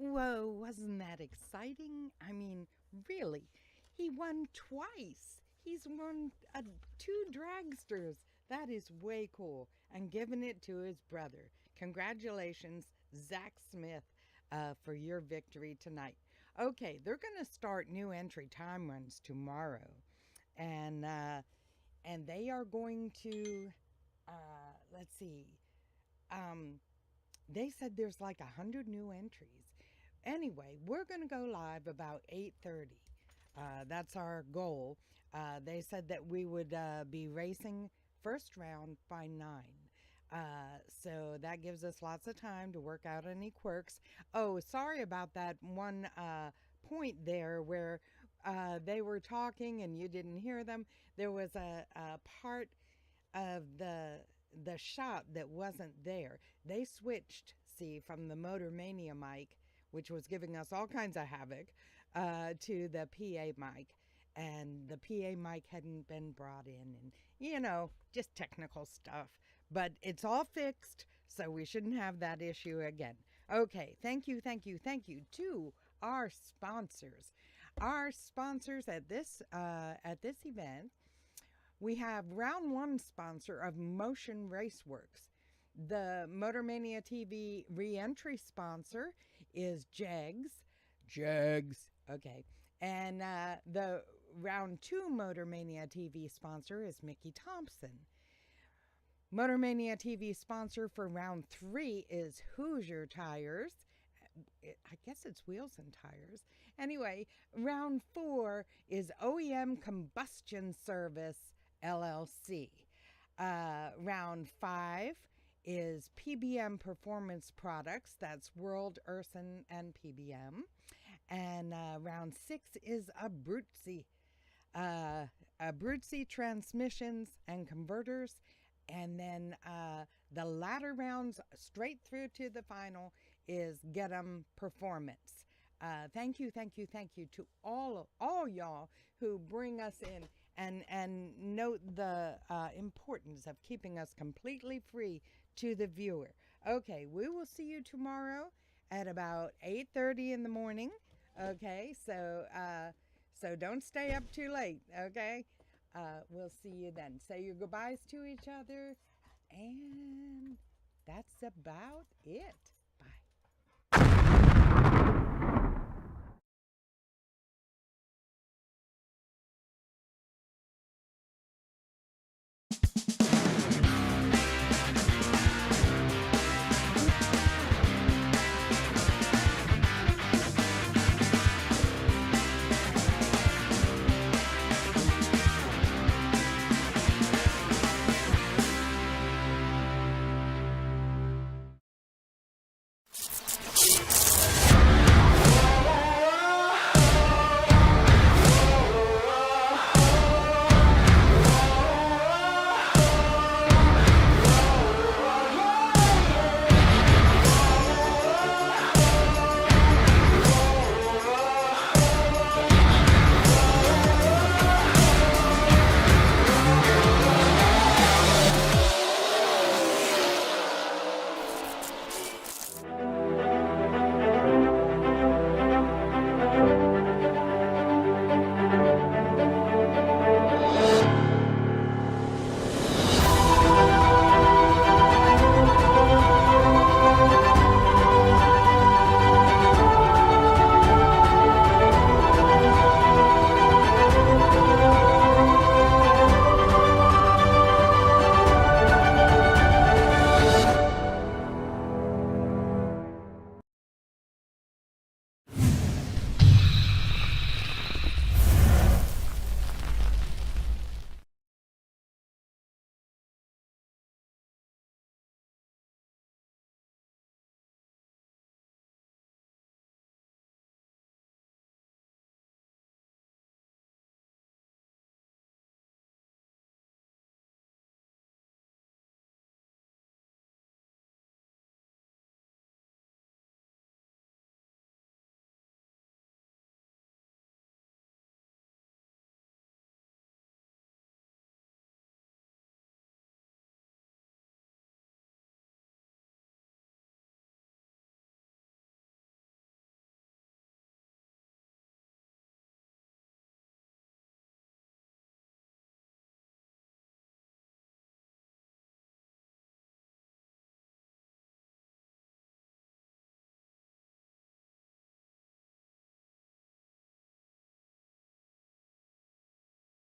Whoa, wasn't that exciting? I mean, really, he won twice. He's won 2 dragsters. That is way cool. And giving it to his brother. Congratulations, Zach Smith, for your victory tonight. Okay, they're going to start new entry time runs tomorrow. And they are going to, let's see, they said there's like 100 new entries. Anyway, we're going to go live about 8:30. That's our goal. They said that we would be racing first round by 9. So that gives us lots of time to work out any quirks. Oh, sorry about that one point there where they were talking and you didn't hear them. There was a part of the shot that wasn't there. They switched, see, from the Motor Mania mic, which was giving us all kinds of havoc, to the PA mic. And the PA mic hadn't been brought in, and, you know, just technical stuff. But it's all fixed, so we shouldn't have that issue again. Okay, thank you to our sponsors. Our sponsors at this event, we have round 1 sponsor of Motion Raceworks. The Motor Mania TV ReEntry sponsor is Jegs. Okay. And the round 2 Motor Mania TV sponsor is Mickey Thompson. Motor Mania TV sponsor for round 3 is Hoosier Tires I guess it's wheels and tires. Anyway, round 4 is OEM Combustion Service LLC. Round 5 is PBM Performance Products. That's World, Urson, and PBM. And round 6 is Abruzzi. Abruzzi Transmissions and Converters. And then the latter rounds, straight through to the final, is Get 'em Performance. Thank you to all y'all who bring us in and note the importance of keeping us completely free to the viewer. Okay, we will see you tomorrow at about 8:30 in the morning. Okay, so don't stay up too late. Okay, we'll see you then. Say your goodbyes to each other, and that's about it.